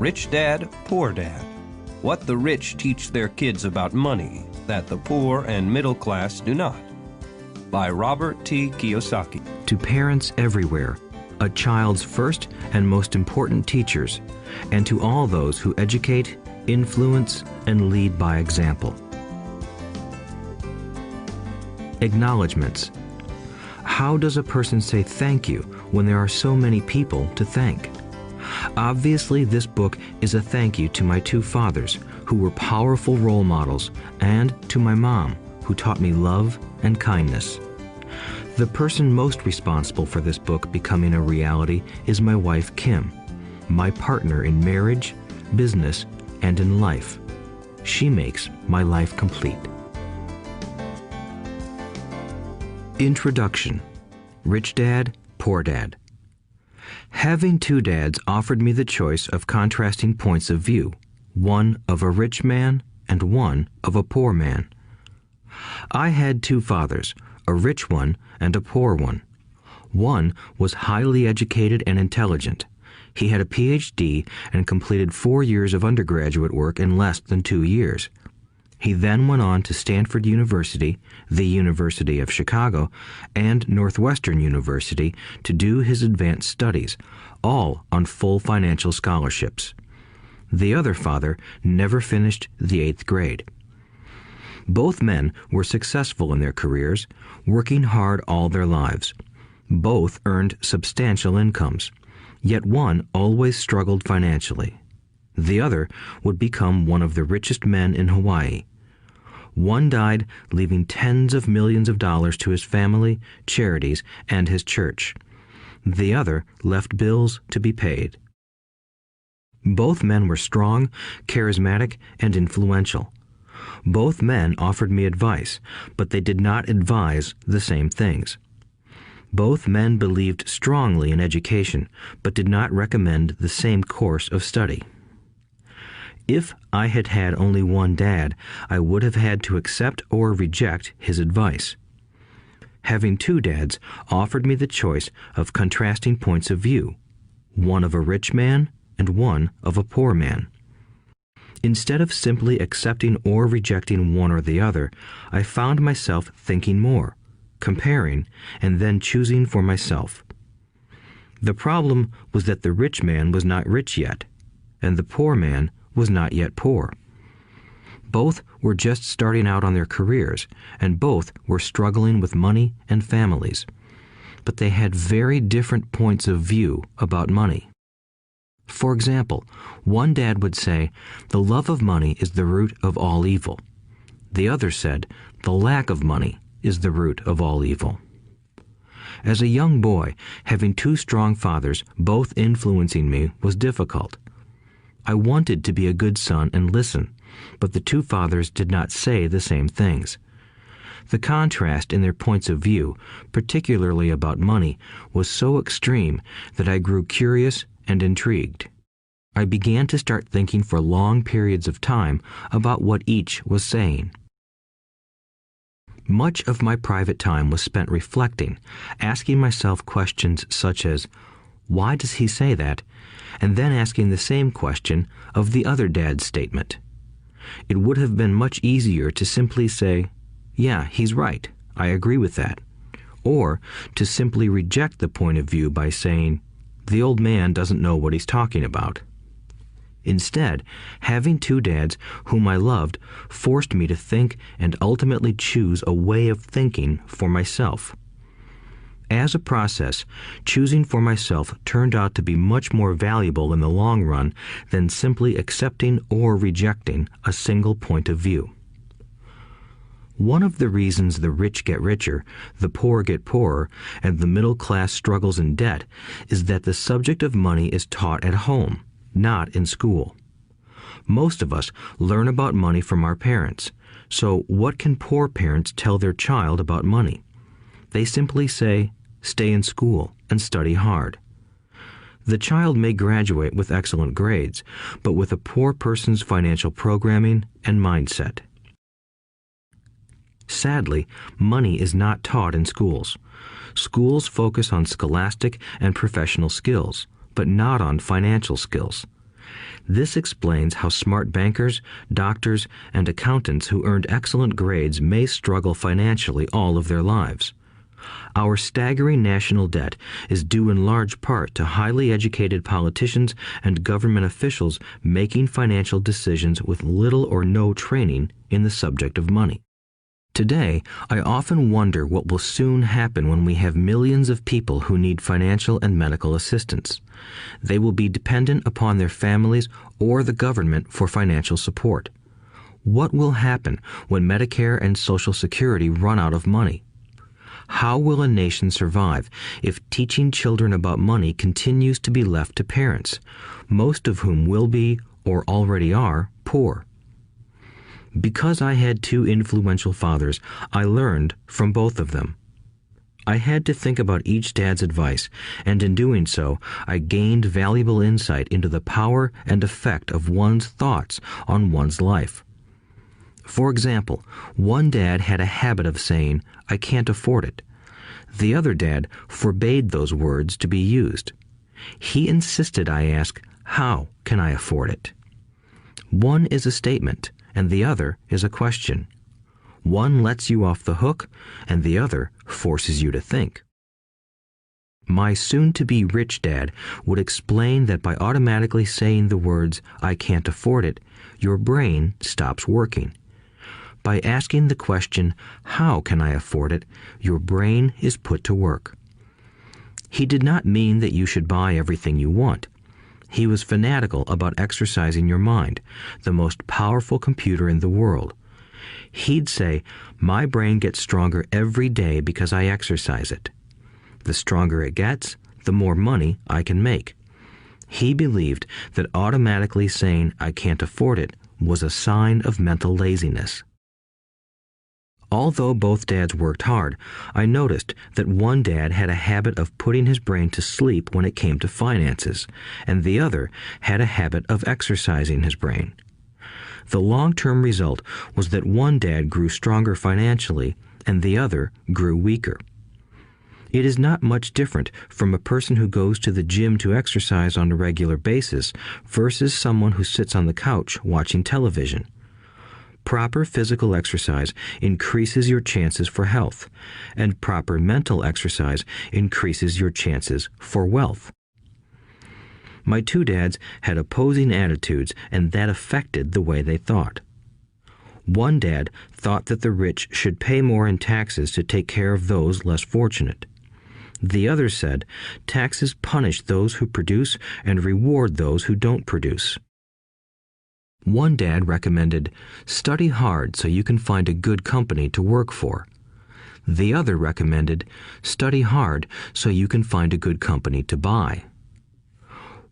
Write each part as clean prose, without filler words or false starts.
Rich Dad, Poor Dad. What the rich teach their kids about money that the poor and middle class do not. By Robert T. Kiyosaki. To parents everywhere, a child's first and most important teachers, and to all those who educate, influence, and lead by example. Acknowledgements. How does a person say thank you when there are so many people to thank? Obviously, this book is a thank you to my two fathers, who were powerful role models, and to my mom, who taught me love and kindness. The person most responsible for this book becoming a reality is my wife, Kim, my partner in marriage, business, and in life. She makes my life complete. Introduction. Rich Dad, Poor Dad. Having two dads offered me the choice of contrasting points of view, one of a rich man and one of a poor man. I had two fathers, a rich one and a poor one. One was highly educated and intelligent. He had a PhD and completed 4 years of undergraduate work in less than 2 years. He then went on to Stanford University, the University of Chicago, and Northwestern University to do his advanced studies, all on full financial scholarships. The other father never finished the 8th grade. Both men were successful in their careers, working hard all their lives. Both earned substantial incomes, yet one always struggled financially. The other would become one of the richest men in Hawaii. One died, leaving tens of millions of dollars to his family, charities, and his church. The other left bills to be paid. Both men were strong, charismatic, and influential. Both men offered me advice, but they did not advise the same things. Both men believed strongly in education, but did not recommend the same course of study. If I had had only one dad, I would have had to accept or reject his advice. Having two dads offered me the choice of contrasting points of view, one of a rich man and one of a poor man. Instead of simply accepting or rejecting one or the other, I found myself thinking more, comparing, and then choosing for myself. The problem was that the rich man was not rich yet, and the poor man was not yet poor. Both were just starting out on their careers, and both were struggling with money and families. But they had very different points of view about money. For example, one dad would say, "The love of money is the root of all evil." The other said, "The lack of money is the root of all evil." As a young boy, having two strong fathers, both influencing me, was difficult. I wanted to be a good son and listen, but the two fathers did not say the same things. The contrast in their points of view, particularly about money, was so extreme that I grew curious and intrigued. I began to start thinking for long periods of time about what each was saying. Much of my private time was spent reflecting, asking myself questions such as, "Why does he say that?" and then asking the same question of the other dad's statement. It would have been much easier to simply say, "Yeah, he's right, I agree with that," or to simply reject the point of view by saying, "The old man doesn't know what he's talking about." Instead, having two dads whom I loved forced me to think and ultimately choose a way of thinking for myself. As a process, choosing for myself turned out to be much more valuable in the long run than simply accepting or rejecting a single point of view. One of the reasons the rich get richer, the poor get poorer, and the middle class struggles in debt is that the subject of money is taught at home, not in school. Most of us learn about money from our parents, so what can poor parents tell their child about money? They simply say, "Stay in school and study hard." The child may graduate with excellent grades, but with a poor person's financial programming and mindset. Sadly, money is not taught in schools. Schools focus on scholastic and professional skills, but not on financial skills. This explains how smart bankers, doctors, and accountants who earned excellent grades may struggle financially all of their lives. Our staggering national debt is due in large part to highly educated politicians and government officials making financial decisions with little or no training in the subject of money. Today, I often wonder what will soon happen when we have millions of people who need financial and medical assistance. They will be dependent upon their families or the government for financial support. What will happen when Medicare and Social Security run out of money? How will a nation survive if teaching children about money continues to be left to parents, most of whom will be, or already are, poor? Because I had two influential fathers, I learned from both of them. I had to think about each dad's advice, and in doing so, I gained valuable insight into the power and effect of one's thoughts on one's life. For example, one dad had a habit of saying, "I can't afford it." The other dad forbade those words to be used. He insisted I ask, "How can I afford it?" One is a statement, and the other is a question. One lets you off the hook, and the other forces you to think. My soon-to-be rich dad would explain that by automatically saying the words, "I can't afford it," your brain stops working. By asking the question, "How can I afford it?" your brain is put to work. He did not mean that you should buy everything you want. He was fanatical about exercising your mind, the most powerful computer in the world. He'd say, "My brain gets stronger every day because I exercise it. The stronger it gets, the more money I can make." He believed that automatically saying, "I can't afford it," was a sign of mental laziness. Although both dads worked hard, I noticed that one dad had a habit of putting his brain to sleep when it came to finances, and the other had a habit of exercising his brain. The long-term result was that one dad grew stronger financially, and the other grew weaker. It is not much different from a person who goes to the gym to exercise on a regular basis versus someone who sits on the couch watching television. Proper physical exercise increases your chances for health, and proper mental exercise increases your chances for wealth. My two dads had opposing attitudes, and that affected the way they thought. One dad thought that the rich should pay more in taxes to take care of those less fortunate. The other said, taxes punish those who produce and reward those who don't produce. One dad recommended, study hard so you can find a good company to work for. The other recommended, study hard so you can find a good company to buy.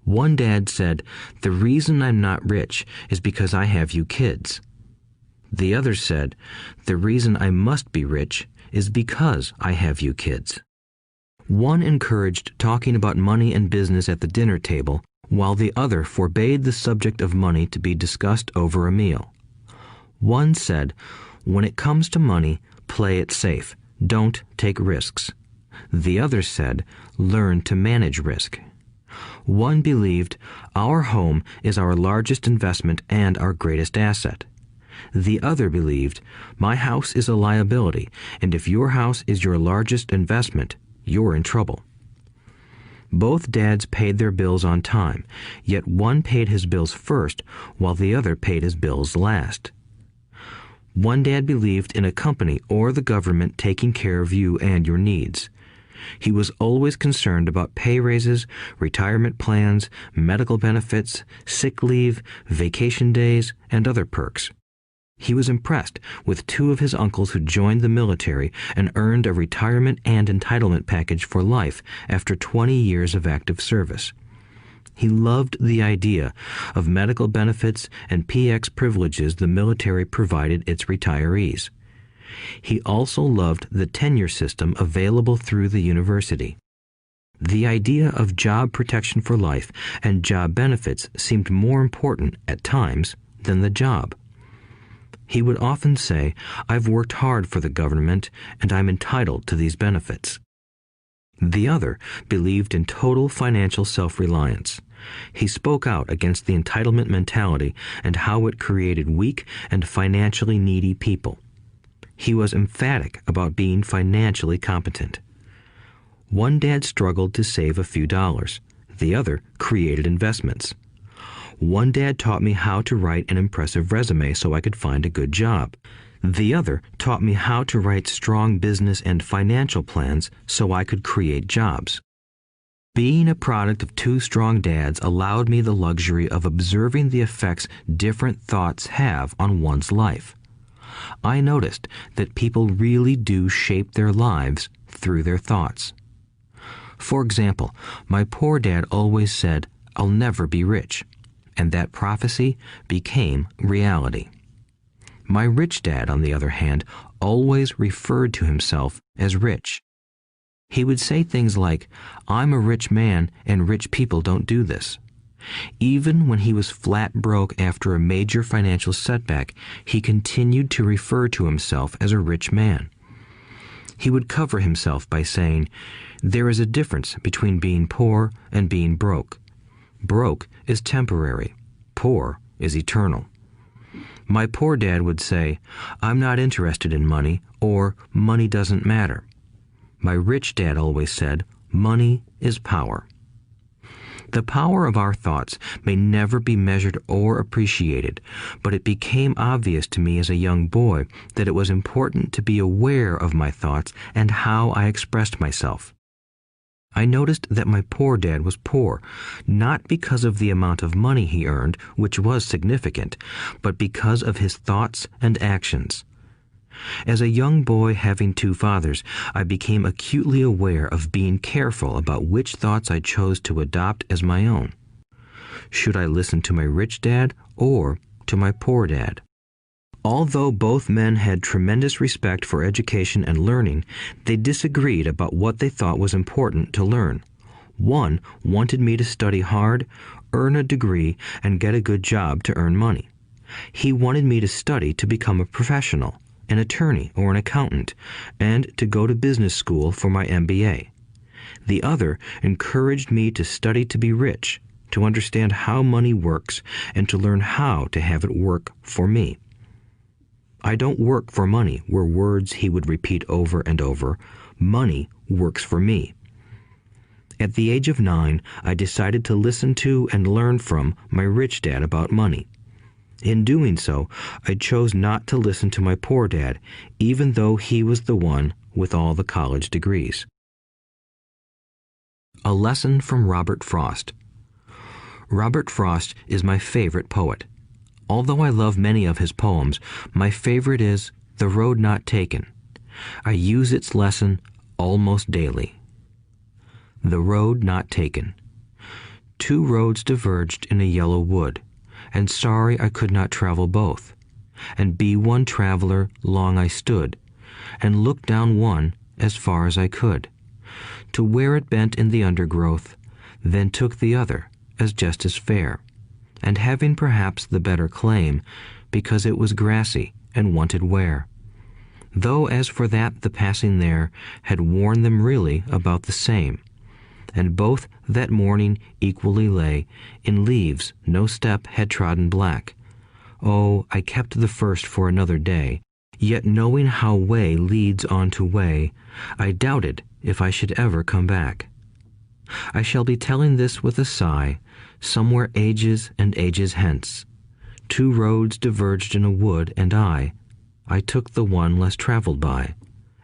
One dad said, the reason I'm not rich is because I have you kids. The other said, the reason I must be rich is because I have you kids. One encouraged talking about money and business at the dinner table, while the other forbade the subject of money to be discussed over a meal. One said, when it comes to money, play it safe. Don't take risks. The other said, learn to manage risk. One believed, our home is our largest investment and our greatest asset. The other believed, my house is a liability, and if your house is your largest investment, you're in trouble. Both dads paid their bills on time, yet one paid his bills first while the other paid his bills last. One dad believed in a company or the government taking care of you and your needs. He was always concerned about pay raises, retirement plans, medical benefits, sick leave, vacation days, and other perks. He was impressed with two of his uncles who joined the military and earned a retirement and entitlement package for life after 20 years of active service. He loved the idea of medical benefits and PX privileges the military provided its retirees. He also loved the tenure system available through the university. The idea of job protection for life and job benefits seemed more important at times than the job. He would often say, I've worked hard for the government and I'm entitled to these benefits. The other believed in total financial self-reliance. He spoke out against the entitlement mentality and how it created weak and financially needy people. He was emphatic about being financially competent. One dad struggled to save a few dollars. The other created investments. One dad taught me how to write an impressive resume so I could find a good job. The other taught me how to write strong business and financial plans so I could create jobs. Being a product of two strong dads allowed me the luxury of observing the effects different thoughts have on one's life. I noticed that people really do shape their lives through their thoughts. For example, my poor dad always said, "I'll never be rich," and that prophecy became reality. My rich dad, on the other hand, always referred to himself as rich. He would say things like, "I'm a rich man and rich people don't do this." Even when he was flat broke after a major financial setback, he continued to refer to himself as a rich man. He would cover himself by saying, "There is a difference between being poor and being broke. Broke is temporary. Poor is eternal." My poor dad would say, "I'm not interested in money," or "money doesn't matter." My rich dad always said, "Money is power." The power of our thoughts may never be measured or appreciated, but it became obvious to me as a young boy that it was important to be aware of my thoughts and how I expressed myself. I noticed that my poor dad was poor, not because of the amount of money he earned, which was significant, but because of his thoughts and actions. As a young boy having two fathers, I became acutely aware of being careful about which thoughts I chose to adopt as my own. Should I listen to my rich dad or to my poor dad? Although both men had tremendous respect for education and learning, they disagreed about what they thought was important to learn. One wanted me to study hard, earn a degree, and get a good job to earn money. He wanted me to study to become a professional, an attorney or an accountant, and to go to business school for my MBA. The other encouraged me to study to be rich, to understand how money works, and to learn how to have it work for me. "I don't work for money" were words he would repeat over and over. "Money works for me." At the age of 9, I decided to listen to and learn from my rich dad about money. In doing so, I chose not to listen to my poor dad, even though he was the one with all the college degrees. A lesson from Robert Frost. Robert Frost is my favorite poet. Although I love many of his poems, my favorite is "The Road Not Taken." I use its lesson almost daily. The Road Not Taken. Two roads diverged in a yellow wood, and sorry I could not travel both. And be one traveler long I stood, and looked down one as far as I could, to where it bent in the undergrowth, then took the other as just as fair, and having perhaps the better claim, because it was grassy and wanted wear. Though as for that the passing there had worn them really about the same, and both that morning equally lay in leaves no step had trodden black. Oh, I kept the first for another day, yet knowing how way leads on to way, I doubted if I should ever come back. I shall be telling this with a sigh, somewhere ages and ages hence. Two roads diverged in a wood, and I took the one less traveled by,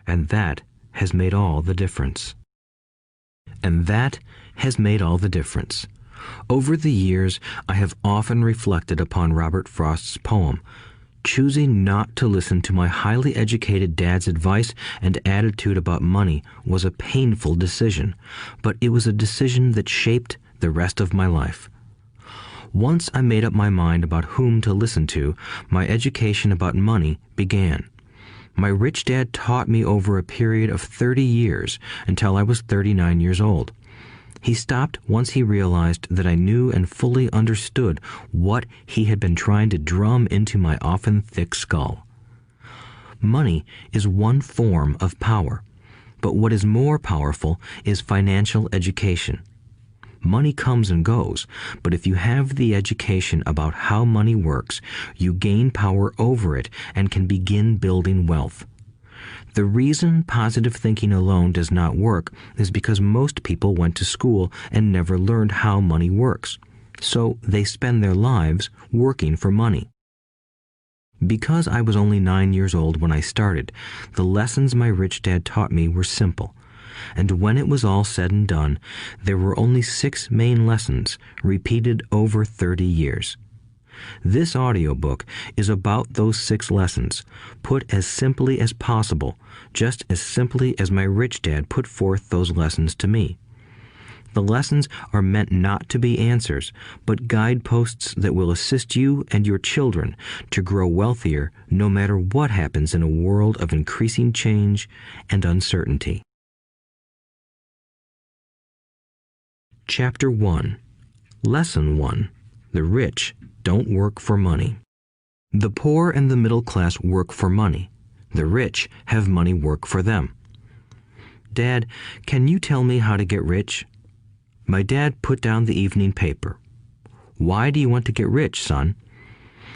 and that has made all the difference. And that has made all the difference. Over the years, I have often reflected upon Robert Frost's poem. Choosing not to listen to my highly educated dad's advice and attitude about money was a painful decision, but it was a decision that shaped the rest of my life. Once I made up my mind about whom to listen to, my education about money began. My rich dad taught me over a period of 30 years until I was 39 years old. He stopped once he realized that I knew and fully understood what he had been trying to drum into my often thick skull. Money is one form of power, but what is more powerful is financial education. Money comes and goes, but if you have the education about how money works, you gain power over it and can begin building wealth. The reason positive thinking alone does not work is because most people went to school and never learned how money works, so they spend their lives working for money. Because I was only 9 years old when I started, the lessons my rich dad taught me were simple. And when it was all said and done, there were only 6 main lessons, repeated over 30 years. This audiobook is about those 6 lessons, put as simply as possible, just as simply as my rich dad put forth those lessons to me. The lessons are meant not to be answers, but guideposts that will assist you and your children to grow wealthier no matter what happens in a world of increasing change and uncertainty. Chapter 1. Lesson 1. The rich don't work for money. The poor and the middle class work for money. The rich have money work for them. Dad, can you tell me how to get rich? My dad put down the evening paper. Why do you want to get rich, son?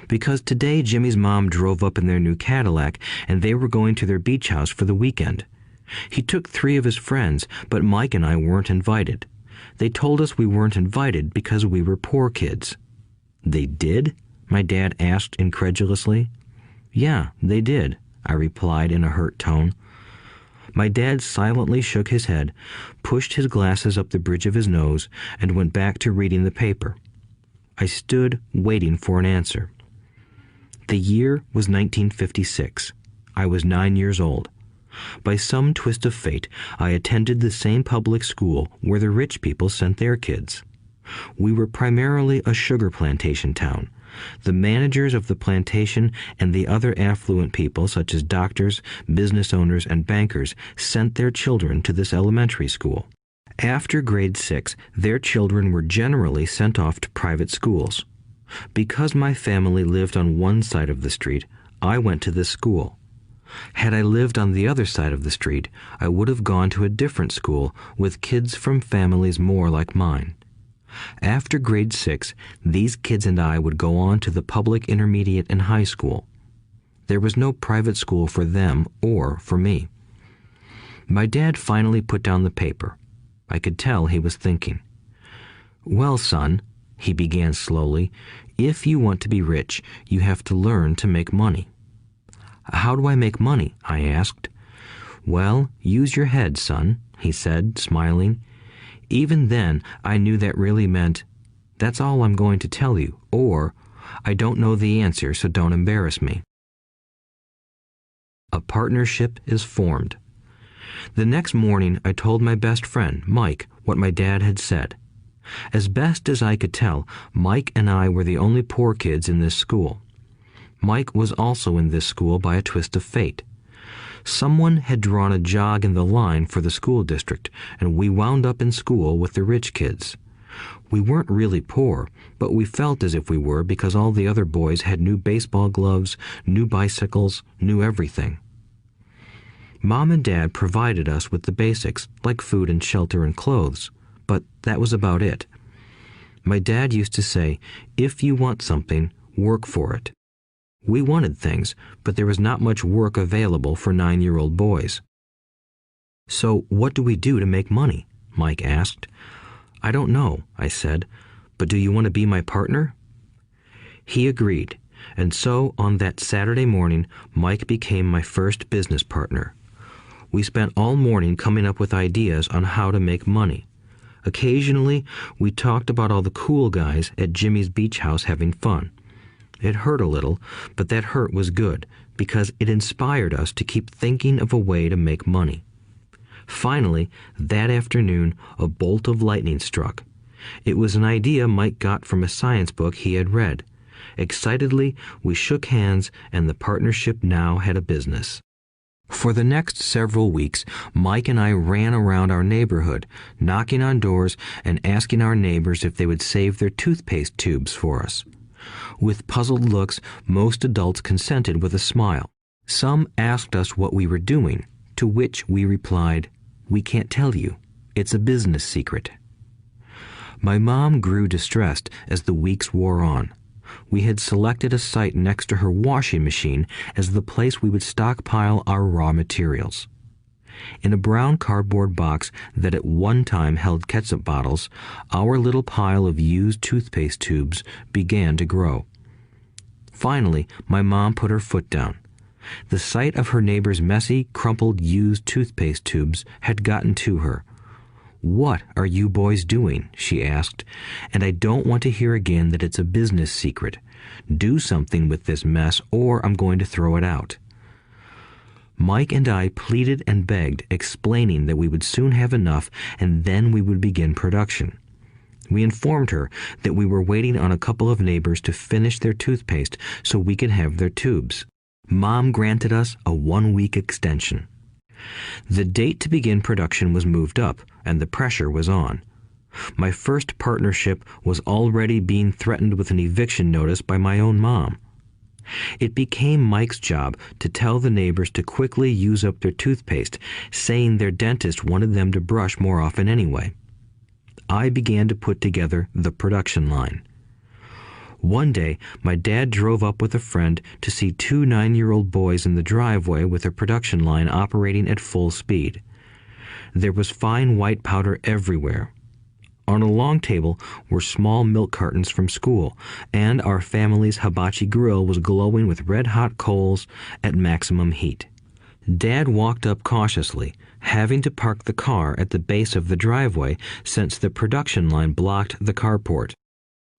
Because today Jimmy's mom drove up in their new Cadillac and they were going to their beach house for the weekend. He took 3 of his friends, but Mike and I weren't invited. They told us we weren't invited because we were poor kids. They did? My dad asked incredulously. Yeah, they did, I replied in a hurt tone. My dad silently shook his head, pushed his glasses up the bridge of his nose, and went back to reading the paper. I stood waiting for an answer. The year was 1956. I was 9 years old. By some twist of fate, I attended the same public school where the rich people sent their kids. We were primarily a sugar plantation town. The managers of the plantation and the other affluent people, such as doctors, business owners, and bankers, sent their children to this elementary school. After grade 6, their children were generally sent off to private schools. Because my family lived on one side of the street, I went to this school. Had I lived on the other side of the street, I would have gone to a different school with kids from families more like mine. After grade 6, these kids and I would go on to the public intermediate and high school. There was no private school for them or for me. My dad finally put down the paper. I could tell he was thinking. Well, son, he began slowly, if you want to be rich, you have to learn to make money. How do I make money? I asked. Well, use your head, son, he said, smiling. Even then, I knew that really meant, that's all I'm going to tell you, or, I don't know the answer, so don't embarrass me. A partnership is formed. The next morning, I told my best friend, Mike, what my dad had said. As best as I could tell, Mike and I were the only poor kids in this school. Mike was also in this school by a twist of fate. Someone had drawn a jog in the line for the school district, and we wound up in school with the rich kids. We weren't really poor, but we felt as if we were because all the other boys had new baseball gloves, new bicycles, new everything. Mom and Dad provided us with the basics, like food and shelter and clothes, but that was about it. My dad used to say, if you want something, work for it. We wanted things, but there was not much work available for 9-year-old boys. So what do we do to make money? Mike asked. I don't know, I said, but do you want to be my partner? He agreed, and so on that Saturday morning, Mike became my first business partner. We spent all morning coming up with ideas on how to make money. Occasionally, we talked about all the cool guys at Jimmy's beach house having fun. It hurt a little, but that hurt was good, because it inspired us to keep thinking of a way to make money. Finally, that afternoon, a bolt of lightning struck. It was an idea Mike got from a science book he had read. Excitedly, we shook hands, and the partnership now had a business. For the next several weeks, Mike and I ran around our neighborhood, knocking on doors and asking our neighbors if they would save their toothpaste tubes for us. With puzzled looks, most adults consented with a smile. Some asked us what we were doing, to which we replied, "We can't tell you. It's a business secret." My mom grew distressed as the weeks wore on. We had selected a site next to her washing machine as the place we would stockpile our raw materials. In a brown cardboard box that at one time held ketchup bottles, our little pile of used toothpaste tubes began to grow. Finally, my mom put her foot down. The sight of her neighbor's messy, crumpled used toothpaste tubes had gotten to her. "What are you boys doing?" she asked, "and I don't want to hear again that it's a business secret. Do something with this mess or I'm going to throw it out." Mike and I pleaded and begged, explaining that we would soon have enough and then we would begin production. We informed her that we were waiting on a couple of neighbors to finish their toothpaste so we could have their tubes. Mom granted us a 1-week extension. The date to begin production was moved up, and the pressure was on. My first partnership was already being threatened with an eviction notice by my own mom. It became Mike's job to tell the neighbors to quickly use up their toothpaste, saying their dentist wanted them to brush more often anyway. I began to put together the production line. One day, my dad drove up with a friend to see 2 9-year-old boys in the driveway with a production line operating at full speed. There was fine white powder everywhere. On a long table were small milk cartons from school, and our family's hibachi grill was glowing with red-hot coals at maximum heat. Dad walked up cautiously, having to park the car at the base of the driveway since the production line blocked the carport.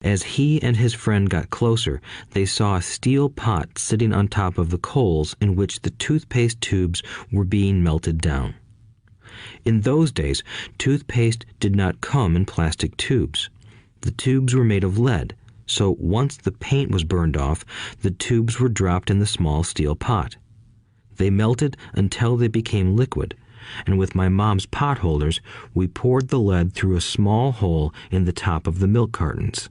As he and his friend got closer, they saw a steel pot sitting on top of the coals in which the toothpaste tubes were being melted down. In those days, toothpaste did not come in plastic tubes. The tubes were made of lead, so once the paint was burned off, the tubes were dropped in the small steel pot. They melted until they became liquid, and with my mom's pot holders, we poured the lead through a small hole in the top of the milk cartons.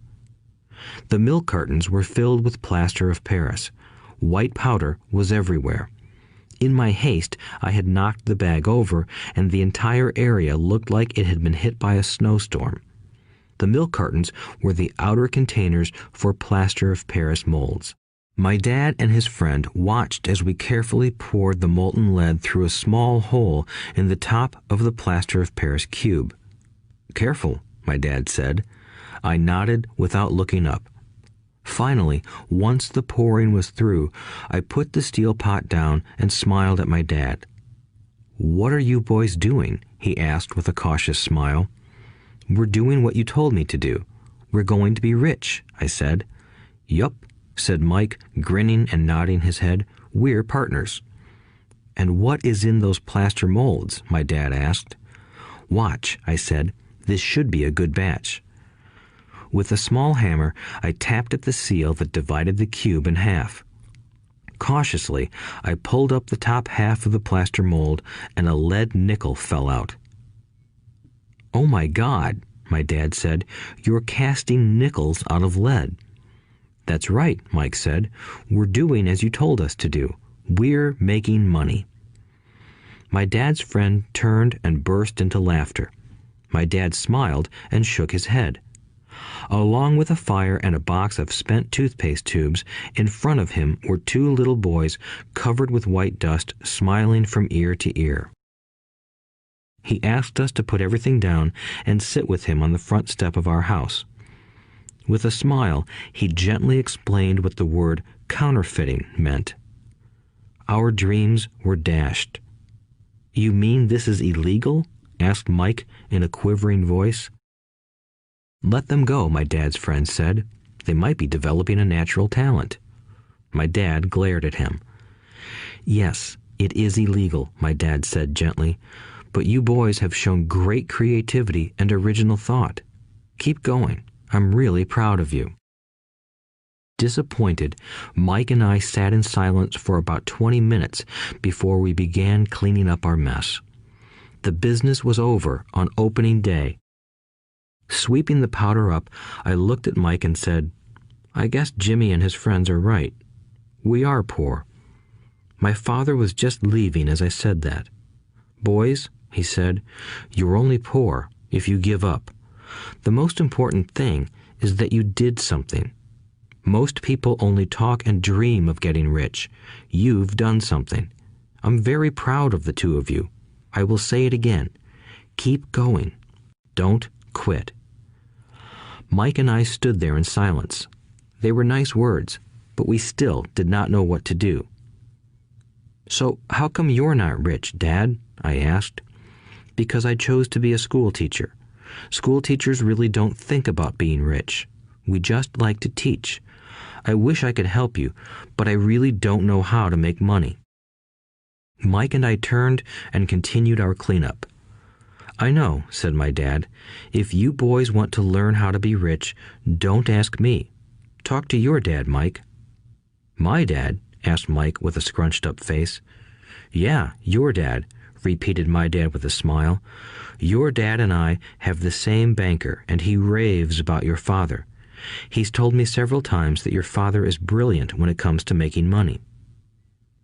The milk cartons were filled with plaster of Paris. White powder was everywhere. In my haste, I had knocked the bag over, and the entire area looked like it had been hit by a snowstorm. The milk cartons were the outer containers for plaster of Paris molds. My dad and his friend watched as we carefully poured the molten lead through a small hole in the top of the plaster of Paris cube. "Careful," my dad said. I nodded without looking up. Finally, once the pouring was through, I put the steel pot down and smiled at my dad. "What are you boys doing?" he asked with a cautious smile. "We're doing what you told me to do. We're going to be rich," I said. "Yup," said Mike, grinning and nodding his head. "We're partners." "And what is in those plaster molds?" my dad asked. "Watch," I said. "This should be a good batch." With a small hammer, I tapped at the seal that divided the cube in half. Cautiously, I pulled up the top half of the plaster mold, and a lead nickel fell out. "Oh my God," my dad said, "you're casting nickels out of lead." "That's right," Mike said. "We're doing as you told us to do. We're making money." My dad's friend turned and burst into laughter. My dad smiled and shook his head. Along with a fire and a box of spent toothpaste tubes, in front of him were 2 little boys covered with white dust, smiling from ear to ear. He asked us to put everything down and sit with him on the front step of our house. With a smile, he gently explained what the word counterfeiting meant. Our dreams were dashed. "You mean this is illegal?" asked Mike in a quivering voice. "Let them go," my dad's friend said. "They might be developing a natural talent." My dad glared at him. "Yes, it is illegal," my dad said gently, "but you boys have shown great creativity and original thought. Keep going. I'm really proud of you." Disappointed, Mike and I sat in silence for about 20 minutes before we began cleaning up our mess. The business was over on opening day. Sweeping the powder up, I looked at Mike and said, "I guess Jimmy and his friends are right. We are poor." My father was just leaving as I said that. "Boys," he said, "you're only poor if you give up. The most important thing is that you did something. Most people only talk and dream of getting rich. You've done something. I'm very proud of the two of you. I will say it again. Keep going. Don't quit." Mike and I stood there in silence. They were nice words, but we still did not know what to do. "So how come you're not rich, Dad?" I asked. "Because I chose to be a school teacher. School teachers really don't think about being rich. We just like to teach. I wish I could help you, but I really don't know how to make money." Mike and I turned and continued our cleanup. "I know," said my dad. "If you boys want to learn how to be rich, don't ask me. Talk to your dad, Mike." "My dad?" asked Mike with a scrunched-up face. "Yeah, your dad," repeated my dad with a smile. "Your dad and I have the same banker, and he raves about your father. He's told me several times that your father is brilliant when it comes to making money."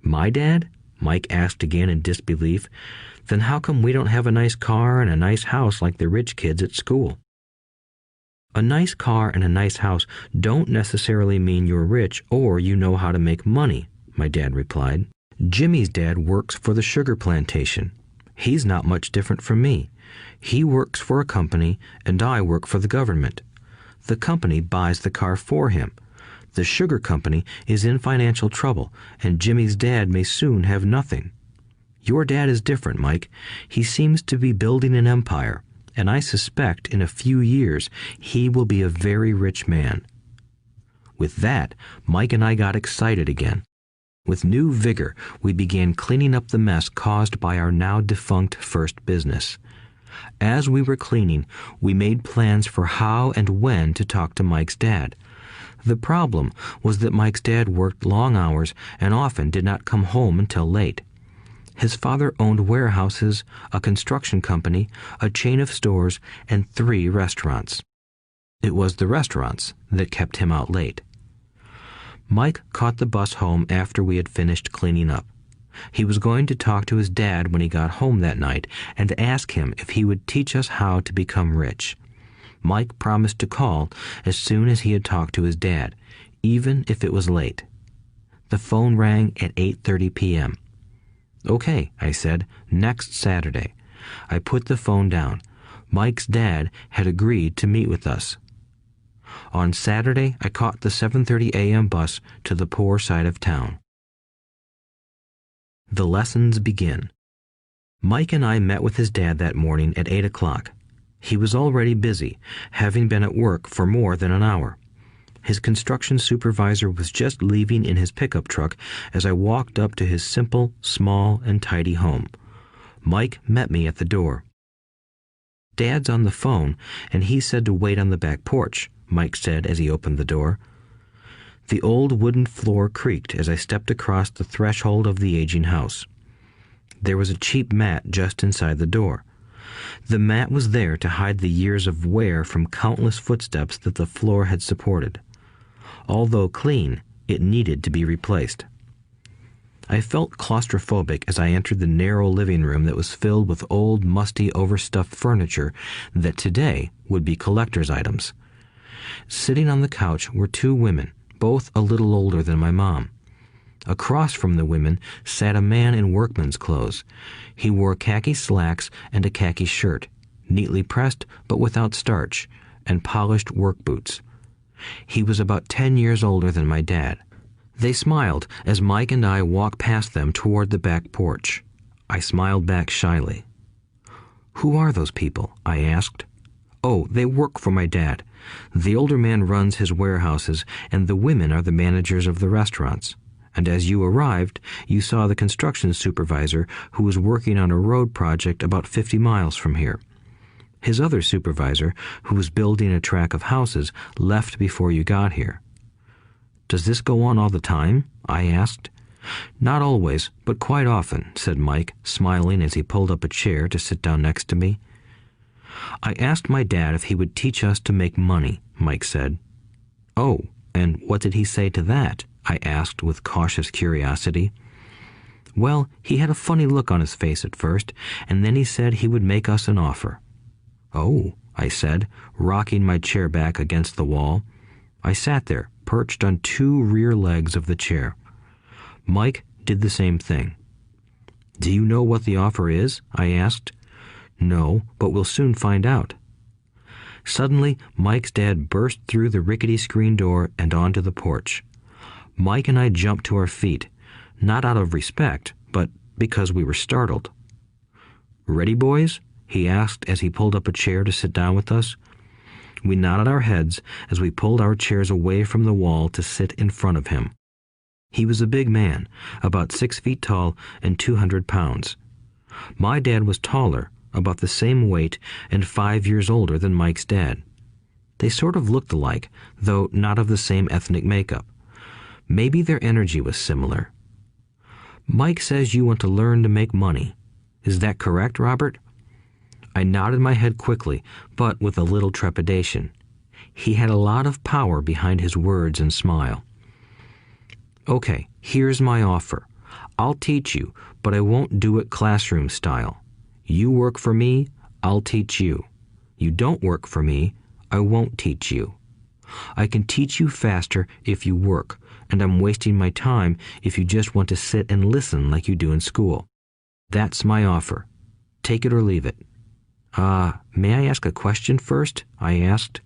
"My dad?" Mike asked again in disbelief. "Then how come we don't have a nice car and a nice house like the rich kids at school?" "A nice car and a nice house don't necessarily mean you're rich or you know how to make money," my dad replied. "Jimmy's dad works for the sugar plantation. He's not much different from me. He works for a company and I work for the government. The company buys the car for him. The sugar company is in financial trouble, and Jimmy's dad may soon have nothing. Your dad is different, Mike. He seems to be building an empire, and I suspect in a few years he will be a very rich man." With that, Mike and I got excited again. With new vigor, we began cleaning up the mess caused by our now defunct first business. As we were cleaning, we made plans for how and when to talk to Mike's dad. The problem was that Mike's dad worked long hours and often did not come home until late. His father owned warehouses, a construction company, a chain of stores, and 3 restaurants. It was the restaurants that kept him out late. Mike caught the bus home after we had finished cleaning up. He was going to talk to his dad when he got home that night and ask him if he would teach us how to become rich. Mike promised to call as soon as he had talked to his dad, even if it was late. The phone rang at 8:30 p.m. "Okay," I said, "next Saturday." I put the phone down. Mike's dad had agreed to meet with us. On Saturday, I caught the 7:30 a.m. bus to the poor side of town. The lessons begin. Mike and I met with his dad that morning at 8 o'clock. He was already busy, having been at work for more than an hour. His construction supervisor was just leaving in his pickup truck as I walked up to his simple, small, and tidy home. Mike met me at the door. "Dad's on the phone, and he said to wait on the back porch," Mike said as he opened the door. The old wooden floor creaked as I stepped across the threshold of the aging house. There was a cheap mat just inside the door. The mat was there to hide the years of wear from countless footsteps that the floor had supported. Although clean, it needed to be replaced. I felt claustrophobic as I entered the narrow living room that was filled with old, musty, overstuffed furniture that today would be collector's items. Sitting on the couch were 2 women, both a little older than my mom. Across from the women sat a man in workman's clothes. He wore khaki slacks and a khaki shirt, neatly pressed but without starch, and polished work boots. He was about 10 years older than my dad. They smiled as Mike and I walked past them toward the back porch. I smiled back shyly. "Who are those people?" I asked. "Oh, they work for my dad. The older man runs his warehouses, and the women are the managers of the restaurants. And as you arrived, you saw the construction supervisor who was working on a road project about 50 miles from here. His other supervisor, who was building a track of houses, left before you got here." "Does this go on all the time?" I asked. "Not always, but quite often," said Mike, smiling as he pulled up a chair to sit down next to me. "I asked my dad if he would teach us to make money," Mike said. "Oh, and what did he say to that?" I asked with cautious curiosity. "Well, he had a funny look on his face at first, and then he said he would make us an offer." "Oh," I said, rocking my chair back against the wall. I sat there, perched on two rear legs of the chair. Mike did the same thing. "Do you know what the offer is?" I asked. "No, but we'll soon find out." Suddenly, Mike's dad burst through the rickety screen door and onto the porch. Mike and I jumped to our feet, not out of respect, but because we were startled. "Ready, boys?" he asked as he pulled up a chair to sit down with us. We nodded our heads as we pulled our chairs away from the wall to sit in front of him. He was a big man, about 6 feet tall and 200 pounds. My dad was taller, about the same weight, and 5 years older than Mike's dad. They sort of looked alike, though not of the same ethnic makeup. Maybe their energy was similar. "Mike says you want to learn to make money. Is that correct, Robert?" I nodded my head quickly, but with a little trepidation. He had a lot of power behind his words and smile. "Okay, here's my offer. I'll teach you, but I won't do it classroom style. You work for me, I'll teach you. You don't work for me, I won't teach you. I can teach you faster if you work, and I'm wasting my time if you just want to sit and listen like you do in school. That's my offer. Take it or leave it." May I ask a question first?" I asked.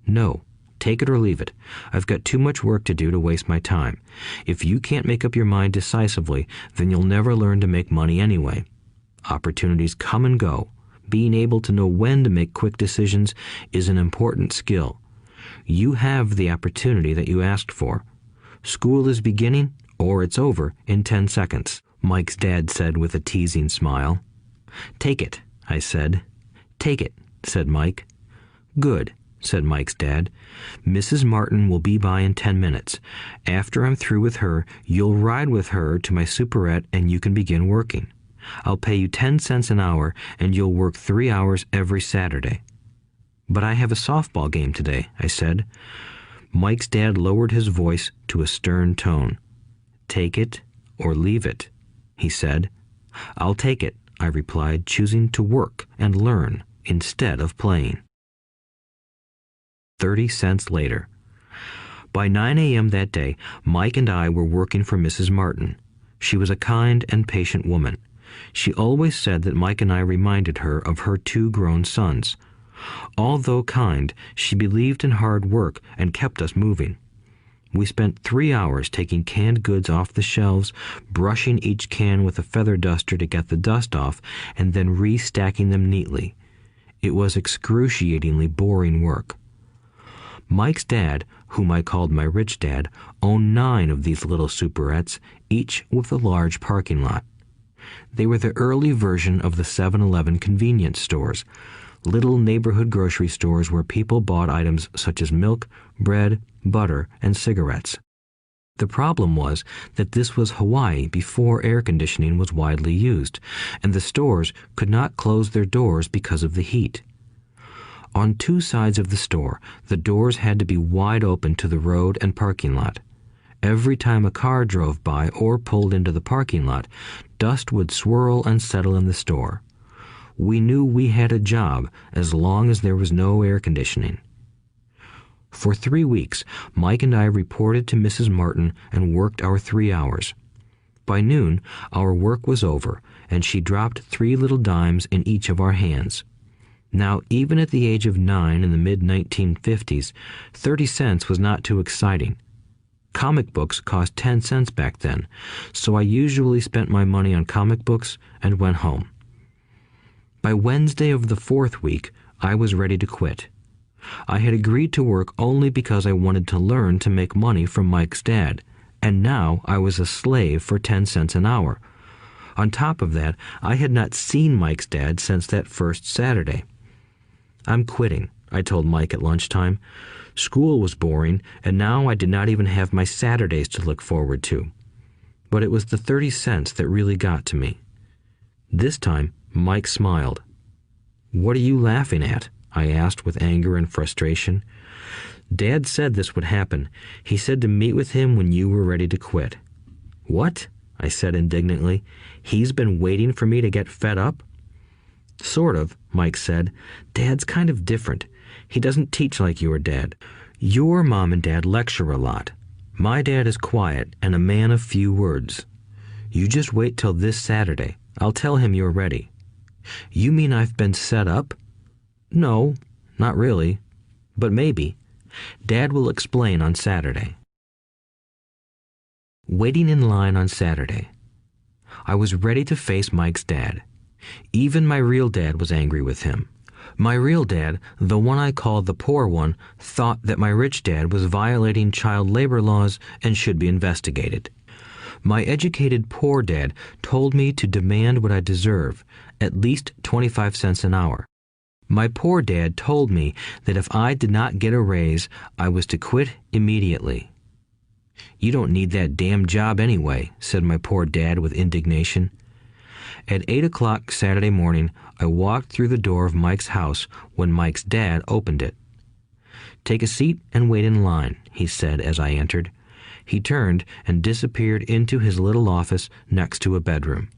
"No. Take it or leave it. I've got too much work to do to waste my time. If you can't make up your mind decisively, then you'll never learn to make money anyway. Opportunities come and go. Being able to know when to make quick decisions is an important skill. You have the opportunity that you asked for. School is beginning, or it's over, in 10 seconds, Mike's dad said with a teasing smile. "Take it," I said. "Take it," said Mike. "Good," said Mike's dad. "Mrs. Martin will be by in 10 minutes. After I'm through with her, you'll ride with her to my superette and you can begin working. I'll pay you 10 cents an hour and you'll work 3 hours every Saturday." "But I have a softball game today," I said. Mike's dad lowered his voice to a stern tone. "Take it or leave it," he said. "I'll take it," I replied, choosing to work and learn instead of playing. 30 cents later. By 9 a.m. that day, Mike and I were working for Mrs. Martin. She was a kind and patient woman. She always said that Mike and I reminded her of her 2 grown sons. Although kind, she believed in hard work and kept us moving. We spent 3 hours taking canned goods off the shelves, brushing each can with a feather duster to get the dust off, and then restacking them neatly. It was excruciatingly boring work. Mike's dad, whom I called my rich dad, owned 9 of these little superettes, each with a large parking lot. They were the early version of the 7-Eleven convenience stores, little neighborhood grocery stores where people bought items such as milk, bread, butter, and cigarettes. The problem was that this was Hawaii before air conditioning was widely used, and the stores could not close their doors because of the heat. On 2 sides of the store, the doors had to be wide open to the road and parking lot. Every time a car drove by or pulled into the parking lot, dust would swirl and settle in the store. We knew we had a job as long as there was no air conditioning. For 3 weeks, Mike and I reported to Mrs. Martin and worked our 3 hours. By noon, our work was over, and she dropped 3 little dimes in each of our hands. Now, even at the age of 9 in the mid-1950s, 30 cents was not too exciting. Comic books cost 10 cents back then, so I usually spent my money on comic books and went home. By Wednesday of the 4th week, I was ready to quit. I had agreed to work only because I wanted to learn to make money from Mike's dad, and now I was a slave for 10 cents an hour. On top of that, I had not seen Mike's dad since that first Saturday. "I'm quitting," I told Mike at lunchtime. School was boring, and now I did not even have my Saturdays to look forward to. But it was the 30 cents that really got to me. This time, Mike smiled. "What are you laughing at?" I asked with anger and frustration. "Dad said this would happen. He said to meet with him when you were ready to quit." "What?" I said indignantly. "He's been waiting for me to get fed up?" Sort of, Mike said. Dad's kind of different. He doesn't teach like your dad. Your mom and dad lecture a lot. My dad is quiet and a man of few words. You just wait till this Saturday. I'll tell him you're ready. You mean I've been set up? No, not really. But maybe. Dad will explain on Saturday. Waiting in line on Saturday. I was ready to face Mike's dad. Even my real dad was angry with him. My real dad, the one I called the poor one, thought that my rich dad was violating child labor laws and should be investigated. My educated poor dad told me to demand what I deserve, at least 25 cents an hour. My poor dad told me that if I did not get a raise, I was to quit immediately. You don't need that damn job anyway, said my poor dad with indignation. At 8 o'clock Saturday morning, I walked through the door of Mike's house when Mike's dad opened it. Take a seat and wait in line, he said as I entered. He turned and disappeared into his little office next to a bedroom.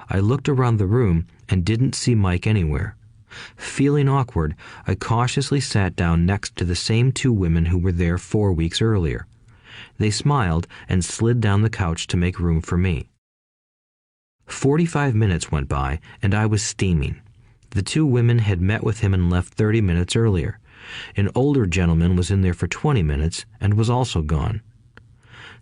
I looked around the room and didn't see Mike anywhere. Feeling awkward, I cautiously sat down next to the same two women who were there 4 weeks earlier. They smiled and slid down the couch to make room for me. 45 minutes went by, and I was steaming. The two women had met with him and left 30 minutes earlier. An older gentleman was in there for 20 minutes and was also gone.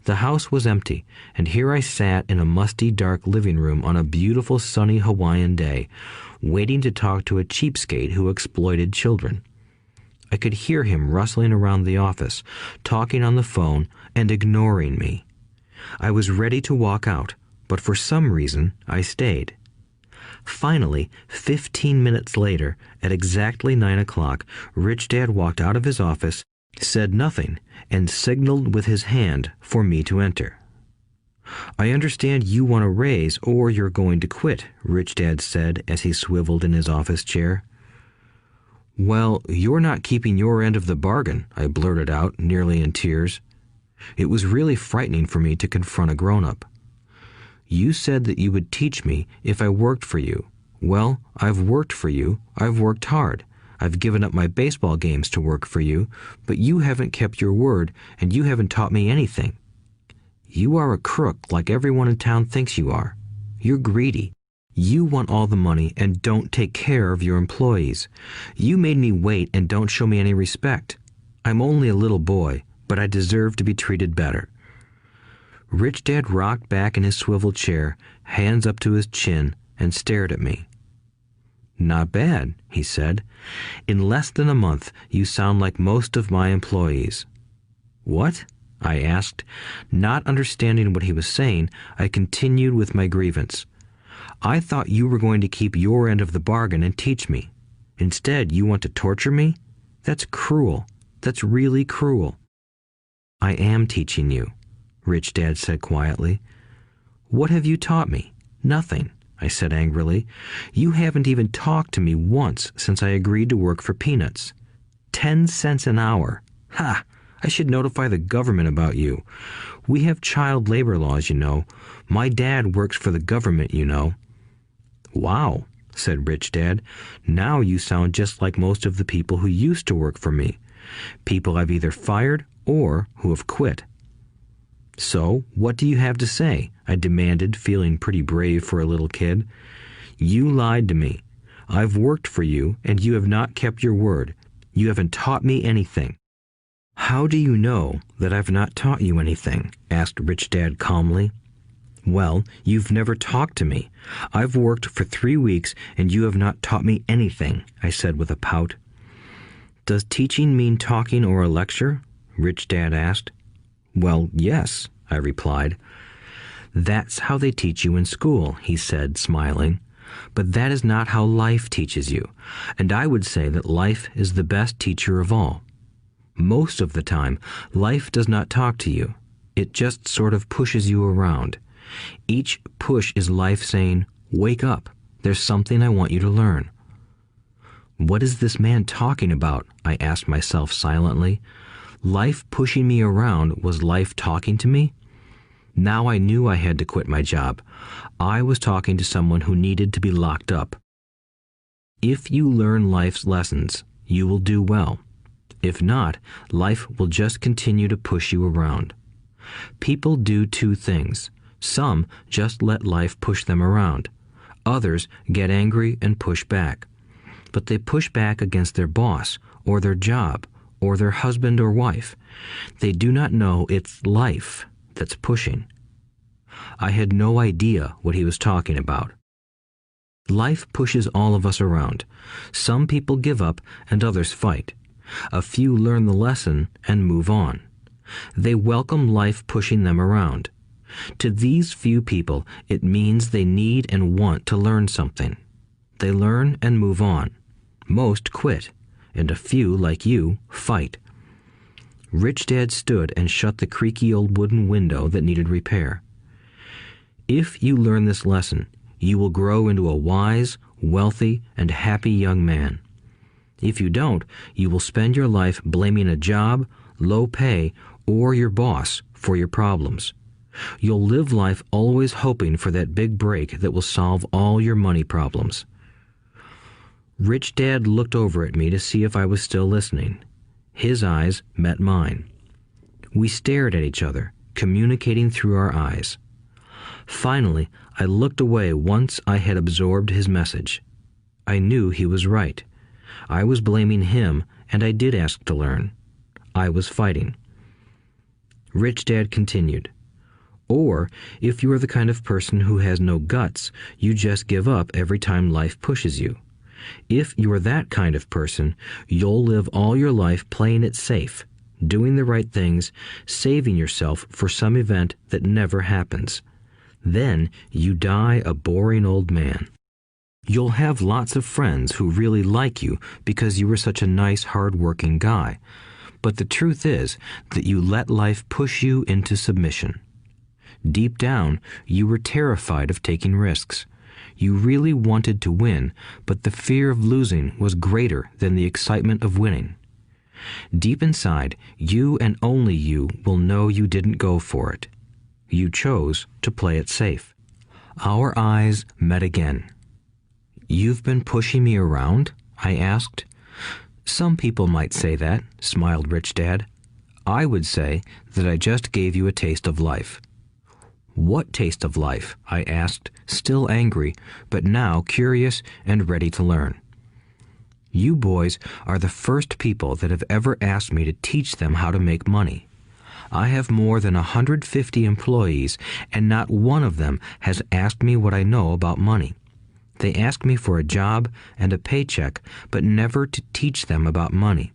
The house was empty, and here I sat in a musty, dark living room on a beautiful, sunny Hawaiian day, waiting to talk to a cheapskate who exploited children. I could hear him rustling around the office, talking on the phone, and ignoring me. I was ready to walk out, but for some reason I stayed. Finally, 15 minutes later, at exactly 9 o'clock, Rich Dad walked out of his office, said nothing, and signaled with his hand for me to enter. I understand you want a raise or you're going to quit, Rich Dad said as he swiveled in his office chair. Well, you're not keeping your end of the bargain, I blurted out, nearly in tears. It was really frightening for me to confront a grown-up. You said that you would teach me if I worked for you. Well, I've worked for you. I've worked hard. I've given up my baseball games to work for you, but you haven't kept your word, and you haven't taught me anything. You are a crook like everyone in town thinks you are. You're greedy. You want all the money and don't take care of your employees. You made me wait and don't show me any respect. I'm only a little boy, but I deserve to be treated better. Rich Dad rocked back in his swivel chair, hands up to his chin, and stared at me. Not bad, he said. In less than a month, you sound like most of my employees. What? I asked. Not understanding what he was saying, I continued with my grievance. I thought you were going to keep your end of the bargain and teach me. Instead, you want to torture me? That's cruel. That's really cruel. I am teaching you, Rich Dad said quietly. What have you taught me? Nothing, I said angrily. You haven't even talked to me once since I agreed to work for peanuts. 10 cents an hour. Ha! I should notify the government about you. We have child labor laws, you know. My dad works for the government, you know. Wow, said Rich Dad. Now you sound just like most of the people who used to work for me. People I've either fired or who have quit. So, what do you have to say? I demanded, feeling pretty brave for a little kid. You lied to me. I've worked for you, and you have not kept your word. You haven't taught me anything. How do you know that I've not taught you anything? Asked Rich Dad calmly. Well, you've never talked to me. I've worked for 3 weeks, and you have not taught me anything, I said with a pout. Does teaching mean talking or a lecture? Rich Dad asked. Well, yes, I replied. That's how they teach you in school, he said, smiling. But that is not how life teaches you, and I would say that life is the best teacher of all. Most of the time, life does not talk to you. It just sort of pushes you around. Each push is life saying, wake up, there's something I want you to learn. What is this man talking about? I asked myself silently. Life pushing me around was life talking to me? Now I knew I had to quit my job. I was talking to someone who needed to be locked up. If you learn life's lessons, you will do well. If not, life will just continue to push you around. People do two things. Some just let life push them around. Others get angry and push back. But they push back against their boss, or their job, or their husband or wife. They do not know it's life that's pushing. I had no idea what he was talking about. Life pushes all of us around. Some people give up and others fight. A few learn the lesson and move on. They welcome life pushing them around. To these few people, it means they need and want to learn something. They learn and move on. Most quit, and a few, like you, fight. Rich Dad stood and shut the creaky old wooden window that needed repair. If you learn this lesson, you will grow into a wise, wealthy, and happy young man. If you don't, you will spend your life blaming a job, low pay, or your boss for your problems. You'll live life always hoping for that big break that will solve all your money problems. Rich Dad looked over at me to see if I was still listening. His eyes met mine. We stared at each other, communicating through our eyes. Finally, I looked away once I had absorbed his message. I knew he was right. I was blaming him, and I did ask to learn. I was fighting. Rich Dad continued, "Or, if you are the kind of person who has no guts, you just give up every time life pushes you. If you are that kind of person, you'll live all your life playing it safe, doing the right things, saving yourself for some event that never happens. Then you die a boring old man. You'll have lots of friends who really like you because you were such a nice, hard-working guy. But the truth is that you let life push you into submission. Deep down, you were terrified of taking risks. You really wanted to win, but the fear of losing was greater than the excitement of winning. Deep inside, you and only you will know you didn't go for it. You chose to play it safe." Our eyes met again. "You've been pushing me around?" I asked. "Some people might say that," smiled Rich Dad. "I would say that I just gave you a taste of life." "What taste of life?" I asked, still angry, but now curious and ready to learn. "You boys are the first people that have ever asked me to teach them how to make money. I have more than 150 employees, and not one of them has asked me what I know about money. They ask me for a job and a paycheck, but never to teach them about money.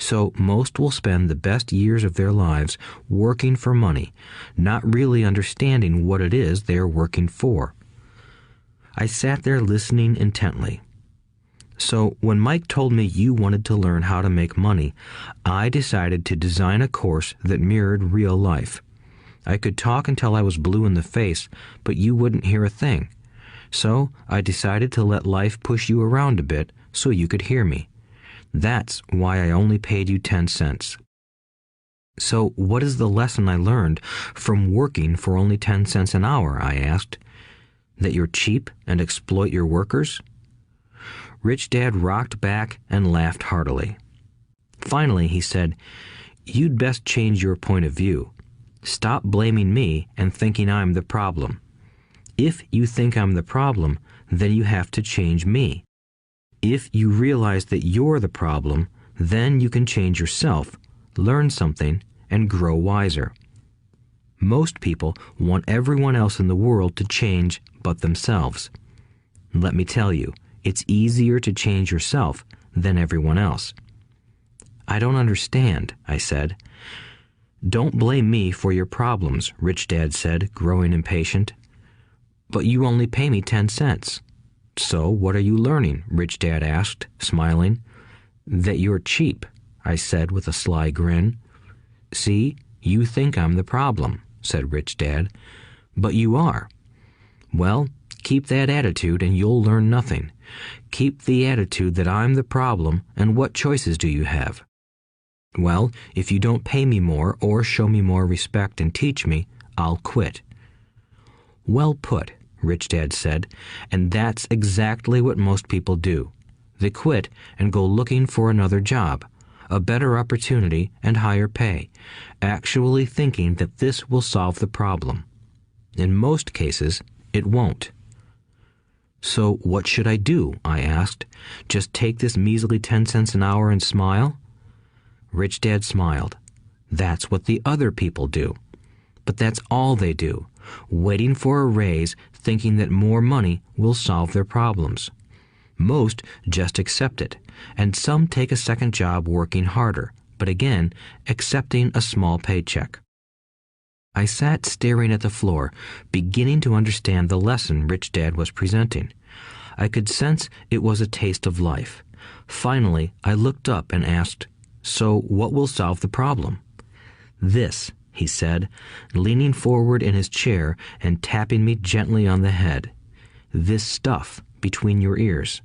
So most will spend the best years of their lives working for money, not really understanding what it is they are working for." I sat there listening intently. "So when Mike told me you wanted to learn how to make money, I decided to design a course that mirrored real life. I could talk until I was blue in the face, but you wouldn't hear a thing. So I decided to let life push you around a bit so you could hear me. That's why I only paid you 10 cents. "So what is the lesson I learned from working for only 10 cents an hour?" I asked. "That you're cheap and exploit your workers?" Rich Dad rocked back and laughed heartily. Finally, he said, "You'd best change your point of view. Stop blaming me and thinking I'm the problem. If you think I'm the problem, then you have to change me. If you realize that you're the problem, then you can change yourself, learn something, and grow wiser. Most people want everyone else in the world to change but themselves. Let me tell you, it's easier to change yourself than everyone else." "I don't understand," I said. "Don't blame me for your problems," Rich Dad said, growing impatient. "But you only pay me 10 cents. "So what are you learning?" Rich Dad asked, smiling. "That you're cheap," I said with a sly grin. "See, you think I'm the problem," said Rich Dad. "But you are. Well, keep that attitude and you'll learn nothing. Keep the attitude that I'm the problem, and what choices do you have?" "Well, if you don't pay me more or show me more respect and teach me, I'll quit." "Well put," Rich Dad said, "and that's exactly what most people do. They quit and go looking for another job, a better opportunity and higher pay, actually thinking that this will solve the problem. In most cases, it won't. So what should I do? I asked. Just take this measly 10 cents an hour and smile? Rich Dad smiled. That's what the other people do. But that's all they do, waiting for a raise, thinking that more money will solve their problems. Most just accept it, and some take a second job working harder, but again, accepting a small paycheck. I sat staring at the floor, beginning to understand the lesson Rich Dad was presenting. I could sense it was a taste of life. Finally, I looked up and asked, "So what will solve the problem?" "This," he said, leaning forward in his chair and tapping me gently on the head. "This stuff between your ears."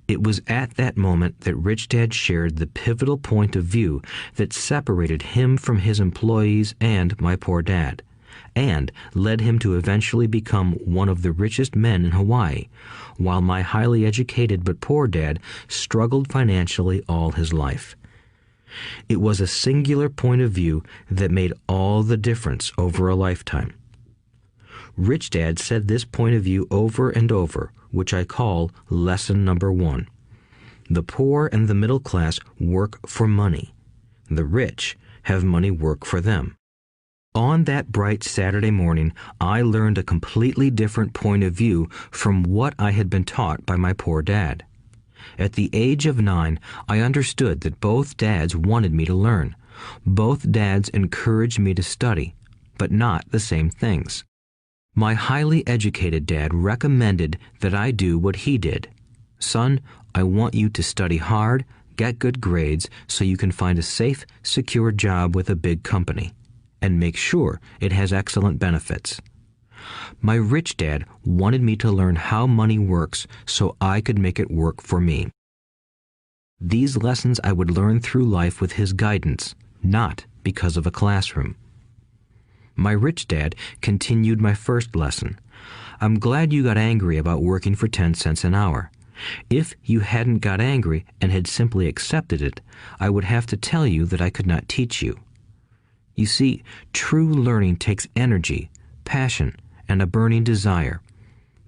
It was at that moment that Rich Dad shared the pivotal point of view that separated him from his employees and my poor dad, and led him to eventually become one of the richest men in Hawaii, while my highly educated but poor dad struggled financially all his life. It was a singular point of view that made all the difference over a lifetime. Rich Dad said this point of view over and over, which I call lesson number 1. The poor and the middle class work for money. The rich have money work for them. On that bright Saturday morning, I learned a completely different point of view from what I had been taught by my poor dad. At the age of 9, I understood that both dads wanted me to learn. Both dads encouraged me to study, but not the same things. My highly educated dad recommended that I do what he did. "Son, I want you to study hard, get good grades so you can find a safe, secure job with a big company, and make sure it has excellent benefits." My rich dad wanted me to learn how money works so I could make it work for me. These lessons I would learn through life with his guidance, not because of a classroom. My rich dad continued my first lesson. "I'm glad you got angry about working for 10 cents an hour. If you hadn't got angry and had simply accepted it, I would have to tell you that I could not teach you. You see, true learning takes energy, passion, and a burning desire.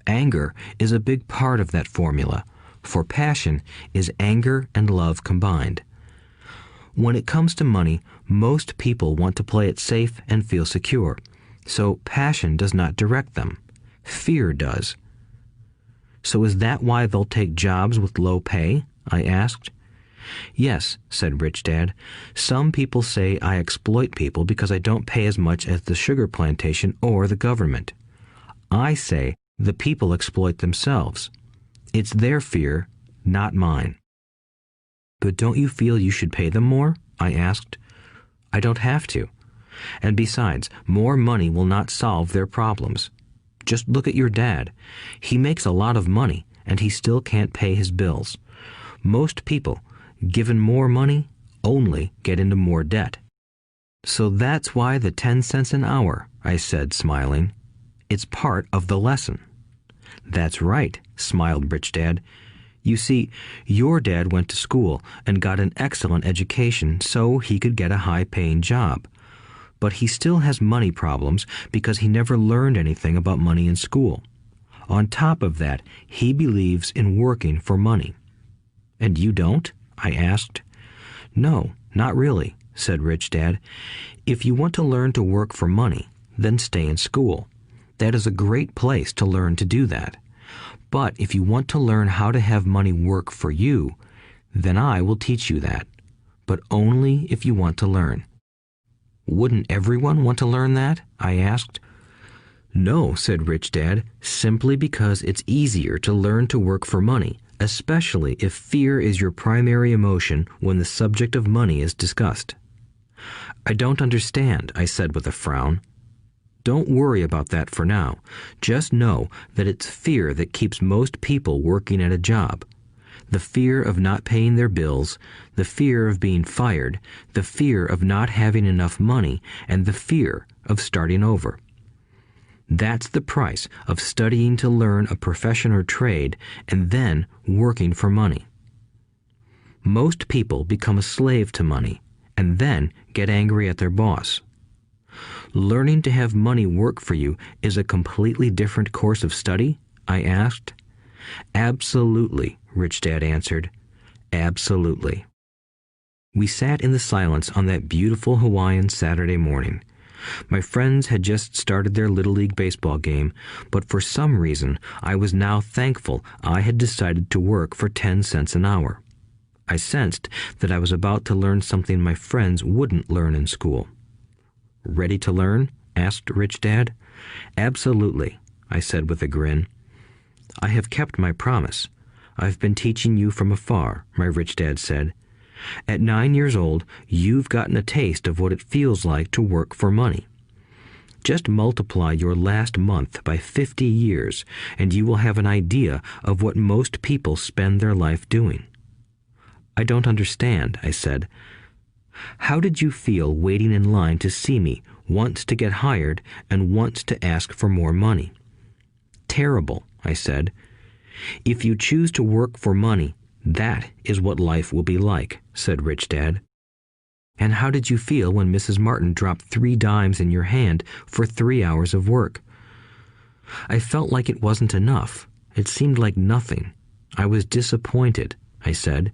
Anger is a big part of that formula, for passion is anger and love combined. When it comes to money, most people want to play it safe and feel secure, so passion does not direct them. Fear does." "So is that why they'll take jobs with low pay?" I asked. "Yes," said Rich Dad. "Some people say I exploit people because I don't pay as much as the sugar plantation or the government. I say the people exploit themselves. It's their fear, not mine." "But don't you feel you should pay them more?" I asked. "I don't have to. And besides, more money will not solve their problems. Just look at your dad. He makes a lot of money, and he still can't pay his bills. Most people, given more money, only get into more debt." "So that's why the 10 cents an hour," I said, smiling. "It's part of the lesson." "That's right," smiled Rich Dad. "You see, your dad went to school and got an excellent education so he could get a high-paying job. But he still has money problems because he never learned anything about money in school. On top of that, he believes in working for money." "And you don't?" I asked. "No, not really," said Rich Dad. "If you want to learn to work for money, then stay in school. That is a great place to learn to do that. But if you want to learn how to have money work for you, then I will teach you that. But only if you want to learn." "Wouldn't everyone want to learn that?" I asked. "No," said Rich Dad, "simply because it's easier to learn to work for money, especially if fear is your primary emotion when the subject of money is discussed." "I don't understand," I said with a frown. "Don't worry about that for now. Just know that it's fear that keeps most people working at a job. The fear of not paying their bills, the fear of being fired, the fear of not having enough money, and the fear of starting over. That's the price of studying to learn a profession or trade and then working for money. Most people become a slave to money and then get angry at their boss. Learning to have money work for you is a completely different course of study? I asked. Absolutely, Rich Dad answered. Absolutely. We sat in the silence on that beautiful Hawaiian Saturday morning. My friends had just started their Little League baseball game, but for some reason I was now thankful I had decided to work for 10 cents an hour. I sensed that I was about to learn something my friends wouldn't learn in school. Ready to learn? Asked Rich Dad. Absolutely, I said with a grin. I have kept my promise. I've been teaching you from afar, my Rich Dad said. At 9 years old, you've gotten a taste of what it feels like to work for money. Just multiply your last month by 50 years, and you will have an idea of what most people spend their life doing. I don't understand, I said. How did you feel waiting in line to see me, once to get hired and once to ask for more money? Terrible, I said. If you choose to work for money, that is what life will be like, said Rich Dad. And how did you feel when Mrs. Martin dropped 3 dimes in your hand for 3 hours of work? I felt like it wasn't enough. It seemed like nothing. I was disappointed, I said.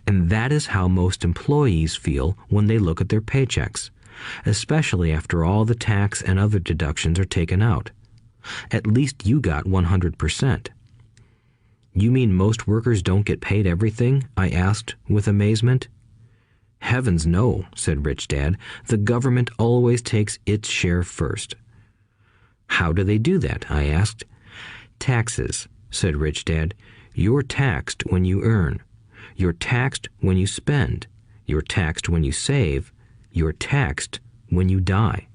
And that is how most employees feel when they look at their paychecks, especially after all the tax and other deductions are taken out. At least you got 100%. You mean most workers don't get paid everything? I asked with amazement. Heavens no, said Rich Dad. The government always takes its share first. How do they do that? I asked. Taxes, said Rich Dad. You're taxed when you earn. You're taxed when you spend. You're taxed when you save. You're taxed when you die.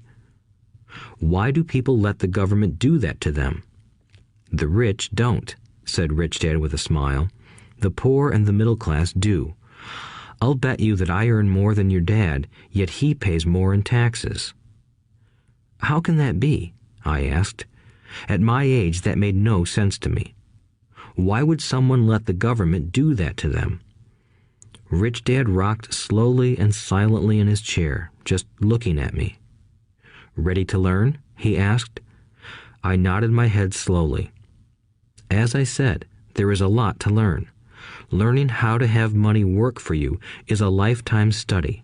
Why do people let the government do that to them? The rich don't, said Rich Dad with a smile. The poor and the middle class do. I'll bet you that I earn more than your dad, yet he pays more in taxes. How can that be? I asked. At my age, that made no sense to me. Why would someone let the government do that to them? Rich Dad rocked slowly and silently in his chair, just looking at me. Ready to learn? He asked. I nodded my head slowly. As I said, there is a lot to learn. Learning how to have money work for you is a lifetime study.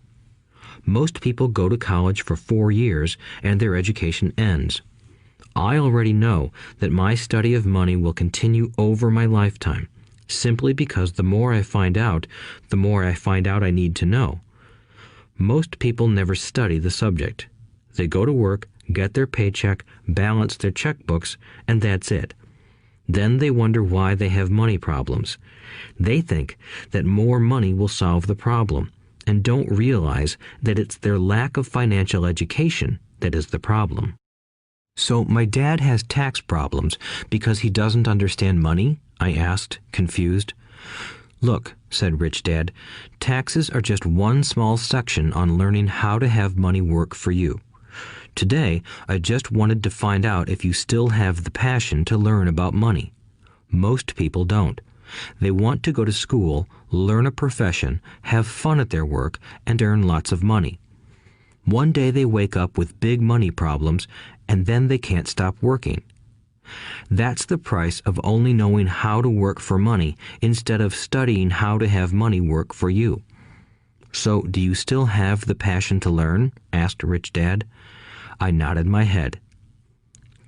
Most people go to college for 4 years and their education ends. I already know that my study of money will continue over my lifetime, simply because the more I find out I need to know. Most people never study the subject. They go to work, get their paycheck, balance their checkbooks, and that's it. Then they wonder why they have money problems. They think that more money will solve the problem, and don't realize that it's their lack of financial education that is the problem. So my dad has tax problems because he doesn't understand money? I asked, confused. Look, said Rich Dad, taxes are just one small section on learning how to have money work for you. Today, I just wanted to find out if you still have the passion to learn about money. Most people don't. They want to go to school, learn a profession, have fun at their work, and earn lots of money. One day they wake up with big money problems, and then they can't stop working. That's the price of only knowing how to work for money instead of studying how to have money work for you. So, do you still have the passion to learn? Asked Rich Dad. I nodded my head.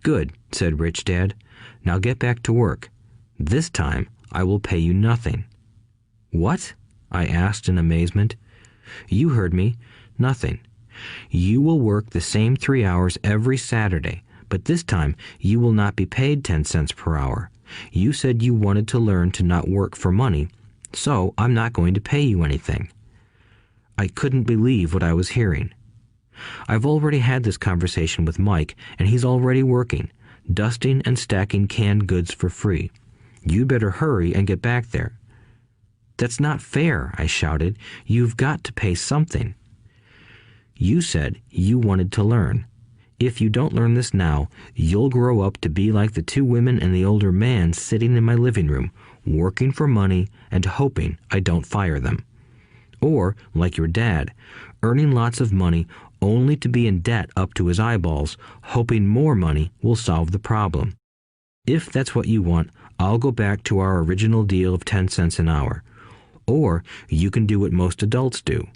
Good, said Rich Dad. Now get back to work. This time, I will pay you nothing. What? I asked in amazement. You heard me. Nothing. You will work the same 3 hours every Saturday, but this time you will not be paid 10 cents per hour. You said you wanted to learn to not work for money, so I'm not going to pay you anything. I couldn't believe what I was hearing. I've already had this conversation with Mike, and he's already working, dusting and stacking canned goods for free. You better hurry and get back there. That's not fair, I shouted. You've got to pay something. You said you wanted to learn. If you don't learn this now, you'll grow up to be like the two women and the older man sitting in my living room, working for money and hoping I don't fire them. Or, like your dad, earning lots of money only to be in debt up to his eyeballs, hoping more money will solve the problem. If that's what you want, I'll go back to our original deal of 10 cents an hour. Or you can do what most adults do.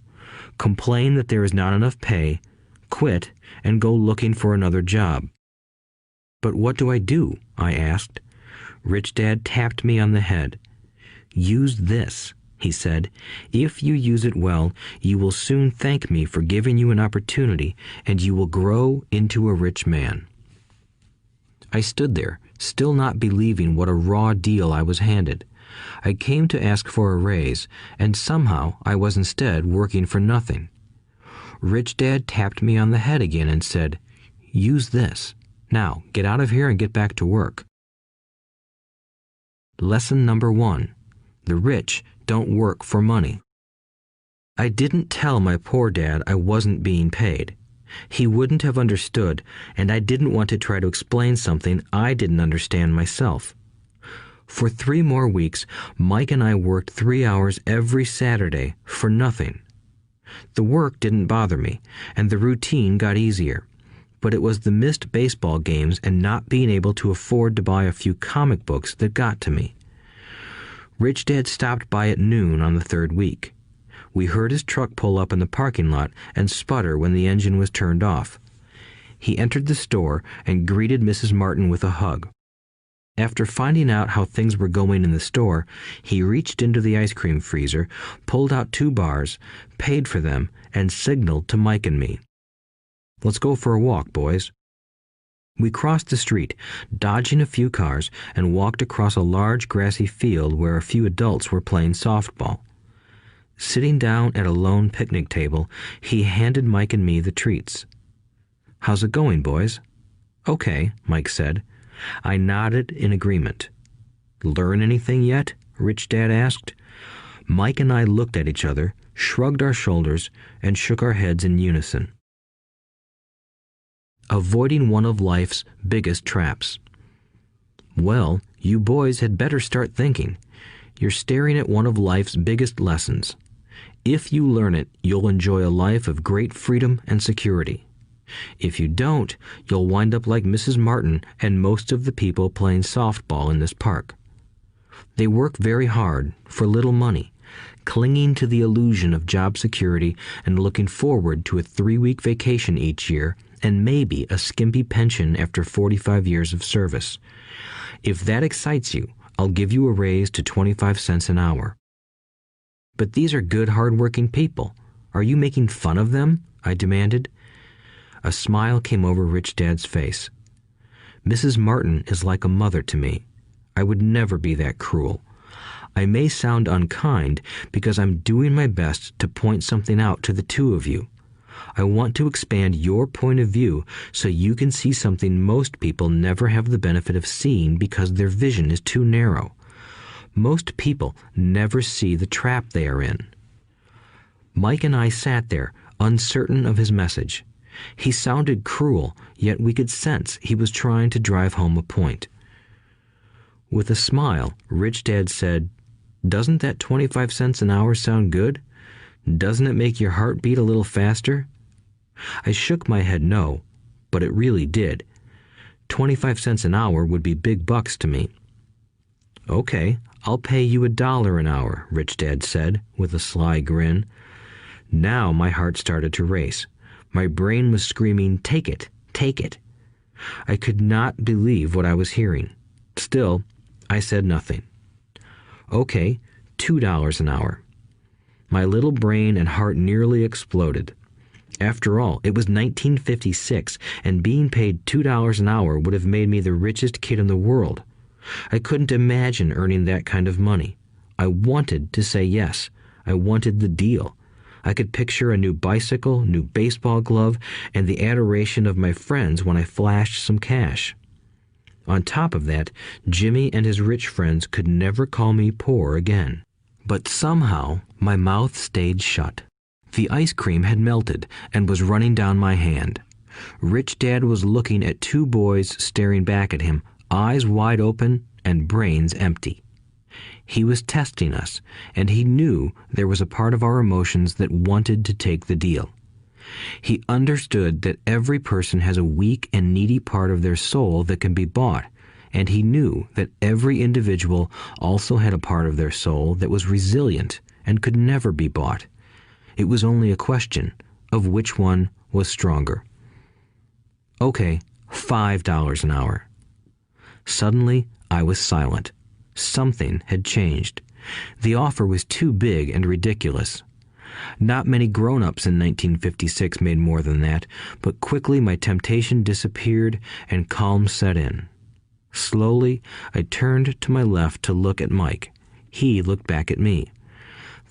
Complain that there is not enough pay, quit, and go looking for another job. But what do I do? I asked. Rich Dad tapped me on the head. Use this, he said. If you use it well, you will soon thank me for giving you an opportunity, and you will grow into a rich man. I stood there, still not believing what a raw deal I was handed. I came to ask for a raise, and somehow I was instead working for nothing. Rich Dad tapped me on the head again and said, "Use this. Now, get out of here and get back to work." Lesson number 1. The rich don't work for money. I didn't tell my poor dad I wasn't being paid. He wouldn't have understood, and I didn't want to try to explain something I didn't understand myself. For 3 more weeks, Mike and I worked 3 hours every Saturday for nothing. The work didn't bother me, and the routine got easier. But it was the missed baseball games and not being able to afford to buy a few comic books that got to me. Rich Dad stopped by at noon on the 3rd week. We heard his truck pull up in the parking lot and sputter when the engine was turned off. He entered the store and greeted Mrs. Martin with a hug. After finding out how things were going in the store, he reached into the ice cream freezer, pulled out 2 bars, paid for them, and signaled to Mike and me. "Let's go for a walk, boys." We crossed the street, dodging a few cars, and walked across a large grassy field where a few adults were playing softball. Sitting down at a lone picnic table, he handed Mike and me the treats. "How's it going, boys?" "Okay," Mike said. I nodded in agreement. "Learn anything yet?" Rich Dad asked. Mike and I looked at each other, shrugged our shoulders, and shook our heads in unison. Avoiding one of life's biggest traps. Well, you boys had better start thinking. You're staring at one of life's biggest lessons. If you learn it, you'll enjoy a life of great freedom and security. If you don't, you'll wind up like Mrs. Martin and most of the people playing softball in this park. They work very hard for little money, clinging to the illusion of job security and looking forward to a 3-week vacation each year and maybe a skimpy pension after 45 years of service. If that excites you, I'll give you a raise to 25 cents an hour. But these are good, hard-working people. Are you making fun of them? I demanded. A smile came over Rich Dad's face. Mrs. Martin is like a mother to me. I would never be that cruel. I may sound unkind because I'm doing my best to point something out to the 2 of you. I want to expand your point of view so you can see something most people never have the benefit of seeing because their vision is too narrow. Most people never see the trap they are in. Mike and I sat there, uncertain of his message. He sounded cruel, yet we could sense he was trying to drive home a point. With a smile, Rich Dad said, "Doesn't that 25 cents an hour sound good? Doesn't it make your heart beat a little faster?" I shook my head no, but it really did. 25 cents an hour would be big bucks to me. "Okay, I'll pay you $1 an hour," Rich Dad said, with a sly grin. Now my heart started to race. My brain was screaming, "Take it, take it." I could not believe what I was hearing. Still, I said nothing. "Okay, $2 an hour." My little brain and heart nearly exploded. After all, it was 1956, and being paid $2 an hour would have made me the richest kid in the world. I couldn't imagine earning that kind of money. I wanted to say yes. I wanted the deal. I could picture a new bicycle, new baseball glove, and the adoration of my friends when I flashed some cash. On top of that, Jimmy and his rich friends could never call me poor again. But somehow, my mouth stayed shut. The ice cream had melted and was running down my hand. Rich Dad was looking at two boys staring back at him, eyes wide open and brains empty. He was testing us, and he knew there was a part of our emotions that wanted to take the deal. He understood that every person has a weak and needy part of their soul that can be bought, and he knew that every individual also had a part of their soul that was resilient and could never be bought. It was only a question of which one was stronger. Okay, $5 an hour. Suddenly, I was silent. Something had changed. The offer was too big and ridiculous. Not many grown-ups in 1956 made more than that, but quickly my temptation disappeared and calm set in. Slowly, I turned to my left to look at Mike. He looked back at me.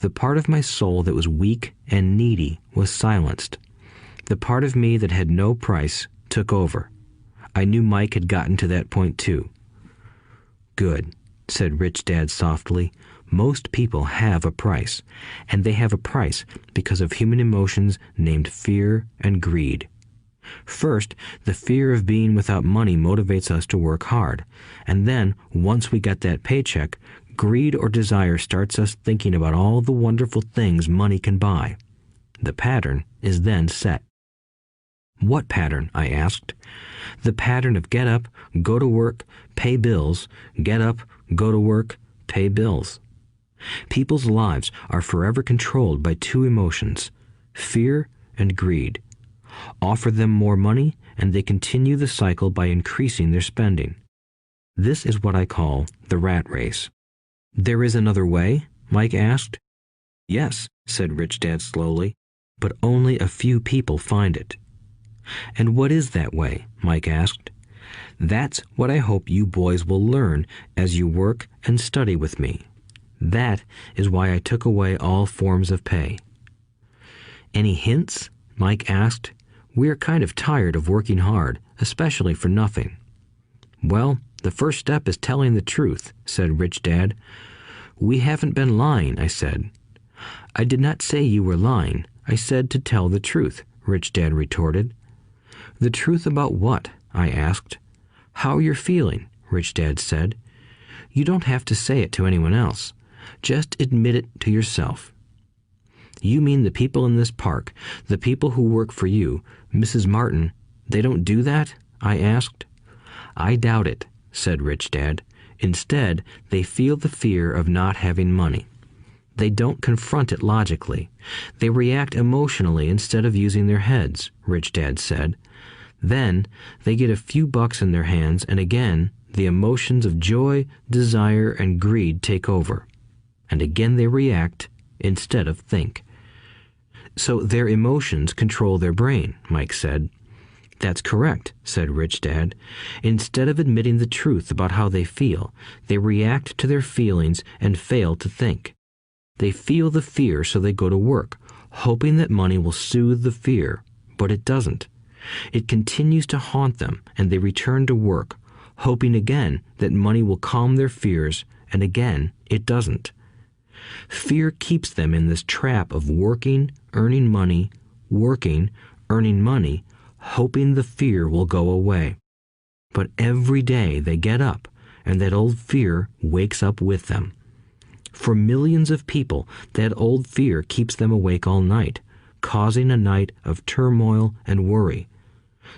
The part of my soul that was weak and needy was silenced. The part of me that had no price took over. I knew Mike had gotten to that point too. "Good," said Rich Dad softly. "Most people have a price, and they have a price because of human emotions named fear and greed. First, the fear of being without money motivates us to work hard, and then, once we get that paycheck, greed or desire starts us thinking about all the wonderful things money can buy. The pattern is then set." "What pattern?" I asked. "The pattern of get up, go to work, pay bills, get up, go to work, pay bills." People's lives are forever controlled by two emotions, fear and greed. Offer them more money, and they continue the cycle by increasing their spending. This is what I call the rat race. "There is another way?" Mike asked. "Yes," said Rich Dad slowly, "but only a few people find it." "And what is that way?" Mike asked. "That's what I hope you boys will learn as you work and study with me. That is why I took away all forms of pay." "Any hints?" Mike asked. "We're kind of tired of working hard, especially for nothing." "Well, the first step is telling the truth," said Rich Dad. "We haven't been lying," I said. "I did not say you were lying. I said to tell the truth," Rich Dad retorted. "The truth about what?" I asked. "How you're feeling," Rich Dad said. "You don't have to say it to anyone else. Just admit it to yourself." "You mean the people in this park, the people who work for you, Mrs. Martin, they don't do that?" I asked. "I doubt it," said Rich Dad. "Instead, they feel the fear of not having money. They don't confront it logically. They react emotionally instead of using their heads," Rich Dad said. "Then they get a few bucks in their hands, and again the emotions of joy, desire, and greed take over. And again they react instead of think." "So their emotions control their brain," Mike said. "That's correct," said Rich Dad. "Instead of admitting the truth about how they feel, they react to their feelings and fail to think. They feel the fear, so they go to work, hoping that money will soothe the fear, but it doesn't. It continues to haunt them, and they return to work, hoping again that money will calm their fears, and again it doesn't. Fear keeps them in this trap of working, earning money, hoping the fear will go away. But every day they get up, and that old fear wakes up with them. For millions of people, that old fear keeps them awake all night, causing a night of turmoil and worry.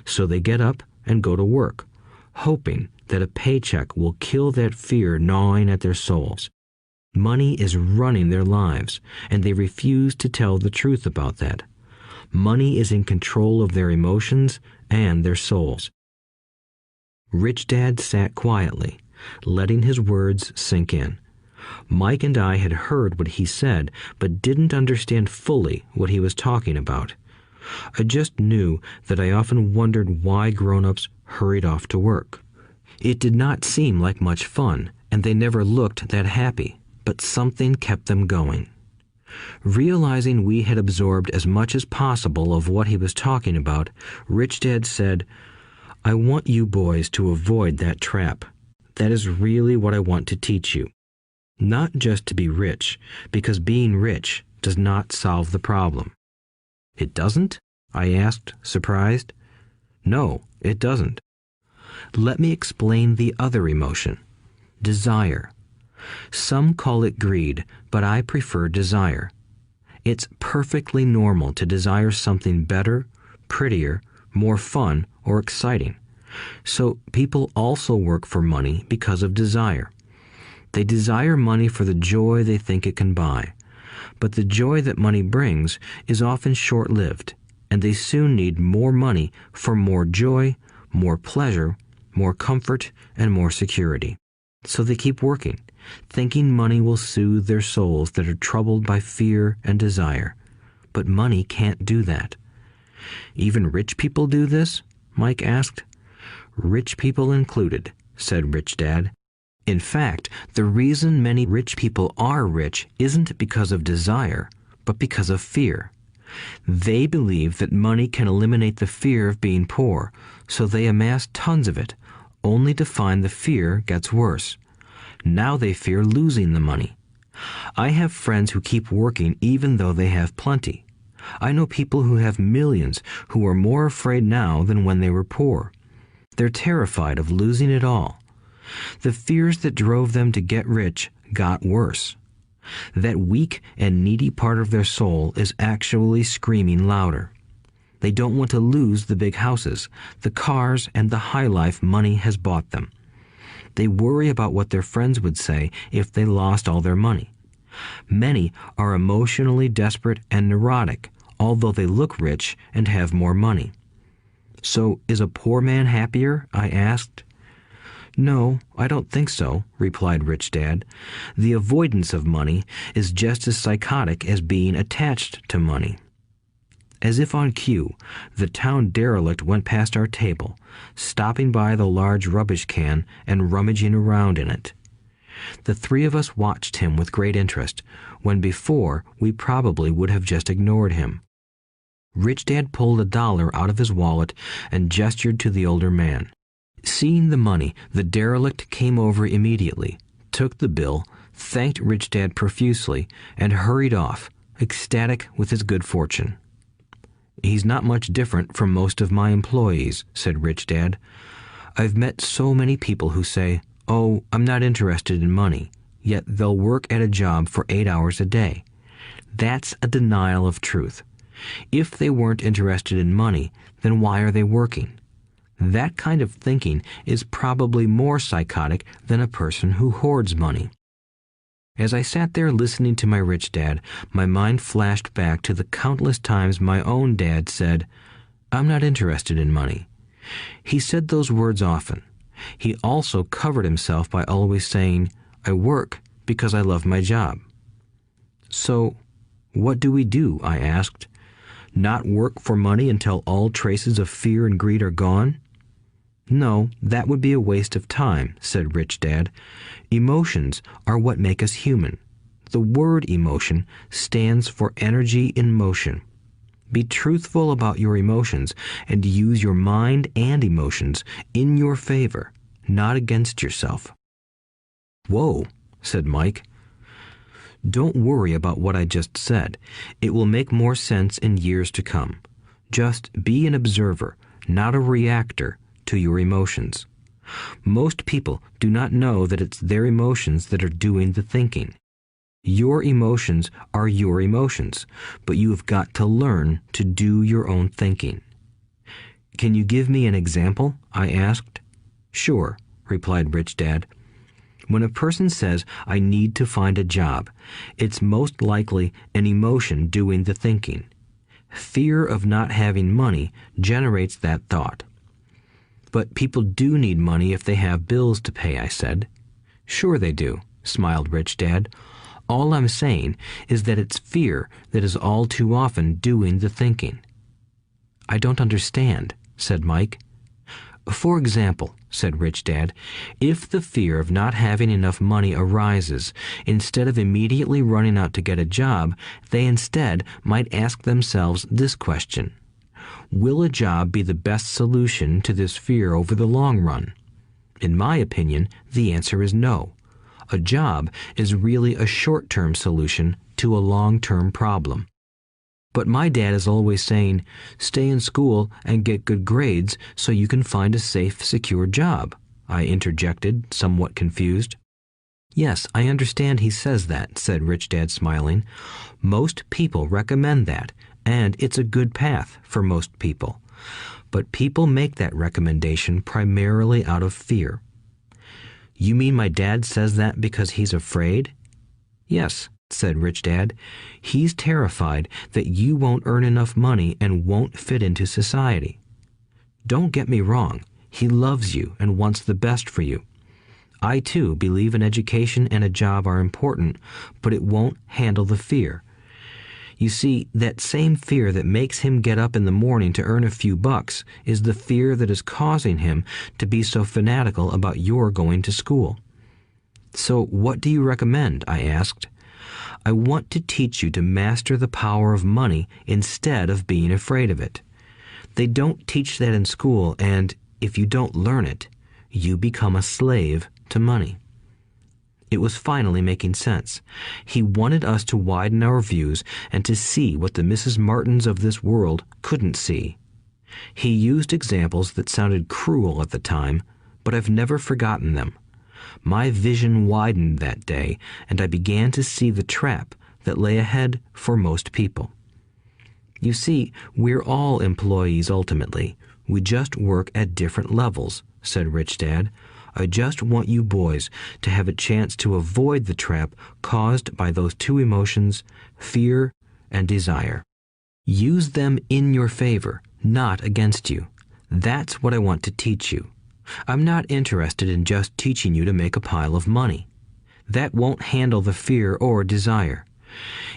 So they get up and go to work, hoping that a paycheck will kill that fear gnawing at their souls. Money is running their lives, and they refuse to tell the truth about that. Money is in control of their emotions and their souls." Rich Dad sat quietly, letting his words sink in. Mike and I had heard what he said, but didn't understand fully what he was talking about. I just knew that I often wondered why grown-ups hurried off to work. It did not seem like much fun, and they never looked that happy, but something kept them going. Realizing we had absorbed as much as possible of what he was talking about, Rich Dad said, "I want you boys to avoid that trap. That is really what I want to teach you. Not just to be rich, because being rich does not solve the problem." "It doesn't?" I asked, surprised. No, it doesn't. Let me explain the other emotion, desire. Some call it greed, but I prefer desire. It's perfectly normal to desire something better, prettier, more fun, or exciting. So people also work for money because of desire. They desire money for the joy they think it can buy. But the joy that money brings is often short-lived, and they soon need more money for more joy, more pleasure, more comfort, and more security. So they keep working, thinking money will soothe their souls that are troubled by fear and desire. But money can't do that. Even rich people do this? Mike asked. Rich people included, said Rich Dad. In fact, the reason many rich people are rich isn't because of desire, but because of fear. They believe that money can eliminate the fear of being poor, so they amass tons of it, only to find the fear gets worse. Now they fear losing the money. I have friends who keep working even though they have plenty. I know people who have millions who are more afraid now than when they were poor. They're terrified of losing it all. The fears that drove them to get rich got worse. That weak and needy part of their soul is actually screaming louder. They don't want to lose the big houses, the cars, and the high life money has bought them. They worry about what their friends would say if they lost all their money. Many are emotionally desperate and neurotic, although they look rich and have more money. So, is a poor man happier? I asked. No, I don't think so, replied Rich Dad. The avoidance of money is just as psychotic as being attached to money. As if on cue, the town derelict went past our table, stopping by the large rubbish can and rummaging around in it. The three of us watched him with great interest, when before we probably would have just ignored him. Rich Dad pulled $1 out of his wallet and gestured to the older man. Seeing the money, the derelict came over immediately, took the bill, thanked Rich Dad profusely, and hurried off, ecstatic with his good fortune. He's not much different from most of my employees, said Rich Dad. I've met so many people who say, "Oh, I'm not interested in money," yet they'll work at a job for 8 hours a day. That's a denial of truth. If they weren't interested in money, then why are they working? That kind of thinking is probably more psychotic than a person who hoards money. As I sat there listening to my Rich Dad, my mind flashed back to the countless times my own dad said, "I'm not interested in money." He said those words often. He also covered himself by always saying, "I work because I love my job." So, what do we do? I asked. Not work for money until all traces of fear and greed are gone? No, that would be a waste of time, said Rich Dad. Emotions are what make us human. The word emotion stands for energy in motion. Be truthful about your emotions and use your mind and emotions in your favor, not against yourself. Whoa, said Mike. Don't worry about what I just said. It will make more sense in years to come. Just be an observer, not a reactor to your emotions. Most people do not know that it's their emotions that are doing the thinking. Your emotions are your emotions, but you have got to learn to do your own thinking. Can you give me an example? I asked. Sure, replied Rich Dad. When a person says, "I need to find a job," it's most likely an emotion doing the thinking. Fear of not having money generates that thought. But people do need money if they have bills to pay, I said. Sure they do, smiled Rich Dad. All I'm saying is that it's fear that is all too often doing the thinking. I don't understand, said Mike. For example, said Rich Dad, if the fear of not having enough money arises, instead of immediately running out to get a job, they instead might ask themselves this question. Will a job be the best solution to this fear over the long run? In my opinion, the answer is no. A job is really a short-term solution to a long-term problem. But my dad is always saying, stay in school and get good grades so you can find a safe, secure job, I interjected, somewhat confused. Yes, I understand he says that, said Rich Dad, smiling. Most people recommend that, and it's a good path for most people. But people make that recommendation primarily out of fear. You mean my dad says that because he's afraid? Yes, said Rich Dad. He's terrified that you won't earn enough money and won't fit into society. Don't get me wrong. He loves you and wants the best for you. I, too, believe an education and a job are important, but it won't handle the fear. You see, that same fear that makes him get up in the morning to earn a few bucks is the fear that is causing him to be so fanatical about your going to school. So what do you recommend? I asked. I want to teach you to master the power of money instead of being afraid of it. They don't teach that in school, and if you don't learn it, you become a slave to money. It was finally making sense. He wanted us to widen our views and to see what the Mrs. Martins of this world couldn't see. He used examples that sounded cruel at the time, but I've never forgotten them. My vision widened that day, and I began to see the trap that lay ahead for most people. You see, we're all employees ultimately. We just work at different levels, said Rich Dad. I just want you boys to have a chance to avoid the trap caused by those two emotions, fear and desire. Use them in your favor, not against you. That's what I want to teach you. I'm not interested in just teaching you to make a pile of money. That won't handle the fear or desire.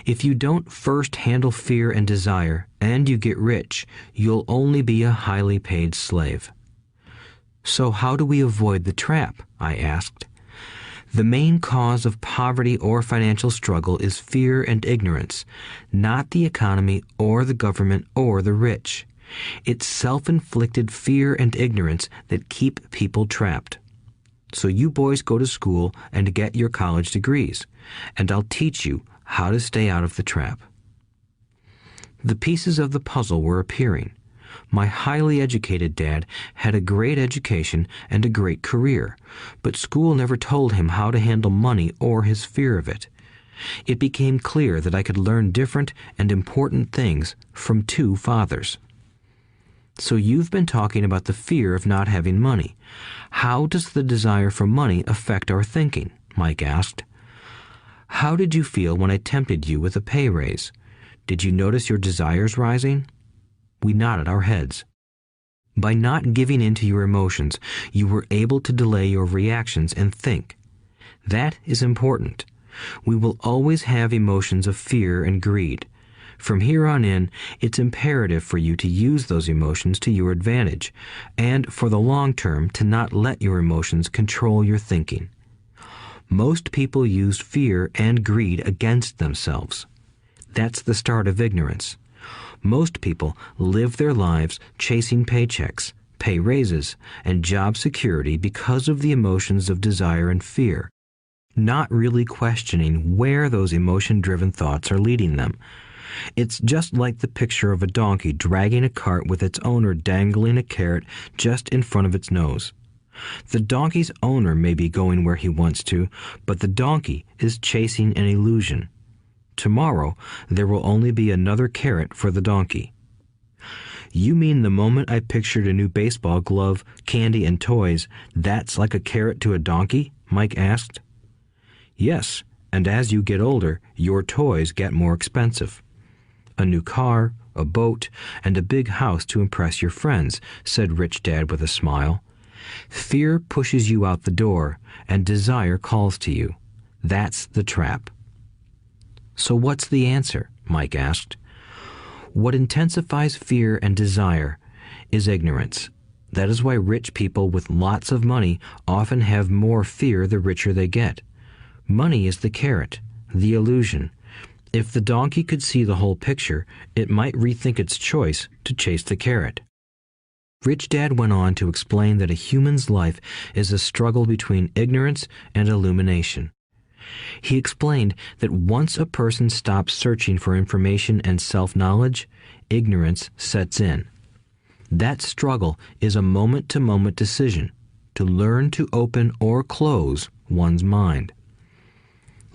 If you don't first handle fear and desire, and you get rich, you'll only be a highly paid slave. So how do we avoid the trap? I asked. The main cause of poverty or financial struggle is fear and ignorance, not the economy or the government or the rich. It's self-inflicted fear and ignorance that keep people trapped. So you boys go to school and get your college degrees, and I'll teach you how to stay out of the trap. The pieces of the puzzle were appearing. My highly educated dad had a great education and a great career, but school never told him how to handle money or his fear of it. It became clear that I could learn different and important things from two fathers. So you've been talking about the fear of not having money. How does the desire for money affect our thinking? Mike asked. How did you feel when I tempted you with a pay raise? Did you notice your desires rising? We nodded our heads. By not giving in to your emotions, you were able to delay your reactions and think. That is important. We will always have emotions of fear and greed. From here on in, it's imperative for you to use those emotions to your advantage, and for the long term to not let your emotions control your thinking. Most people use fear and greed against themselves. That's the start of ignorance. Most people live their lives chasing paychecks, pay raises, and job security because of the emotions of desire and fear, not really questioning where those emotion-driven thoughts are leading them. It's just like the picture of a donkey dragging a cart with its owner dangling a carrot just in front of its nose. The donkey's owner may be going where he wants to, but the donkey is chasing an illusion. Tomorrow, there will only be another carrot for the donkey. You mean the moment I pictured a new baseball glove, candy, and toys, that's like a carrot to a donkey? Mike asked. Yes, and as you get older, your toys get more expensive. A new car, a boat, and a big house to impress your friends, said Rich Dad with a smile. Fear pushes you out the door, and desire calls to you. That's the trap. So what's the answer? Mike asked. What intensifies fear and desire is ignorance. That is why rich people with lots of money often have more fear the richer they get. Money is the carrot, the illusion. If the donkey could see the whole picture, it might rethink its choice to chase the carrot. Rich Dad went on to explain that a human's life is a struggle between ignorance and illumination. He explained that once a person stops searching for information and self-knowledge, ignorance sets in. That struggle is a moment-to-moment decision to learn to open or close one's mind.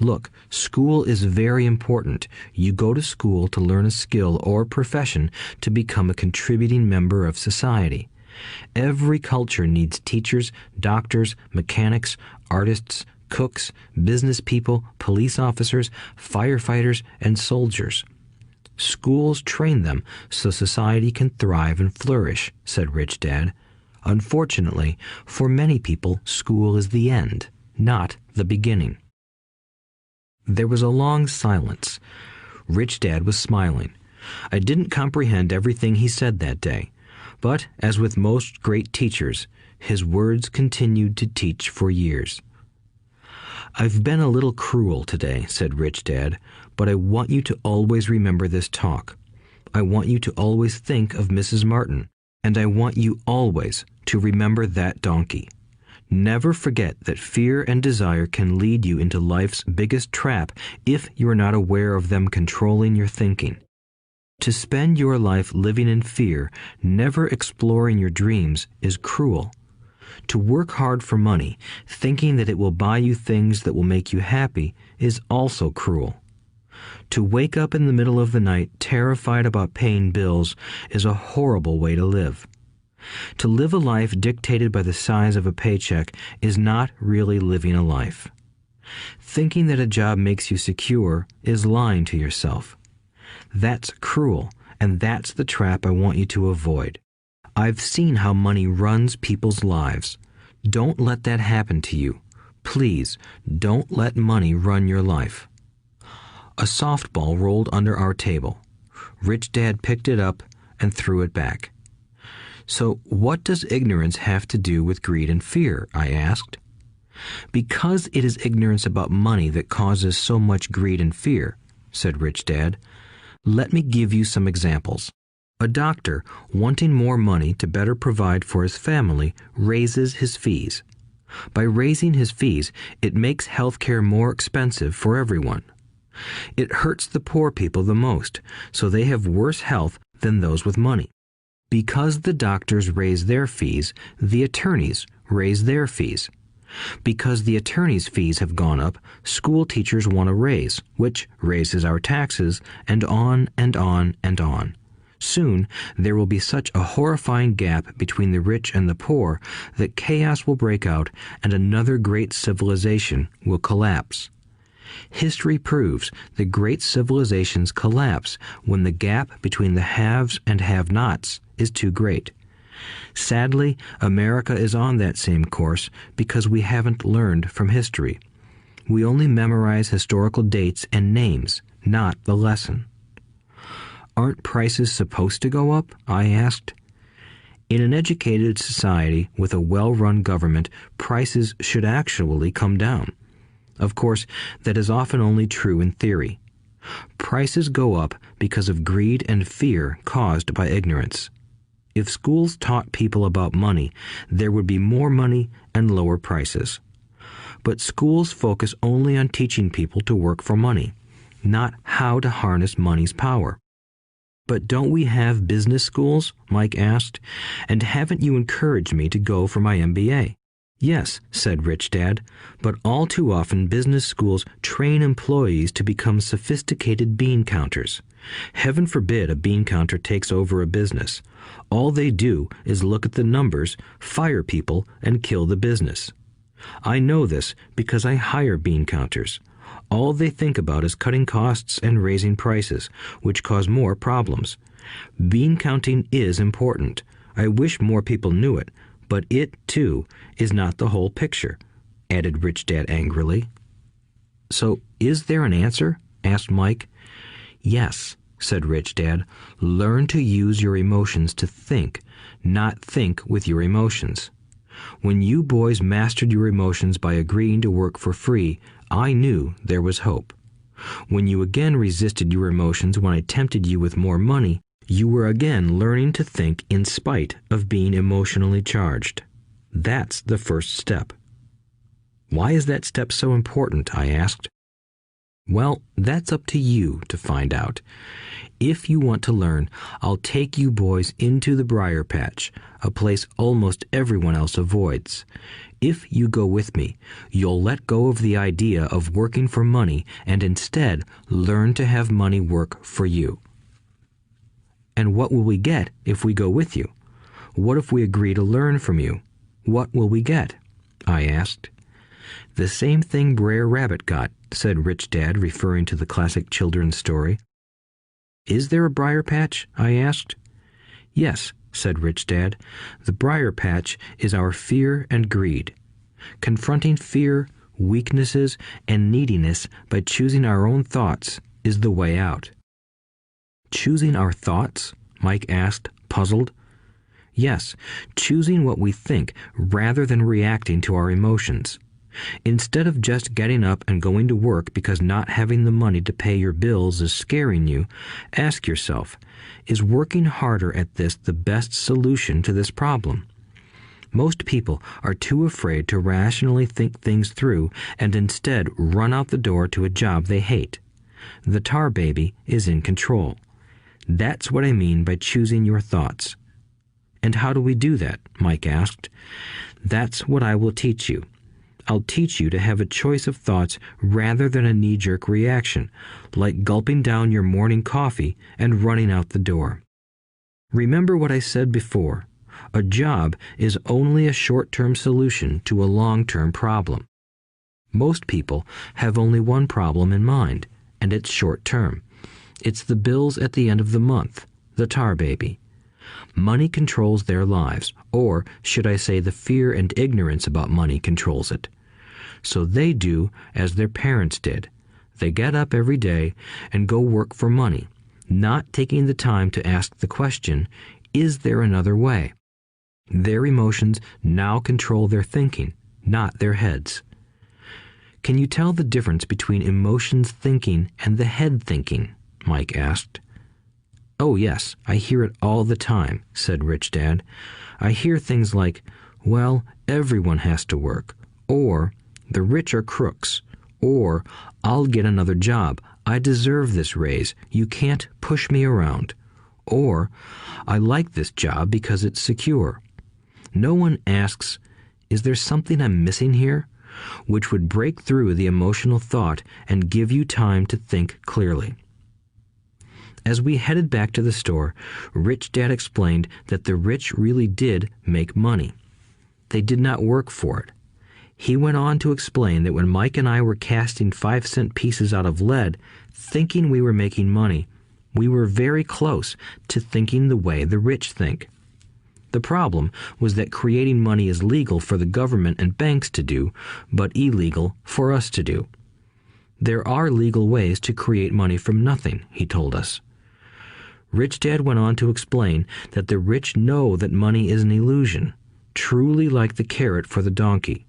Look, school is very important. You go to school to learn a skill or profession to become a contributing member of society. Every culture needs teachers, doctors, mechanics, artists, cooks, business people, police officers, firefighters, and soldiers. Schools train them so society can thrive and flourish, said Rich Dad. Unfortunately, for many people, school is the end, not the beginning. There was a long silence. Rich Dad was smiling. I didn't comprehend everything he said that day, but, as with most great teachers, his words continued to teach for years. I've been a little cruel today, said Rich Dad, but I want you to always remember this talk. I want you to always think of Mrs. Martin, and I want you always to remember that donkey. Never forget that fear and desire can lead you into life's biggest trap if you are not aware of them controlling your thinking. To spend your life living in fear, never exploring your dreams, is cruel. To work hard for money, thinking that it will buy you things that will make you happy, is also cruel. To wake up in the middle of the night terrified about paying bills is a horrible way to live. To live a life dictated by the size of a paycheck is not really living a life. Thinking that a job makes you secure is lying to yourself. That's cruel, and that's the trap I want you to avoid. I've seen how money runs people's lives. Don't let that happen to you. Please, don't let money run your life. A softball rolled under our table. Rich Dad picked it up and threw it back. So what does ignorance have to do with greed and fear? I asked. Because it is ignorance about money that causes so much greed and fear, said Rich Dad. Let me give you some examples. A doctor, wanting more money to better provide for his family, raises his fees. By raising his fees, it makes health care more expensive for everyone. It hurts the poor people the most, so they have worse health than those with money. Because the doctors raise their fees, the attorneys raise their fees. Because the attorneys' fees have gone up, school teachers want a raise, which raises our taxes, and on and on and on. Soon, there will be such a horrifying gap between the rich and the poor that chaos will break out and another great civilization will collapse. History proves that great civilizations collapse when the gap between the haves and have-nots is too great. Sadly, America is on that same course because we haven't learned from history. We only memorize historical dates and names, not the lesson. Aren't prices supposed to go up? I asked. In an educated society with a well-run government, prices should actually come down. Of course, that is often only true in theory. Prices go up because of greed and fear caused by ignorance. If schools taught people about money, there would be more money and lower prices. But schools focus only on teaching people to work for money, not how to harness money's power. But don't we have business schools? Mike asked. And haven't you encouraged me to go for my MBA? Yes, said Rich Dad, but all too often business schools train employees to become sophisticated bean counters. Heaven forbid a bean counter takes over a business. All they do is look at the numbers, fire people, and kill the business. I know this because I hire bean counters. All they think about is cutting costs and raising prices, which cause more problems. Bean counting is important. I wish more people knew it, but it, too, is not the whole picture, added Rich Dad angrily. So, is there an answer? Asked Mike. Yes, said Rich Dad. Learn to use your emotions to think, not think with your emotions. When you boys mastered your emotions by agreeing to work for free, I knew there was hope. When you again resisted your emotions when I tempted you with more money, you were again learning to think in spite of being emotionally charged. That's the first step. Why is that step so important? I asked. Well, that's up to you to find out. If you want to learn, I'll take you boys into the briar patch, a place almost everyone else avoids. If you go with me, you'll let go of the idea of working for money and instead learn to have money work for you. And what will we get if we go with you? What if we agree to learn from you? What will we get? I asked. The same thing Brer Rabbit got, said Rich Dad, referring to the classic children's story. Is there a briar patch? I asked. Yes, said Rich Dad. The briar patch is our fear and greed. Confronting fear, weaknesses, and neediness by choosing our own thoughts is the way out. Choosing our thoughts? Mike asked, puzzled. Yes, choosing what we think rather than reacting to our emotions. Instead of just getting up and going to work because not having the money to pay your bills is scaring you, ask yourself, is working harder at this the best solution to this problem? Most people are too afraid to rationally think things through and instead run out the door to a job they hate. The tar baby is in control. That's what I mean by choosing your thoughts. And how do we do that? Mike asked. That's what I will teach you. I'll teach you to have a choice of thoughts rather than a knee-jerk reaction, like gulping down your morning coffee and running out the door. Remember what I said before. A job is only a short-term solution to a long-term problem. Most people have only one problem in mind, and it's short-term. It's the bills at the end of the month, the tar baby. Money controls their lives, or should I say the fear and ignorance about money controls it. So they do as their parents did. They get up every day and go work for money, not taking the time to ask the question, is there another way? Their emotions now control their thinking, not their heads. Can you tell the difference between emotions thinking and the head thinking? Mike asked. Oh yes, I hear it all the time, said Rich Dad. I hear things like, well, everyone has to work, or the rich are crooks, or I'll get another job, I deserve this raise, you can't push me around, or I like this job because it's secure. No one asks, is there something I'm missing here? Which would break through the emotional thought and give you time to think clearly. As we headed back to the store, Rich Dad explained that the rich really did make money. They did not work for it. He went on to explain that when Mike and I were casting 5-cent pieces out of lead, thinking we were making money, we were very close to thinking the way the rich think. The problem was that creating money is legal for the government and banks to do, but illegal for us to do. There are legal ways to create money from nothing, he told us. Rich Dad went on to explain that the rich know that money is an illusion, truly like the carrot for the donkey.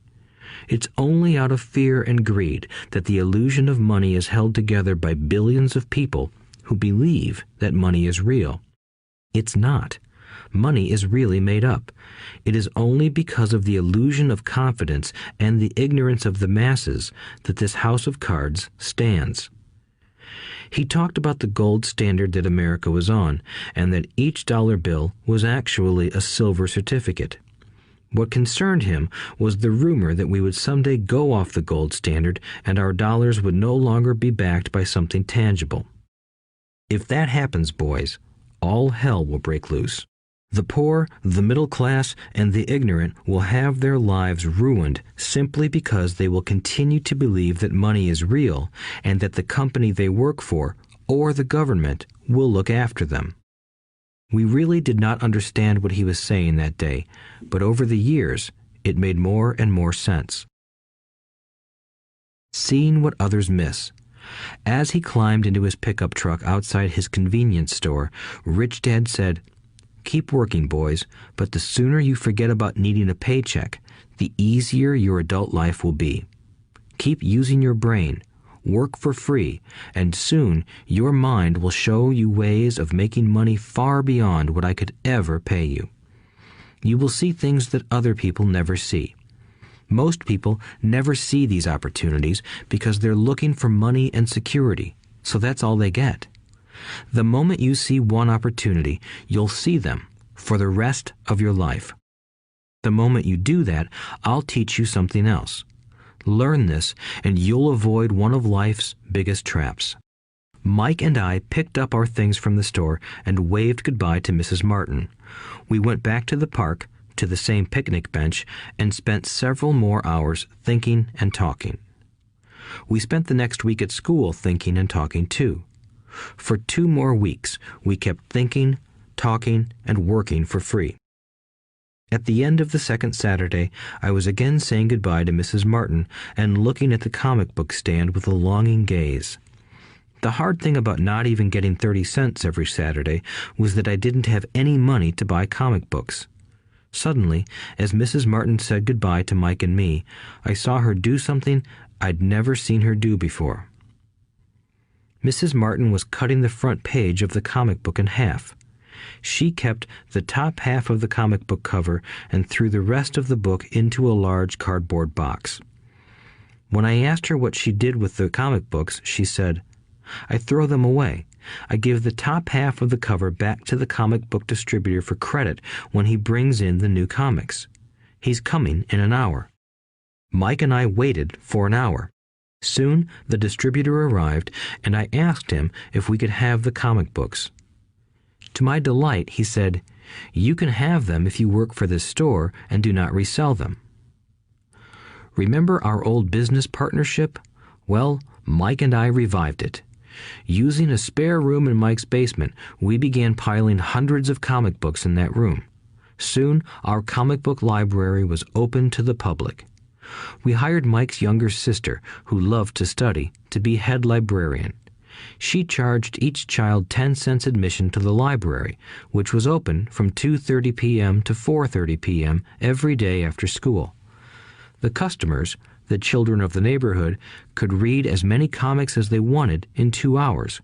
It's only out of fear and greed that the illusion of money is held together by billions of people who believe that money is real. It's not. Money is really made up. It is only because of the illusion of confidence and the ignorance of the masses that this house of cards stands. He talked about the gold standard that America was on, and that each dollar bill was actually a silver certificate. What concerned him was the rumor that we would someday go off the gold standard and our dollars would no longer be backed by something tangible. If that happens, boys, all hell will break loose. The poor, the middle class, and the ignorant will have their lives ruined simply because they will continue to believe that money is real and that the company they work for, or the government, will look after them. We really did not understand what he was saying that day, but over the years, it made more and more sense. Seeing what others miss. As he climbed into his pickup truck outside his convenience store, Rich Dad said, "Keep working, boys, but the sooner you forget about needing a paycheck, the easier your adult life will be. Keep using your brain, work for free, and soon your mind will show you ways of making money far beyond what I could ever pay you. You will see things that other people never see. Most people never see these opportunities because they're looking for money and security, so that's all they get. The moment you see one opportunity, you'll see them for the rest of your life. The moment you do that, I'll teach you something else. Learn this, and you'll avoid one of life's biggest traps. Mike and I picked up our things from the store and waved goodbye to Mrs. Martin. We went back to the park, to the same picnic bench, and spent several more hours thinking and talking. We spent the next week at school thinking and talking too. For 2 more weeks, we kept thinking, talking, and working for free. At the end of the second Saturday, I was again saying goodbye to Mrs. Martin and looking at the comic book stand with a longing gaze. The hard thing about not even getting 30 cents every Saturday was that I didn't have any money to buy comic books. Suddenly, as Mrs. Martin said goodbye to Mike and me, I saw her do something I'd never seen her do before. Mrs. Martin was cutting the front page of the comic book in half. She kept the top half of the comic book cover and threw the rest of the book into a large cardboard box. When I asked her what she did with the comic books, she said, "I throw them away. I give the top half of the cover back to the comic book distributor for credit when he brings in the new comics. He's coming in an hour." Mike and I waited for an hour. Soon the distributor arrived, and I asked him if we could have the comic books. To my delight, he said, "You can have them if you work for this store and do not resell them." Remember our old business partnership? Well, Mike and I revived it. Using a spare room in Mike's basement, we began piling hundreds of comic books in that room. Soon, our comic book library was open to the public. We hired Mike's younger sister, who loved to study, to be head librarian. She charged each child 10 cents admission to the library, which was open from 2:30 p.m. to 4:30 p.m. every day after school. The customers, the children of the neighborhood, could read as many comics as they wanted in 2 hours.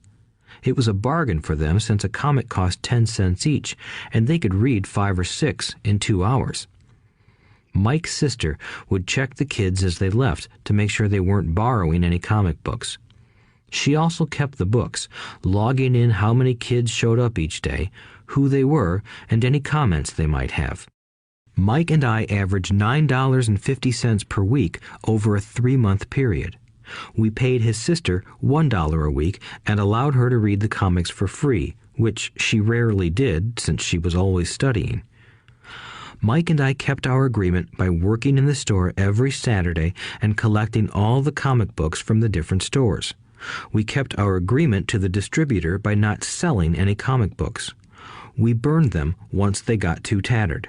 It was a bargain for them since a comic cost 10 cents each, and they could read 5 or 6 in 2 hours. Mike's sister would check the kids as they left to make sure they weren't borrowing any comic books. She also kept the books, logging in how many kids showed up each day, who they were, and any comments they might have. Mike and I averaged $9.50 per week over a 3-month period. We paid his sister $1 a week and allowed her to read the comics for free, which she rarely did since she was always studying. Mike and I kept our agreement by working in the store every Saturday and collecting all the comic books from the different stores. We kept our agreement to the distributor by not selling any comic books. We burned them once they got too tattered.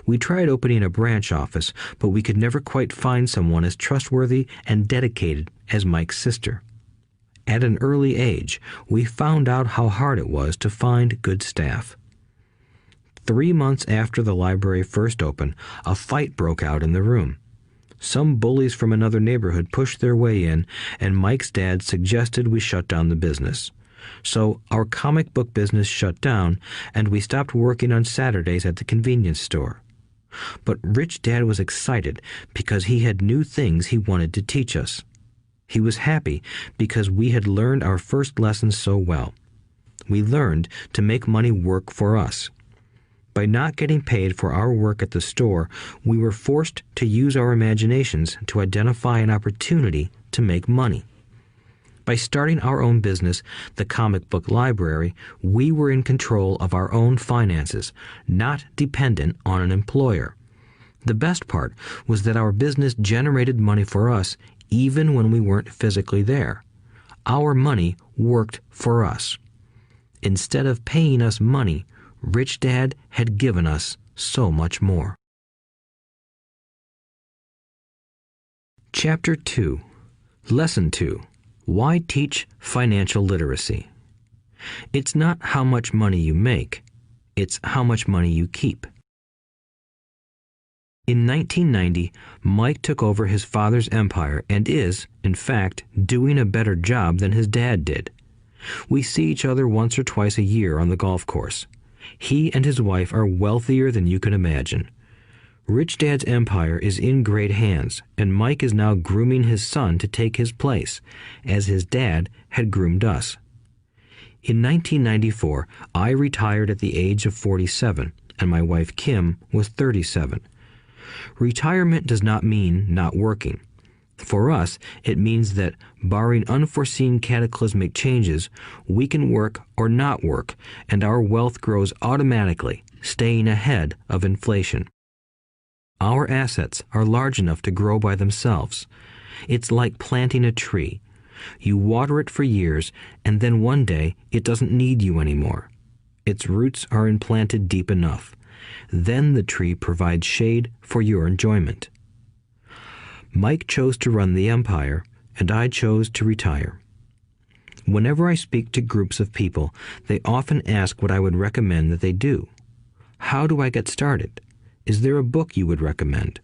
We tried opening a branch office, but we could never quite find someone as trustworthy and dedicated as Mike's sister. At an early age, we found out how hard it was to find good staff. 3 months after the library first opened, a fight broke out in the room. Some bullies from another neighborhood pushed their way in, and Mike's dad suggested we shut down the business. So our comic book business shut down, and we stopped working on Saturdays at the convenience store. But Rich Dad was excited because he had new things he wanted to teach us. He was happy because we had learned our first lessons so well. We learned to make money work for us. By not getting paid for our work at the store, we were forced to use our imaginations to identify an opportunity to make money. By starting our own business, the comic book library, we were in control of our own finances, not dependent on an employer. The best part was that our business generated money for us even when we weren't physically there. Our money worked for us. Instead of paying us money, Rich Dad had given us so much more. Chapter 2. Lesson 2. Why teach financial literacy? It's not how much money you make, it's how much money you keep. In 1990, Mike took over his father's empire and is, in fact, doing a better job than his dad did. We see each other once or twice a year on the golf course. He and his wife are wealthier than you can imagine. Rich Dad's empire is in great hands, and Mike is now grooming his son to take his place, as his dad had groomed us. In 1994, I retired at the age of 47, and my wife Kim was 37. Retirement does not mean not working. For us, it means that, barring unforeseen cataclysmic changes, we can work or not work, and our wealth grows automatically, staying ahead of inflation. Our assets are large enough to grow by themselves. It's like planting a tree. You water it for years, and then one day it doesn't need you anymore. Its roots are implanted deep enough. Then the tree provides shade for your enjoyment. Mike chose to run the empire, and I chose to retire. Whenever I speak to groups of people, they often ask what I would recommend that they do. How do I get started? Is there a book you would recommend?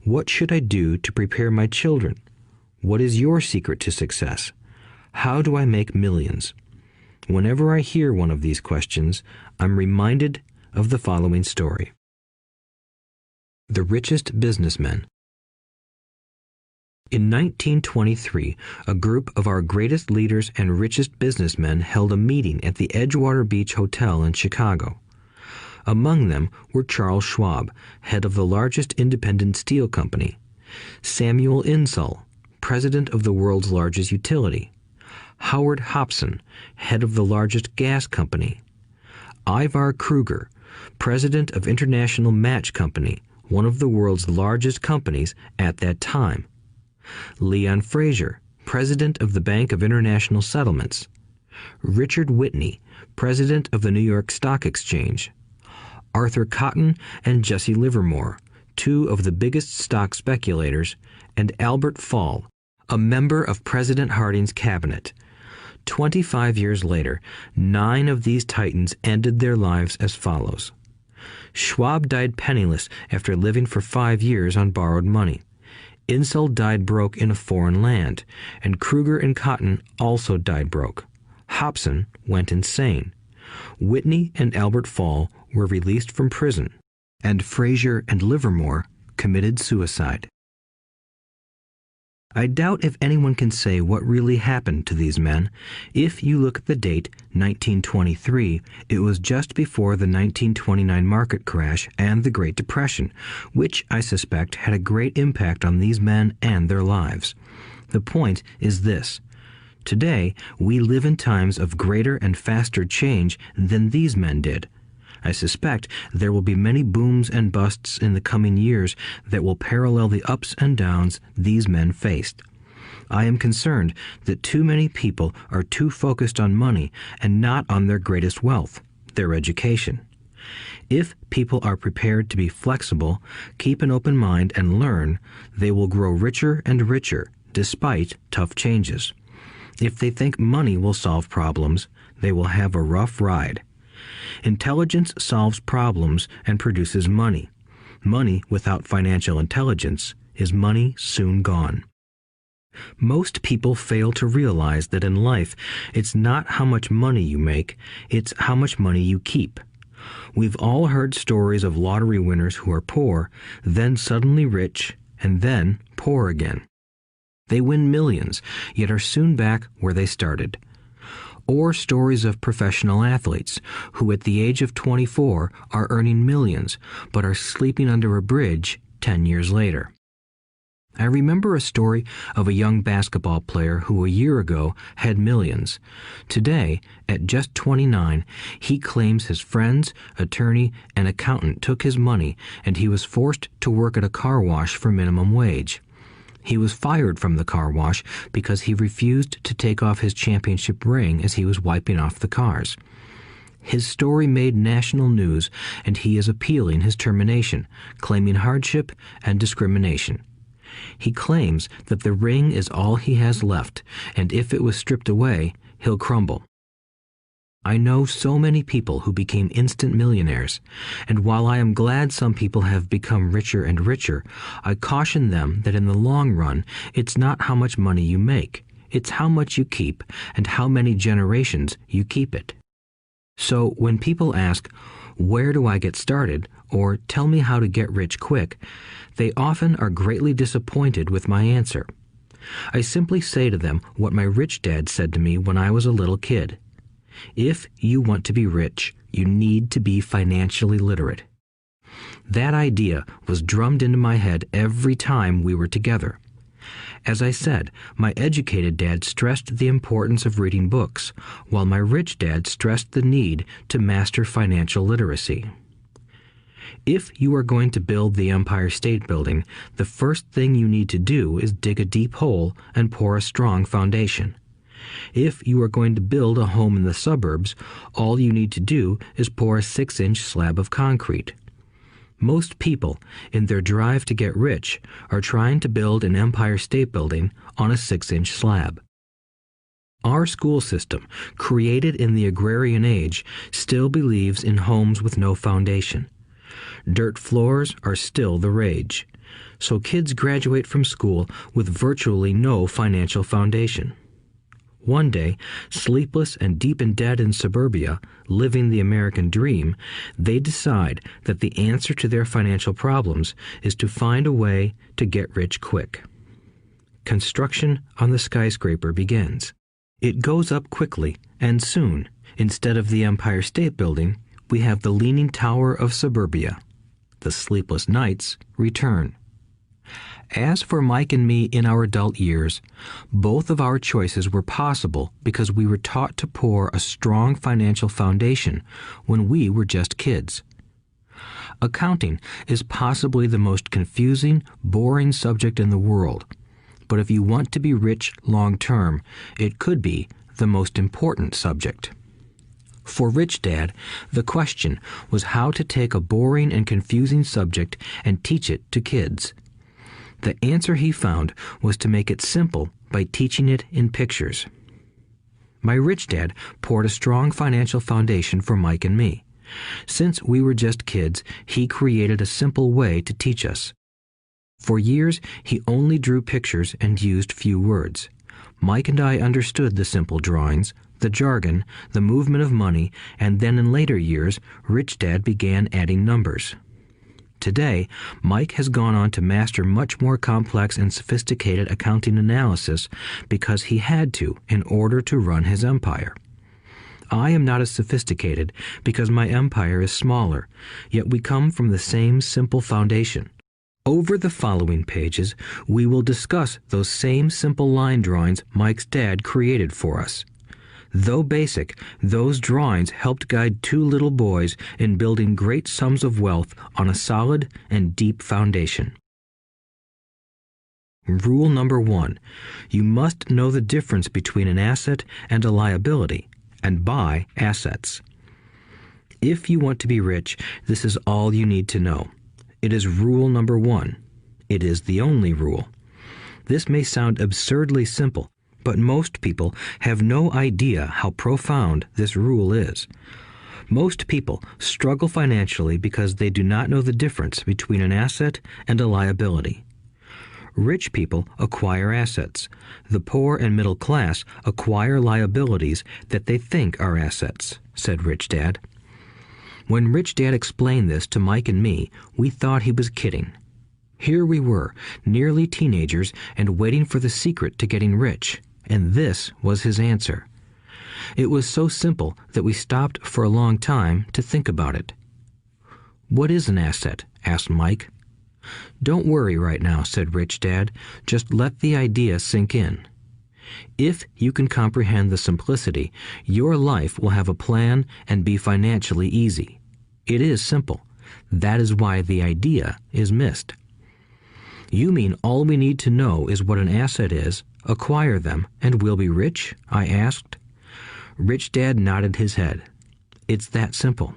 What should I do to prepare my children? What is your secret to success? How do I make millions? Whenever I hear one of these questions, I'm reminded of the following story. The Richest Businessmen. In 1923, a group of our greatest leaders and richest businessmen held a meeting at the Edgewater Beach Hotel in Chicago. Among them were Charles Schwab, head of the largest independent steel company; Samuel Insull, president of the world's largest utility; Howard Hobson, head of the largest gas company; Ivar Kruger, president of International Match Company, one of the world's largest companies at that time; Leon Fraser, president of the Bank of International Settlements; Richard Whitney, president of the New York Stock Exchange; Arthur Cotton and Jesse Livermore, two of the biggest stock speculators; and Albert Fall, a member of President Harding's cabinet. 25 years later, 9 of these titans ended their lives as follows. Schwab died penniless after living for 5 years on borrowed money. Insull died broke in a foreign land, and Kruger and Cotton also died broke. Hobson went insane. Whitney and Albert Fall were released from prison, and Fraser and Livermore committed suicide. I doubt if anyone can say what really happened to these men. If you look at the date, 1923, it was just before the 1929 market crash and the Great Depression, which I suspect had a great impact on these men and their lives. The point is this. Today, we live in times of greater and faster change than these men did. I suspect there will be many booms and busts in the coming years that will parallel the ups and downs these men faced. I am concerned that too many people are too focused on money and not on their greatest wealth, their education. If people are prepared to be flexible, keep an open mind, and learn, they will grow richer and richer despite tough changes. If they think money will solve problems, they will have a rough ride. Intelligence solves problems and produces money. Money without financial intelligence is money soon gone. Most people fail to realize that in life, it's not how much money you make, it's how much money you keep. We've all heard stories of lottery winners who are poor, then suddenly rich, and then poor again. They win millions, yet are soon back where they started. Or stories of professional athletes who at the age of 24 are earning millions, but are sleeping under a bridge 10 years later. I remember a story of a young basketball player who a year ago had millions. Today, at just 29, he claims his friends, attorney, and accountant took his money, and he was forced to work at a car wash for minimum wage. He was fired from the car wash because he refused to take off his championship ring as he was wiping off the cars. His story made national news, and he is appealing his termination, claiming hardship and discrimination. He claims that the ring is all he has left, and if it was stripped away, he'll crumble. I know so many people who became instant millionaires, and while I am glad some people have become richer and richer, I caution them that in the long run, it's not how much money you make, it's how much you keep and how many generations you keep it. So when people ask, "Where do I get started?" or tell me how to get rich quick, they often are greatly disappointed with my answer. I simply say to them what my rich dad said to me when I was a little kid. If you want to be rich, you need to be financially literate. That idea was drummed into my head every time we were together. As I said, my educated dad stressed the importance of reading books, while my rich dad stressed the need to master financial literacy. If you are going to build the Empire State Building, the first thing you need to do is dig a deep hole and pour a strong foundation. If you are going to build a home in the suburbs, all you need to do is pour a 6-inch slab of concrete. Most people, in their drive to get rich, are trying to build an Empire State Building on a 6-inch slab. Our school system, created in the agrarian age, still believes in homes with no foundation. Dirt floors are still the rage, so kids graduate from school with virtually no financial foundation. One day, sleepless and deep in debt in suburbia, living the American dream, they decide that the answer to their financial problems is to find a way to get rich quick. Construction on the skyscraper begins. It goes up quickly, and soon, instead of the Empire State Building, we have the Leaning Tower of suburbia. The sleepless nights return. As for Mike and me in our adult years, both of our choices were possible because we were taught to pour a strong financial foundation when we were just kids. Accounting is possibly the most confusing, boring subject in the world, but if you want to be rich long term, it could be the most important subject. For Rich Dad, the question was how to take a boring and confusing subject and teach it to kids. The answer he found was to make it simple by teaching it in pictures. My rich dad poured a strong financial foundation for Mike and me. Since we were just kids, he created a simple way to teach us. For years, he only drew pictures and used few words. Mike and I understood the simple drawings, the jargon, the movement of money, and then in later years, Rich Dad began adding numbers. Today, Mike has gone on to master much more complex and sophisticated accounting analysis because he had to in order to run his empire. I am not as sophisticated because my empire is smaller, yet we come from the same simple foundation. Over the following pages, we will discuss those same simple line drawings Mike's dad created for us. Though basic, those drawings helped guide two little boys in building great sums of wealth on a solid and deep foundation. Rule number 1. You must know the difference between an asset and a liability, and buy assets. If you want to be rich, this is all you need to know. It is rule number 1. It is the only rule. This may sound absurdly simple, but most people have no idea how profound this rule is. Most people struggle financially because they do not know the difference between an asset and a liability. Rich people acquire assets. The poor and middle class acquire liabilities that they think are assets, said Rich Dad. When Rich Dad explained this to Mike and me, we thought he was kidding. Here we were, nearly teenagers, and waiting for the secret to getting rich. And this was his answer. It was so simple that we stopped for a long time to think about it. "What is an asset?" asked Mike. "Don't worry right now," said Rich Dad. "Just let the idea sink in. If you can comprehend the simplicity, your life will have a plan and be financially easy. It is simple. That is why the idea is missed." "You mean all we need to know is what an asset is, acquire them, and we'll be rich?" I asked. Rich Dad nodded his head. "It's that simple."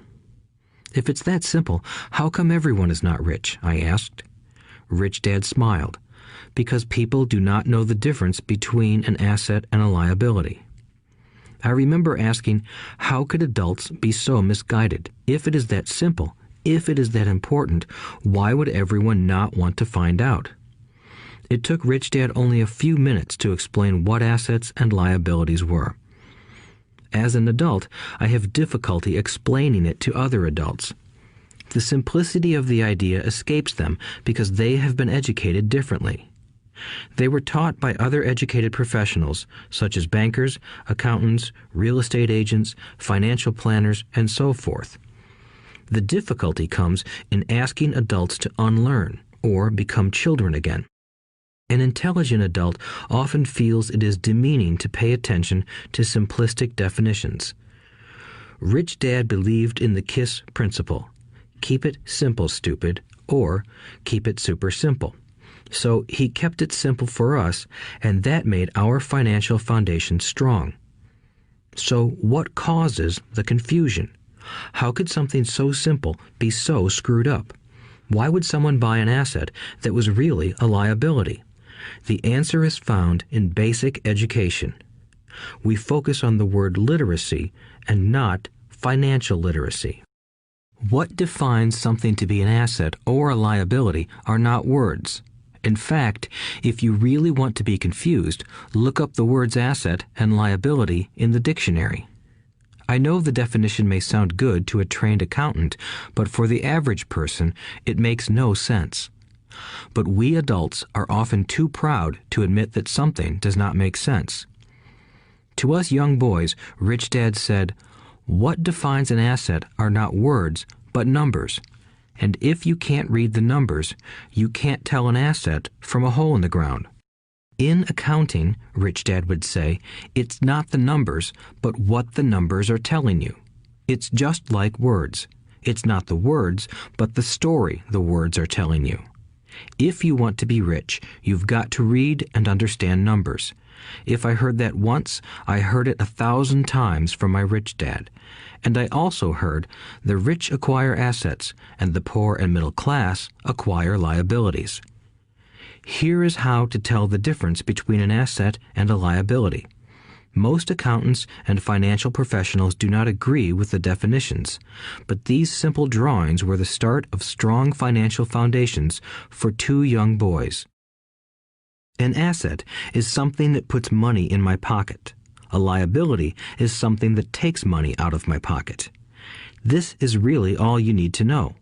"If it's that simple, how come everyone is not rich?" I asked. Rich Dad smiled. "Because people do not know the difference between an asset and a liability." I remember asking, how could adults be so misguided? If it is that simple, if it is that important, why would everyone not want to find out? It took Rich Dad only a few minutes to explain what assets and liabilities were. As an adult, I have difficulty explaining it to other adults. The simplicity of the idea escapes them because they have been educated differently. They were taught by other educated professionals, such as bankers, accountants, real estate agents, financial planners, and so forth. The difficulty comes in asking adults to unlearn or become children again. An intelligent adult often feels it is demeaning to pay attention to simplistic definitions. Rich Dad believed in the KISS principle. Keep it simple, stupid, or keep it super simple. So he kept it simple for us, and that made our financial foundation strong. So what causes the confusion? How could something so simple be so screwed up? Why would someone buy an asset that was really a liability? The answer is found in basic education. We focus on the word literacy and not financial literacy. What defines something to be an asset or a liability are not words. In fact, if you really want to be confused, look up the words asset and liability in the dictionary. I know the definition may sound good to a trained accountant, but for the average person, it makes no sense. But we adults are often too proud to admit that something does not make sense. To us young boys, Rich Dad said, "What defines an asset are not words, but numbers. And if you can't read the numbers, you can't tell an asset from a hole in the ground." In accounting, Rich Dad would say, it's not the numbers, but what the numbers are telling you. It's just like words. It's not the words, but the story the words are telling you. If you want to be rich, you've got to read and understand numbers. If I heard that once, I heard it 1,000 times from my rich dad. And I also heard the rich acquire assets and the poor and middle class acquire liabilities. Here is how to tell the difference between an asset and a liability. Most accountants and financial professionals do not agree with the definitions, but these simple drawings were the start of strong financial foundations for two young boys. An asset is something that puts money in my pocket. A liability is something that takes money out of my pocket. This is really all you need to know.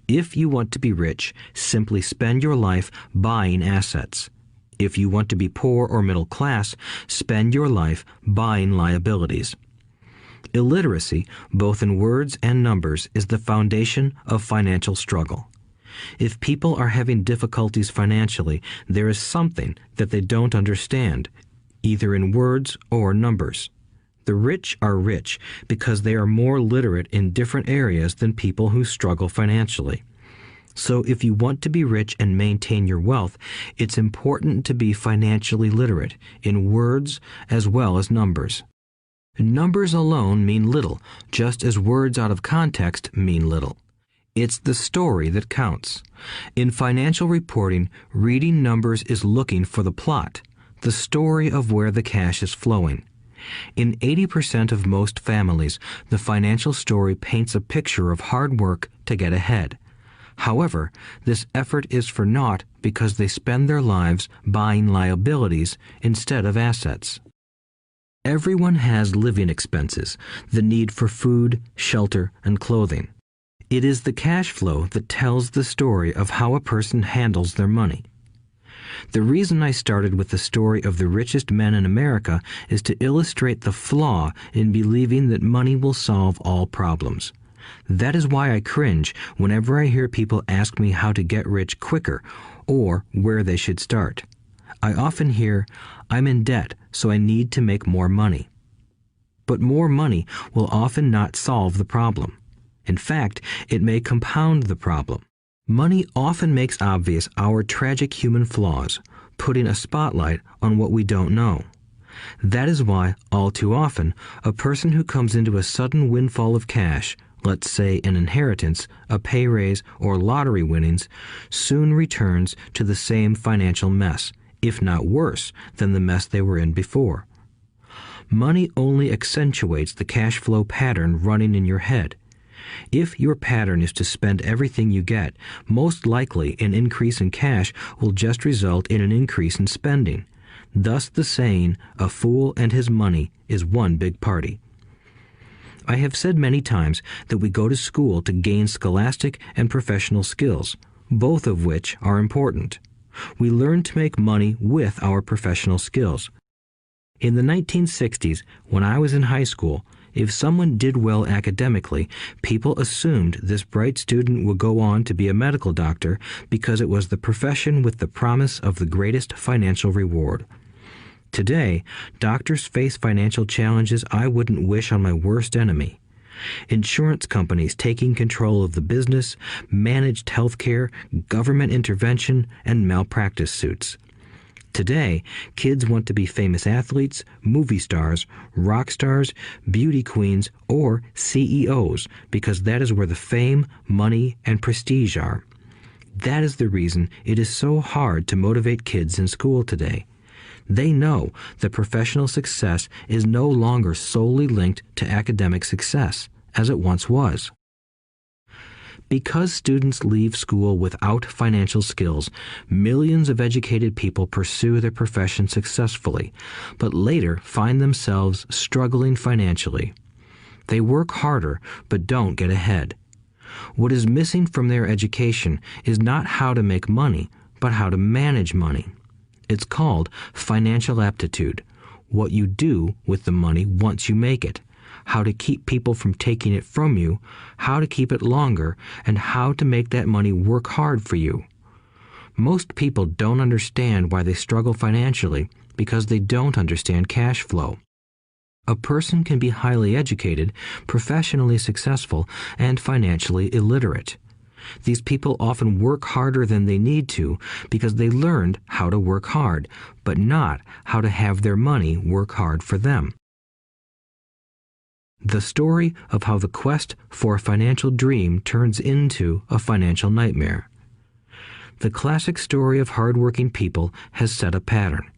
If you want to be rich, simply spend your life buying assets. If you want to be poor or middle class, spend your life buying liabilities. Illiteracy, both in words and numbers, is the foundation of financial struggle. If people are having difficulties financially, there is something that they don't understand, either in words or numbers. The rich are rich because they are more literate in different areas than people who struggle financially. So if you want to be rich and maintain your wealth, it's important to be financially literate in words as well as numbers. Numbers alone mean little, just as words out of context mean little. It's the story that counts. In financial reporting, reading numbers is looking for the plot, the story of where the cash is flowing. In 80% of most families, the financial story paints a picture of hard work to get ahead. However, this effort is for naught because they spend their lives buying liabilities instead of assets. Everyone has living expenses, the need for food, shelter, and clothing. It is the cash flow that tells the story of how a person handles their money. The reason I started with the story of the richest men in America is to illustrate the flaw in believing that money will solve all problems. That is why I cringe whenever I hear people ask me how to get rich quicker or where they should start. I often hear, "I'm in debt, so I need to make more money." But more money will often not solve the problem. In fact, it may compound the problem. Money often makes obvious our tragic human flaws, putting a spotlight on what we don't know. That is why, all too often, a person who comes into a sudden windfall of cash, let's say an inheritance, a pay raise, or lottery winnings, soon returns to the same financial mess, if not worse than the mess they were in before. Money only accentuates the cash flow pattern running in your head. If your pattern is to spend everything you get, most likely an increase in cash will just result in an increase in spending. Thus the saying, "A fool and his money is one big party." I have said many times that we go to school to gain scholastic and professional skills, both of which are important. We learn to make money with our professional skills. In the 1960s, when I was in high school, if someone did well academically, people assumed this bright student would go on to be a medical doctor because it was the profession with the promise of the greatest financial reward. Today, doctors face financial challenges I wouldn't wish on my worst enemy. Insurance companies taking control of the business, managed health care, government intervention, and malpractice suits. Today, kids want to be famous athletes, movie stars, rock stars, beauty queens, or CEOs because that is where the fame, money, and prestige are. That is the reason it is so hard to motivate kids in school today. They know that professional success is no longer solely linked to academic success, as it once was. Because students leave school without financial skills, millions of educated people pursue their profession successfully, but later find themselves struggling financially. They work harder, but don't get ahead. What is missing from their education is not how to make money, but how to manage money. It's called financial aptitude, what you do with the money once you make it, how to keep people from taking it from you, how to keep it longer, and how to make that money work hard for you. Most people don't understand why they struggle financially because they don't understand cash flow. A person can be highly educated, professionally successful, and financially illiterate. These people often work harder than they need to because they learned how to work hard, but not how to have their money work hard for them. The story of how the quest for a financial dream turns into a financial nightmare. The classic story of hardworking people has set a pattern.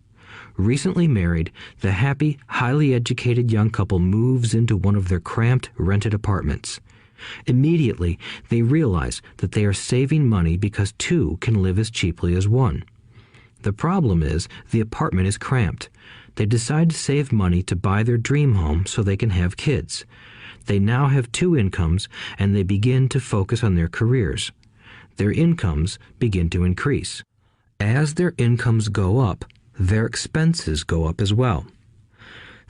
Recently married, the happy, highly educated young couple moves into one of their cramped, rented apartments. Immediately, they realize that they are saving money because two can live as cheaply as one. The problem is the apartment is cramped. They decide to save money to buy their dream home so they can have kids. They now have two incomes, and they begin to focus on their careers. Their incomes begin to increase. As their incomes go up, their expenses go up as well.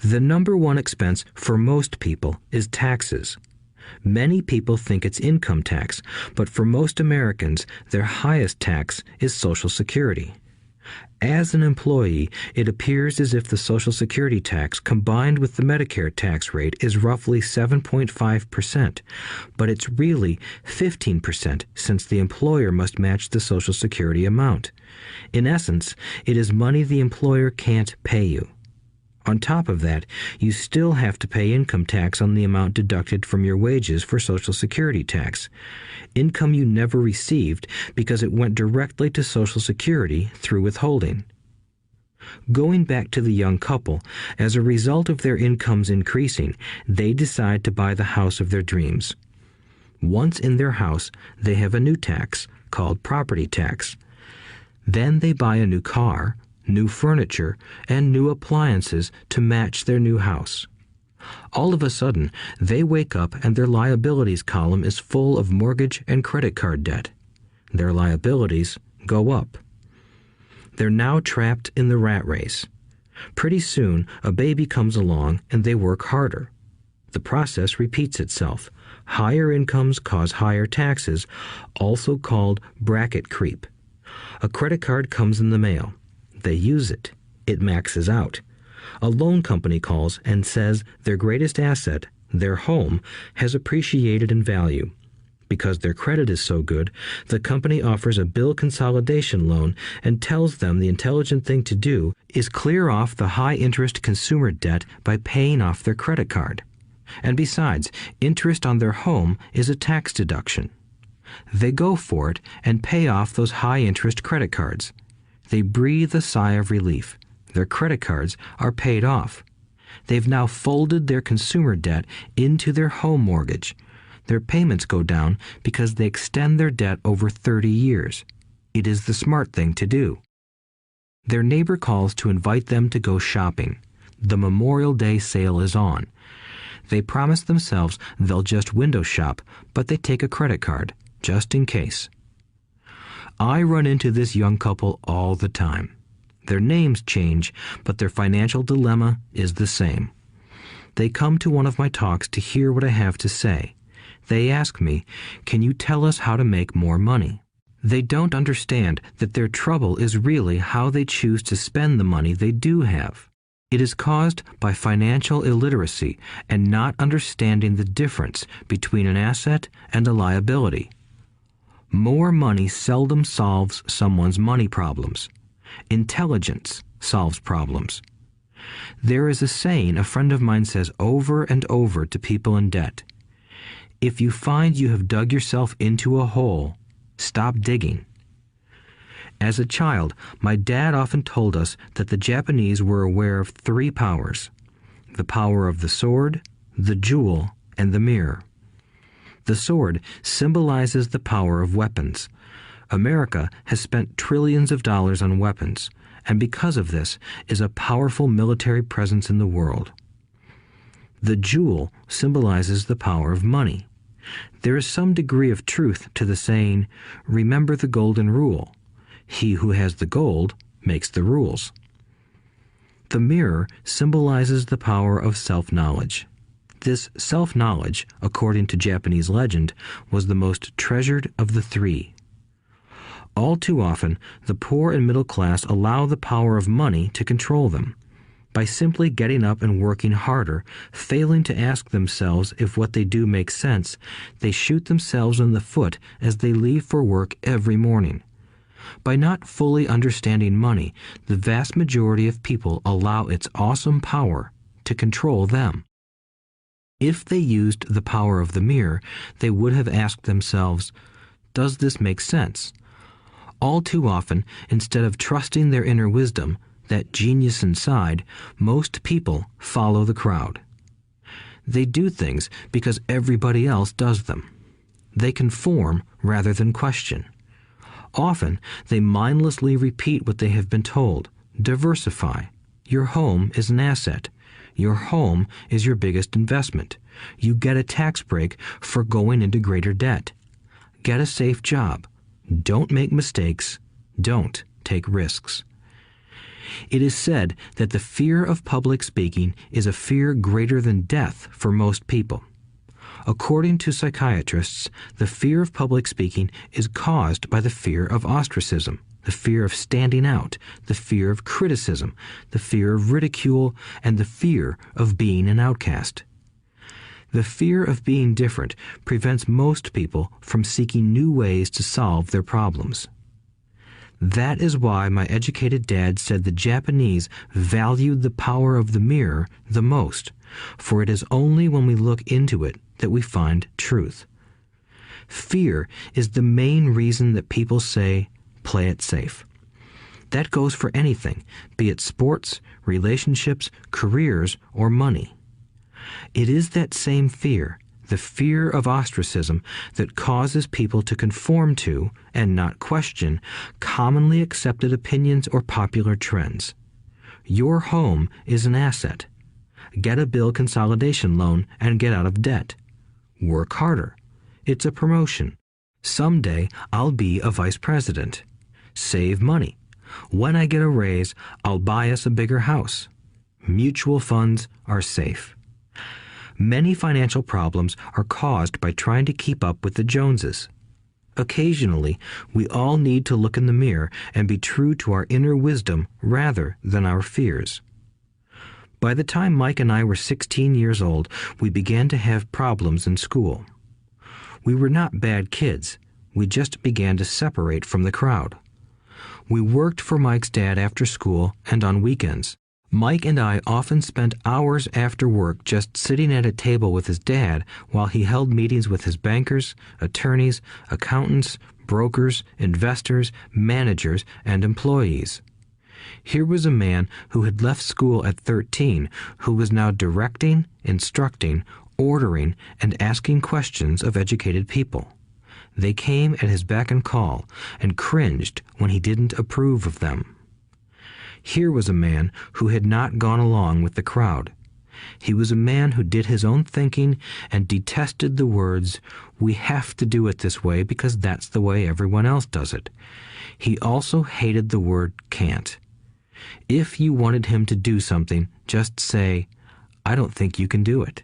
The number one expense for most people is taxes. Many people think it's income tax, but for most Americans, their highest tax is Social Security. As an employee, it appears as if the Social Security tax combined with the Medicare tax rate is roughly 7.5%, but it's really 15% since the employer must match the Social Security amount. In essence, it is money the employer can't pay you. On top of that, you still have to pay income tax on the amount deducted from your wages for Social Security tax. Income you never received because it went directly to Social Security through withholding. Going back to the young couple, as a result of their incomes increasing, they decide to buy the house of their dreams. Once in their house, they have a new tax called property tax. Then they buy a new car, new furniture, and new appliances to match their new house. All of a sudden, they wake up and their liabilities column is full of mortgage and credit card debt. Their liabilities go up. They're now trapped in the rat race. Pretty soon, a baby comes along and they work harder. The process repeats itself. Higher incomes cause higher taxes, also called bracket creep. A credit card comes in the mail. They use it. It maxes out. A loan company calls and says their greatest asset, their home, has appreciated in value. Because their credit is so good, the company offers a bill consolidation loan and tells them the intelligent thing to do is clear off the high-interest consumer debt by paying off their credit card. And besides, interest on their home is a tax deduction. They go for it and pay off those high-interest credit cards. They breathe a sigh of relief. Their credit cards are paid off. They've now folded their consumer debt into their home mortgage. Their payments go down because they extend their debt over 30 years. It is the smart thing to do. Their neighbor calls to invite them to go shopping. The Memorial Day sale is on. They promise themselves they'll just window shop, but they take a credit card, just in case. I run into this young couple all the time. Their names change, but their financial dilemma is the same. They come to one of my talks to hear what I have to say. They ask me, "Can you tell us how to make more money?" They don't understand that their trouble is really how they choose to spend the money they do have. It is caused by financial illiteracy and not understanding the difference between an asset and a liability. More money seldom solves someone's money problems. Intelligence solves problems. There is a saying a friend of mine says over and over to people in debt. If you find you have dug yourself into a hole, stop digging. As a child, my dad often told us that the Japanese were aware of 3 powers: the power of the sword, the jewel, and the mirror. The sword symbolizes the power of weapons. America has spent trillions of dollars on weapons, and because of this is a powerful military presence in the world. The jewel symbolizes the power of money. There is some degree of truth to the saying, "Remember the golden rule. He who has the gold makes the rules." The mirror symbolizes the power of self-knowledge. This self-knowledge, according to Japanese legend, was the most treasured of the 3. All too often, the poor and middle class allow the power of money to control them. By simply getting up and working harder, failing to ask themselves if what they do makes sense, they shoot themselves in the foot as they leave for work every morning. By not fully understanding money, the vast majority of people allow its awesome power to control them. If they used the power of the mirror, they would have asked themselves, "Does this make sense?" All too often, instead of trusting their inner wisdom, that genius inside, most people follow the crowd. They do things because everybody else does them. They conform rather than question. Often, they mindlessly repeat what they have been told. Diversify. Your home is an asset. Your home is your biggest investment. You get a tax break for going into greater debt. Get a safe job. Don't make mistakes. Don't take risks. It is said that the fear of public speaking is a fear greater than death for most people. According to psychiatrists, the fear of public speaking is caused by the fear of ostracism, the fear of standing out, the fear of criticism, the fear of ridicule, and the fear of being an outcast. The fear of being different prevents most people from seeking new ways to solve their problems. That is why my educated dad said the Japanese valued the power of the mirror the most, for it is only when we look into it that we find truth. Fear is the main reason that people say, "Play it safe." That goes for anything, be it sports, relationships, careers, or money. It is that same fear, the fear of ostracism, that causes people to conform to, and not question, commonly accepted opinions or popular trends. Your home is an asset. Get a bill consolidation loan and get out of debt. Work harder. It's a promotion. Someday I'll be a vice president. Save money. When I get a raise, I'll buy us a bigger house. Mutual funds are safe. Many financial problems are caused by trying to keep up with the Joneses. Occasionally, we all need to look in the mirror and be true to our inner wisdom rather than our fears. By the time Mike and I were 16 years old, we began to have problems in school. We were not bad kids. We just began to separate from the crowd. We worked for Mike's dad after school and on weekends. Mike and I often spent hours after work just sitting at a table with his dad while he held meetings with his bankers, attorneys, accountants, brokers, investors, managers, and employees. Here was a man who had left school at 13, who was now directing, instructing, ordering, and asking questions of educated people. They came at his beck and call and cringed when he didn't approve of them. Here was a man who had not gone along with the crowd. He was a man who did his own thinking and detested the words, "We have to do it this way because that's the way everyone else does it." He also hated the word can't. If you wanted him to do something, just say, "I don't think you can do it."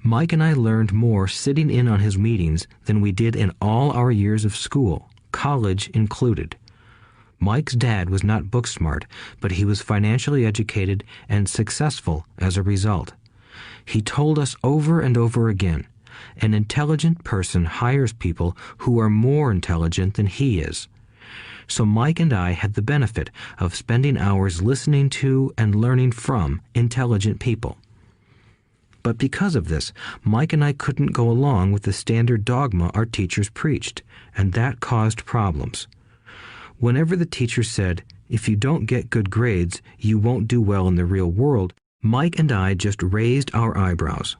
Mike and I learned more sitting in on his meetings than we did in all our years of school, college included. Mike's dad was not book smart, but he was financially educated and successful as a result. He told us over and over again, an intelligent person hires people who are more intelligent than he is. So Mike and I had the benefit of spending hours listening to and learning from intelligent people. But because of this, Mike and I couldn't go along with the standard dogma our teachers preached, and that caused problems. Whenever the teacher said, "If you don't get good grades, you won't do well in the real world," Mike and I just raised our eyebrows.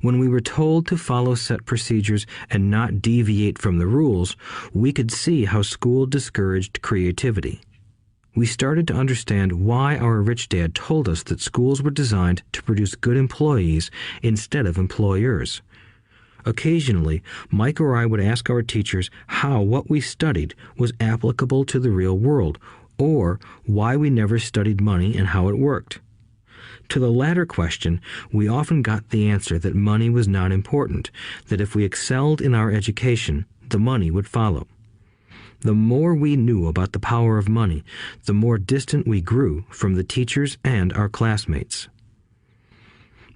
When we were told to follow set procedures and not deviate from the rules, we could see how school discouraged creativity. We started to understand why our rich dad told us that schools were designed to produce good employees instead of employers. Occasionally, Mike or I would ask our teachers how what we studied was applicable to the real world, or why we never studied money and how it worked. To the latter question, we often got the answer that money was not important, that if we excelled in our education, the money would follow. The more we knew about the power of money, the more distant we grew from the teachers and our classmates.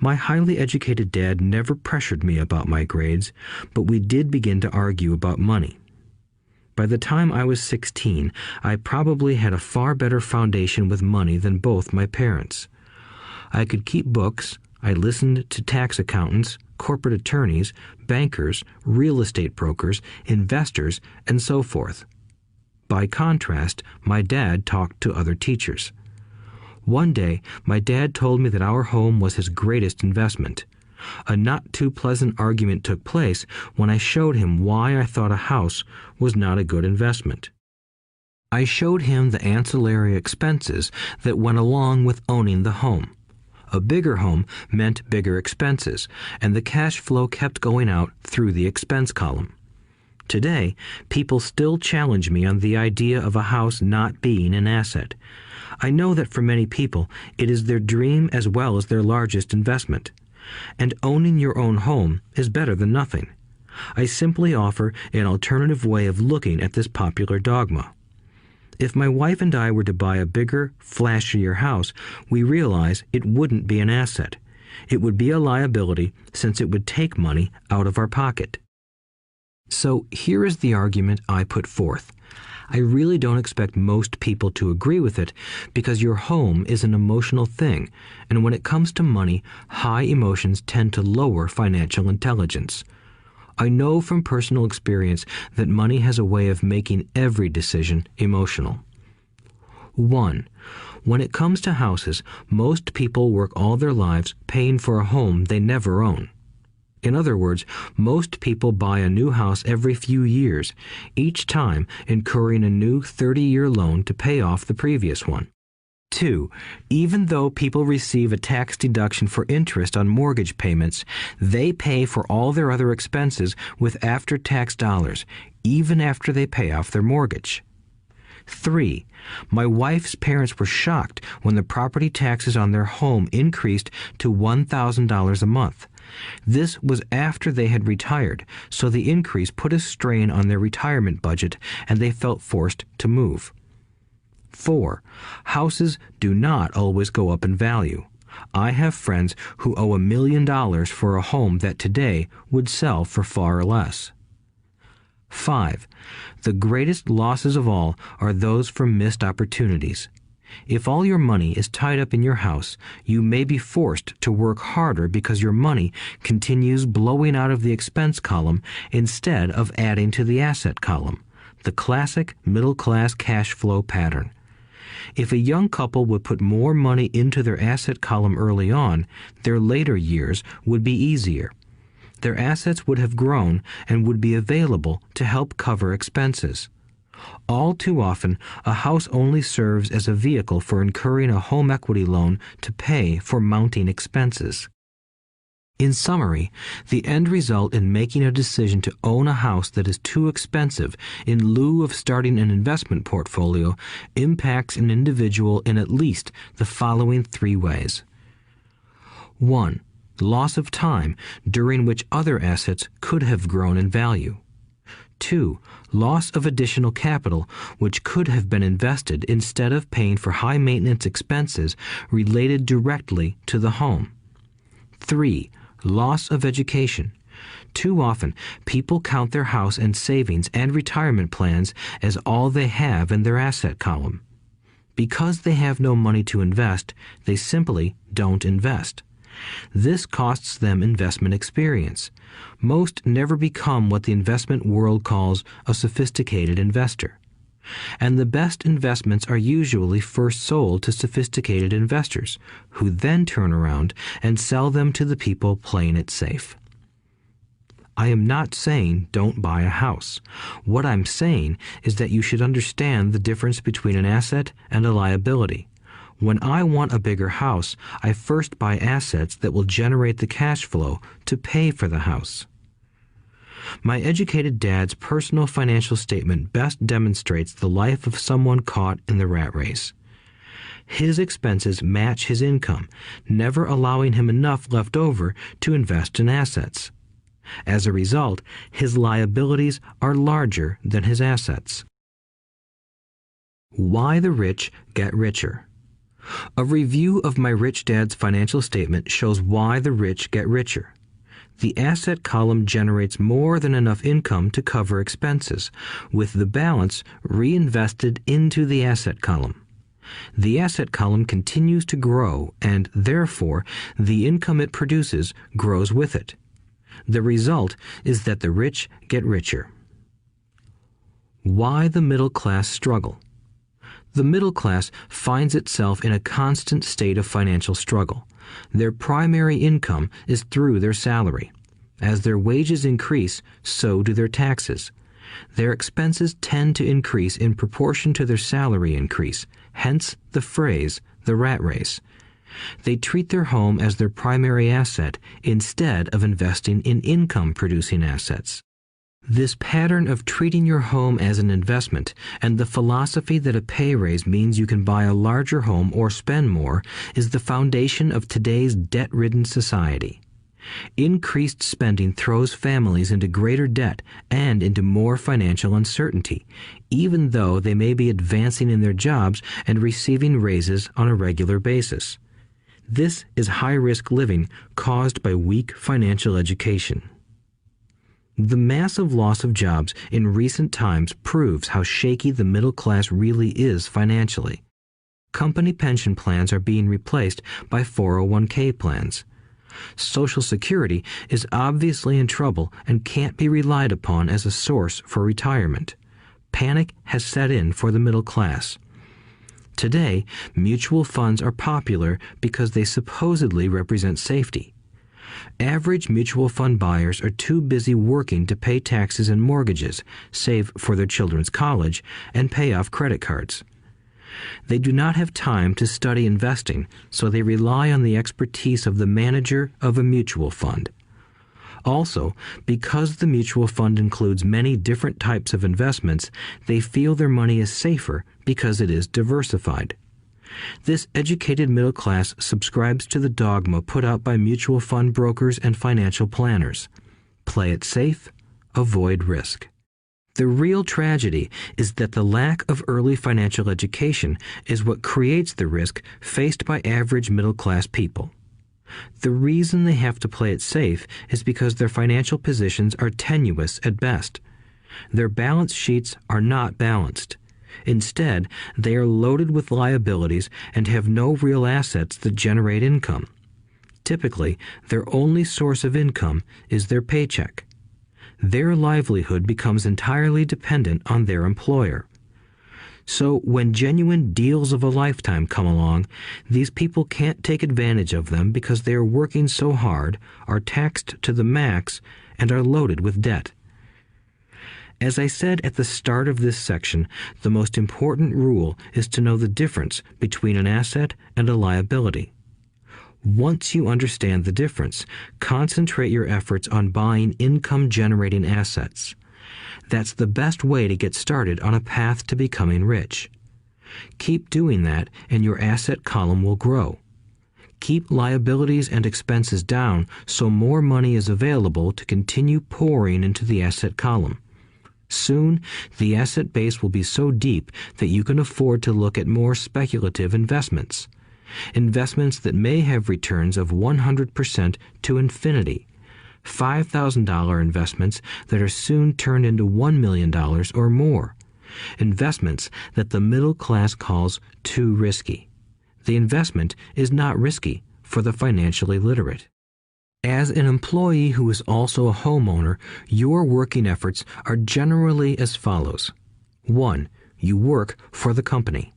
My highly educated dad never pressured me about my grades, but we did begin to argue about money. By the time I was 16, I probably had a far better foundation with money than both my parents. I could keep books, I listened to tax accountants, corporate attorneys, bankers, real estate brokers, investors, and so forth. By contrast, my dad talked to other teachers. One day, my dad told me that our home was his greatest investment. A not too pleasant argument took place when I showed him why I thought a house was not a good investment. I showed him the ancillary expenses that went along with owning the home. A bigger home meant bigger expenses, and the cash flow kept going out through the expense column. Today, people still challenge me on the idea of a house not being an asset. I know that for many people, it is their dream as well as their largest investment. And owning your own home is better than nothing. I simply offer an alternative way of looking at this popular dogma. If my wife and I were to buy a bigger, flashier house, we realize it wouldn't be an asset. It would be a liability since it would take money out of our pocket. So here is the argument I put forth. I really don't expect most people to agree with it because your home is an emotional thing, and when it comes to money, high emotions tend to lower financial intelligence. I know from personal experience that money has a way of making every decision emotional. 1. When it comes to houses, most people work all their lives paying for a home they never own. In other words, most people buy a new house every few years, each time incurring a new 30-year loan to pay off the previous one. 2. Even though people receive a tax deduction for interest on mortgage payments, they pay for all their other expenses with after-tax dollars, even after they pay off their mortgage. 3. My wife's parents were shocked when the property taxes on their home increased to $1,000 a month. This was after they had retired, so the increase put a strain on their retirement budget and they felt forced to move. 4. Houses do not always go up in value. I have friends who owe $1 million for a home that today would sell for far less. 5. The greatest losses of all are those from missed opportunities. If all your money is tied up in your house, you may be forced to work harder because your money continues blowing out of the expense column instead of adding to the asset column, the classic middle-class cash flow pattern. If a young couple would put more money into their asset column early on, their later years would be easier. Their assets would have grown and would be available to help cover expenses. All too often, a house only serves as a vehicle for incurring a home equity loan to pay for mounting expenses. In summary, the end result in making a decision to own a house that is too expensive in lieu of starting an investment portfolio impacts an individual in at least the following 3 ways. 1. Loss of time during which other assets could have grown in value. 2. Loss of additional capital which could have been invested instead of paying for high maintenance expenses related directly to the home. 3. Loss of education. Too often, people count their house and savings and retirement plans as all they have in their asset column. Because they have no money to invest, they simply don't invest. This costs them investment experience. Most never become what the investment world calls a sophisticated investor. And the best investments are usually first sold to sophisticated investors, who then turn around and sell them to the people playing it safe. I am not saying don't buy a house. What I'm saying is that you should understand the difference between an asset and a liability. When I want a bigger house, I first buy assets that will generate the cash flow to pay for the house. My educated dad's personal financial statement best demonstrates the life of someone caught in the rat race. His expenses match his income, never allowing him enough left over to invest in assets. As a result, his liabilities are larger than his assets. Why the rich get richer. A review of my rich dad's financial statement shows why the rich get richer. The asset column generates more than enough income to cover expenses, with the balance reinvested into the asset column. The asset column continues to grow, and therefore the income it produces grows with it. The result is that the rich get richer. Why the middle class struggle. The middle class finds itself in a constant state of financial struggle. Their primary income is through their salary. As their wages increase, so do their taxes. Their expenses tend to increase in proportion to their salary increase, hence the phrase, the rat race. They treat their home as their primary asset instead of investing in income-producing assets. This pattern of treating your home as an investment and the philosophy that a pay raise means you can buy a larger home or spend more is the foundation of today's debt-ridden society. Increased spending throws families into greater debt and into more financial uncertainty, even though they may be advancing in their jobs and receiving raises on a regular basis. This is high-risk living caused by weak financial education. The massive loss of jobs in recent times proves how shaky the middle class really is financially. Company pension plans are being replaced by 401k plans. Social Security is obviously in trouble and can't be relied upon as a source for retirement. Panic has set in for the middle class. Today, mutual funds are popular because they supposedly represent safety. Average mutual fund buyers are too busy working to pay taxes and mortgages, save for their children's college, and pay off credit cards. They do not have time to study investing, so they rely on the expertise of the manager of a mutual fund. Also, because the mutual fund includes many different types of investments, they feel their money is safer because it is diversified. This educated middle class subscribes to the dogma put out by mutual fund brokers and financial planners. Play it safe, avoid risk. The real tragedy is that the lack of early financial education is what creates the risk faced by average middle class people. The reason they have to play it safe is because their financial positions are tenuous at best. Their balance sheets are not balanced. Instead, they are loaded with liabilities and have no real assets that generate income. Typically, their only source of income is their paycheck. Their livelihood becomes entirely dependent on their employer. So when genuine deals of a lifetime come along, these people can't take advantage of them because they are working so hard, are taxed to the max, and are loaded with debt. As I said at the start of this section, the most important rule is to know the difference between an asset and a liability. Once you understand the difference, concentrate your efforts on buying income-generating assets. That's the best way to get started on a path to becoming rich. Keep doing that and your asset column will grow. Keep liabilities and expenses down so more money is available to continue pouring into the asset column. Soon, the asset base will be so deep that you can afford to look at more speculative investments. Investments that may have returns of 100% to infinity. $5,000 investments that are soon turned into $1 million or more. Investments that the middle class calls too risky. The investment is not risky for the financially literate. As an employee who is also a homeowner, your working efforts are generally as follows. 1. You work for the company.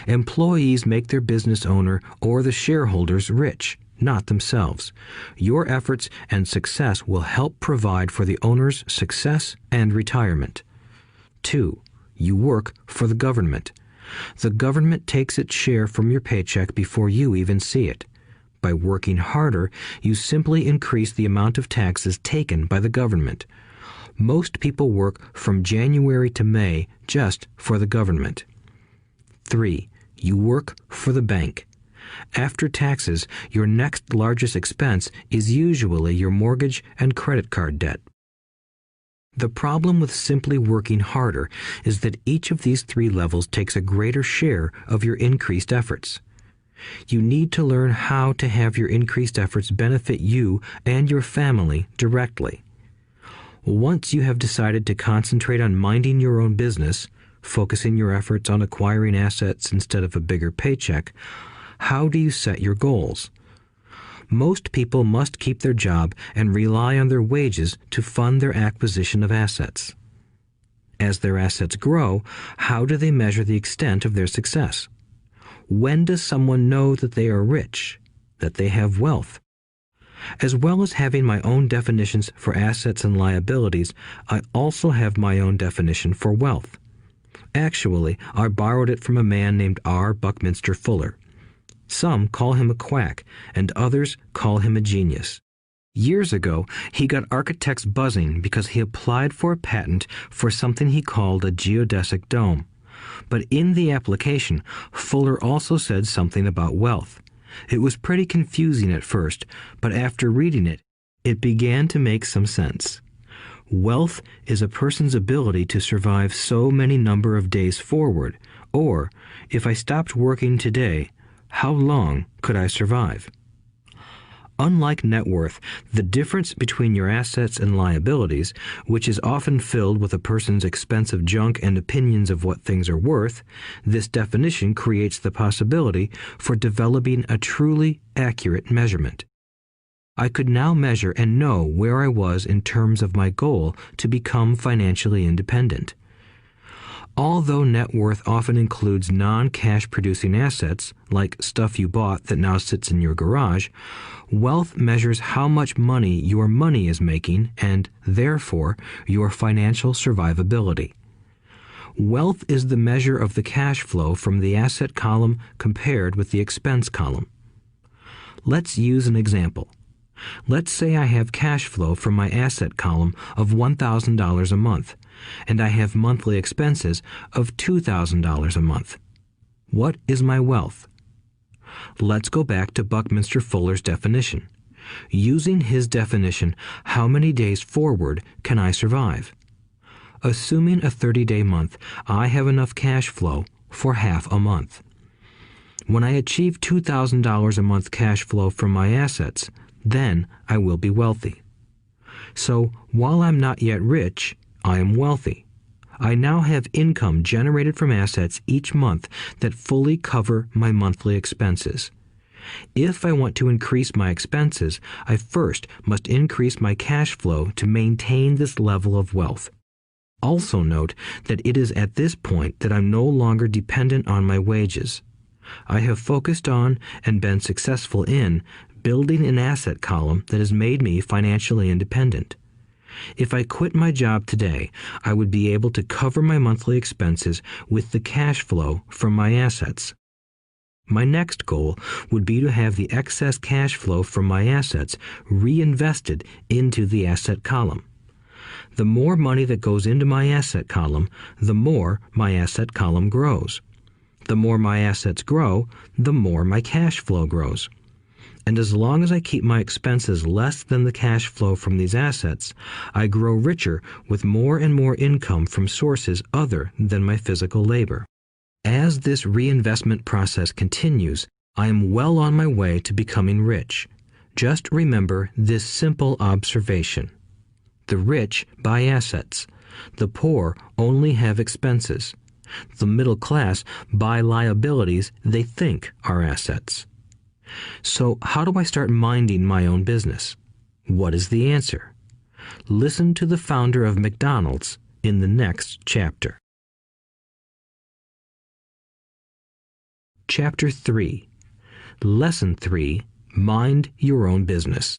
Employees make their business owner or the shareholders rich, not themselves. Your efforts and success will help provide for the owner's success and retirement. 2. You work for the government. The government takes its share from your paycheck before you even see it. By working harder, you simply increase the amount of taxes taken by the government. Most people work from January to May just for the government. 3. You work for the bank. After taxes, your next largest expense is usually your mortgage and credit card debt. The problem with simply working harder is that each of these 3 levels takes a greater share of your increased efforts. You need to learn how to have your increased efforts benefit you and your family directly. Once you have decided to concentrate on minding your own business, focusing your efforts on acquiring assets instead of a bigger paycheck, how do you set your goals? Most people must keep their job and rely on their wages to fund their acquisition of assets. As their assets grow, how do they measure the extent of their success? When does someone know that they are rich, that they have wealth? As well as having my own definitions for assets and liabilities, I also have my own definition for wealth. Actually, I borrowed it from a man named R. Buckminster Fuller. Some call him a quack, and others call him a genius. Years ago, he got architects buzzing because he applied for a patent for something he called a geodesic dome. But in the application, Fuller also said something about wealth. It was pretty confusing at first, but after reading it, it began to make some sense. Wealth is a person's ability to survive so many number of days forward, or, if I stopped working today, how long could I survive? Unlike net worth, the difference between your assets and liabilities, which is often filled with a person's expensive junk and opinions of what things are worth, this definition creates the possibility for developing a truly accurate measurement. I could now measure and know where I was in terms of my goal to become financially independent. Although net worth often includes non-cash producing assets, like stuff you bought that now sits in your garage, wealth measures how much money your money is making and, therefore, your financial survivability. Wealth is the measure of the cash flow from the asset column compared with the expense column. Let's use an example. Let's say I have cash flow from my asset column of $1,000 a month, and I have monthly expenses of $2,000 a month. What is my wealth? Let's go back to Buckminster Fuller's definition. Using his definition, how many days forward can I survive? Assuming a 30-day month, I have enough cash flow for half a month. When I achieve $2,000 a month cash flow from my assets, then I will be wealthy. So, while I'm not yet rich, I am wealthy. I now have income generated from assets each month that fully cover my monthly expenses. If I want to increase my expenses, I first must increase my cash flow to maintain this level of wealth. Also note that it is at this point that I'm no longer dependent on my wages. I have focused on and been successful in building an asset column that has made me financially independent. If I quit my job today, I would be able to cover my monthly expenses with the cash flow from my assets. My next goal would be to have the excess cash flow from my assets reinvested into the asset column. The more money that goes into my asset column, the more my asset column grows. The more my assets grow, the more my cash flow grows. And as long as I keep my expenses less than the cash flow from these assets, I grow richer with more and more income from sources other than my physical labor. As this reinvestment process continues, I am well on my way to becoming rich. Just remember this simple observation. The rich buy assets. The poor only have expenses. The middle class buy liabilities they think are assets. So how do I start minding my own business? What is the answer? Listen to the founder of McDonald's in the next chapter. Chapter 3. Lesson 3. Mind your own business.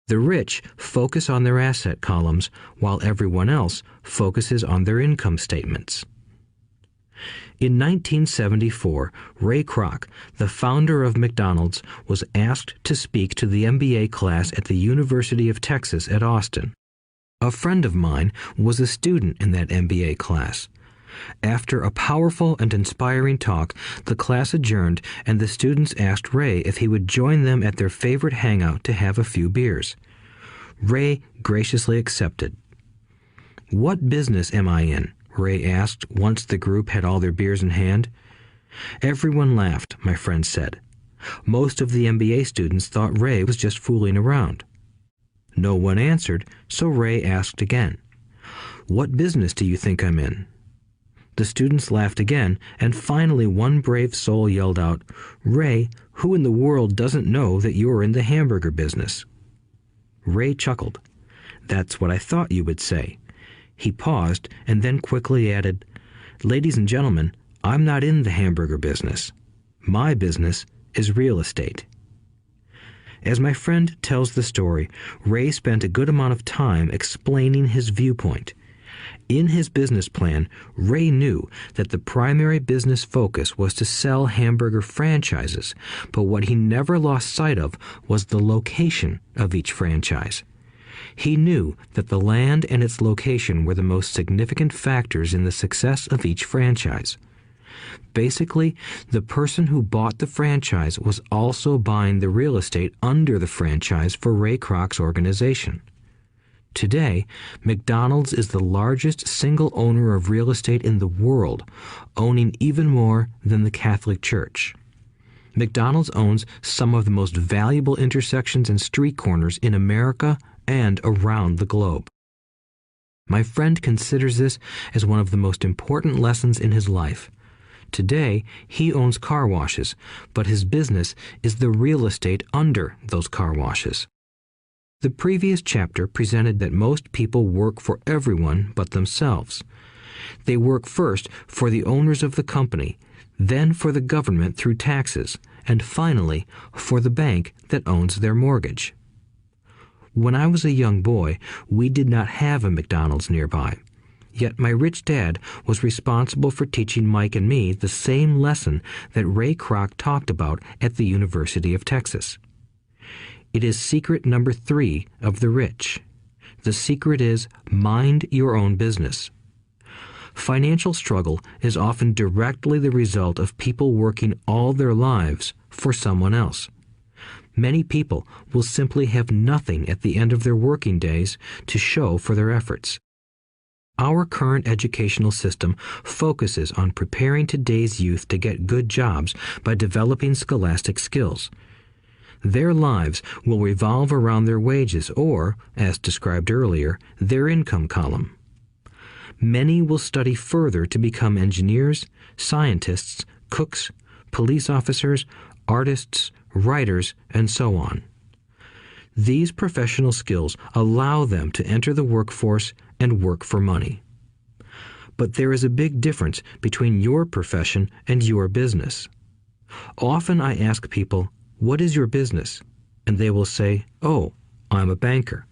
The rich focus on their asset columns while everyone else focuses on their income statements. In 1974, Ray Kroc, the founder of McDonald's, was asked to speak to the MBA class at the University of Texas at Austin. A friend of mine was a student in that MBA class. After a powerful and inspiring talk, the class adjourned and the students asked Ray if he would join them at their favorite hangout to have a few beers. Ray graciously accepted. "What business am I in?" Ray asked once the group had all their beers in hand. Everyone laughed, my friend said. Most of the MBA students thought Ray was just fooling around. No one answered, so Ray asked again. "What business do you think I'm in?" The students laughed again, and finally one brave soul yelled out, "Ray, who in the world doesn't know that you're in the hamburger business?" Ray chuckled. "That's what I thought you would say." He paused and then quickly added, "Ladies and gentlemen, I'm not in the hamburger business. My business is real estate." As my friend tells the story, Ray spent a good amount of time explaining his viewpoint. In his business plan, Ray knew that the primary business focus was to sell hamburger franchises, but what he never lost sight of was the location of each franchise. He knew that the land and its location were the most significant factors in the success of each franchise. Basically, the person who bought the franchise was also buying the real estate under the franchise for Ray Kroc's organization. Today, McDonald's is the largest single owner of real estate in the world, owning even more than the Catholic Church. McDonald's owns some of the most valuable intersections and street corners in America and around the globe. My friend considers this as one of the most important lessons in his life. Today, he owns car washes, but his business is the real estate under those car washes. The previous chapter presented that most people work for everyone but themselves. They work first for the owners of the company, then for the government through taxes, and finally for the bank that owns their mortgage. When I was a young boy, we did not have a McDonald's nearby. Yet my rich dad was responsible for teaching Mike and me the same lesson that Ray Kroc talked about at the University of Texas. It is secret number 3 of the rich. The secret is mind your own business. Financial struggle is often directly the result of people working all their lives for someone else. Many people will simply have nothing at the end of their working days to show for their efforts. Our current educational system focuses on preparing today's youth to get good jobs by developing scholastic skills. Their lives will revolve around their wages or, as described earlier, their income column. Many will study further to become engineers, scientists, cooks, police officers, artists, writers, and so on. These professional skills allow them to enter the workforce and work for money. But there is a big difference between your profession and your business. Often I ask people, "What is your business?" And they will say, "Oh, I'm a banker."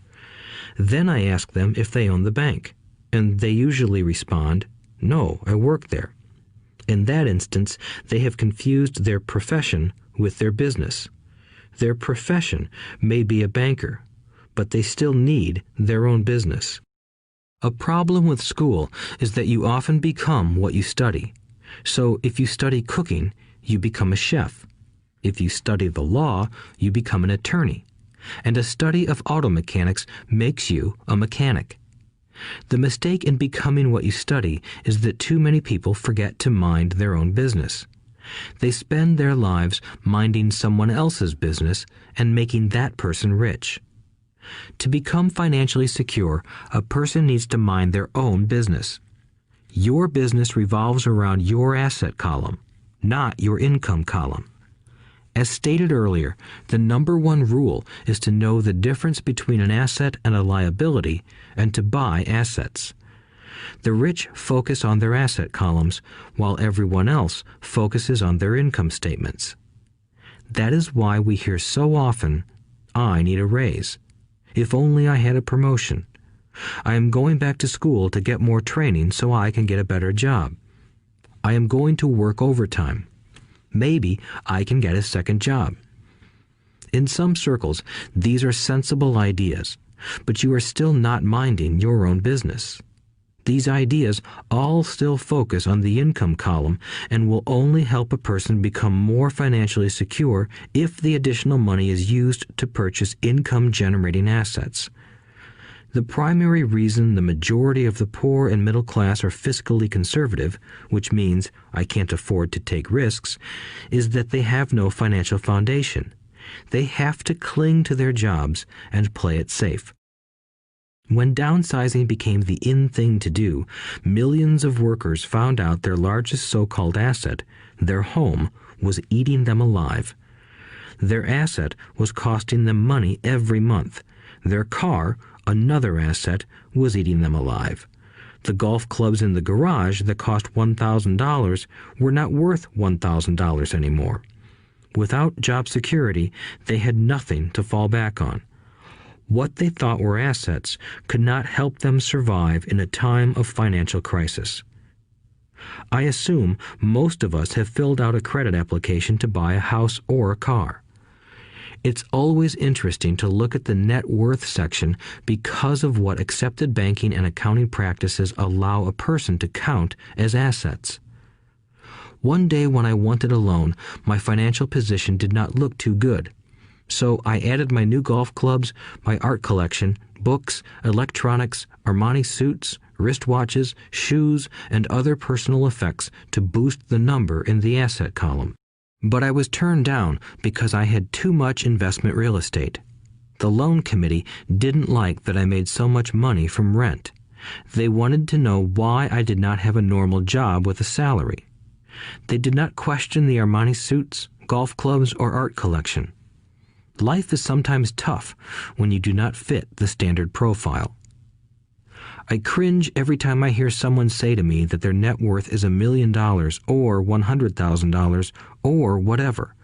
Then I ask them if they own the bank, and they usually respond, "No, I work there." In that instance, they have confused their profession with their business. Their profession may be a banker, but they still need their own business. A problem with school is that you often become what you study. So if you study cooking, you become a chef. If you study the law, you become an attorney. And a study of auto mechanics makes you a mechanic. The mistake in becoming what you study is that too many people forget to mind their own business. They spend their lives minding someone else's business and making that person rich. To become financially secure, a person needs to mind their own business. Your business revolves around your asset column, not your income column. As stated earlier, the number one rule is to know the difference between an asset and a liability and to buy assets. The rich focus on their asset columns, while everyone else focuses on their income statements. That is why we hear so often, "I need a raise. If only I had a promotion. I am going back to school to get more training so I can get a better job. I am going to work overtime. Maybe I can get a second job." In some circles, these are sensible ideas, but you are still not minding your own business. These ideas all still focus on the income column and will only help a person become more financially secure if the additional money is used to purchase income-generating assets. The primary reason the majority of the poor and middle class are fiscally conservative, which means I can't afford to take risks, is that they have no financial foundation. They have to cling to their jobs and play it safe. When downsizing became the in thing to do, millions of workers found out their largest so-called asset, their home, was eating them alive. Their asset was costing them money every month. Their car, another asset, was eating them alive. The golf clubs in the garage that cost $1,000 were not worth $1,000 anymore. Without job security, they had nothing to fall back on. What they thought were assets could not help them survive in a time of financial crisis. I assume most of us have filled out a credit application to buy a house or a car. It's always interesting to look at the net worth section because of what accepted banking and accounting practices allow a person to count as assets. One day when I wanted a loan, my financial position did not look too good. So I added my new golf clubs, my art collection, books, electronics, Armani suits, wristwatches, shoes, and other personal effects to boost the number in the asset column. But I was turned down because I had too much investment real estate. The loan committee didn't like that I made so much money from rent. They wanted to know why I did not have a normal job with a salary. They did not question the Armani suits, golf clubs, or art collection. Life is sometimes tough when you do not fit the standard profile. I cringe every time I hear someone say to me that their net worth is $1 million or $100,000 or whatever.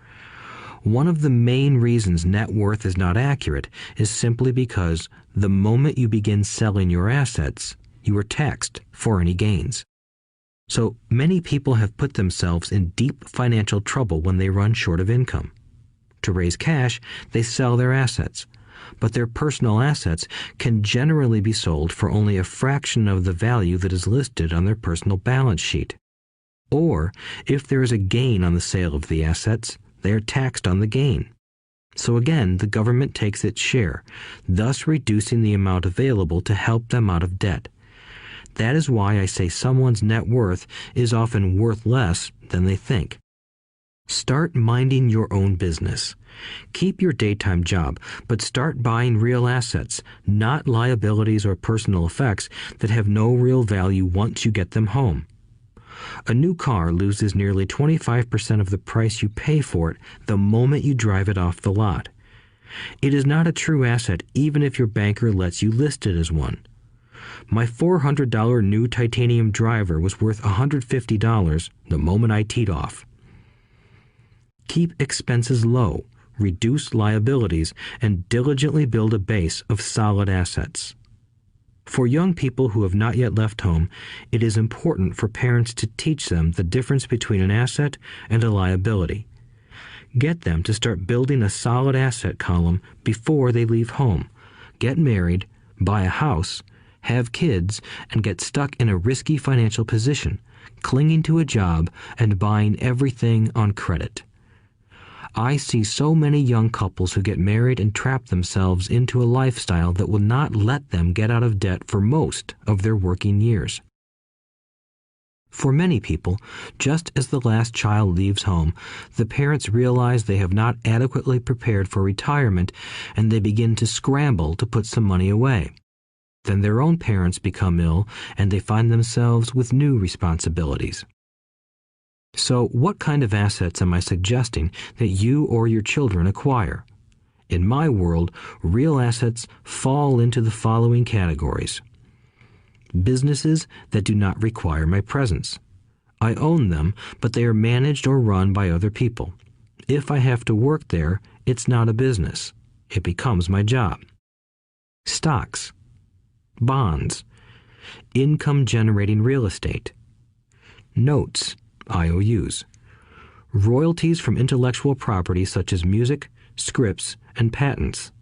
One of the main reasons net worth is not accurate is simply because the moment you begin selling your assets, you are taxed for any gains. So many people have put themselves in deep financial trouble when they run short of income. To raise cash, they sell their assets, but their personal assets can generally be sold for only a fraction of the value that is listed on their personal balance sheet. Or, if there is a gain on the sale of the assets, they are taxed on the gain. So again, the government takes its share, thus reducing the amount available to help them out of debt. That is why I say someone's net worth is often worth less than they think. Start minding your own business. Keep your daytime job, but start buying real assets, not liabilities or personal effects that have no real value once you get them home. A new car loses nearly 25% of the price you pay for it the moment you drive it off the lot. It is not a true asset even if your banker lets you list it as one. My $400 new titanium driver was worth $150 the moment I teed off. Keep expenses low, reduce liabilities, and diligently build a base of solid assets. For young people who have not yet left home, it is important for parents to teach them the difference between an asset and a liability. Get them to start building a solid asset column before they leave home, get married, buy a house, have kids, and get stuck in a risky financial position, clinging to a job and buying everything on credit. I see so many young couples who get married and trap themselves into a lifestyle that will not let them get out of debt for most of their working years. For many people, just as the last child leaves home, the parents realize they have not adequately prepared for retirement and they begin to scramble to put some money away. Then their own parents become ill and they find themselves with new responsibilities. So, what kind of assets am I suggesting that you or your children acquire? In my world, real assets fall into the following categories. Businesses that do not require my presence. I own them, but they are managed or run by other people. If I have to work there, it's not a business. It becomes my job. Stocks, bonds, income-generating real estate, notes, IOUs, royalties from intellectual property such as music, scripts, and patents.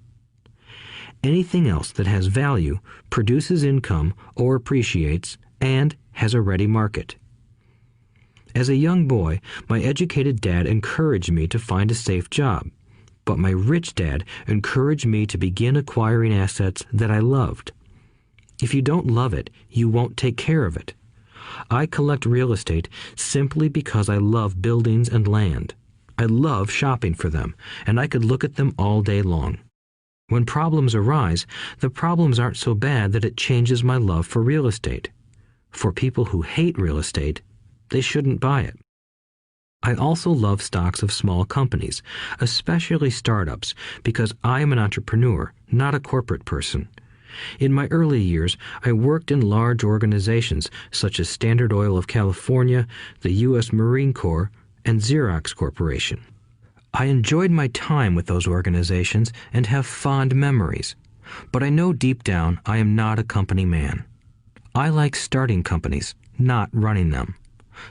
Anything else that has value, produces income, or appreciates, and has a ready market. As a young boy, my educated dad encouraged me to find a safe job, but my rich dad encouraged me to begin acquiring assets that I loved. If you don't love it, you won't take care of it. I collect real estate simply because I love buildings and land. I love shopping for them, and I could look at them all day long. When problems arise, the problems aren't so bad that it changes my love for real estate. For people who hate real estate, they shouldn't buy it. I also love stocks of small companies, especially startups, because I am an entrepreneur, not a corporate person. In my early years, I worked in large organizations such as Standard Oil of California, the U.S. Marine Corps, and Xerox Corporation. I enjoyed my time with those organizations and have fond memories, but I know deep down I am not a company man. I like starting companies, not running them.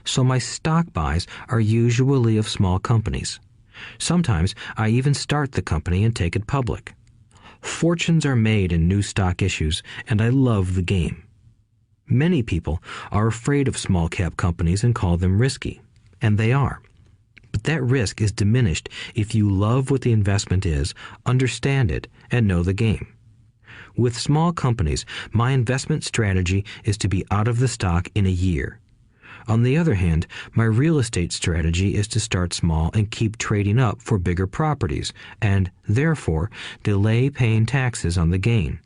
So my stock buys are usually of small companies. Sometimes I even start the company and take it public. Fortunes are made in new stock issues, and I love the game. Many people are afraid of small-cap companies and call them risky, and they are. But that risk is diminished if you love what the investment is, understand it, and know the game. With small companies, my investment strategy is to be out of the stock in a year. On the other hand, my real estate strategy is to start small and keep trading up for bigger properties, and, therefore, delay paying taxes on the gain.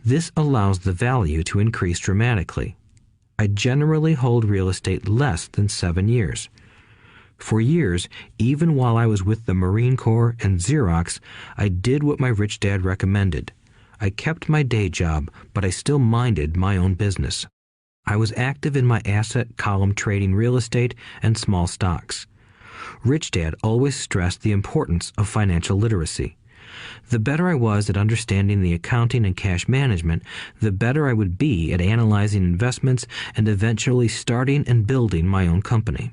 This allows the value to increase dramatically. I generally hold real estate less than 7 years. For years, even while I was with the Marine Corps and Xerox, I did what my rich dad recommended. I kept my day job, but I still minded my own business. I was active in my asset column trading real estate and small stocks. Rich Dad always stressed the importance of financial literacy. The better I was at understanding the accounting and cash management, the better I would be at analyzing investments and eventually starting and building my own company.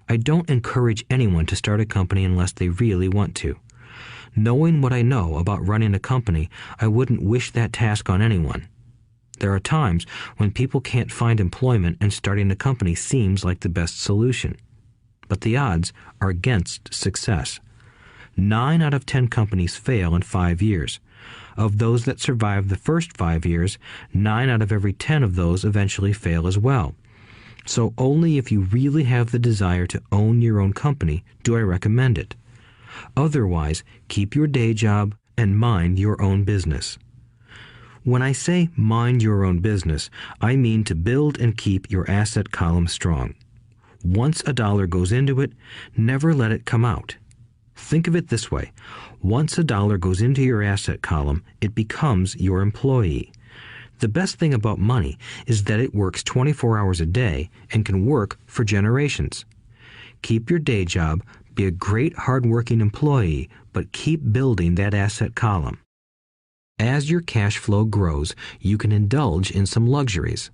I don't encourage anyone to start a company unless they really want to. Knowing what I know about running a company, I wouldn't wish that task on anyone. There are times when people can't find employment and starting a company seems like the best solution. But the odds are against success. 9 out of 10 companies fail in 5 years. Of those that survive the first 5 years, 9 out of every 10 of those eventually fail as well. So only if you really have the desire to own your own company do I recommend it. Otherwise, keep your day job and mind your own business. When I say mind your own business, I mean to build and keep your asset column strong. Once a dollar goes into it, never let it come out. Think of it this way. Once a dollar goes into your asset column, it becomes your employee. The best thing about money is that it works 24 hours a day and can work for generations. Keep your day job, be a great hard-working employee, but keep building that asset column. As your cash flow grows, you can indulge in some luxuries.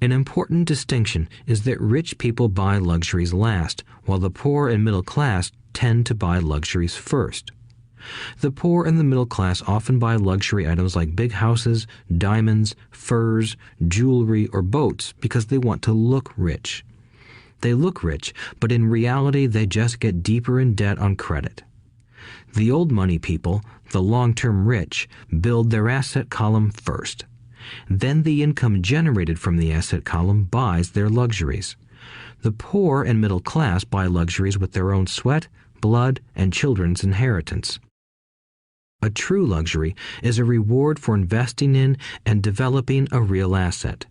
An important distinction is that rich people buy luxuries last, while the poor and middle class tend to buy luxuries first. The poor and the middle class often buy luxury items like big houses, diamonds, furs, jewelry, or boats because they want to look rich. They look rich, but in reality they just get deeper in debt on credit. The old money people, the long-term rich, build their asset column first. Then the income generated from the asset column buys their luxuries. The poor and middle class buy luxuries with their own sweat, blood, and children's inheritance. A true luxury is a reward for investing in and developing a real asset.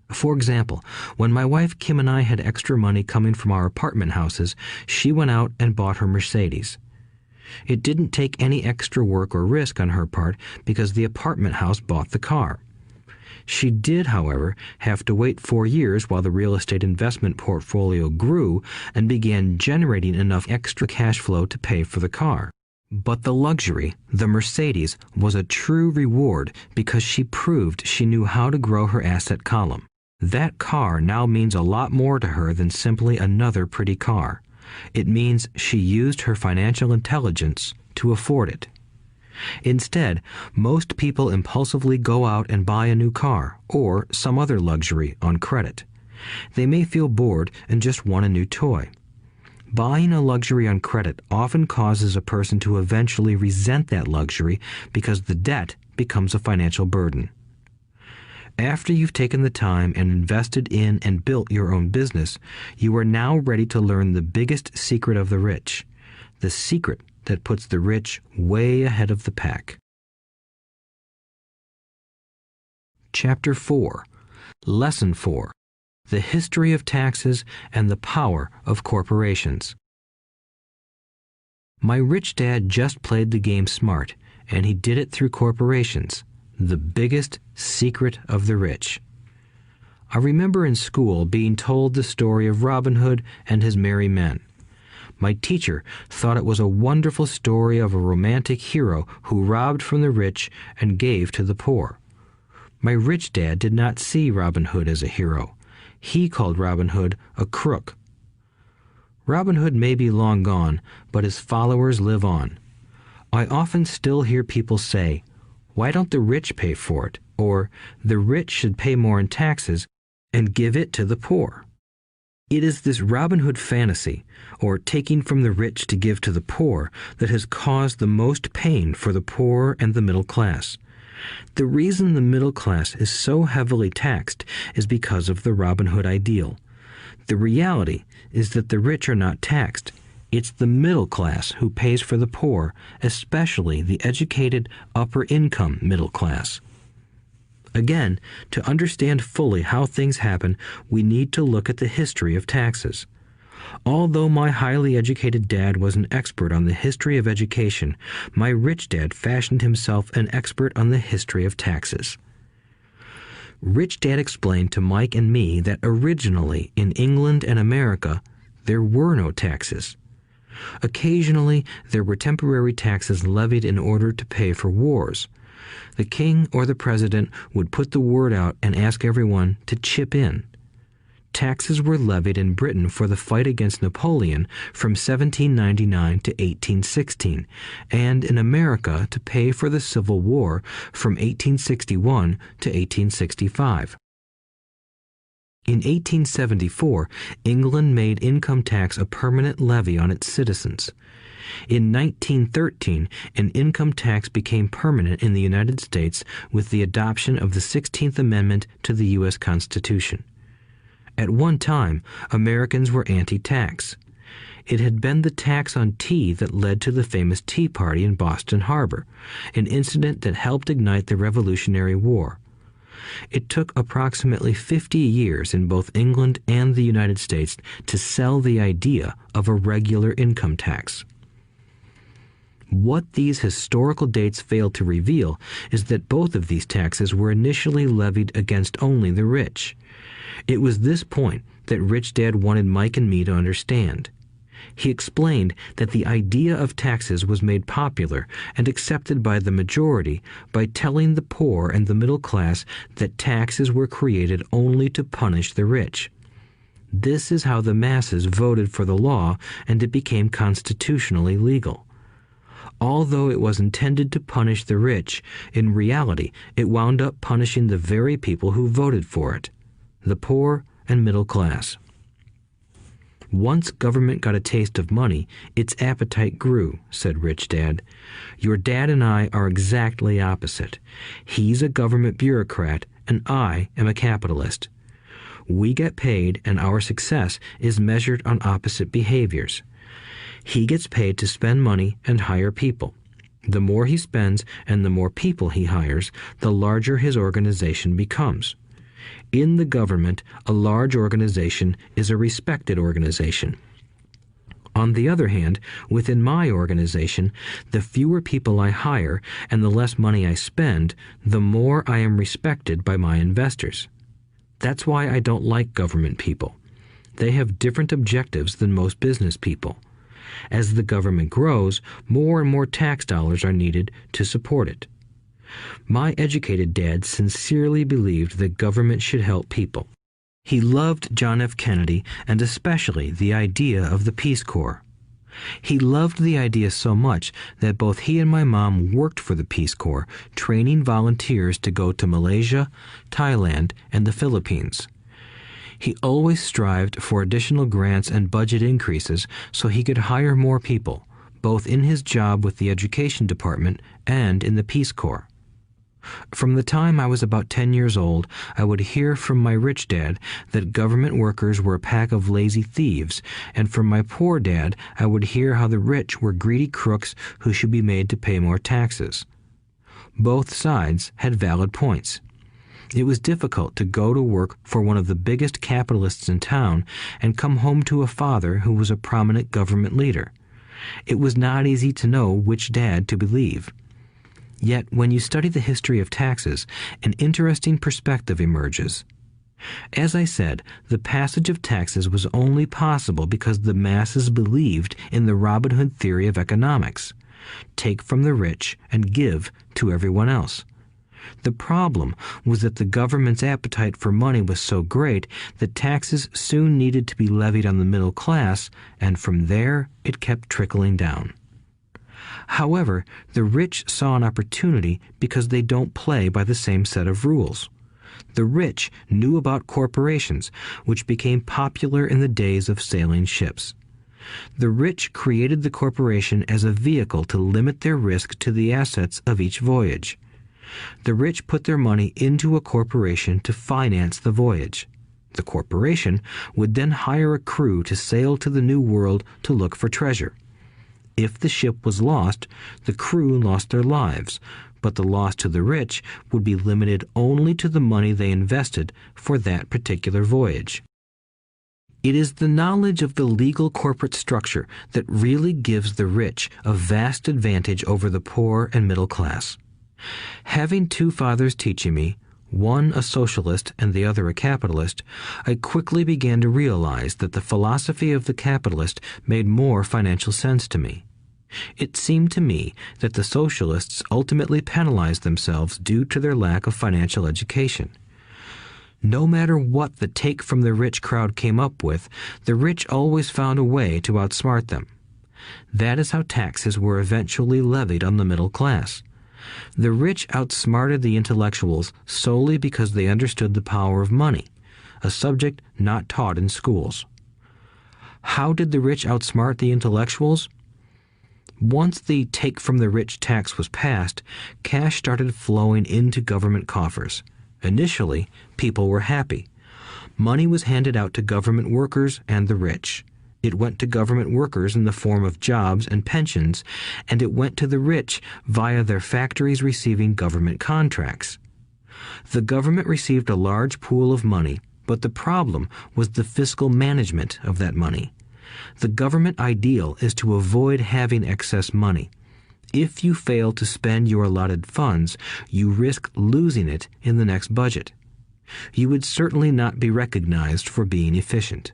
For example, when my wife Kim and I had extra money coming from our apartment houses, she went out and bought her Mercedes. It didn't take any extra work or risk on her part because the apartment house bought the car. She did, however, have to wait 4 years while the real estate investment portfolio grew and began generating enough extra cash flow to pay for the car. But the luxury, the Mercedes, was a true reward because she proved she knew how to grow her asset column. That car now means a lot more to her than simply another pretty car. It means she used her financial intelligence to afford it. Instead, most people impulsively go out and buy a new car or some other luxury on credit. They may feel bored and just want a new toy. Buying a luxury on credit often causes a person to eventually resent that luxury because the debt becomes a financial burden. After you've taken the time and invested in and built your own business, you are now ready to learn the biggest secret of the rich, the secret that puts the rich way ahead of the pack. Chapter 4. Lesson 4. The History of Taxes and the Power of Corporations. My rich dad just played the game smart, and he did it through corporations, the biggest secret of the rich. I remember in school being told the story of Robin Hood and his merry men. My teacher thought it was a wonderful story of a romantic hero who robbed from the rich and gave to the poor. My rich dad did not see Robin Hood as a hero. He called Robin Hood a crook. Robin Hood may be long gone, but his followers live on. I often still hear people say, "Why don't the rich pay for it?" Or, "The rich should pay more in taxes and give it to the poor." It is this Robin Hood fantasy, or taking from the rich to give to the poor, that has caused the most pain for the poor and the middle class. The reason the middle class is so heavily taxed is because of the Robin Hood ideal. The reality is that the rich are not taxed. It's the middle class who pays for the poor, especially the educated, upper-income middle class. Again, to understand fully how things happen, we need to look at the history of taxes. Although my highly educated dad was an expert on the history of education, my rich dad fashioned himself an expert on the history of taxes. Rich Dad explained to Mike and me that originally in England and America, there were no taxes. Occasionally, there were temporary taxes levied in order to pay for wars. The king or the president would put the word out and ask everyone to chip in. Taxes were levied in Britain for the fight against Napoleon from 1799 to 1816, and in America to pay for the Civil War from 1861 to 1865. In 1874, England made income tax a permanent levy on its citizens. In 1913, an income tax became permanent in the United States with the adoption of the 16th Amendment to the U.S. Constitution. At one time, Americans were anti-tax. It had been the tax on tea that led to the famous Tea Party in Boston Harbor, an incident that helped ignite the Revolutionary War. It took approximately 50 years in both England and the United States to sell the idea of a regular income tax. What these historical dates fail to reveal is that both of these taxes were initially levied against only the rich. It was this point that Rich Dad wanted Mike and me to understand. He explained that the idea of taxes was made popular and accepted by the majority by telling the poor and the middle class that taxes were created only to punish the rich. This is how the masses voted for the law, and it became constitutionally legal. Although it was intended to punish the rich, in reality it wound up punishing the very people who voted for it, the poor and middle class. Once government got a taste of money, its appetite grew, said Rich Dad. Your dad and I are exactly opposite. He's a government bureaucrat, and I am a capitalist. We get paid, and our success is measured on opposite behaviors. He gets paid to spend money and hire people. The more he spends and the more people he hires, the larger his organization becomes. In the government, a large organization is a respected organization. On the other hand, within my organization, the fewer people I hire and the less money I spend, the more I am respected by my investors. That's why I don't like government people. They have different objectives than most business people. As the government grows, more and more tax dollars are needed to support it. My educated dad sincerely believed that government should help people. He loved John F. Kennedy and especially the idea of the Peace Corps. He loved the idea so much that both he and my mom worked for the Peace Corps, training volunteers to go to Malaysia, Thailand, and the Philippines. He always strived for additional grants and budget increases so he could hire more people, both in his job with the Education Department and in the Peace Corps. From the time I was about 10 years old, I would hear from my rich dad that government workers were a pack of lazy thieves, and from my poor dad I would hear how the rich were greedy crooks who should be made to pay more taxes. Both sides had valid points. It was difficult to go to work for one of the biggest capitalists in town and come home to a father who was a prominent government leader. It was not easy to know which dad to believe. Yet, when you study the history of taxes, an interesting perspective emerges. As I said, the passage of taxes was only possible because the masses believed in the Robin Hood theory of economics. Take from the rich and give to everyone else. The problem was that the government's appetite for money was so great that taxes soon needed to be levied on the middle class, and from there it kept trickling down. However, the rich saw an opportunity because they don't play by the same set of rules. The rich knew about corporations, which became popular in the days of sailing ships. The rich created the corporation as a vehicle to limit their risk to the assets of each voyage. The rich put their money into a corporation to finance the voyage. The corporation would then hire a crew to sail to the New World to look for treasure. If the ship was lost, the crew lost their lives, but the loss to the rich would be limited only to the money they invested for that particular voyage. It is the knowledge of the legal corporate structure that really gives the rich a vast advantage over the poor and middle class. Having two fathers teaching me, one a socialist and the other a capitalist, I quickly began to realize that the philosophy of the capitalist made more financial sense to me. It seemed to me that the socialists ultimately penalized themselves due to their lack of financial education. No matter what the take from the rich crowd came up with, the rich always found a way to outsmart them. That is how taxes were eventually levied on the middle class. The rich outsmarted the intellectuals solely because they understood the power of money, a subject not taught in schools. How did the rich outsmart the intellectuals? Once the take from the rich tax was passed, cash started flowing into government coffers. Initially, people were happy. Money was handed out to government workers and the rich. It went to government workers in the form of jobs and pensions, and it went to the rich via their factories receiving government contracts. The government received a large pool of money, but the problem was the fiscal management of that money. The government ideal is to avoid having excess money. If you fail to spend your allotted funds, you risk losing it in the next budget. You would certainly not be recognized for being efficient.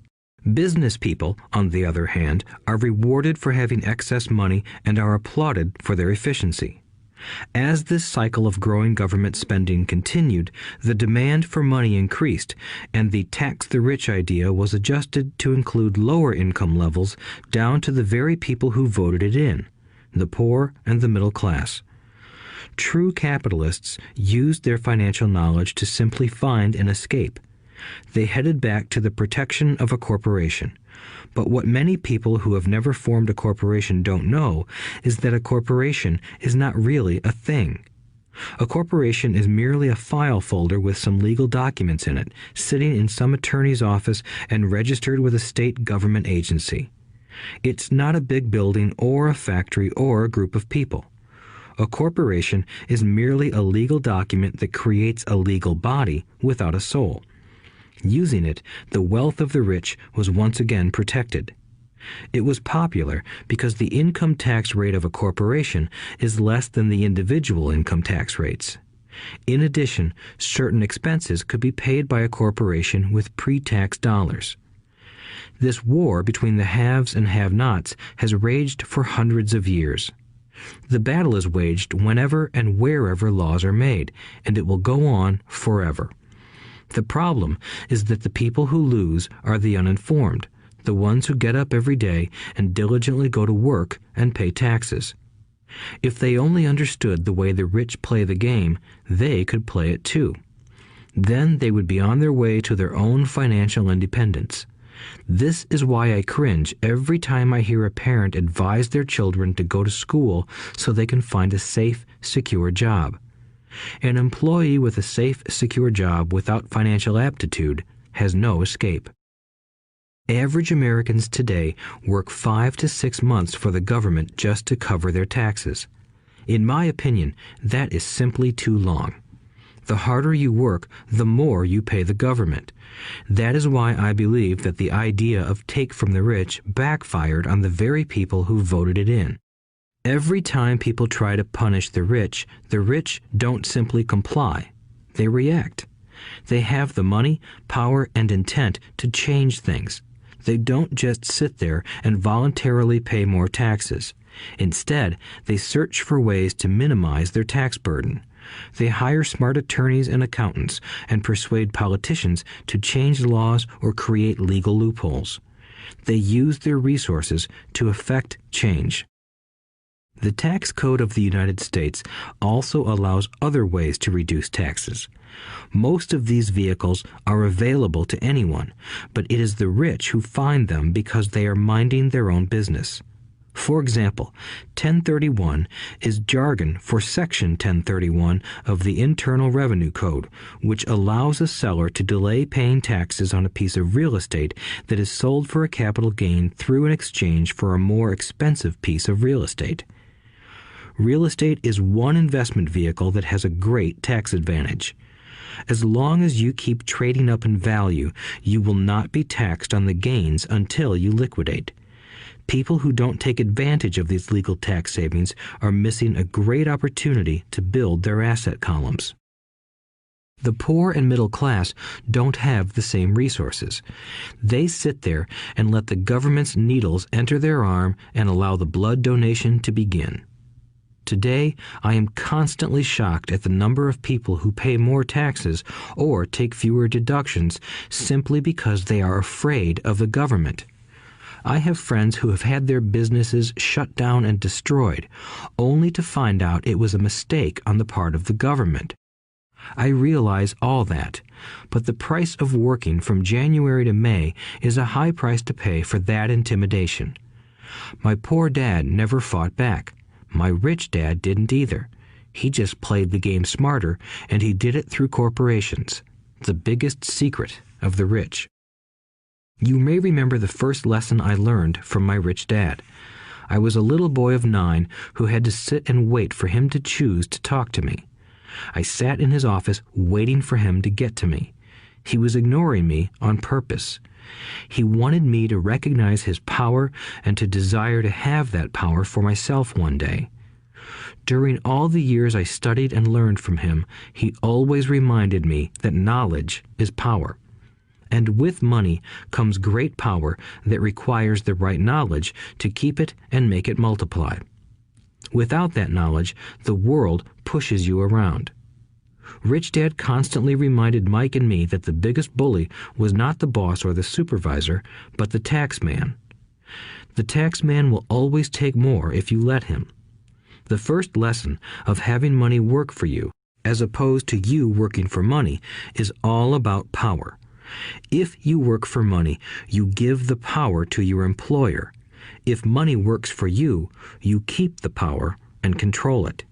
Business people, on the other hand, are rewarded for having excess money and are applauded for their efficiency. As this cycle of growing government spending continued, the demand for money increased, and the tax the rich idea was adjusted to include lower income levels down to the very people who voted it in, the poor and the middle class. True capitalists used their financial knowledge to simply find an escape. They headed back to the protection of a corporation. But what many people who have never formed a corporation don't know is that a corporation is not really a thing. A corporation is merely a file folder with some legal documents in it, sitting in some attorney's office and registered with a state government agency. It's not a big building or a factory or a group of people. A corporation is merely a legal document that creates a legal body without a soul. Using it, the wealth of the rich was once again protected. It was popular because the income tax rate of a corporation is less than the individual income tax rates. In addition, certain expenses could be paid by a corporation with pre-tax dollars. This war between the haves and have-nots has raged for hundreds of years. The battle is waged whenever and wherever laws are made, and it will go on forever. The problem is that the people who lose are the uninformed, the ones who get up every day and diligently go to work and pay taxes. If they only understood the way the rich play the game, they could play it too. Then they would be on their way to their own financial independence. This is why I cringe every time I hear a parent advise their children to go to school so they can find a safe, secure job. An employee with a safe, secure job without financial aptitude has no escape. Average Americans today work 5 to 6 months for the government just to cover their taxes. In my opinion, that is simply too long. The harder you work, the more you pay the government. That is why I believe that the idea of take from the rich backfired on the very people who voted it in. Every time people try to punish the rich don't simply comply. They react. They have the money, power, and intent to change things. They don't just sit there and voluntarily pay more taxes. Instead, they search for ways to minimize their tax burden. They hire smart attorneys and accountants and persuade politicians to change laws or create legal loopholes. They use their resources to effect change. The tax code of the United States also allows other ways to reduce taxes. Most of these vehicles are available to anyone, but it is the rich who find them because they are minding their own business. For example, 1031 is jargon for Section 1031 of the Internal Revenue Code, which allows a seller to delay paying taxes on a piece of real estate that is sold for a capital gain through an exchange for a more expensive piece of real estate. Real estate is one investment vehicle that has a great tax advantage. As long as you keep trading up in value, you will not be taxed on the gains until you liquidate. People who don't take advantage of these legal tax savings are missing a great opportunity to build their asset columns. The poor and middle class don't have the same resources. They sit there and let the government's needles enter their arm and allow the blood donation to begin. Today, I am constantly shocked at the number of people who pay more taxes or take fewer deductions simply because they are afraid of the government. I have friends who have had their businesses shut down and destroyed, only to find out it was a mistake on the part of the government. I realize all that, but the price of working from January to May is a high price to pay for that intimidation. My poor dad never fought back. My rich dad didn't either. He just played the game smarter, and he did it through corporations, the biggest secret of the rich. You may remember the first lesson I learned from my rich dad. I was a little boy of 9 who had to sit and wait for him to choose to talk to me. I sat in his office waiting for him to get to me. He was ignoring me on purpose. He wanted me to recognize his power and to desire to have that power for myself one day. During all the years I studied and learned from him, he always reminded me that knowledge is power. And with money comes great power that requires the right knowledge to keep it and make it multiply. Without that knowledge, the world pushes you around. Rich Dad constantly reminded Mike and me that the biggest bully was not the boss or the supervisor, but the tax man. The tax man will always take more if you let him. The first lesson of having money work for you, as opposed to you working for money, is all about power. If you work for money, you give the power to your employer. If money works for you, you keep the power and control it.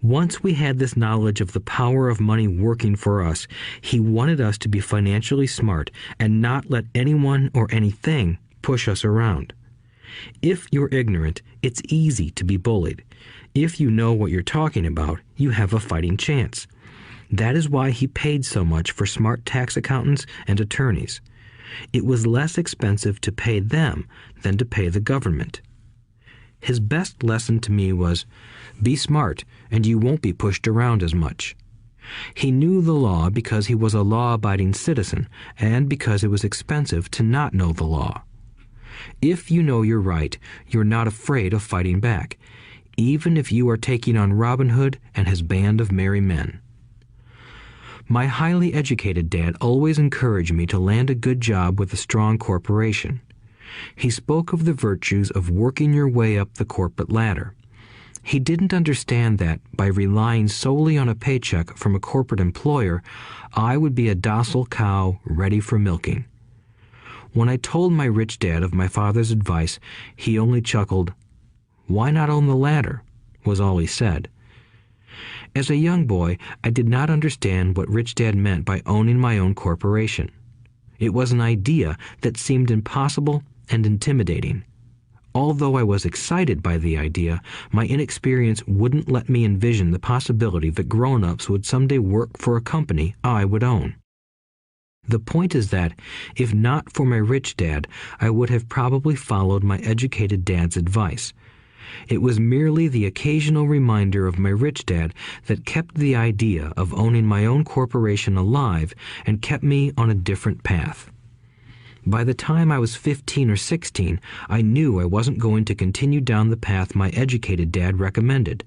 Once we had this knowledge of the power of money working for us, he wanted us to be financially smart and not let anyone or anything push us around. If you're ignorant, it's easy to be bullied. If you know what you're talking about, you have a fighting chance. That is why he paid so much for smart tax accountants and attorneys. It was less expensive to pay them than to pay the government. His best lesson to me was, be smart and you won't be pushed around as much. He knew the law because he was a law-abiding citizen and because it was expensive to not know the law. If you know you're right, you're not afraid of fighting back, even if you are taking on Robin Hood and his band of merry men. My highly educated dad always encouraged me to land a good job with a strong corporation. He spoke of the virtues of working your way up the corporate ladder. He didn't understand that, by relying solely on a paycheck from a corporate employer, I would be a docile cow ready for milking. When I told my rich dad of my father's advice, he only chuckled. "Why not own the ladder?" was all he said. As a young boy, I did not understand what Rich Dad meant by owning my own corporation. It was an idea that seemed impossible and intimidating. Although I was excited by the idea, my inexperience wouldn't let me envision the possibility that grown-ups would someday work for a company I would own. The point is that, if not for my rich dad, I would have probably followed my educated dad's advice. It was merely the occasional reminder of my rich dad that kept the idea of owning my own corporation alive and kept me on a different path. By the time I was 15 or 16, I knew I wasn't going to continue down the path my educated dad recommended.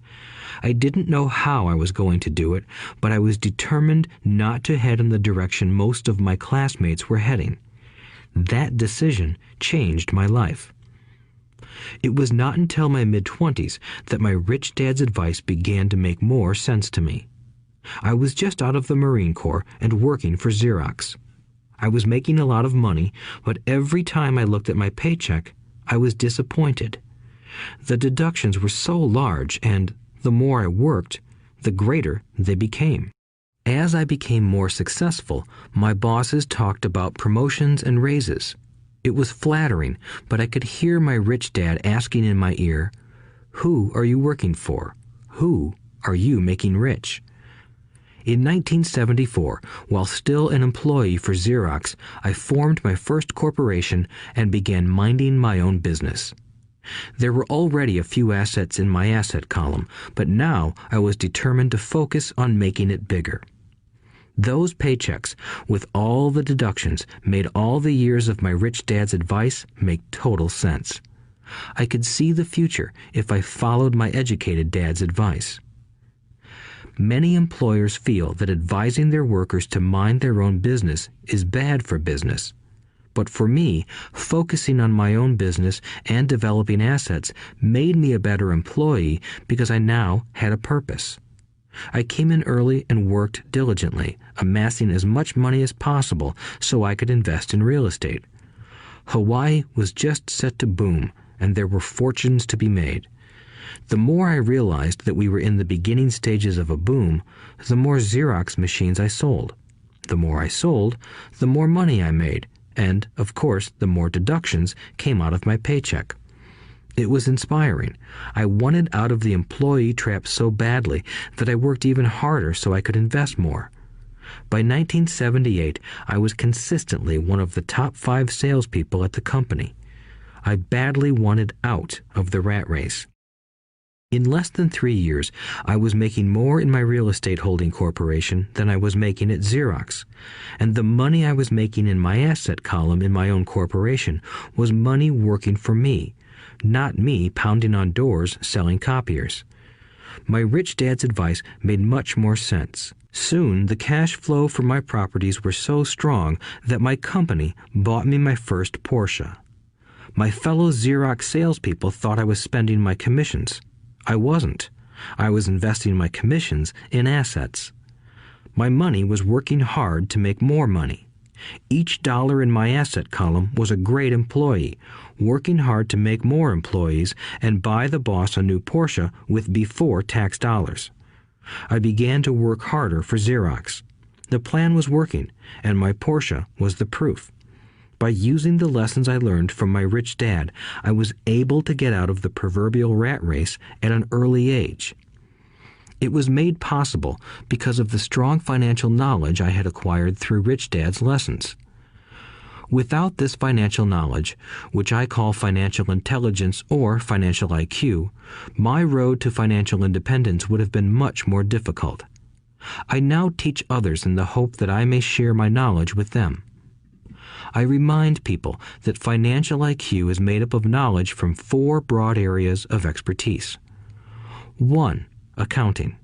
I didn't know how I was going to do it, but I was determined not to head in the direction most of my classmates were heading. That decision changed my life. It was not until my mid-20s that my rich dad's advice began to make more sense to me. I was just out of the Marine Corps and working for Xerox. I was making a lot of money, but every time I looked at my paycheck, I was disappointed. The deductions were so large, and the more I worked, the greater they became. As I became more successful, my bosses talked about promotions and raises. It was flattering, but I could hear my rich dad asking in my ear, "Who are you working for? Who are you making rich?" In 1974, while still an employee for Xerox, I formed my first corporation and began minding my own business. There were already a few assets in my asset column, but now I was determined to focus on making it bigger. Those paychecks, with all the deductions, made all the years of my rich dad's advice make total sense. I could see the future if I followed my educated dad's advice. Many employers feel that advising their workers to mind their own business is bad for business. But for me, focusing on my own business and developing assets made me a better employee because I now had a purpose. I came in early and worked diligently, amassing as much money as possible so I could invest in real estate. Hawaii was just set to boom, and there were fortunes to be made. The more I realized that we were in the beginning stages of a boom, the more Xerox machines I sold. The more I sold, the more money I made, and, of course, the more deductions came out of my paycheck. It was inspiring. I wanted out of the employee trap so badly that I worked even harder so I could invest more. By 1978, I was consistently one of the top 5 salespeople at the company. I badly wanted out of the rat race. In less than 3 years, I was making more in my real estate holding corporation than I was making at Xerox, and the money I was making in my asset column in my own corporation was money working for me, not me pounding on doors selling copiers. My rich dad's advice made much more sense. Soon, the cash flow from my properties were so strong that my company bought me my first Porsche. My fellow Xerox salespeople thought I was spending my commissions. I wasn't. I was investing my commissions in assets. My money was working hard to make more money. Each dollar in my asset column was a great employee, working hard to make more employees and buy the boss a new Porsche with before-tax dollars. I began to work harder for Xerox. The plan was working, and my Porsche was the proof. By using the lessons I learned from my rich dad, I was able to get out of the proverbial rat race at an early age. It was made possible because of the strong financial knowledge I had acquired through Rich Dad's lessons. Without this financial knowledge, which I call financial intelligence or financial IQ, my road to financial independence would have been much more difficult. I now teach others in the hope that I may share my knowledge with them. I remind people that financial IQ is made up of knowledge from 4 broad areas of expertise. 1. Accounting.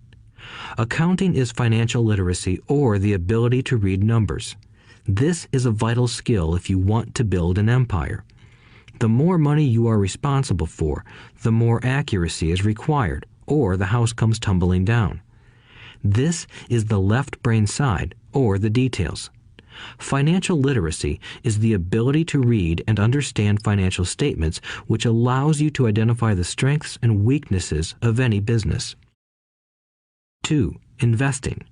Accounting is financial literacy or the ability to read numbers. This is a vital skill if you want to build an empire. The more money you are responsible for, the more accuracy is required, or the house comes tumbling down. This is the left brain side, or the details. Financial literacy is the ability to read and understand financial statements, which allows you to identify the strengths and weaknesses of any business. 2. Investing.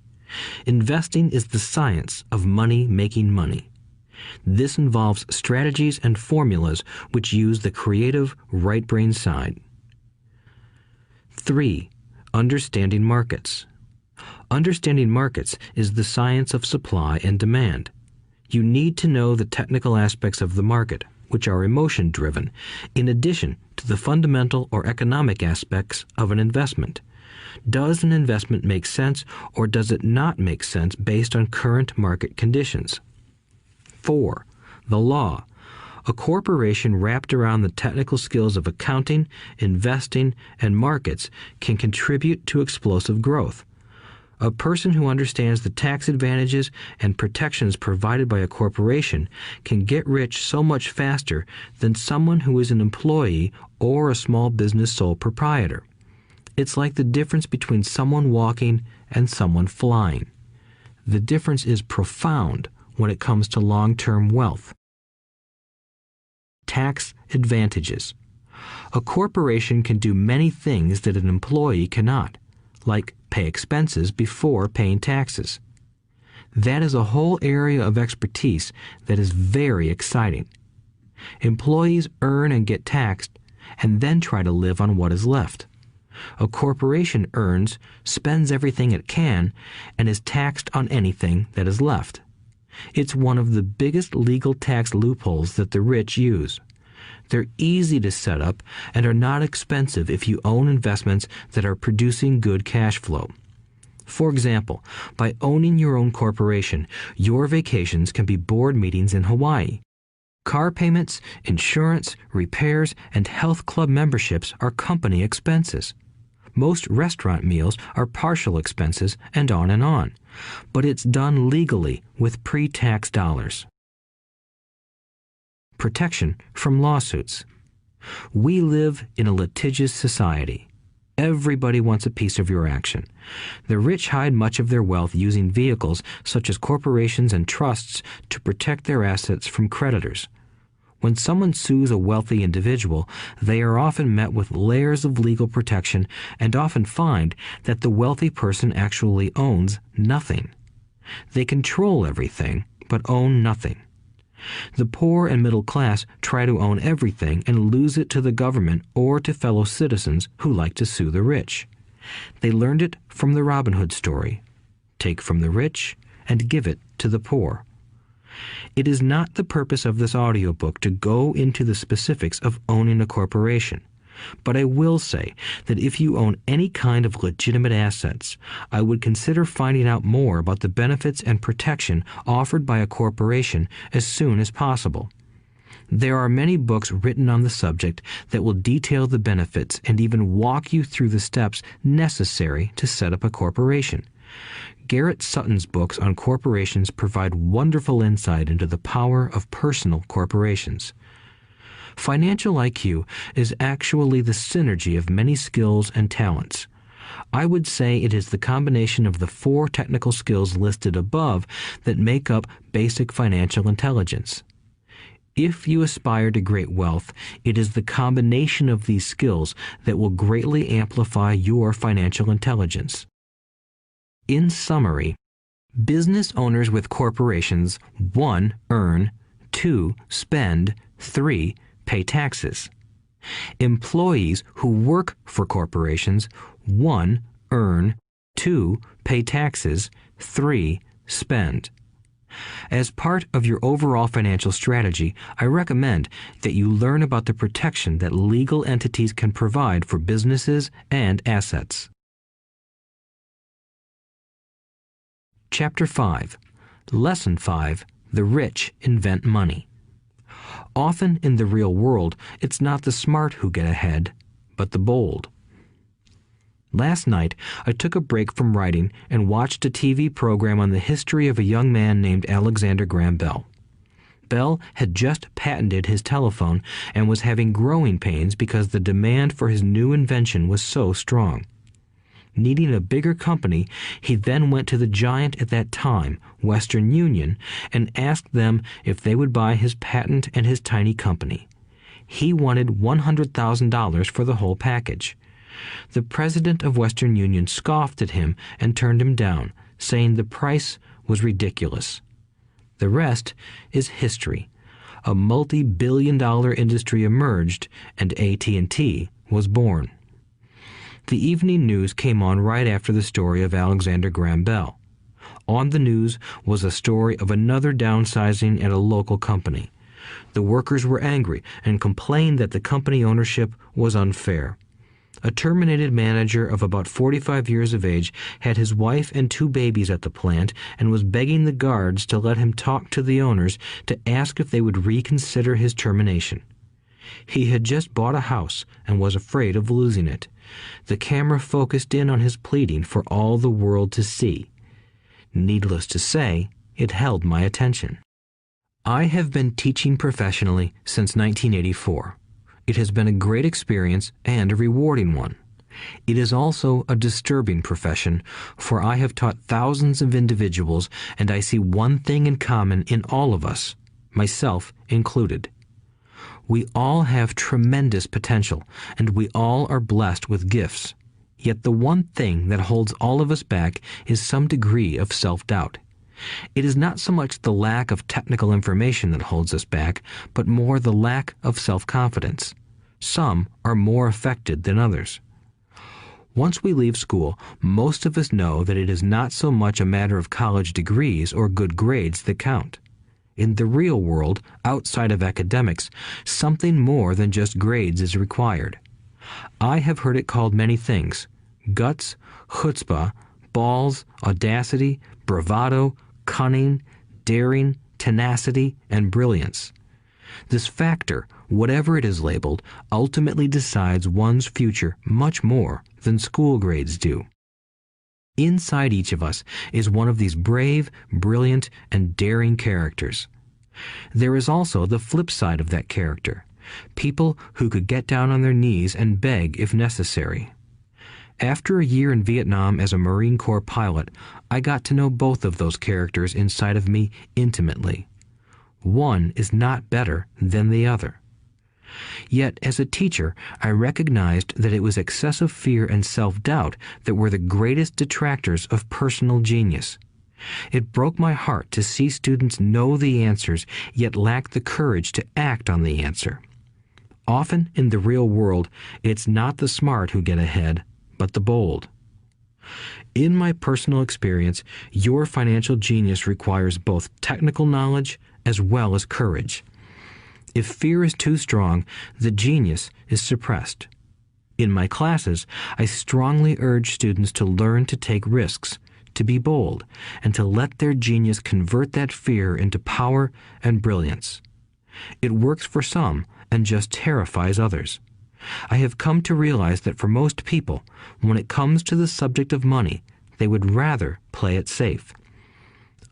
Investing is the science of money making money. This involves strategies and formulas which use the creative right brain side. 3. Understanding markets. Understanding markets is the science of supply and demand. You need to know the technical aspects of the market, which are emotion-driven, in addition to the fundamental or economic aspects of an investment. Does an investment make sense or does it not make sense based on current market conditions? 4. The law. A corporation wrapped around the technical skills of accounting, investing, and markets can contribute to explosive growth. A person who understands the tax advantages and protections provided by a corporation can get rich so much faster than someone who is an employee or a small business sole proprietor. It's like the difference between someone walking and someone flying. The difference is profound when it comes to long-term wealth. Tax advantages. A corporation can do many things that an employee cannot, like pay expenses before paying taxes. That is a whole area of expertise that is very exciting. Employees earn and get taxed and then try to live on what is left. A corporation earns, spends everything it can, and is taxed on anything that is left. It's one of the biggest legal tax loopholes that the rich use. They're easy to set up and are not expensive if you own investments that are producing good cash flow. For example, by owning your own corporation, your vacations can be board meetings in Hawaii. Car payments, insurance, repairs, and health club memberships are company expenses. Most restaurant meals are partial expenses and on. But it's done legally with pre-tax dollars. Protection from lawsuits. We live in a litigious society. Everybody wants a piece of your action. The rich hide much of their wealth using vehicles such as corporations and trusts to protect their assets from creditors. When someone sues a wealthy individual, they are often met with layers of legal protection and often find that the wealthy person actually owns nothing. They control everything, but own nothing. The poor and middle class try to own everything and lose it to the government or to fellow citizens who like to sue the rich. They learned it from the Robin Hood story. Take from the rich and give it to the poor. It is not the purpose of this audiobook to go into the specifics of owning a corporation. But I will say that if you own any kind of legitimate assets, I would consider finding out more about the benefits and protection offered by a corporation as soon as possible. There are many books written on the subject that will detail the benefits and even walk you through the steps necessary to set up a corporation. Garrett Sutton's books on corporations provide wonderful insight into the power of personal corporations. Financial IQ is actually the synergy of many skills and talents. I would say it is the combination of the 4 technical skills listed above that make up basic financial intelligence. If you aspire to great wealth, it is the combination of these skills that will greatly amplify your financial intelligence. In summary, business owners with corporations 1. Earn, 2. Spend, 3. Pay taxes. Employees who work for corporations 1. Earn, 2. Pay taxes, 3. Spend. As part of your overall financial strategy, I recommend that you learn about the protection that legal entities can provide for businesses and assets. Chapter 5. Lesson 5. The rich invent money. Often in the real world, it's not the smart who get ahead, but the bold. Last night, I took a break from writing and watched a TV program on the history of a young man named Alexander Graham Bell. Bell had just patented his telephone and was having growing pains because the demand for his new invention was so strong. Needing a bigger company, he then went to the giant at that time, Western Union, and asked them if they would buy his patent and his tiny company. He wanted $100,000 for the whole package. The president of Western Union scoffed at him and turned him down, saying the price was ridiculous. The rest is history. A multi-billion-dollar industry emerged, and AT&T was born. The evening news came on right after the story of Alexander Graham Bell. On the news was a story of another downsizing at a local company. The workers were angry and complained that the company ownership was unfair. A terminated manager of about 45 years of age had his wife and 2 babies at the plant and was begging the guards to let him talk to the owners to ask if they would reconsider his termination. He had just bought a house and was afraid of losing it. The camera focused in on his pleading for all the world to see. Needless to say, it held my attention. I have been teaching professionally since 1984. It has been a great experience and a rewarding one. It is also a disturbing profession, for I have taught thousands of individuals, and I see one thing in common in all of us, myself included. We all have tremendous potential, and we all are blessed with gifts. Yet the one thing that holds all of us back is some degree of self-doubt. It is not so much the lack of technical information that holds us back, but more the lack of self-confidence. Some are more affected than others. Once we leave school, most of us know that it is not so much a matter of college degrees or good grades that count. In the real world, outside of academics, something more than just grades is required. I have heard it called many things: guts, chutzpah, balls, audacity, bravado, cunning, daring, tenacity, and brilliance. This factor, whatever it is labeled, ultimately decides one's future much more than school grades do. Inside each of us is one of these brave, brilliant, and daring characters. There is also the flip side of that character, people who could get down on their knees and beg if necessary. After a year in Vietnam as a Marine Corps pilot, I got to know both of those characters inside of me intimately. One is not better than the other. Yet, as a teacher, I recognized that it was excessive fear and self-doubt that were the greatest detractors of personal genius. It broke my heart to see students know the answers, yet lack the courage to act on the answer. Often in the real world, it's not the smart who get ahead, but the bold. In my personal experience, your financial genius requires both technical knowledge as well as courage. If fear is too strong, the genius is suppressed. In my classes, I strongly urge students to learn to take risks, to be bold, and to let their genius convert that fear into power and brilliance. It works for some and just terrifies others. I have come to realize that for most people, when it comes to the subject of money, they would rather play it safe.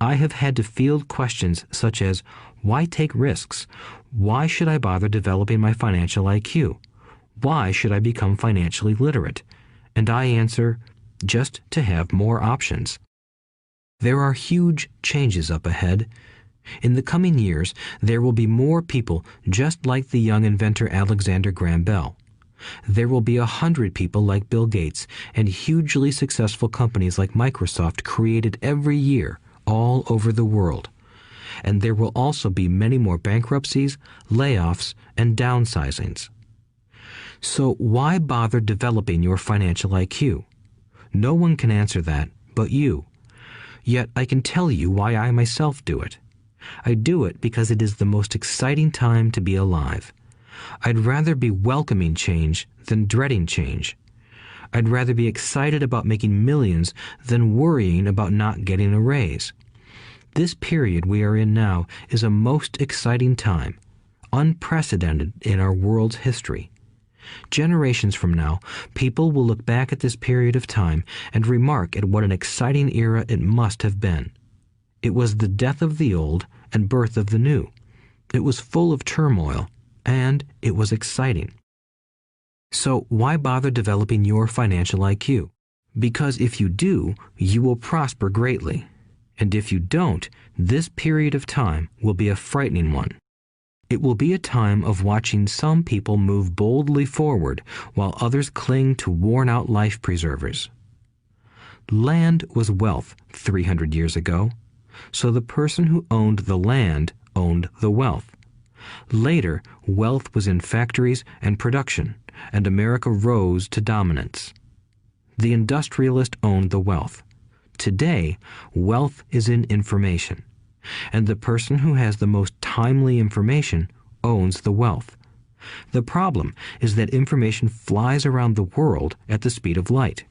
I have had to field questions such as, why take risks? Why should I bother developing my financial IQ? Why should I become financially literate? And I answer, just to have more options. There are huge changes up ahead. In the coming years, there will be more people just like the young inventor Alexander Graham Bell. There will be 100 people like Bill Gates and hugely successful companies like Microsoft created every year all over the world. And there will also be many more bankruptcies, layoffs, and downsizings. So why bother developing your financial IQ? No one can answer that but you. Yet I can tell you why I myself do it. I do it because it is the most exciting time to be alive. I'd rather be welcoming change than dreading change. I'd rather be excited about making millions than worrying about not getting a raise. This period we are in now is a most exciting time, unprecedented in our world's history. Generations from now, people will look back at this period of time and remark at what an exciting era it must have been. It was the death of the old and birth of the new. It was full of turmoil, and it was exciting. So why bother developing your financial IQ? Because if you do, you will prosper greatly. And if you don't, this period of time will be a frightening one. It will be a time of watching some people move boldly forward while others cling to worn-out life preservers. Land was wealth 300 years ago, so the person who owned the land owned the wealth. Later, wealth was in factories and production, and America rose to dominance. The industrialist owned the wealth. Today, wealth is in information, and the person who has the most timely information owns the wealth. The problem is that information flies around the world at the speed of light.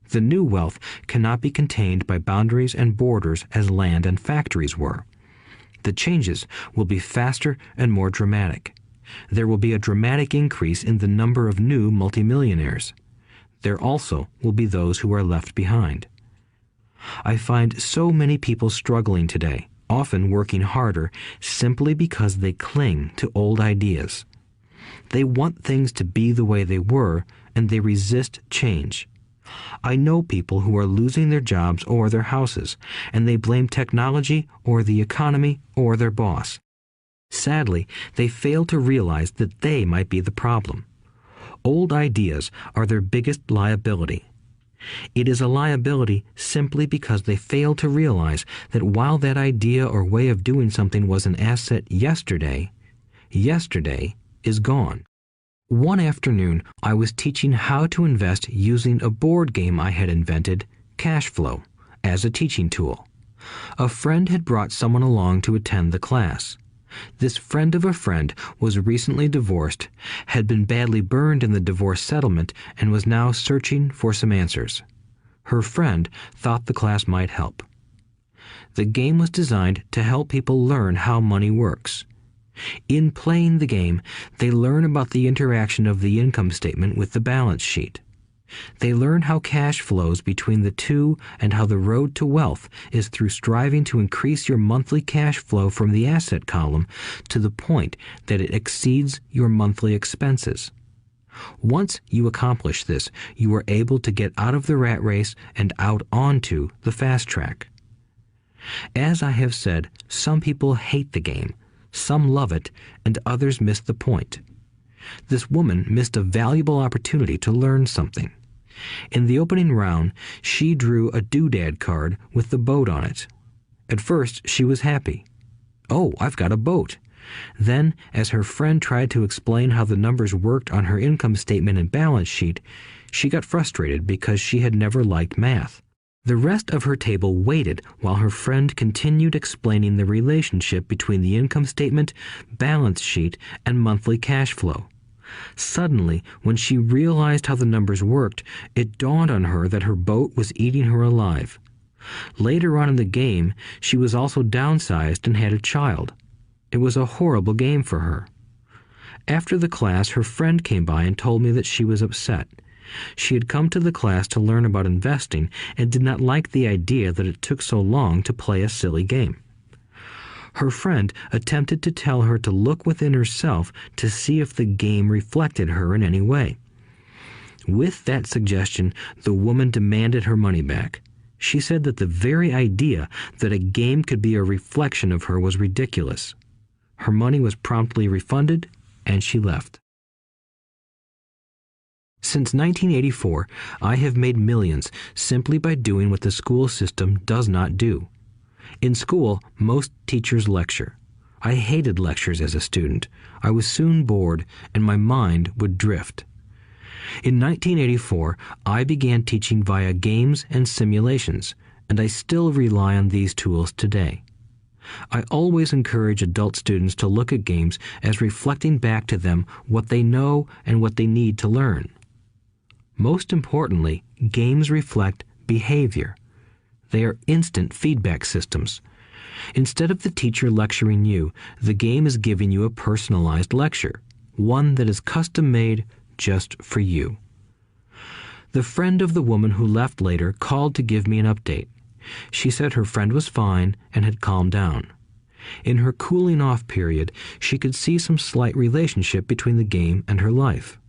The new wealth cannot be contained by boundaries and borders as land and factories were. The changes will be faster and more dramatic. There will be a dramatic increase in the number of new multimillionaires. There also will be those who are left behind. I find so many people struggling today, often working harder, simply because they cling to old ideas. They want things to be the way they were, and they resist change. I know people who are losing their jobs or their houses, and they blame technology or the economy or their boss. Sadly, they fail to realize that they might be the problem. Old ideas are their biggest liability. It is a liability simply because they fail to realize that while that idea or way of doing something was an asset yesterday, yesterday is gone. One afternoon, I was teaching how to invest using a board game I had invented, Cash Flow, as a teaching tool. A friend had brought someone along to attend the class. This friend of a friend was recently divorced, had been badly burned in the divorce settlement, and was now searching for some answers. Her friend thought the class might help. The game was designed to help people learn how money works. In playing the game, they learn about the interaction of the income statement with the balance sheet. They learn how cash flows between the two and how the road to wealth is through striving to increase your monthly cash flow from the asset column to the point that it exceeds your monthly expenses. Once you accomplish this, you are able to get out of the rat race and out onto the fast track. As I have said, some people hate the game, some love it, and others miss the point. This woman missed a valuable opportunity to learn something. In the opening round, she drew a doodad card with the boat on it. At first, she was happy. "Oh, I've got a boat." Then, as her friend tried to explain how the numbers worked on her income statement and balance sheet, she got frustrated because she had never liked math. The rest of her table waited while her friend continued explaining the relationship between the income statement, balance sheet, and monthly cash flow. Suddenly, when she realized how the numbers worked, it dawned on her that her boat was eating her alive. Later on in the game, she was also downsized and had a child. It was a horrible game for her. After the class, her friend came by and told me that she was upset. She had come to the class to learn about investing and did not like the idea that it took so long to play a silly game. Her friend attempted to tell her to look within herself to see if the game reflected her in any way. With that suggestion, the woman demanded her money back. She said that the very idea that a game could be a reflection of her was ridiculous. Her money was promptly refunded, and she left. Since 1984, I have made millions simply by doing what the school system does not do. In school, most teachers lecture. I hated lectures as a student. I was soon bored, and my mind would drift. In 1984, I began teaching via games and simulations, and I still rely on these tools today. I always encourage adult students to look at games as reflecting back to them what they know and what they need to learn. Most importantly, games reflect behavior. They are instant feedback systems. Instead of the teacher lecturing you, the game is giving you a personalized lecture, one that is custom-made just for you. The friend of the woman who left later called to give me an update. She said her friend was fine and had calmed down. In her cooling-off period, she could see some slight relationship between the game and her life.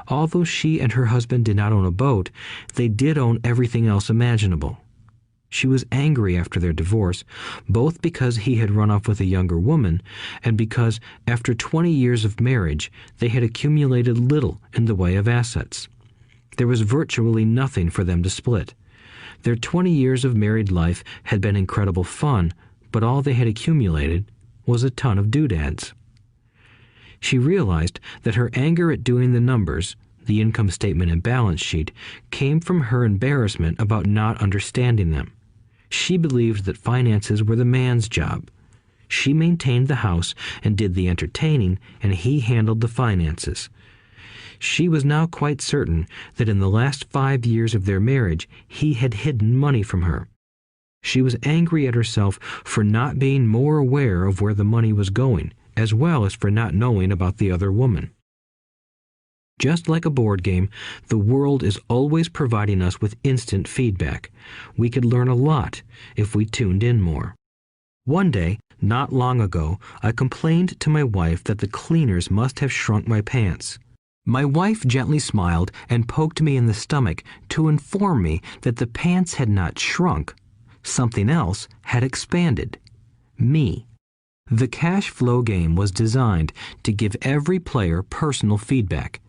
Although she and her husband did not own a boat, they did own everything else imaginable. She was angry after their divorce, both because he had run off with a younger woman and because, after 20 years of marriage, they had accumulated little in the way of assets. There was virtually nothing for them to split. Their 20 years of married life had been incredible fun, but all they had accumulated was a ton of doodads. She realized that her anger at doing the numbers, the income statement and balance sheet, came from her embarrassment about not understanding them. She believed that finances were the man's job. She maintained the house and did the entertaining, and he handled the finances. She was now quite certain that in the last 5 years of their marriage, he had hidden money from her. She was angry at herself for not being more aware of where the money was going, as well as for not knowing about the other woman. Just like a board game, the world is always providing us with instant feedback. We could learn a lot if we tuned in more. One day, not long ago, I complained to my wife that the cleaners must have shrunk my pants. My wife gently smiled and poked me in the stomach to inform me that the pants had not shrunk. Something else had expanded. Me. The cash flow game was designed to give every player personal feedback.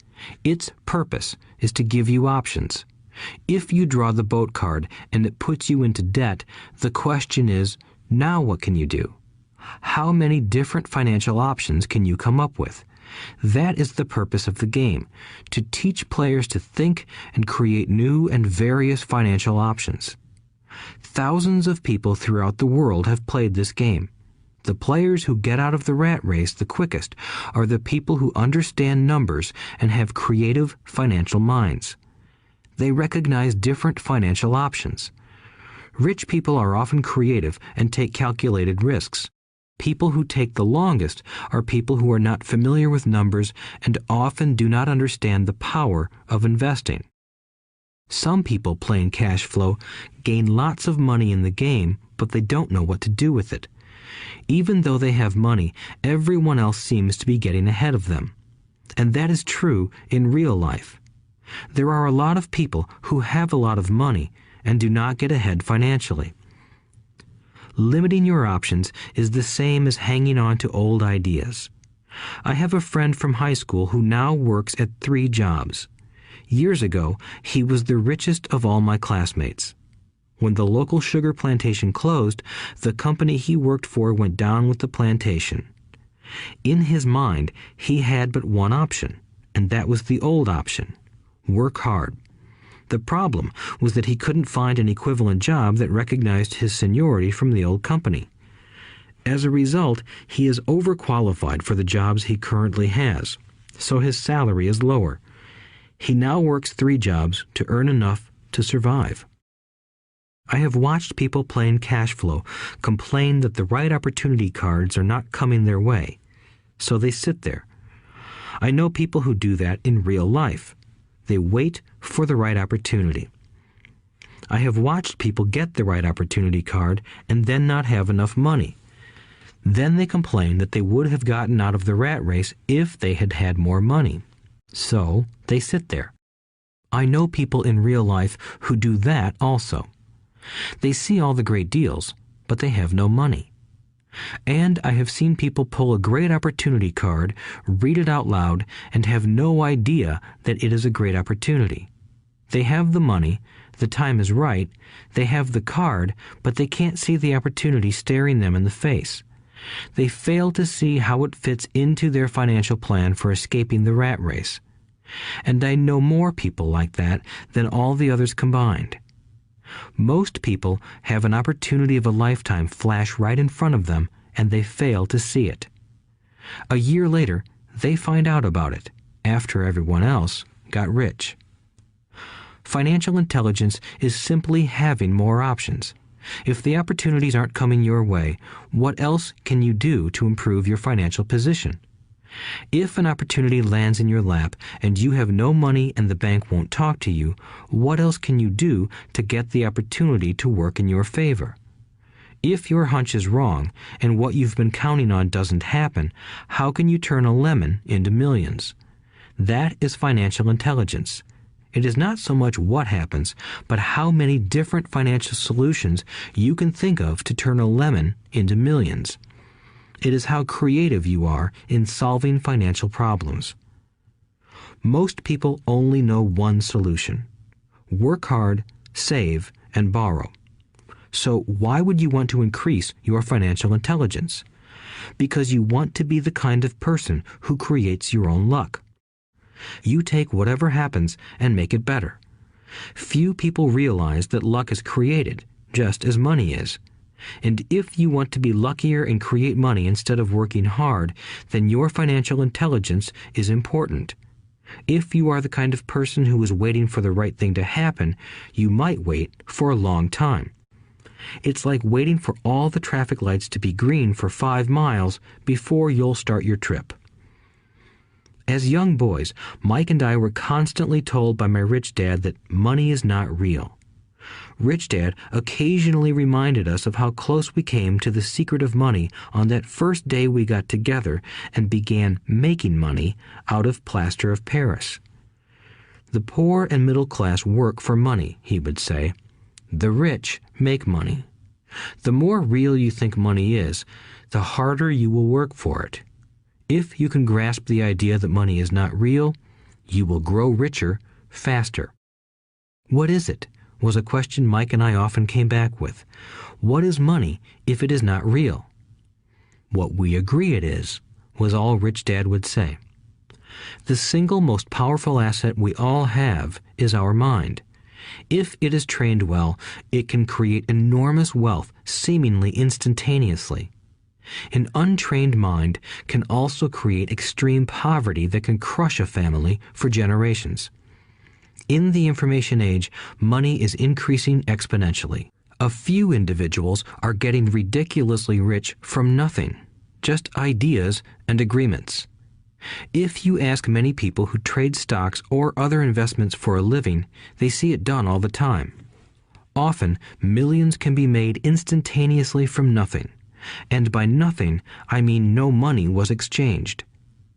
Its purpose is to give you options. If you draw the boat card and it puts you into debt, the question is, now what can you do? How many different financial options can you come up with? That is the purpose of the game, to teach players to think and create new and various financial options. Thousands of people throughout the world have played this game. The players who get out of the rat race the quickest are the people who understand numbers and have creative financial minds. They recognize different financial options. Rich people are often creative and take calculated risks. People who take the longest are people who are not familiar with numbers and often do not understand the power of investing. Some people playing cash flow gain lots of money in the game, but they don't know what to do with it. Even though they have money, everyone else seems to be getting ahead of them. And that is true in real life. There are a lot of people who have a lot of money and do not get ahead financially. Limiting your options is the same as hanging on to old ideas. I have a friend from high school who now works at 3 jobs. Years ago, he was the richest of all my classmates. When the local sugar plantation closed, the company he worked for went down with the plantation. In his mind, he had but one option, and that was the old option: work hard. The problem was that he couldn't find an equivalent job that recognized his seniority from the old company. As a result, he is overqualified for the jobs he currently has. so his salary is lower. He now works 3 jobs to earn enough to survive. I have watched people playing cash flow complain that the right opportunity cards are not coming their way, so they sit there. I know people who do that in real life. They wait for the right opportunity. I have watched people get the right opportunity card and then not have enough money. Then they complain that they would have gotten out of the rat race if they had had more money. So they sit there. I know people in real life who do that also. They see all the great deals, but they have no money. And I have seen people pull a great opportunity card, read it out loud, and have no idea that it is a great opportunity. They have the money, the time is right, they have the card, but they can't see the opportunity staring them in the face. They fail to see how it fits into their financial plan for escaping the rat race. And I know more people like that than all the others combined. Most people have an opportunity of a lifetime flash right in front of them, and they fail to see it. A year later, they find out about it, after everyone else got rich. Financial intelligence is simply having more options. If the opportunities aren't coming your way, what else can you do to improve your financial position? If an opportunity lands in your lap and you have no money and the bank won't talk to you, what else can you do to get the opportunity to work in your favor? If your hunch is wrong and what you've been counting on doesn't happen, how can you turn a lemon into millions? That is financial intelligence. It is not so much what happens, but how many different financial solutions you can think of to turn a lemon into millions. It is how creative you are in solving financial problems. Most people only know one solution: work hard, save, and borrow. So why would you want to increase your financial intelligence? Because you want to be the kind of person who creates your own luck. You take whatever happens and make it better. Few people realize that luck is created, just as money is. And if you want to be luckier and create money instead of working hard, then your financial intelligence is important. If you are the kind of person who is waiting for the right thing to happen, you might wait for a long time. It's like waiting for all the traffic lights to be green for 5 miles before you'll start your trip. As young boys, Mike and I were constantly told by my rich dad that money is not real. Rich Dad occasionally reminded us of how close we came to the secret of money on that first day we got together and began making money out of plaster of Paris. The poor and middle class work for money, he would say. The rich make money. The more real you think money is, the harder you will work for it. If you can grasp the idea that money is not real, you will grow richer faster. What is it? Was a question Mike and I often came back with. What is money if it is not real? What we agree it is, was all Rich Dad would say. The single most powerful asset we all have is our mind. If it is trained well, it can create enormous wealth seemingly instantaneously. An untrained mind can also create extreme poverty that can crush a family for generations. In the information age, money is increasing exponentially. A few individuals are getting ridiculously rich from nothing, just ideas and agreements. If you ask many people who trade stocks or other investments for a living, they see it done all the time. Often, millions can be made instantaneously from nothing. And by nothing, I mean no money was exchanged.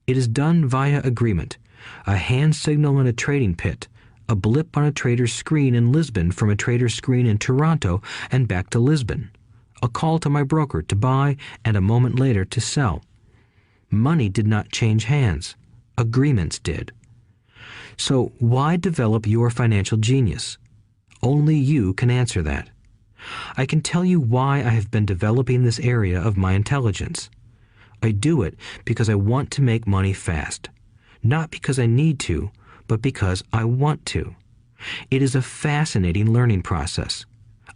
It is done via agreement, a hand signal in a trading pit, a blip on a trader's screen in Lisbon from a trader's screen in Toronto and back to Lisbon, a call to my broker to buy and a moment later to sell. Money did not change hands. Agreements did. So why develop your financial genius? Only you can answer that. I can tell you why I have been developing this area of my intelligence. I do it because I want to make money fast. Not because I need to, but because I want to. It is a fascinating learning process.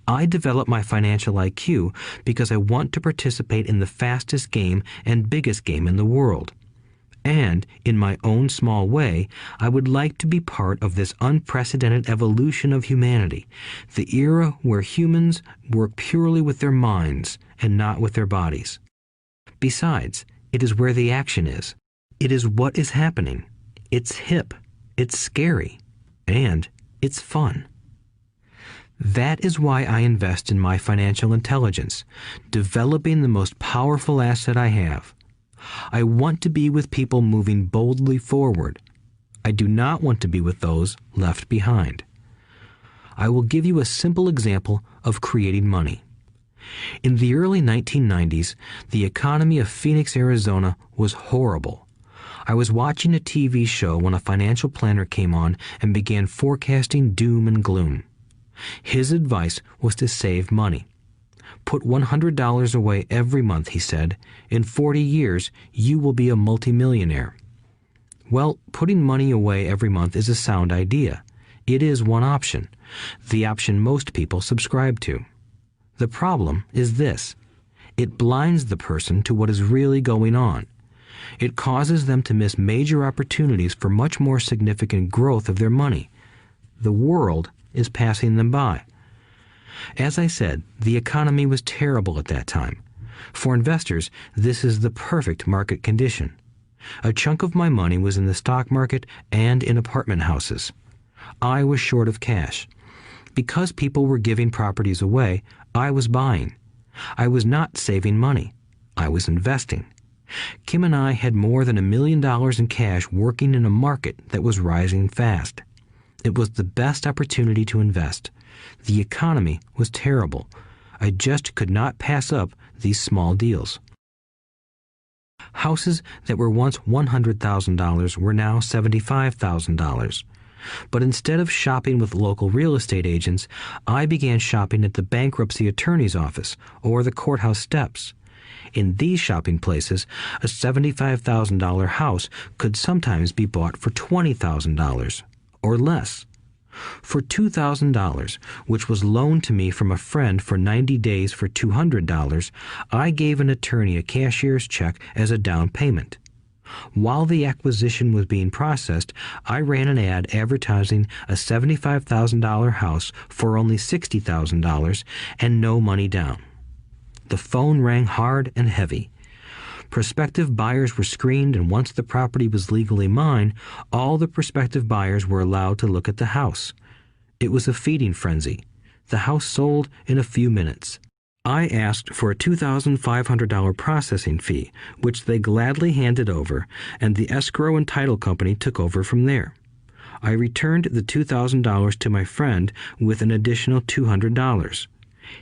I develop my financial IQ because I want to participate in the fastest game and biggest game in the world. And, in my own small way, I would like to be part of this unprecedented evolution of humanity, the era where humans work purely with their minds and not with their bodies. Besides, it is where the action is. It is what is happening. It's hip, it's scary, and it's fun. That is why I invest in my financial intelligence, developing the most powerful asset I have. I want to be with people moving boldly forward. I do not want to be with those left behind. I will give you a simple example of creating money. In the early 1990s, the economy of Phoenix, Arizona was horrible. I was watching a TV show when a financial planner came on and began forecasting doom and gloom. His advice was to save money. Put $100 away every month, he said. In 40 years, you will be a multimillionaire. Well, putting money away every month is a sound idea. It is one option, the option most people subscribe to. The problem is this. It blinds the person to what is really going on. It causes them to miss major opportunities for much more significant growth of their money. The world is passing them by. As I said, the economy was terrible at that time. For investors, this is the perfect market condition. A chunk of my money was in the stock market and in apartment houses. I was short of cash. Because people were giving properties away, I was buying. I was not saving money. I was investing. Kim and I had more than $1 million in cash working in a market that was rising fast. It was the best opportunity to invest. The economy was terrible. I just could not pass up these small deals. Houses that were once $100,000 were now $75,000. But instead of shopping with local real estate agents, I began shopping at the bankruptcy attorney's office or the courthouse steps. In these shopping places, a $75,000 house could sometimes be bought for $20,000 or less. For $2,000, which was loaned to me from a friend for 90 days for $200, I gave an attorney a cashier's check as a down payment. While the acquisition was being processed, I ran an ad advertising a $75,000 house for only $60,000 and no money down. The phone rang hard and heavy. Prospective buyers were screened, and once the property was legally mine, all the prospective buyers were allowed to look at the house. It was a feeding frenzy. The house sold in a few minutes. I asked for a $2,500 processing fee, which they gladly handed over, and the escrow and title company took over from there. I returned the $2,000 to my friend with an additional $200.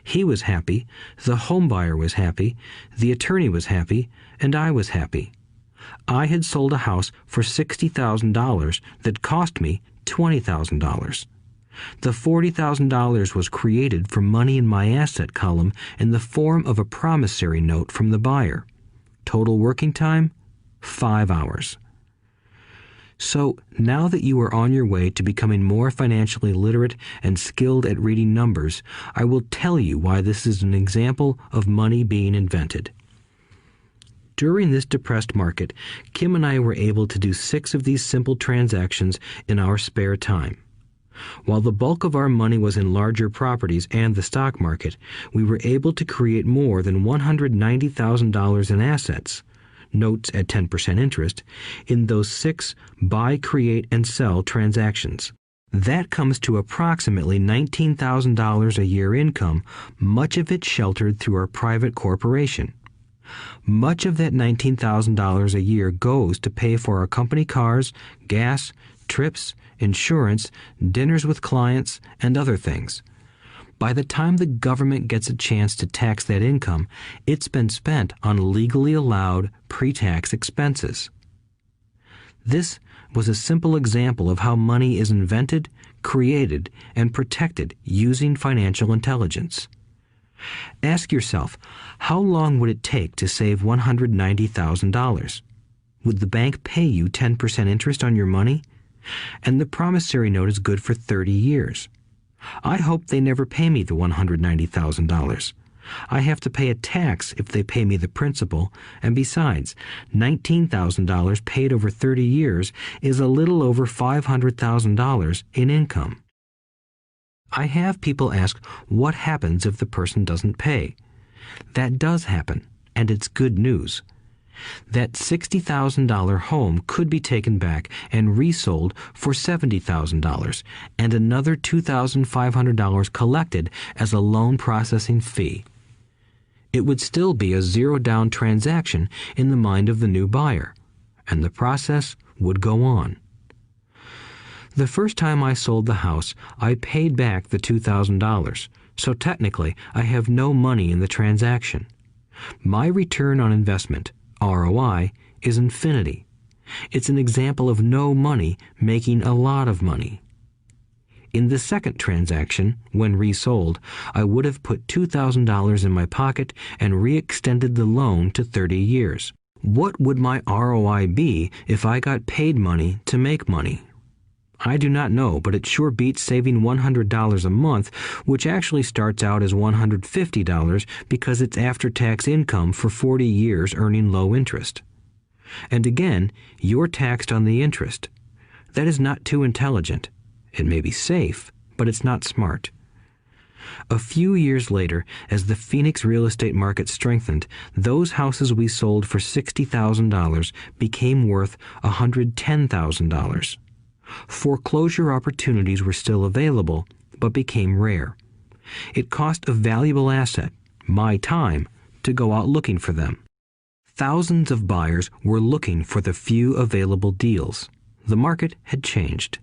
He was happy, the home buyer was happy, the attorney was happy, and I was happy. I had sold a house for $60,000 that cost me $20,000. The $40,000 was created from money in my asset column in the form of a promissory note from the buyer. Total working time, 5 hours. So, now that you are on your way to becoming more financially literate and skilled at reading numbers, I will tell you why this is an example of money being invented. During this depressed market, Kim and I were able to do 6 of these simple transactions in our spare time. While the bulk of our money was in larger properties and the stock market, we were able to create more than $190,000 in assets, notes at 10% interest, in those 6 buy, create, and sell transactions. That comes to approximately $19,000 a year income, much of it sheltered through our private corporation. Much of that $19,000 a year goes to pay for our company cars, gas, trips, insurance, dinners with clients, and other things. By the time the government gets a chance to tax that income, it's been spent on legally allowed pre-tax expenses. This was a simple example of how money is invented, created, and protected using financial intelligence. Ask yourself, how long would it take to save $190,000? Would the bank pay you 10% interest on your money? And the promissory note is good for 30 years. I hope they never pay me the $190,000. I have to pay a tax if they pay me the principal, and besides, $19,000 paid over 30 years is a little over $500,000 in income. I have people ask what happens if the person doesn't pay. That does happen, and it's good news. That $60,000 home could be taken back and resold for $70,000 and another $2,500 collected as a loan processing fee. It would still be a zero-down transaction in the mind of the new buyer, and the process would go on. The first time I sold the house, I paid back the $2,000, so technically I have no money in the transaction. My return on investment, ROI, is infinity. It's an example of no money making a lot of money. In the second transaction, when resold, I would have put $2,000 in my pocket and re-extended the loan to 30 years. What would my ROI be if I got paid money to make money? I do not know, but it sure beats saving $100 a month, which actually starts out as $150 because it's after-tax income for 40 years earning low interest. And again, you're taxed on the interest. That is not too intelligent. It may be safe, but it's not smart. A few years later, as the Phoenix real estate market strengthened, those houses we sold for $60,000 became worth $110,000. Foreclosure opportunities were still available, but became rare. It cost a valuable asset, my time, to go out looking for them. Thousands of buyers were looking for the few available deals. The market had changed.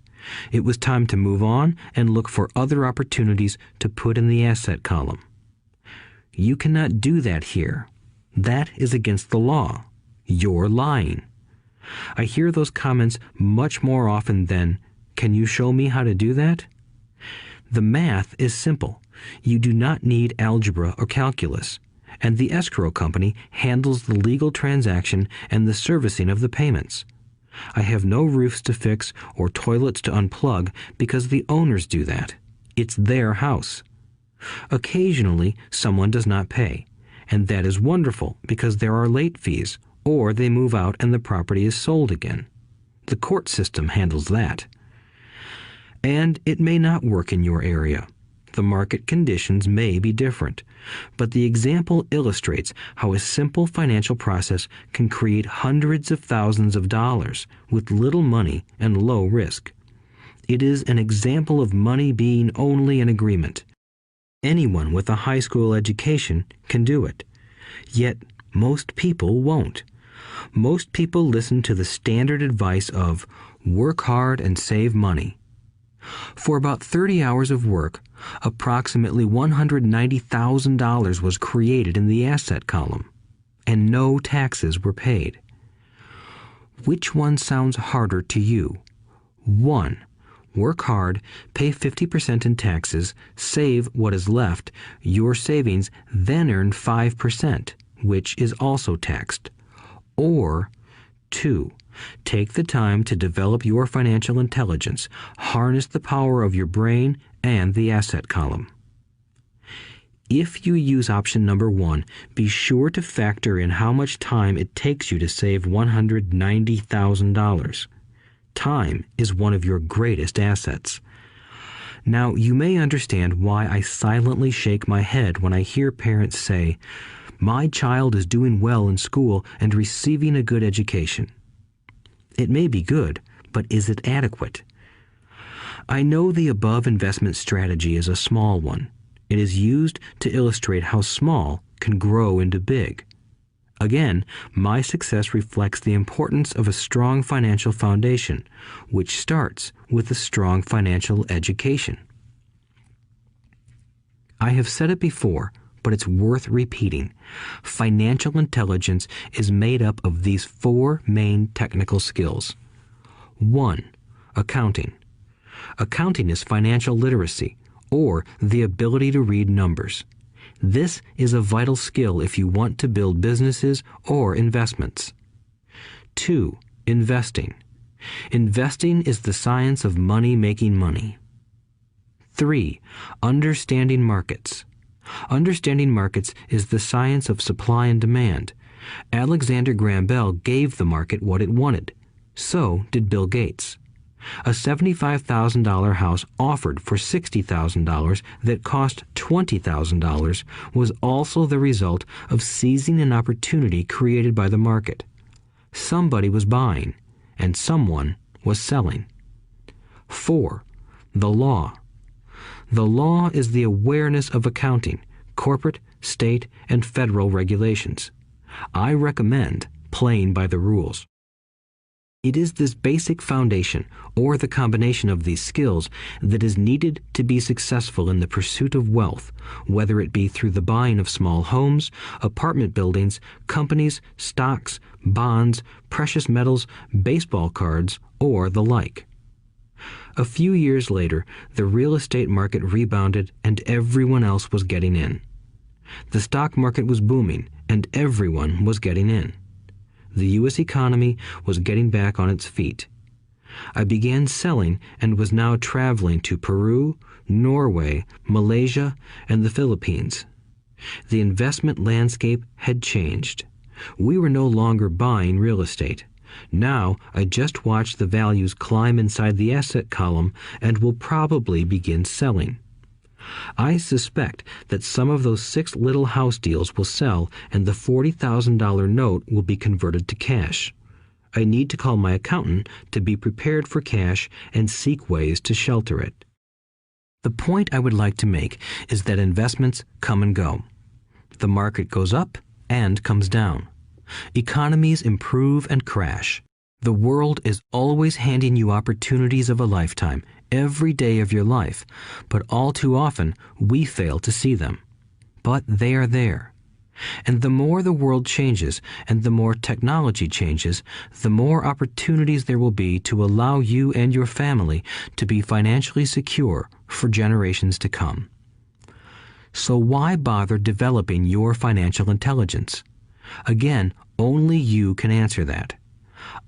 It was time to move on and look for other opportunities to put in the asset column. You cannot do that here. That is against the law. You're lying. I hear those comments much more often than, "Can you show me how to do that?" The math is simple. You do not need algebra or calculus, and the escrow company handles the legal transaction and the servicing of the payments. I have no roofs to fix or toilets to unplug because the owners do that. It's their house. Occasionally, someone does not pay, and that is wonderful because there are late fees, or they move out and the property is sold again. The court system handles that. And it may not work in your area. The market conditions may be different, but the example illustrates how a simple financial process can create hundreds of thousands of dollars with little money and low risk. It is an example of money being only an agreement. Anyone with a high school education can do it. Yet most people won't. Most people listen to the standard advice of work hard and save money. For about 30 hours of work, approximately $190,000 was created in the asset column, and no taxes were paid. Which one sounds harder to you? 1. Work hard, pay 50% in taxes, save what is left, your savings, then earn 5%, which is also taxed. Or 2. Take the time to develop your financial intelligence, harness the power of your brain and the asset column. If you use option number 1, be sure to factor in how much time it takes you to save $190,000. Time is one of your greatest assets. Now, you may understand why I silently shake my head when I hear parents say, "My child is doing well in school and receiving a good education." It may be good, but is it adequate? I know the above investment strategy is a small one. It is used to illustrate how small can grow into big. Again, my success reflects the importance of a strong financial foundation, which starts with a strong financial education. I have said it before, but it's worth repeating. Financial intelligence is made up of these 4 main technical skills. 1. Accounting. Accounting is financial literacy, or the ability to read numbers. This is a vital skill if you want to build businesses or investments. 2. Investing. Investing is the science of money making money. 3. Understanding markets. Understanding markets is the science of supply and demand. Alexander Graham Bell gave the market what it wanted. So did Bill Gates. A $75,000 house offered for $60,000 that cost $20,000 was also the result of seizing an opportunity created by the market. Somebody was buying, and someone was selling. 4. The law. The law is the awareness of accounting, corporate, state, and federal regulations. I recommend playing by the rules. It is this basic foundation, or the combination of these skills, that is needed to be successful in the pursuit of wealth, whether it be through the buying of small homes, apartment buildings, companies, stocks, bonds, precious metals, baseball cards, or the like. A few years later, the real estate market rebounded and everyone else was getting in. The stock market was booming and everyone was getting in. The U.S. economy was getting back on its feet. I began selling and was now traveling to Peru, Norway, Malaysia, and the Philippines. The investment landscape had changed. We were no longer buying real estate. Now I just watch the values climb inside the asset column and will probably begin selling. I suspect that some of those 6 little house deals will sell and the $40,000 note will be converted to cash. I need to call my accountant to be prepared for cash and seek ways to shelter it. The point I would like to make is that investments come and go. The market goes up and comes down. Economies improve and crash. The world is always handing you opportunities of a lifetime, every day of your life, but all too often we fail to see them. But they are there. And the more the world changes and the more technology changes, the more opportunities there will be to allow you and your family to be financially secure for generations to come. So why bother developing your financial intelligence? Again, only you can answer that.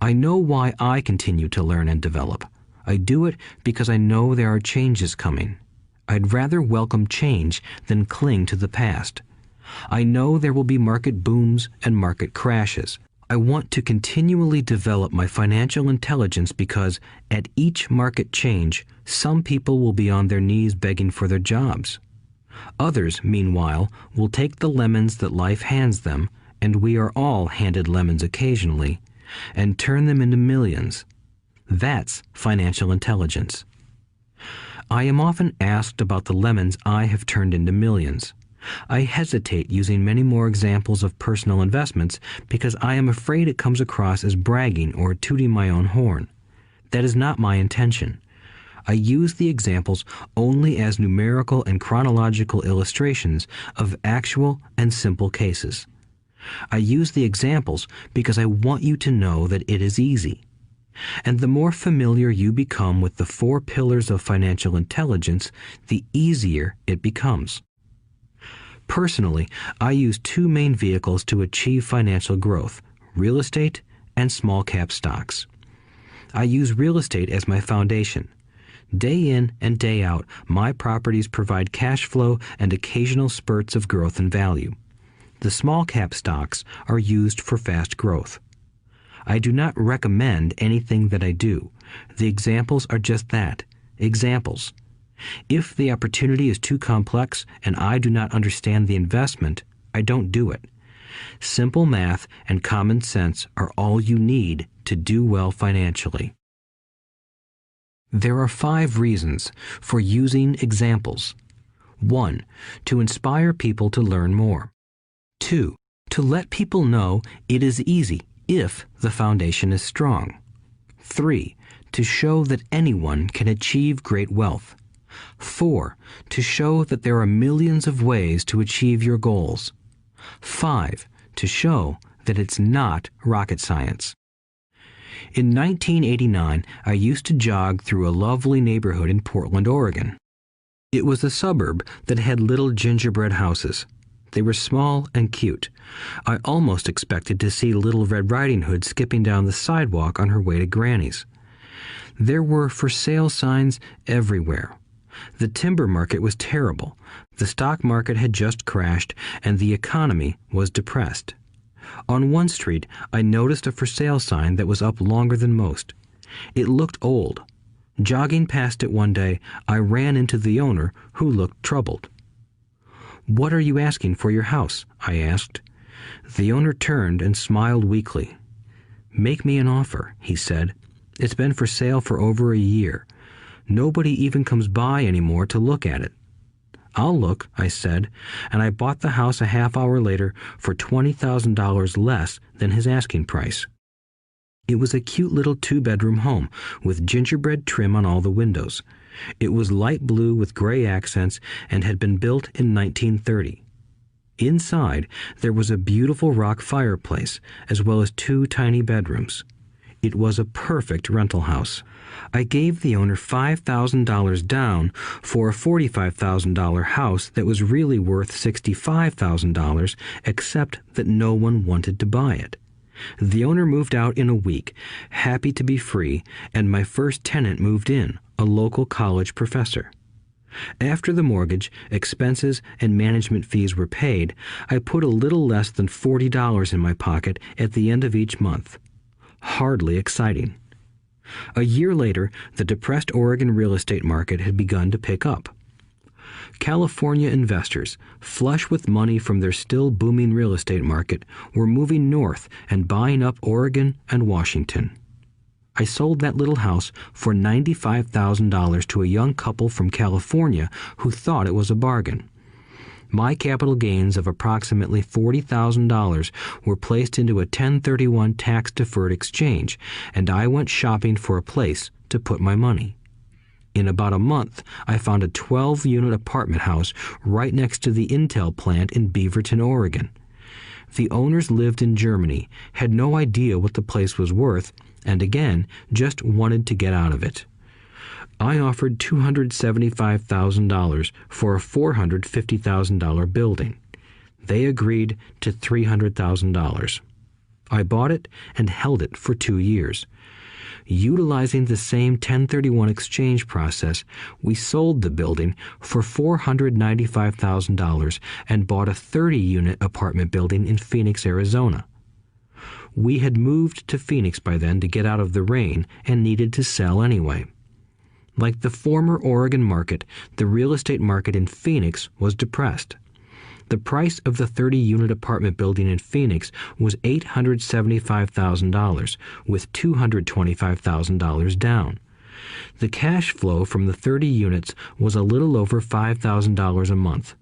I know why I continue to learn and develop. I do it because I know there are changes coming. I'd rather welcome change than cling to the past. I know there will be market booms and market crashes. I want to continually develop my financial intelligence because at each market change, some people will be on their knees begging for their jobs. Others, meanwhile, will take the lemons that life hands them, and we are all handed lemons occasionally, and turn them into millions. That's financial intelligence. I am often asked about the lemons I have turned into millions. I hesitate using many more examples of personal investments because I am afraid it comes across as bragging or tooting my own horn. That is not my intention. I use the examples only as numerical and chronological illustrations of actual and simple cases. I use the examples because I want you to know that it is easy. And the more familiar you become with the 4 pillars of financial intelligence, the easier it becomes. Personally, I use 2 main vehicles to achieve financial growth: real estate and small cap stocks. I use real estate as my foundation. Day in and day out, my properties provide cash flow and occasional spurts of growth and value. The small cap stocks are used for fast growth. I do not recommend anything that I do. The examples are just that, examples. If the opportunity is too complex and I do not understand the investment, I don't do it. Simple math and common sense are all you need to do well financially. There are 5 reasons for using examples. 1. To inspire people to learn more. 2. To let people know it is easy if the foundation is strong. 3. To show that anyone can achieve great wealth. 4. To show that there are millions of ways to achieve your goals. 5. To show that it's not rocket science. In 1989, I used to jog through a lovely neighborhood in Portland, Oregon. It was a suburb that had little gingerbread houses. They were small and cute. I almost expected to see Little Red Riding Hood skipping down the sidewalk on her way to Granny's. There were for sale signs everywhere. The timber market was terrible. The stock market had just crashed, and the economy was depressed. On one street, I noticed a for sale sign that was up longer than most. It looked old. Jogging past it one day, I ran into the owner, who looked troubled. "What are you asking for your house?" I asked. The owner turned and smiled weakly. "Make me an offer," he said. "It's been for sale for over a year. Nobody even comes by anymore to look at it." "I'll look," I said, and I bought the house a half hour later for $20,000 less than his asking price. It was a cute little 2-bedroom home with gingerbread trim on all the windows. It was light blue with gray accents and had been built in 1930. Inside, there was a beautiful rock fireplace, as well as 2 tiny bedrooms. It was a perfect rental house. I gave the owner $5,000 down for a $45,000 house that was really worth $65,000, except that no one wanted to buy it. The owner moved out in a week, happy to be free, and my first tenant moved in, a local college professor. After the mortgage, expenses, and management fees were paid, I put a little less than $40 in my pocket at the end of each month. Hardly exciting. A year later, the depressed Oregon real estate market had begun to pick up. California investors, flush with money from their still booming real estate market, were moving north and buying up Oregon and Washington. I sold that little house for $95,000 to a young couple from California who thought it was a bargain. My capital gains of approximately $40,000 were placed into a 1031 tax-deferred exchange, and I went shopping for a place to put my money. In about a month, I found a 12-unit apartment house right next to the Intel plant in Beaverton, Oregon. The owners lived in Germany, had no idea what the place was worth, and again, just wanted to get out of it. I offered $275,000 for a $450,000 building. They agreed to $300,000. I bought it and held it for 2 years. Utilizing the same 1031 exchange process, we sold the building for $495,000 and bought a 30-unit apartment building in Phoenix, Arizona. We had moved to Phoenix by then to get out of the rain and needed to sell anyway. Like the former Oregon market, the real estate market in Phoenix was depressed. The price of the 30-unit apartment building in Phoenix was $875,000, with $225,000 down. The cash flow from the 30 units was a little over $5,000 a month.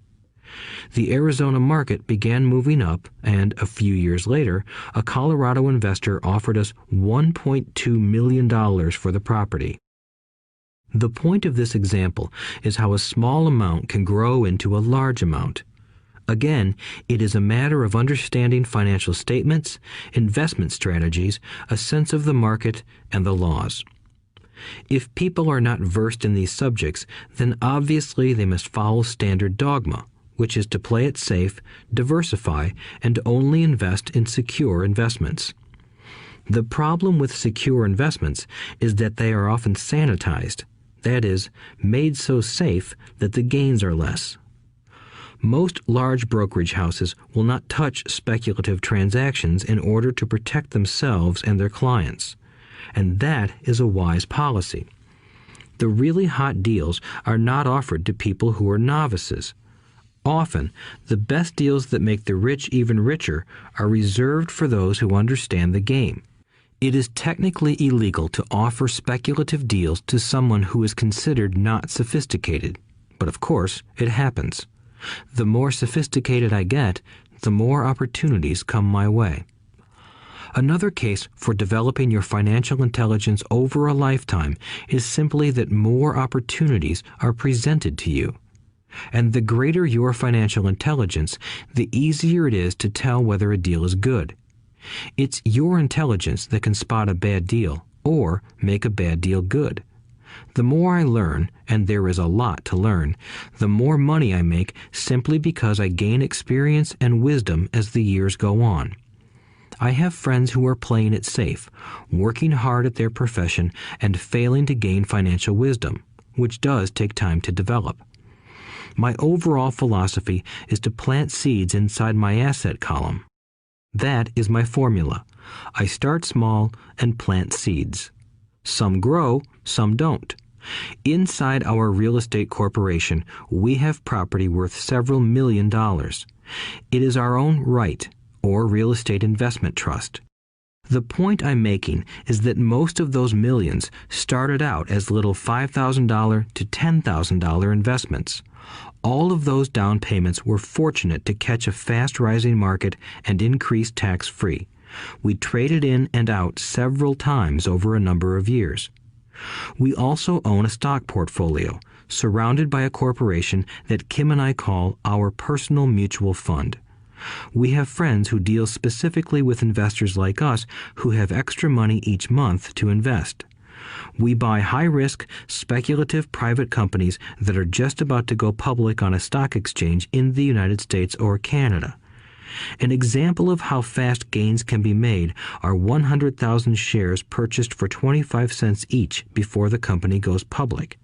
The Arizona market began moving up, and a few years later, a Colorado investor offered us $1.2 million for the property. The point of this example is how a small amount can grow into a large amount. Again, it is a matter of understanding financial statements, investment strategies, a sense of the market, and the laws. If people are not versed in these subjects, then obviously they must follow standard dogma, which is to play it safe, diversify, and only invest in secure investments. The problem with secure investments is that they are often sanitized, that is, made so safe that the gains are less. Most large brokerage houses will not touch speculative transactions in order to protect themselves and their clients, and that is a wise policy. The really hot deals are not offered to people who are novices. Often, the best deals that make the rich even richer are reserved for those who understand the game. It is technically illegal to offer speculative deals to someone who is considered not sophisticated, but of course, it happens. The more sophisticated I get, the more opportunities come my way. Another case for developing your financial intelligence over a lifetime is simply that more opportunities are presented to you. And the greater your financial intelligence, the easier it is to tell whether a deal is good. It's your intelligence that can spot a bad deal or make a bad deal good. The more I learn, and there is a lot to learn, the more money I make simply because I gain experience and wisdom as the years go on. I have friends who are playing it safe, working hard at their profession and failing to gain financial wisdom, which does take time to develop. My overall philosophy is to plant seeds inside my asset column. That is my formula. I start small and plant seeds. Some grow, some don't. Inside our real estate corporation, we have property worth several $1 million. It is our own right, or real estate investment trust. The point I'm making is that most of those millions started out as little $5,000 to $10,000 investments. All of those down payments were fortunate to catch a fast-rising market and increase tax-free. We traded in and out several times over a number of years. We also own a stock portfolio, surrounded by a corporation that Kim and I call our personal mutual fund. We have friends who deal specifically with investors like us who have extra money each month to invest. We buy high-risk, speculative private companies that are just about to go public on a stock exchange in the United States or Canada. An example of how fast gains can be made are 100,000 shares purchased for 25 cents each before the company goes public.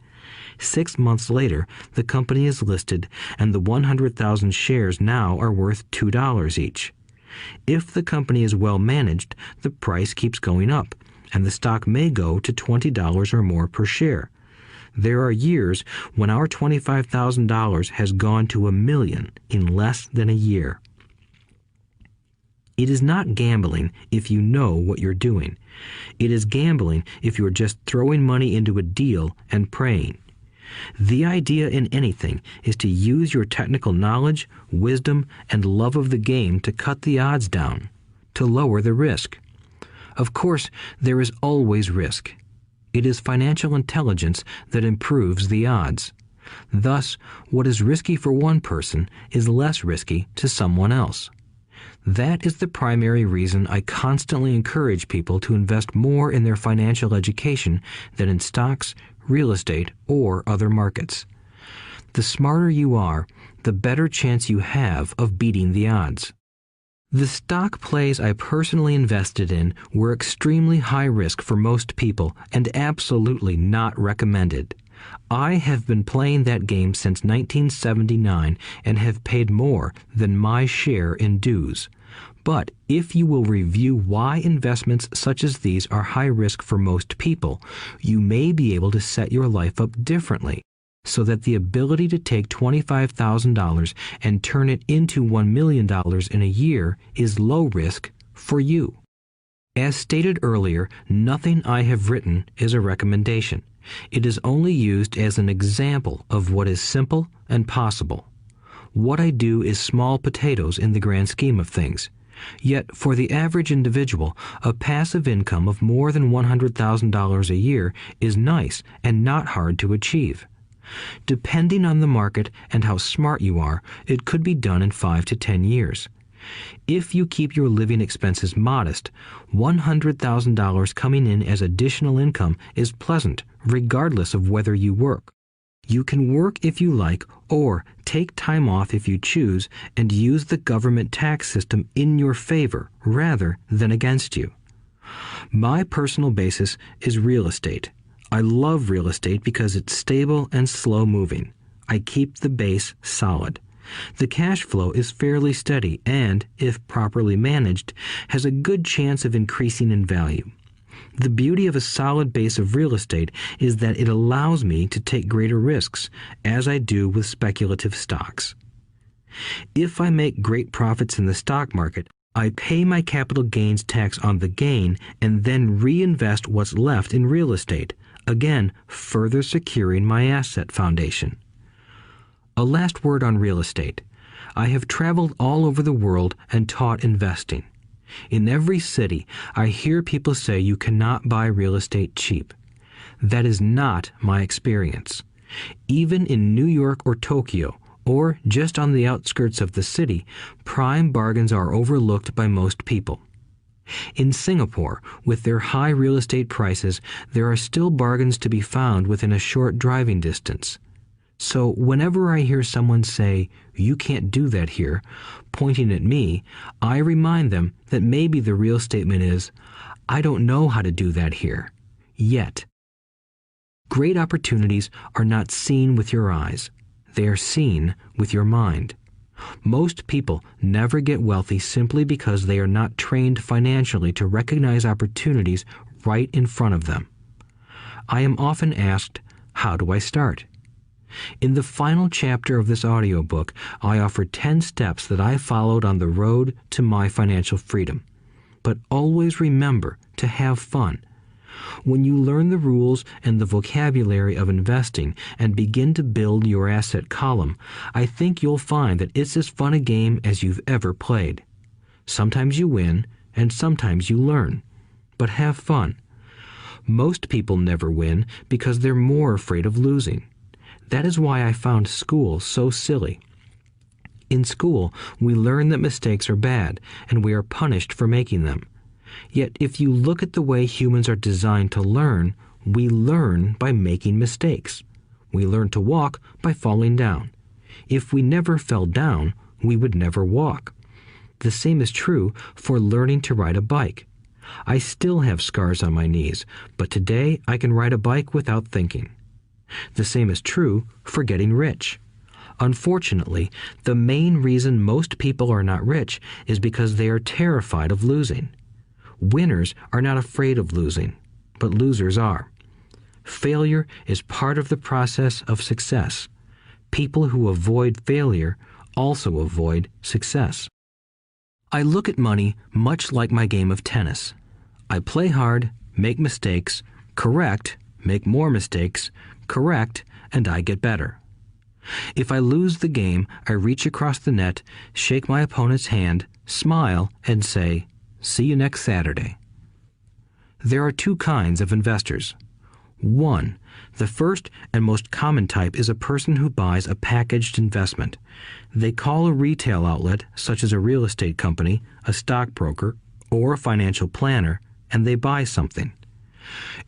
6 months later, the company is listed, and the 100,000 shares now are worth $2 each. If the company is well managed, the price keeps going up, and the stock may go to $20 or more per share. There are years when our $25,000 has gone to $1 million in less than a year. It is not gambling if you know what you're doing. It is gambling if you're just throwing money into a deal and praying. The idea in anything is to use your technical knowledge, wisdom, and love of the game to cut the odds down, to lower the risk. Of course, there is always risk. It is financial intelligence that improves the odds. Thus, what is risky for one person is less risky to someone else. That is the primary reason I constantly encourage people to invest more in their financial education than in stocks, real estate, or other markets. The smarter you are, the better chance you have of beating the odds. The stock plays I personally invested in were extremely high risk for most people and absolutely not recommended. I have been playing that game since 1979 and have paid more than my share in dues. But if you will review why investments such as these are high risk for most people, you may be able to set your life up differently, so that the ability to take $25,000 and turn it into $1 million in a year is low risk for you. As stated earlier, nothing I have written is a recommendation. It is only used as an example of what is simple and possible. What I do is small potatoes in the grand scheme of things. Yet, for the average individual, a passive income of more than $100,000 a year is nice and not hard to achieve. Depending on the market and how smart you are, it could be done in 5 to 10 years. If you keep your living expenses modest, $100,000 coming in as additional income is pleasant, regardless of whether you work. You can work if you like, or take time off if you choose, and use the government tax system in your favor rather than against you. My personal basis is real estate. I love real estate because it's stable and slow-moving. I keep the base solid. The cash flow is fairly steady and, if properly managed, has a good chance of increasing in value. The beauty of a solid base of real estate is that it allows me to take greater risks, as I do with speculative stocks. If I make great profits in the stock market, I pay my capital gains tax on the gain and then reinvest what's left in real estate, again further securing my asset foundation. A last word on real estate. I have traveled all over the world and taught investing. In every city, I hear people say you cannot buy real estate cheap. That is not my experience. Even in New York or Tokyo, or just on the outskirts of the city, prime bargains are overlooked by most people. In Singapore, with their high real estate prices, there are still bargains to be found within a short driving distance. So whenever I hear someone say, "You can't do that here," pointing at me, I remind them that maybe the real statement is, "I don't know how to do that here. Yet." Great opportunities are not seen with your eyes. They are seen with your mind. Most people never get wealthy simply because they are not trained financially to recognize opportunities right in front of them. I am often asked, how do I start? In the final chapter of this audiobook, I offer 10 steps that I followed on the road to my financial freedom. But always remember to have fun. When you learn the rules and the vocabulary of investing and begin to build your asset column, I think you'll find that it's as fun a game as you've ever played. Sometimes you win, and sometimes you learn. But have fun. Most people never win because they're more afraid of losing. That is why I found school so silly. In school, we learn that mistakes are bad, and we are punished for making them. Yet if you look at the way humans are designed to learn, we learn by making mistakes. We learn to walk by falling down. If we never fell down, we would never walk. The same is true for learning to ride a bike. I still have scars on my knees, but today I can ride a bike without thinking. The same is true for getting rich. Unfortunately, the main reason most people are not rich is because they are terrified of losing. Winners are not afraid of losing, but losers are. Failure is part of the process of success. People who avoid failure also avoid success. I look at money much like my game of tennis. I play hard, make mistakes, correct, make more mistakes, correct, and I get better. If I lose the game, I reach across the net, shake my opponent's hand, smile, and say, "See you next Saturday." There are two kinds of investors. One, the first and most common type is a person who buys a packaged investment. They call a retail outlet, such as a real estate company, a stockbroker, or a financial planner, and they buy something.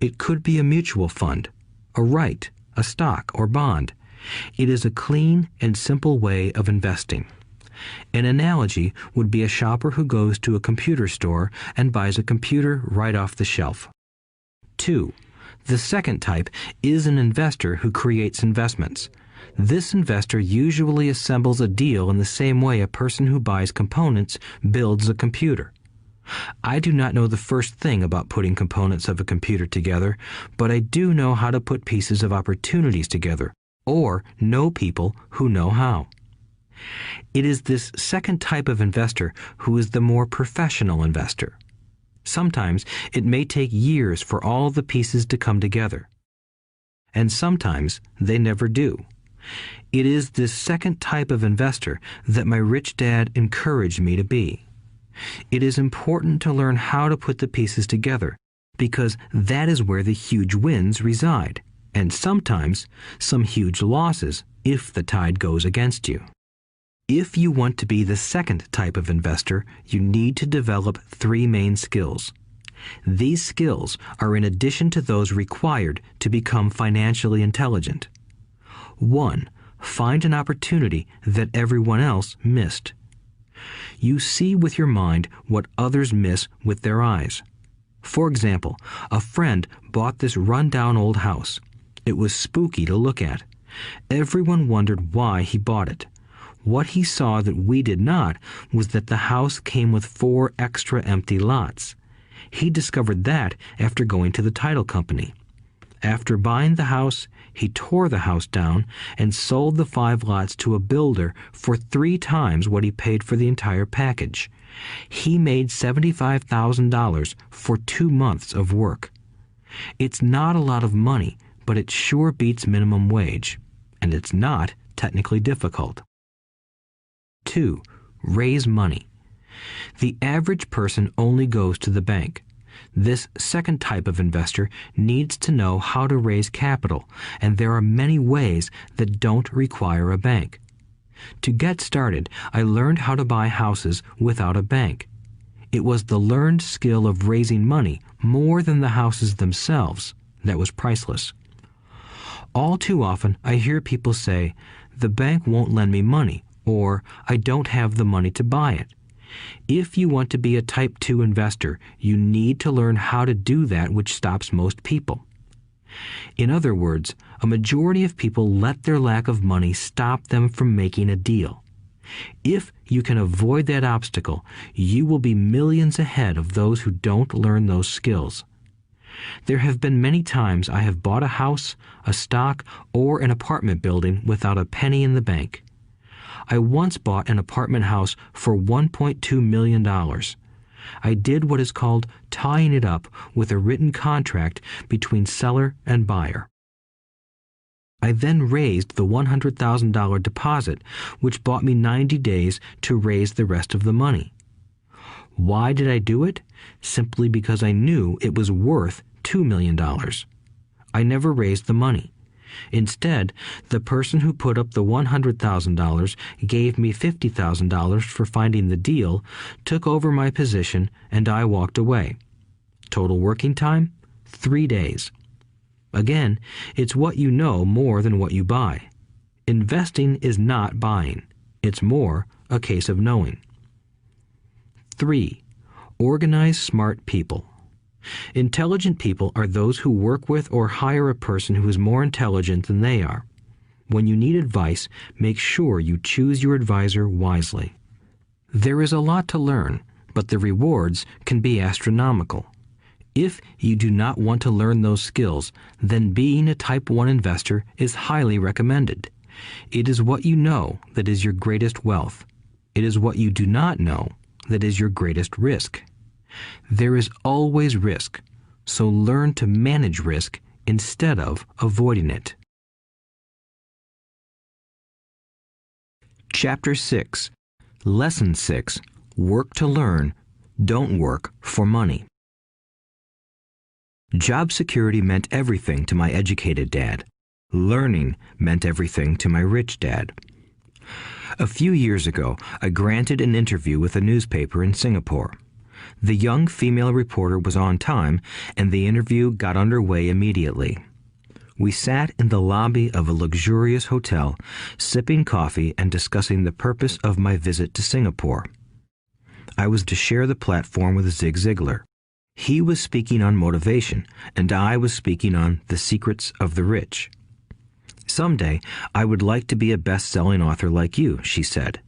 It could be a mutual fund, a right, a stock, or bond. It is a clean and simple way of investing. An analogy would be a shopper who goes to a computer store and buys a computer right off the shelf. 2. The second type is an investor who creates investments. This investor usually assembles a deal in the same way a person who buys components builds a computer. I do not know the first thing about putting components of a computer together, but I do know how to put pieces of opportunities together, or know people who know how. It is this second type of investor who is the more professional investor. Sometimes it may take years for all the pieces to come together, and sometimes they never do. It is this second type of investor that my rich dad encouraged me to be. It is important to learn how to put the pieces together, because that is where the huge wins reside, and sometimes some huge losses if the tide goes against you. If you want to be the second type of investor, you need to develop 3 main skills. These skills are in addition to those required to become financially intelligent. 1. Find an opportunity that everyone else missed. You see with your mind what others miss with their eyes. For example, a friend bought this run-down old house. It was spooky to look at. Everyone wondered why he bought it. What he saw that we did not was that the house came with 4 extra empty lots. He discovered that after going to the title company. After buying the house, he tore the house down and sold the 5 lots to a builder for 3 times what he paid for the entire package. He made $75,000 for 2 months of work. It's not a lot of money, but it sure beats minimum wage, and it's not technically difficult. 2. Raise money. The average person only goes to the bank. This second type of investor needs to know how to raise capital, and there are many ways that don't require a bank. To get started, I learned how to buy houses without a bank. It was the learned skill of raising money more than the houses themselves that was priceless. All too often, I hear people say, "The bank won't lend me money," or "I don't have the money to buy it." If you want to be a Type 2 investor, you need to learn how to do that which stops most people. In other words, a majority of people let their lack of money stop them from making a deal. If you can avoid that obstacle, you will be millions ahead of those who don't learn those skills. There have been many times I have bought a house, a stock, or an apartment building without a penny in the bank. I once bought an apartment house for $1.2 million. I did what is called tying it up with a written contract between seller and buyer. I then raised the $100,000 deposit, which bought me 90 days to raise the rest of the money. Why did I do it? Simply because I knew it was worth $2 million. I never raised the money. Instead, the person who put up the $100,000 gave me $50,000 for finding the deal, took over my position, and I walked away. Total working time? 3 days. Again, it's what you know more than what you buy. Investing is not buying. It's more a case of knowing. 3. Organize smart people. Intelligent people are those who work with or hire a person who is more intelligent than they are. When you need advice, make sure you choose your advisor wisely. There is a lot to learn, but the rewards can be astronomical. If you do not want to learn those skills, then being a Type 1 investor is highly recommended. It is what you know that is your greatest wealth. It is what you do not know that is your greatest risk. There is always risk, so learn to manage risk instead of avoiding it. Chapter 6. Lesson 6. Work to learn, don't work for money. Job security meant everything to my educated dad. Learning meant everything to my rich dad. A few years ago, I granted an interview with a newspaper in Singapore. The young female reporter was on time, and the interview got underway immediately. We sat in the lobby of a luxurious hotel, sipping coffee and discussing the purpose of my visit to Singapore. I was to share the platform with Zig Ziglar. He was speaking on motivation, and I was speaking on the secrets of the rich. Someday, I would like to be a best-selling author like you, she said.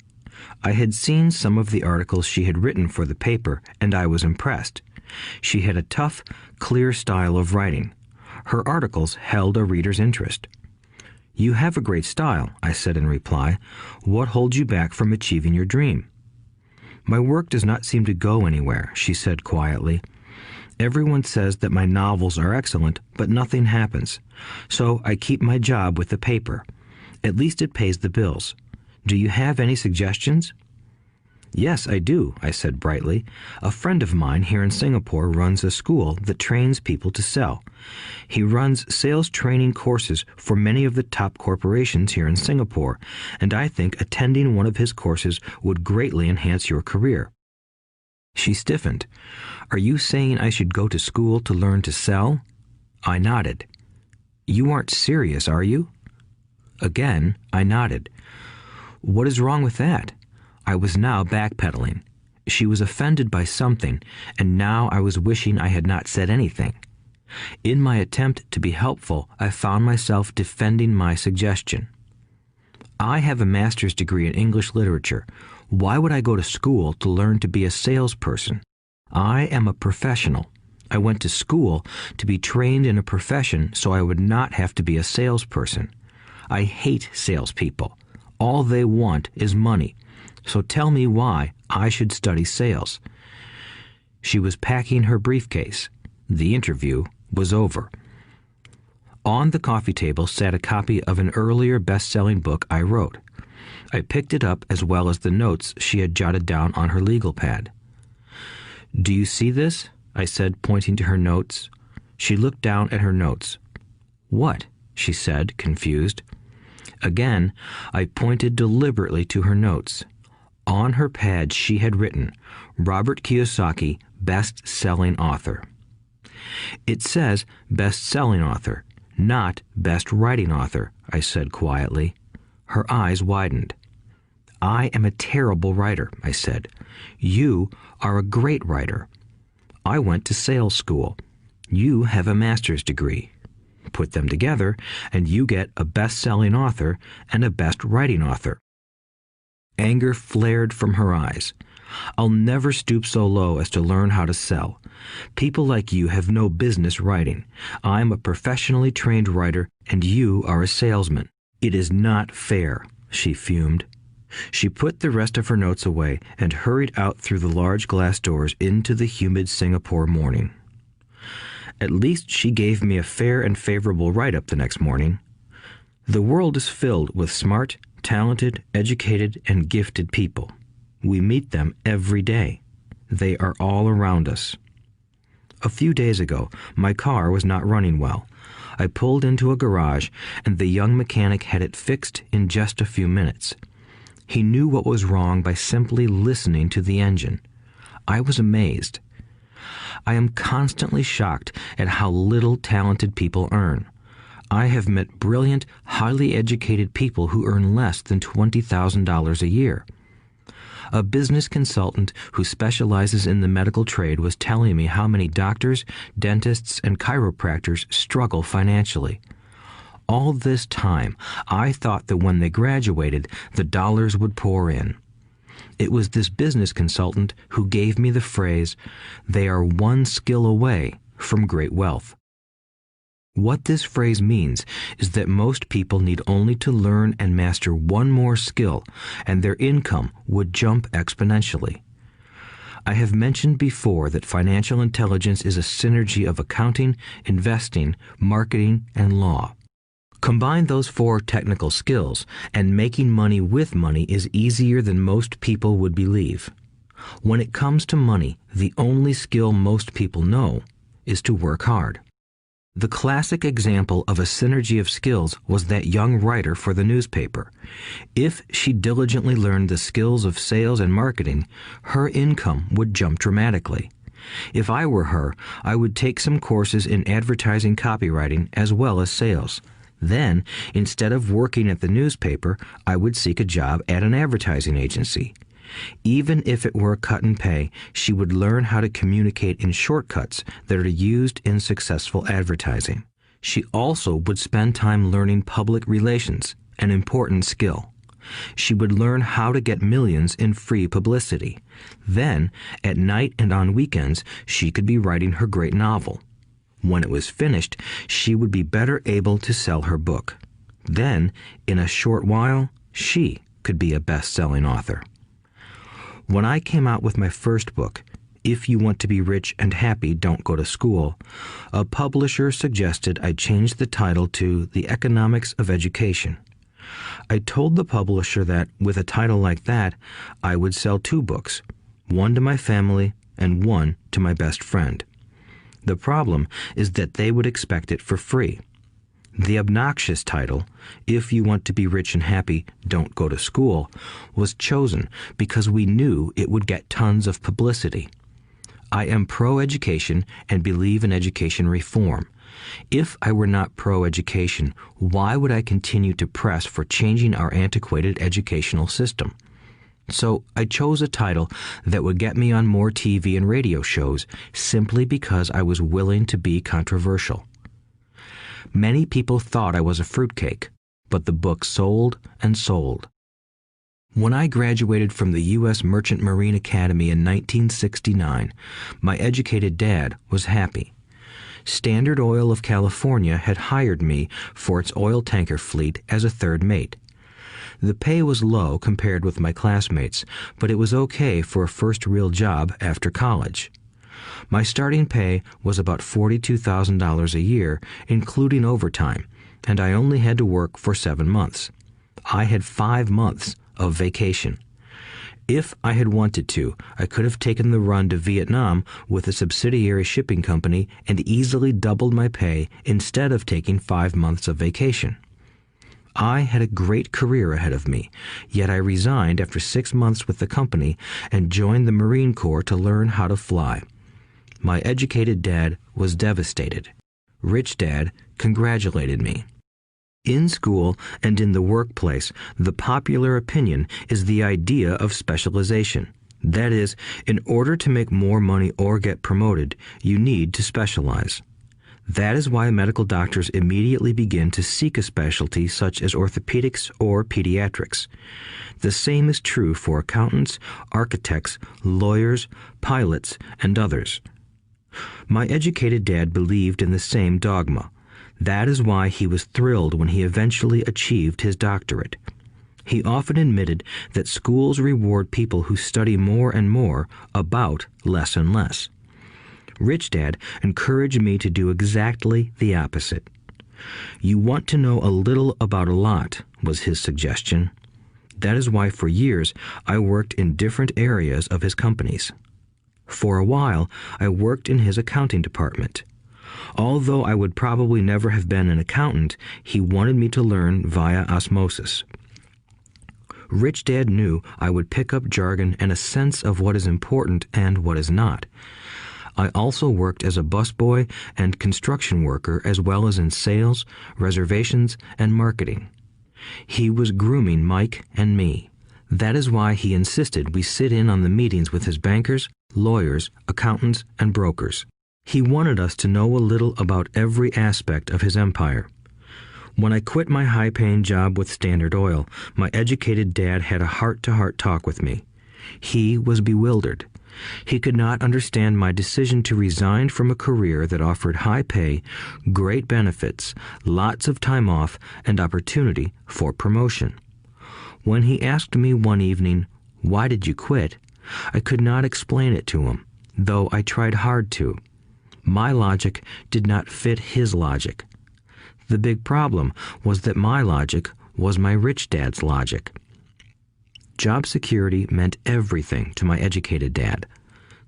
I had seen some of the articles she had written for the paper, and I was impressed. She had a tough, clear style of writing. Her articles held a reader's interest. You have a great style, I said in reply. What holds you back from achieving your dream? My work does not seem to go anywhere, she said quietly. Everyone says that my novels are excellent, but nothing happens. So I keep my job with the paper. At least it pays the bills. Do you have any suggestions? Yes, I do, I said brightly. A friend of mine here in Singapore runs a school that trains people to sell. He runs sales training courses for many of the top corporations here in Singapore, and I think attending one of his courses would greatly enhance your career. She stiffened. Are you saying I should go to school to learn to sell? I nodded. You aren't serious, are you? Again, I nodded. What is wrong with that? I was now backpedaling. She was offended by something, and now I was wishing I had not said anything. In my attempt to be helpful, I found myself defending my suggestion. I have a master's degree in English literature. Why would I go to school to learn to be a salesperson? I am a professional. I went to school to be trained in a profession so I would not have to be a salesperson. I hate salespeople. All they want is money. So tell me why I should study sales. She was packing her briefcase. The interview was over. On the coffee table sat a copy of an earlier best-selling book I wrote. I picked it up as well as the notes she had jotted down on her legal pad. Do you see this? I said, pointing to her notes. She looked down at her notes. What? She said, confused. Again, I pointed deliberately to her notes. On her pad she had written, Robert Kiyosaki, best-selling author. It says best-selling author, not best writing author, I said quietly. Her eyes widened. I am a terrible writer, I said. You are a great writer. I went to sales school. You have a master's degree. Put them together, and you get a best-selling author and a best writing author. Anger flared from her eyes. I'll never stoop so low as to learn how to sell. People like you have no business writing. I'm a professionally trained writer, and you are a salesman. It is not fair, she fumed. She put the rest of her notes away and hurried out through the large glass doors into the humid Singapore morning. At least she gave me a fair and favorable write-up the next morning. The world is filled with smart, talented, educated, and gifted people. We meet them every day. They are all around us. A few days ago, my car was not running well. I pulled into a garage, and the young mechanic had it fixed in just a few minutes. He knew what was wrong by simply listening to the engine. I was amazed. I am constantly shocked at how little talented people earn. I have met brilliant, highly educated people who earn less than $20,000 a year. A business consultant who specializes in the medical trade was telling me how many doctors, dentists, and chiropractors struggle financially. All this time, I thought that when they graduated, the dollars would pour in. It was this business consultant who gave me the phrase, "They are one skill away from great wealth." What this phrase means is that most people need only to learn and master one more skill, and their income would jump exponentially. I have mentioned before that financial intelligence is a synergy of accounting, investing, marketing, and law. Combine those 4 technical skills, and making money with money is easier than most people would believe. When it comes to money, the only skill most people know is to work hard. The classic example of a synergy of skills was that young writer for the newspaper. If she diligently learned the skills of sales and marketing, her income would jump dramatically. If I were her, I would take some courses in advertising copywriting as well as sales. Then, instead of working at the newspaper, I would seek a job at an advertising agency. Even if it were a cut in pay, she would learn how to communicate in shortcuts that are used in successful advertising. She also would spend time learning public relations, an important skill. She would learn how to get millions in free publicity. Then, at night and on weekends, she could be writing her great novel. When it was finished, she would be better able to sell her book. Then, in a short while, she could be a best-selling author. When I came out with my first book, If You Want to Be Rich and Happy, Don't Go to School, a publisher suggested I change the title to The Economics of Education. I told the publisher that, with a title like that, I would sell 2 books, one to my family and one to my best friend. The problem is that they would expect it for free. The obnoxious title, If You Want to Be Rich and Happy, Don't Go to School, was chosen because we knew it would get tons of publicity. I am pro-education and believe in education reform. If I were not pro-education, why would I continue to press for changing our antiquated educational system? So I chose a title that would get me on more TV and radio shows simply because I was willing to be controversial. Many people thought I was a fruitcake, but the book sold and sold. When I graduated from the U.S. Merchant Marine Academy in 1969, my educated dad was happy. Standard Oil of California had hired me for its oil tanker fleet as a third mate. The pay was low compared with my classmates, but it was okay for a first real job after college. My starting pay was about $42,000 a year, including overtime, and I only had to work for 7 months. I had 5 months of vacation. If I had wanted to, I could have taken the run to Vietnam with a subsidiary shipping company and easily doubled my pay instead of taking 5 months of vacation. I had a great career ahead of me, yet I resigned after 6 months with the company and joined the Marine Corps to learn how to fly. My educated dad was devastated. Rich Dad congratulated me. In school and in the workplace, the popular opinion is the idea of specialization. That is, in order to make more money or get promoted, you need to specialize. That is why medical doctors immediately begin to seek a specialty such as orthopedics or pediatrics. The same is true for accountants, architects, lawyers, pilots, and others. My educated dad believed in the same dogma. That is why he was thrilled when he eventually achieved his doctorate. He often admitted that schools reward people who study more and more about less and less. Rich Dad encouraged me to do exactly the opposite. You want to know a little about a lot, was his suggestion. That is why for years I worked in different areas of his companies. For a while, I worked in his accounting department. Although I would probably never have been an accountant, he wanted me to learn via osmosis. Rich Dad knew I would pick up jargon and a sense of what is important and what is not. I also worked as a busboy and construction worker as well as in sales, reservations, and marketing. He was grooming Mike and me. That is why he insisted we sit in on the meetings with his bankers, lawyers, accountants, and brokers. He wanted us to know a little about every aspect of his empire. When I quit my high-paying job with Standard Oil, my educated dad had a heart-to-heart talk with me. He was bewildered. He could not understand my decision to resign from a career that offered high pay, great benefits, lots of time off, and opportunity for promotion. When he asked me one evening, "Why did you quit?" I could not explain it to him, though I tried hard to. My logic did not fit his logic. The big problem was that my logic was my rich dad's logic. Job security meant everything to my educated dad.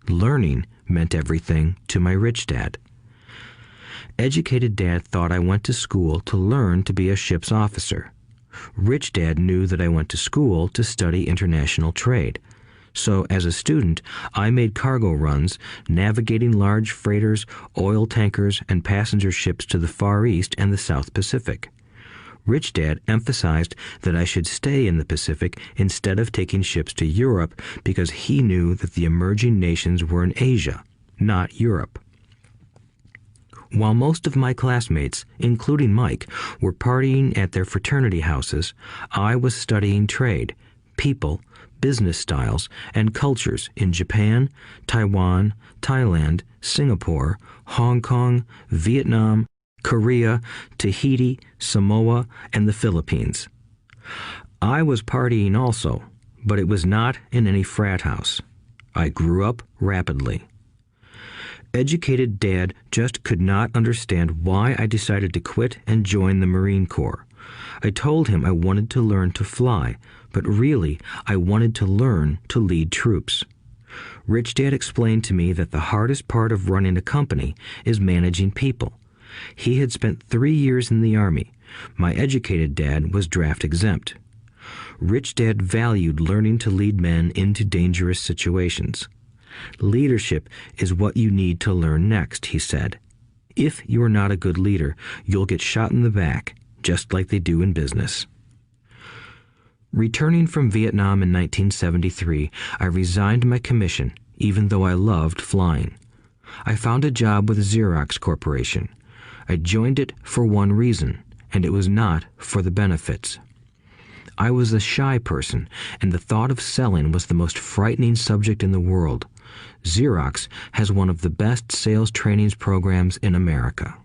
Learning meant everything to my rich dad. Educated dad thought I went to school to learn to be a ship's officer. Rich dad knew that I went to school to study international trade. So as a student, I made cargo runs, navigating large freighters, oil tankers, and passenger ships to the Far East and the South Pacific. Rich Dad emphasized that I should stay in the Pacific instead of taking ships to Europe because he knew that the emerging nations were in Asia, not Europe. While most of my classmates, including Mike, were partying at their fraternity houses, I was studying trade, people, business styles, and cultures in Japan, Taiwan, Thailand, Singapore, Hong Kong, Vietnam, Korea, Tahiti, Samoa, and the Philippines. I was partying also, but it was not in any frat house. I grew up rapidly. Educated Dad just could not understand why I decided to quit and join the Marine Corps. I told him I wanted to learn to fly, but really I wanted to learn to lead troops. Rich Dad explained to me that the hardest part of running a company is managing people. He had spent 3 years in the Army. My educated dad was draft exempt. Rich Dad valued learning to lead men into dangerous situations. Leadership is what you need to learn next, he said. If you are not a good leader, you'll get shot in the back, just like they do in business. Returning from Vietnam in 1973, I resigned my commission, even though I loved flying. I found a job with Xerox Corporation. I joined it for one reason, and it was not for the benefits. I was a shy person, and the thought of selling was the most frightening subject in the world. Xerox has one of the best sales trainings programs in America.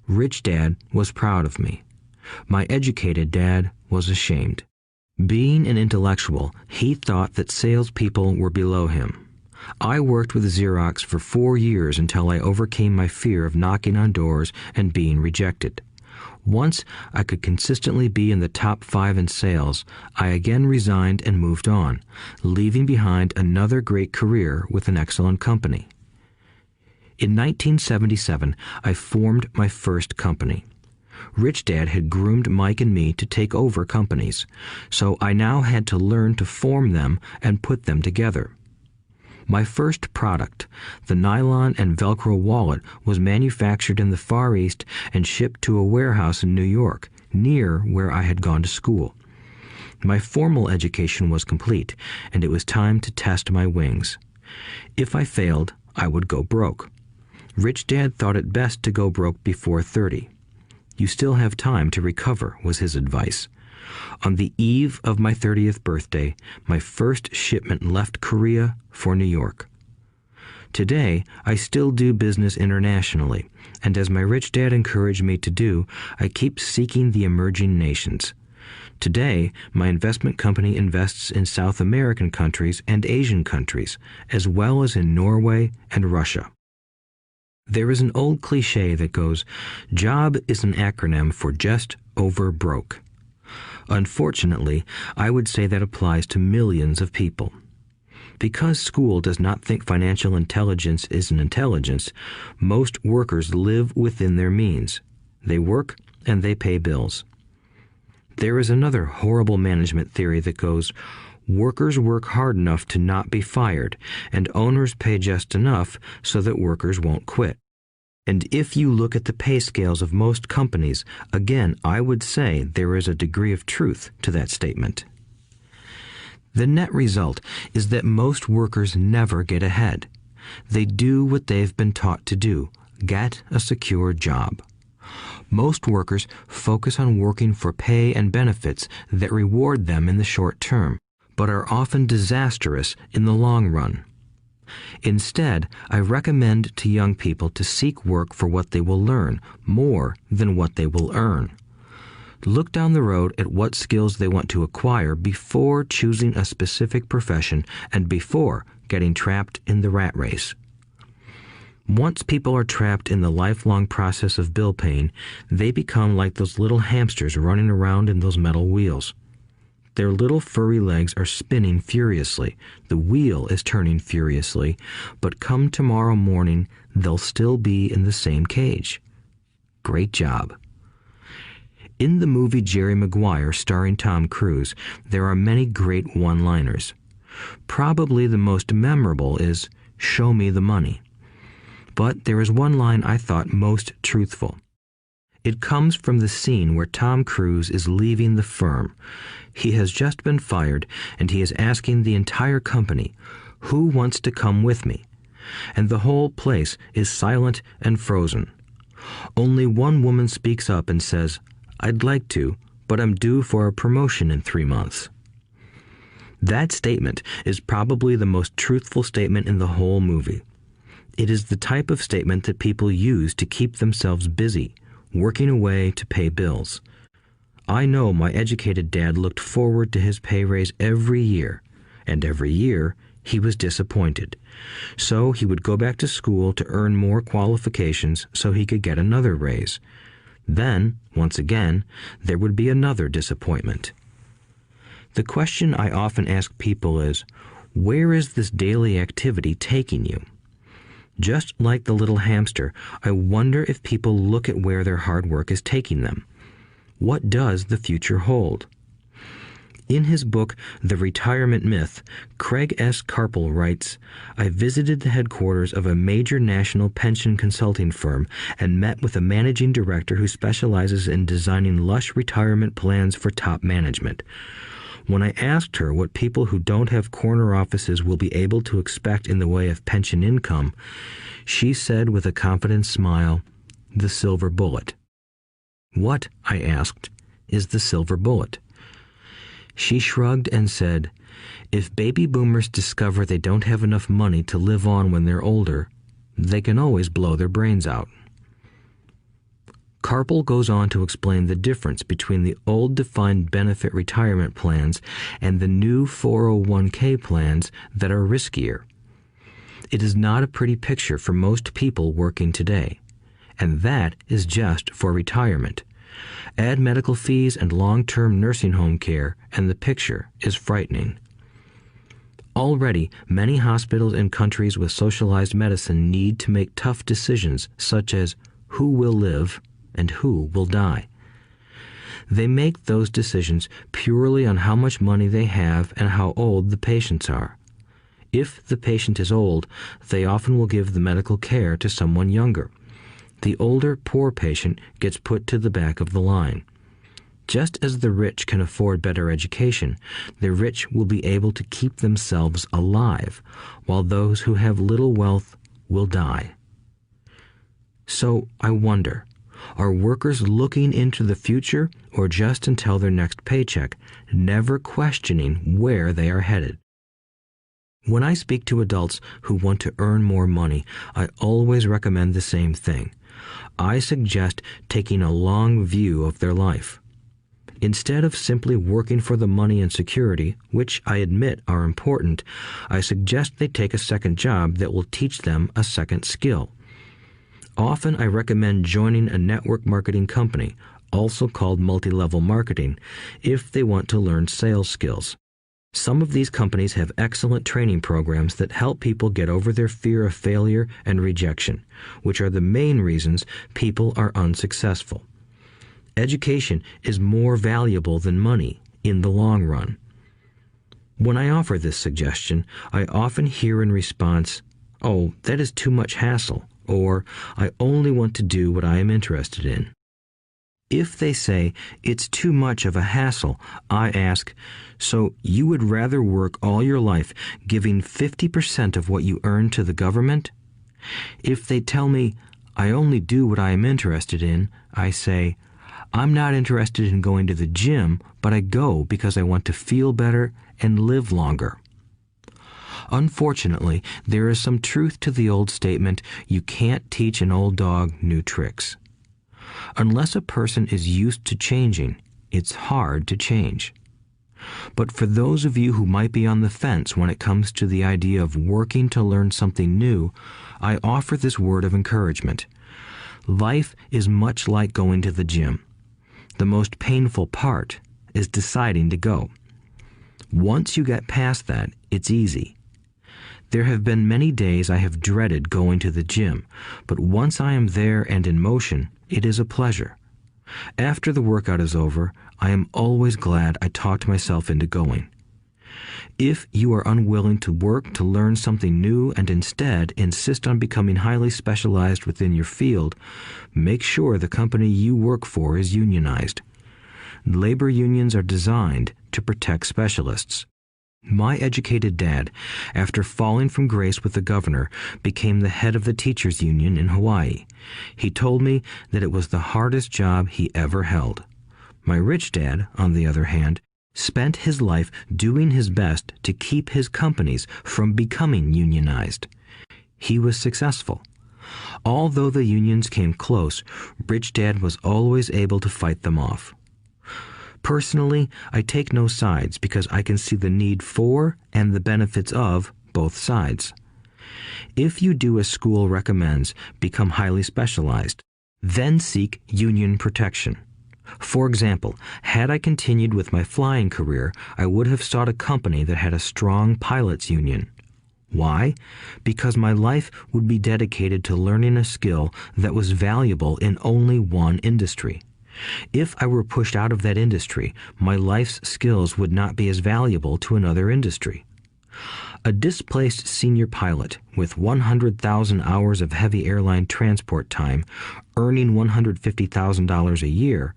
Rich Dad was proud of me. My educated dad was ashamed. Being an intellectual, he thought that salespeople were below him. I worked with Xerox for 4 years until I overcame my fear of knocking on doors and being rejected. Once I could consistently be in the top 5 in sales, I again resigned and moved on, leaving behind another great career with an excellent company. In 1977, I formed my first company. Rich Dad had groomed Mike and me to take over companies, so I now had to learn to form them and put them together. My first product, the nylon and Velcro wallet, was manufactured in the Far East and shipped to a warehouse in New York, near where I had gone to school. My formal education was complete, and it was time to test my wings. If I failed, I would go broke. Rich Dad thought it best to go broke before 30. You still have time to recover, was his advice. On the eve of my 30th birthday, my first shipment left Korea for New York. Today, I still do business internationally, and as my rich dad encouraged me to do, I keep seeking the emerging nations. Today, my investment company invests in South American countries and Asian countries, as well as in Norway and Russia. There is an old cliche that goes, "Job is an acronym for just over broke." Unfortunately, I would say that applies to millions of people. Because school does not think financial intelligence is an intelligence, most workers live within their means. They work and they pay bills. There is another horrible management theory that goes, workers work hard enough to not be fired, and owners pay just enough so that workers won't quit. And if you look at the pay scales of most companies, again, I would say there is a degree of truth to that statement. The net result is that most workers never get ahead. They do what they've been taught to do, get a secure job. Most workers focus on working for pay and benefits that reward them in the short term, but are often disastrous in the long run. Instead, I recommend to young people to seek work for what they will learn more than what they will earn. Look down the road at what skills they want to acquire before choosing a specific profession and before getting trapped in the rat race. Once people are trapped in the lifelong process of bill paying, they become like those little hamsters running around in those metal wheels. Their little furry legs are spinning furiously, the wheel is turning furiously, but come tomorrow morning, they'll still be in the same cage. Great job. In the movie Jerry Maguire, starring Tom Cruise, there are many great one-liners. Probably the most memorable is, "Show me the money." But there is one line I thought most truthful. It comes from the scene where Tom Cruise is leaving the firm. He has just been fired, and he is asking the entire company, "Who wants to come with me?" And the whole place is silent and frozen. Only one woman speaks up and says, "I'd like to, but I'm due for a promotion in 3 months." That statement is probably the most truthful statement in the whole movie. It is the type of statement that people use to keep themselves busy, working away to pay bills. I know my educated dad looked forward to his pay raise every year, and every year he was disappointed. So he would go back to school to earn more qualifications so he could get another raise. Then, once again, there would be another disappointment. The question I often ask people is, where is this daily activity taking you? Just like the little hamster, I wonder if people look at where their hard work is taking them. What does the future hold? In his book, The Retirement Myth, Craig S. Carpel writes, "I visited the headquarters of a major national pension consulting firm and met with a managing director who specializes in designing lush retirement plans for top management. When I asked her what people who don't have corner offices will be able to expect in the way of pension income, she said with a confident smile, 'The silver bullet.'" "What," I asked, "is the silver bullet?" She shrugged and said, "If baby boomers discover they don't have enough money to live on when they're older, they can always blow their brains out." Carpel goes on to explain the difference between the old defined benefit retirement plans and the new 401k plans that are riskier. It is not a pretty picture for most people working today, and that is just for retirement. Add medical fees and long-term nursing home care, and the picture is frightening. Already, many hospitals in countries with socialized medicine need to make tough decisions such as who will live and who will die. They make those decisions purely on how much money they have and how old the patients are. If the patient is old, they often will give the medical care to someone younger. The older, poor patient gets put to the back of the line. Just as the rich can afford better education, the rich will be able to keep themselves alive, while those who have little wealth will die. So I wonder, are workers looking into the future or just until their next paycheck, never questioning where they are headed? When I speak to adults who want to earn more money, I always recommend the same thing. I suggest taking a long view of their life. Instead of simply working for the money and security, which I admit are important, I suggest they take a second job that will teach them a second skill. Often I recommend joining a network marketing company, also called multi-level marketing, if they want to learn sales skills. Some of these companies have excellent training programs that help people get over their fear of failure and rejection, which are the main reasons people are unsuccessful. Education is more valuable than money in the long run. When I offer this suggestion, I often hear in response, "Oh, that is too much hassle," or "I only want to do what I am interested in." If they say it's too much of a hassle, I ask, so you would rather work all your life giving 50% of what you earn to the government? If they tell me, I only do what I am interested in, I say, I'm not interested in going to the gym, but I go because I want to feel better and live longer. Unfortunately, there is some truth to the old statement, you can't teach an old dog new tricks. Unless a person is used to changing, it's hard to change. But for those of you who might be on the fence when it comes to the idea of working to learn something new, I offer this word of encouragement. Life is much like going to the gym. The most painful part is deciding to go. Once you get past that, it's easy. There have been many days I have dreaded going to the gym, but once I am there and in motion, it is a pleasure. After the workout is over, I am always glad I talked myself into going. If you are unwilling to work to learn something new and instead insist on becoming highly specialized within your field, make sure the company you work for is unionized. Labor unions are designed to protect specialists. My educated dad, after falling from grace with the governor, became the head of the teachers' union in Hawaii. He told me that it was the hardest job he ever held. My rich dad, on the other hand, spent his life doing his best to keep his companies from becoming unionized. He was successful. Although the unions came close, Rich Dad was always able to fight them off. Personally, I take no sides because I can see the need for and the benefits of both sides. If you do as school recommends, become highly specialized, then seek union protection. For example, had I continued with my flying career, I would have sought a company that had a strong pilots union. Why? Because my life would be dedicated to learning a skill that was valuable in only one industry. If I were pushed out of that industry, my life's skills would not be as valuable to another industry. A displaced senior pilot with 100,000 hours of heavy airline transport time, earning $150,000 a year,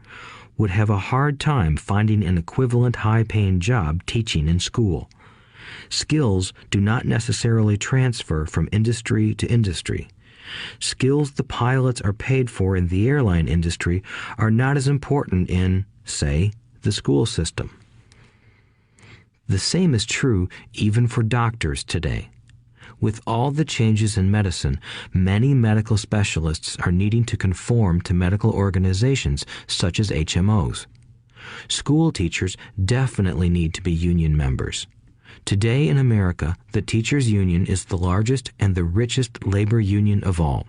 would have a hard time finding an equivalent high-paying job teaching in school. Skills do not necessarily transfer from industry to industry. Skills the pilots are paid for in the airline industry are not as important in, say, the school system. The same is true even for doctors today. With all the changes in medicine, many medical specialists are needing to conform to medical organizations such as HMOs. School teachers definitely need to be union members. Today in America, the teachers' union is the largest and the richest labor union of all.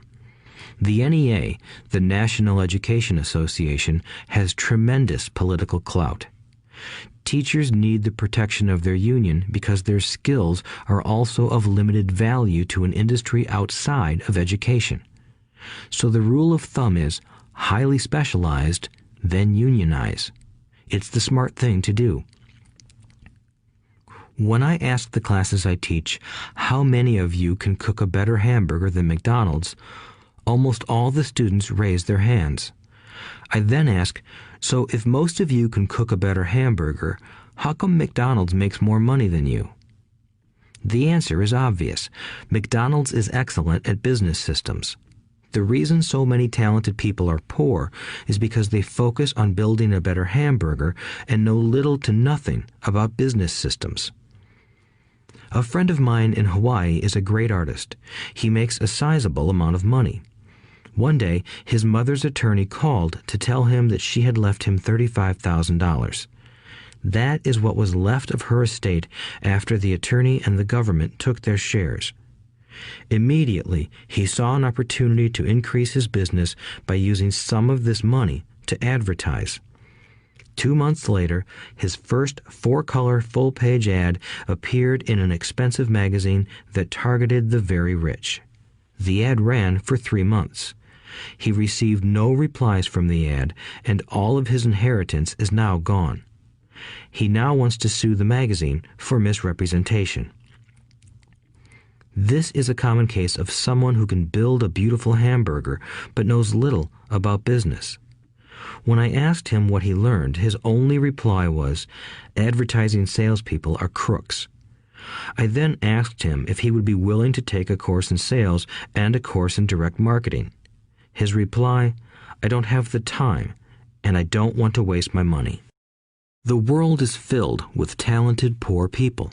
The NEA, the National Education Association, has tremendous political clout. Teachers need the protection of their union because their skills are also of limited value to an industry outside of education. So the rule of thumb is highly specialized, then unionize. It's the smart thing to do. When I ask the classes I teach, how many of you can cook a better hamburger than McDonald's, almost all the students raise their hands. I then ask, so if most of you can cook a better hamburger, how come McDonald's makes more money than you? The answer is obvious. McDonald's is excellent at business systems. The reason so many talented people are poor is because they focus on building a better hamburger and know little to nothing about business systems. A friend of mine in Hawaii is a great artist. He makes a sizable amount of money. One day, his mother's attorney called to tell him that she had left him $35,000. That is what was left of her estate after the attorney and the government took their shares. Immediately, he saw an opportunity to increase his business by using some of this money to advertise. 2 months later, his first 4-color full-page ad appeared in an expensive magazine that targeted the very rich. The ad ran for 3 months. He received no replies from the ad, and all of his inheritance is now gone. He now wants to sue the magazine for misrepresentation. This is a common case of someone who can build a beautiful hamburger but knows little about business. When I asked him what he learned, his only reply was, "Advertising salespeople are crooks." I then asked him if he would be willing to take a course in sales and a course in direct marketing. His reply, "I don't have the time, and I don't want to waste my money." The world is filled with talented poor people.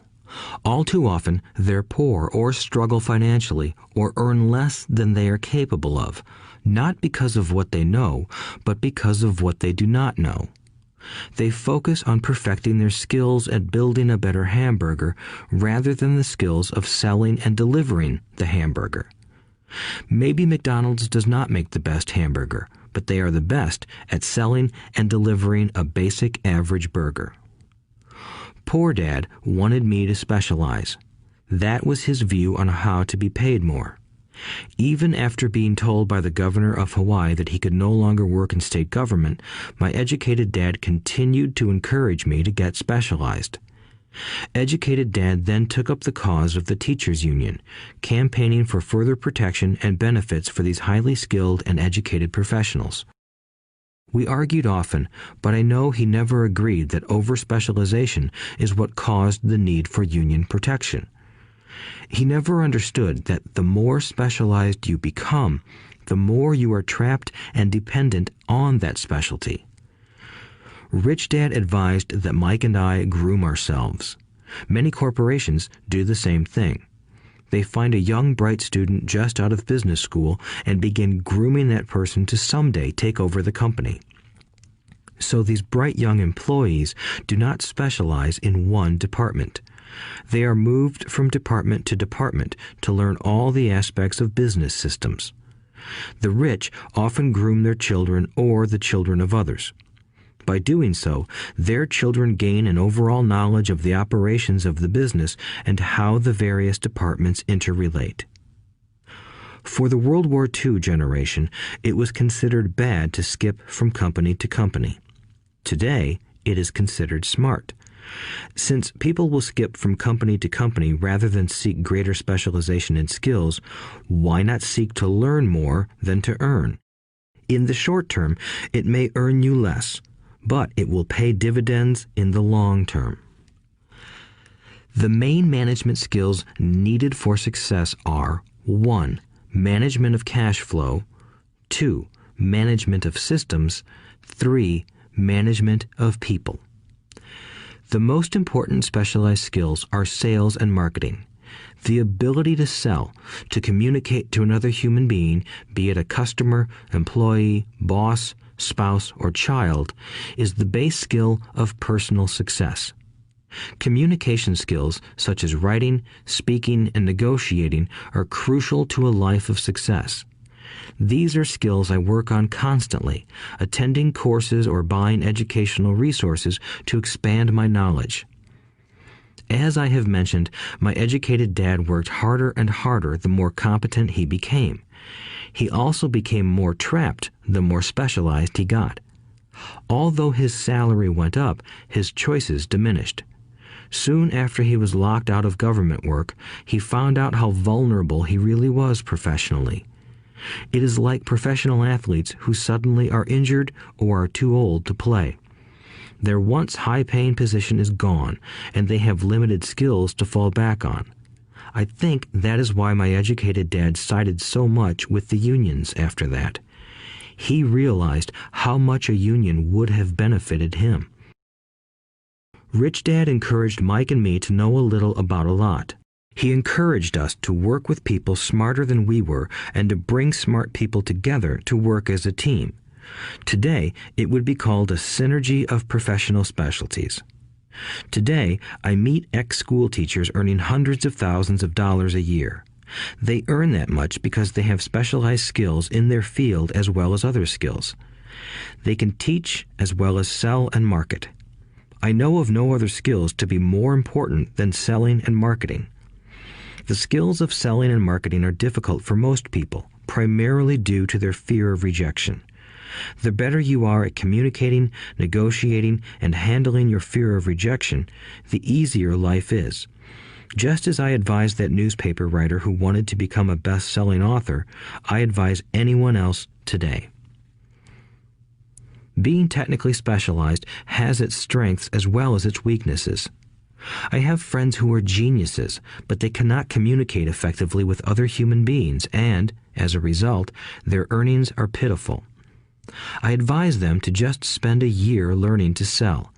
All too often, they're poor or struggle financially or earn less than they are capable of, not because of what they know, but because of what they do not know. They focus on perfecting their skills at building a better hamburger rather than the skills of selling and delivering the hamburger. Maybe McDonald's does not make the best hamburger, but they are the best at selling and delivering a basic average burger. Poor Dad wanted me to specialize. That was his view on how to be paid more. Even after being told by the governor of Hawaii that he could no longer work in state government, my educated dad continued to encourage me to get specialized. Educated Dad then took up the cause of the teachers' union, campaigning for further protection and benefits for these highly skilled and educated professionals. We argued often, but I know he never agreed that over-specialization is what caused the need for union protection. He never understood that the more specialized you become, the more you are trapped and dependent on that specialty. Rich Dad advised that Mike and I groom ourselves. Many corporations do the same thing. They find a young, bright student just out of business school and begin grooming that person to someday take over the company. So these bright young employees do not specialize in one department. They are moved from department to department to learn all the aspects of business systems. The rich often groom their children or the children of others. By doing so, their children gain an overall knowledge of the operations of the business and how the various departments interrelate. For the World War II generation, it was considered bad to skip from company to company. Today, it is considered smart. Since people will skip from company to company rather than seek greater specialization in skills, why not seek to learn more than to earn? In the short term, it may earn you less, but it will pay dividends in the long term. The main management skills needed for success are 1. Management of cash flow, 2. Management of systems, 3. Management of people. The most important specialized skills are sales and marketing. The ability to sell, to communicate to another human being, be it a customer, employee, boss, spouse, or child, is the base skill of personal success. Communication skills such as writing, speaking, and negotiating are crucial to a life of success. These are skills I work on constantly, attending courses or buying educational resources to expand my knowledge. As I have mentioned, my educated dad worked harder and harder the more competent he became. He also became more trapped the more specialized he got. Although his salary went up, his choices diminished. Soon after he was locked out of government work, he found out how vulnerable he really was professionally. It is like professional athletes who suddenly are injured or are too old to play. Their once high-paying position is gone, and they have limited skills to fall back on. I think that is why my educated dad sided so much with the unions after that. He realized how much a union would have benefited him. Rich Dad encouraged Mike and me to know a little about a lot. He encouraged us to work with people smarter than we were and to bring smart people together to work as a team. Today, it would be called a synergy of professional specialties. Today, I meet ex-school teachers earning hundreds of thousands of dollars a year. They earn that much because they have specialized skills in their field as well as other skills. They can teach as well as sell and market. I know of no other skills to be more important than selling and marketing. The skills of selling and marketing are difficult for most people, primarily due to their fear of rejection. The better you are at communicating, negotiating, and handling your fear of rejection, the easier life is. Just as I advise that newspaper writer who wanted to become a best-selling author, I advise anyone else today. Being technically specialized has its strengths as well as its weaknesses. I have friends who are geniuses, but they cannot communicate effectively with other human beings, and, as a result, their earnings are pitiful. I advise them to just spend a year learning to sell.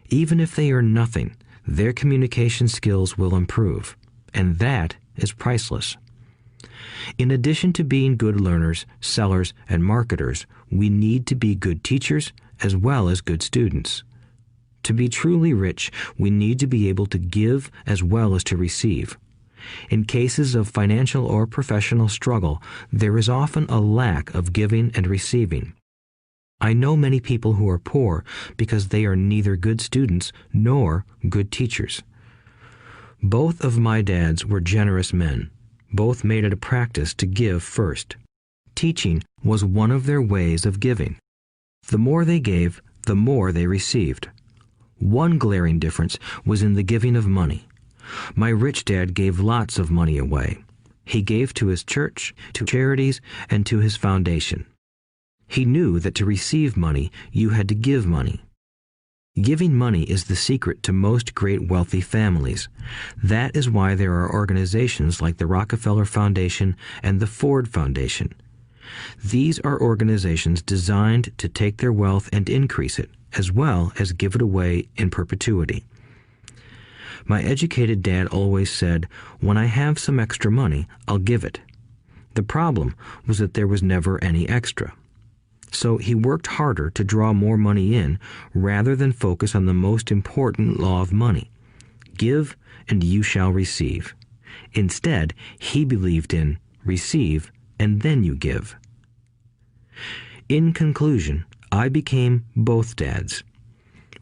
Even if they earn nothing, their communication skills will improve, and that is priceless. In addition to being good learners, sellers, and marketers, we need to be good teachers as well as good students. To be truly rich, we need to be able to give as well as to receive. In cases of financial or professional struggle, there is often a lack of giving and receiving. I know many people who are poor because they are neither good students nor good teachers. Both of my dads were generous men. Both made it a practice to give first. Teaching was one of their ways of giving. The more they gave, the more they received. One glaring difference was in the giving of money. My rich dad gave lots of money away. He gave to his church, to charities, and to his foundation. He knew that to receive money, you had to give money. Giving money is the secret to most great wealthy families. That is why there are organizations like the Rockefeller Foundation and the Ford Foundation. These are organizations designed to take their wealth and increase it, as well as give it away in perpetuity. My educated dad always said, "When I have some extra money, I'll give it." The problem was that there was never any extra. So he worked harder to draw more money in rather than focus on the most important law of money. Give and you shall receive. Instead, he believed in receive and then you give. In conclusion, I became both dads.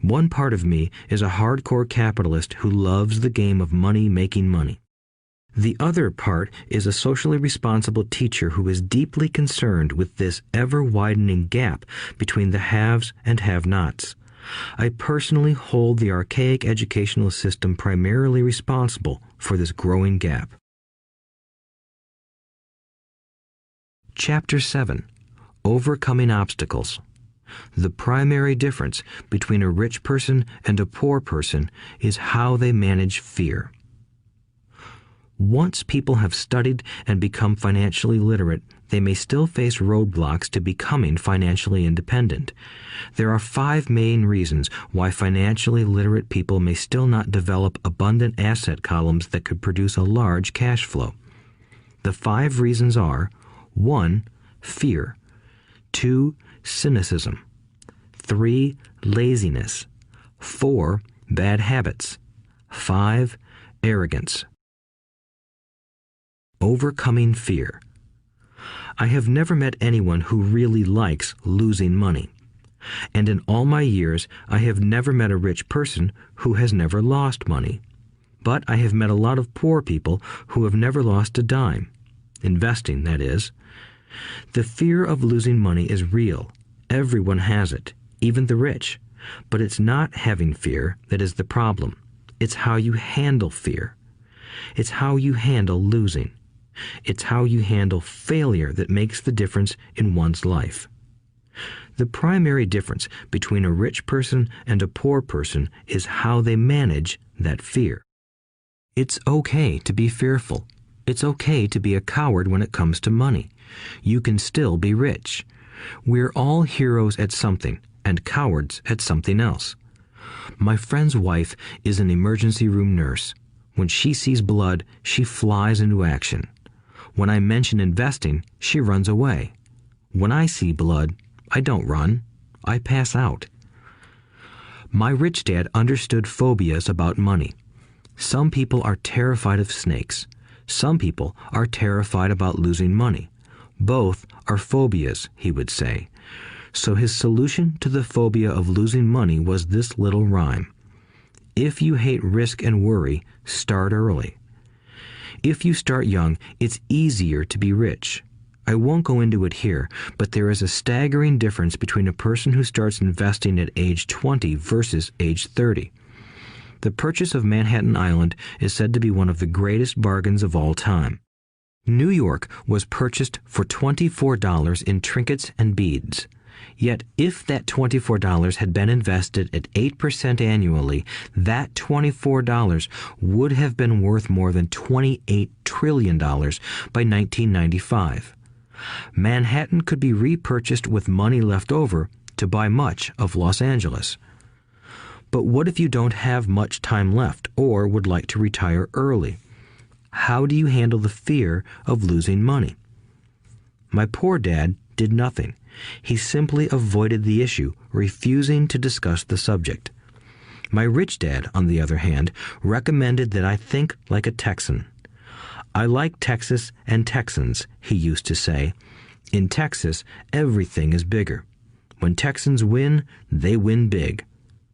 One part of me is a hardcore capitalist who loves the game of money making money. The other part is a socially responsible teacher who is deeply concerned with this ever-widening gap between the haves and have-nots. I personally hold the archaic educational system primarily responsible for this growing gap. Chapter 7. Overcoming Obstacles. The primary difference between a rich person and a poor person is how they manage fear. Once people have studied and become financially literate, they may still face roadblocks to becoming financially independent. There are 5 main reasons why financially literate people may still not develop abundant asset columns that could produce a large cash flow. The 5 reasons are: 1. Fear. 2. Cynicism. 3. Laziness. 4. Bad habits. 5. Arrogance. Overcoming fear. I have never met anyone who really likes losing money. And in all my years, I have never met a rich person who has never lost money. But I have met a lot of poor people who have never lost a dime. Investing, that is. The fear of losing money is real. Everyone has it, even the rich. But it's not having fear that is the problem. It's how you handle fear. It's how you handle losing. It's how you handle failure that makes the difference in one's life. The primary difference between a rich person and a poor person is how they manage that fear. It's okay to be fearful. It's okay to be a coward when it comes to money. You can still be rich. We're all heroes at something and cowards at something else. My friend's wife is an emergency room nurse. When she sees blood, she flies into action. When I mention investing, she runs away. When I see blood, I don't run. I pass out. My rich dad understood phobias about money. Some people are terrified of snakes. Some people are terrified about losing money. Both are phobias, he would say. So his solution to the phobia of losing money was this little rhyme. If you hate risk and worry, start early. If you start young, it's easier to be rich. I won't go into it here, but there is a staggering difference between a person who starts investing at age 20 versus age 30. The purchase of Manhattan Island is said to be one of the greatest bargains of all time. New York was purchased for $24 in trinkets and beads. Yet if that $24 had been invested at 8% annually, that $24 would have been worth more than $28 trillion by 1995. Manhattan could be repurchased with money left over to buy much of Los Angeles. But what if you don't have much time left or would like to retire early? How do you handle the fear of losing money? My poor dad did nothing. He simply avoided the issue, refusing to discuss the subject. My rich dad, on the other hand, recommended that I think like a Texan. I like Texas and Texans, he used to say. In Texas, everything is bigger. When Texans win, they win big.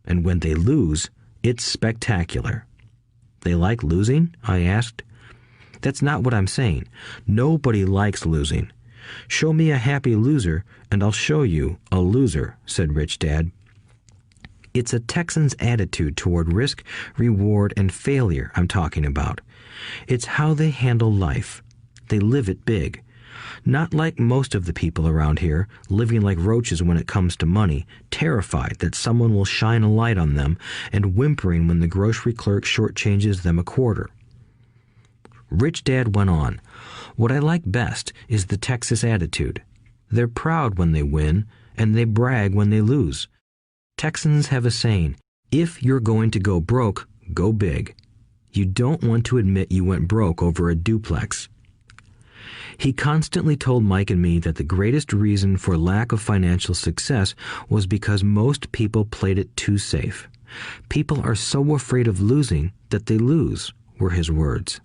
And when they lose, it's spectacular. They like losing? I asked. That's not what I'm saying. Nobody likes losing. Show me a happy loser, and I'll show you a loser, said Rich Dad. It's a Texan's attitude toward risk, reward, and failure I'm talking about. It's how they handle life. They live it big. Not like most of the people around here, living like roaches when it comes to money, terrified that someone will shine a light on them and whimpering when the grocery clerk shortchanges them a quarter. Rich Dad went on, "What I like best is the Texas attitude. They're proud when they win, and they brag when they lose. Texans have a saying, if you're going to go broke, go big. You don't want to admit you went broke over a duplex." He constantly told Mike and me that the greatest reason for lack of financial success was because most people played it too safe. People are so afraid of losing that they lose, were his words.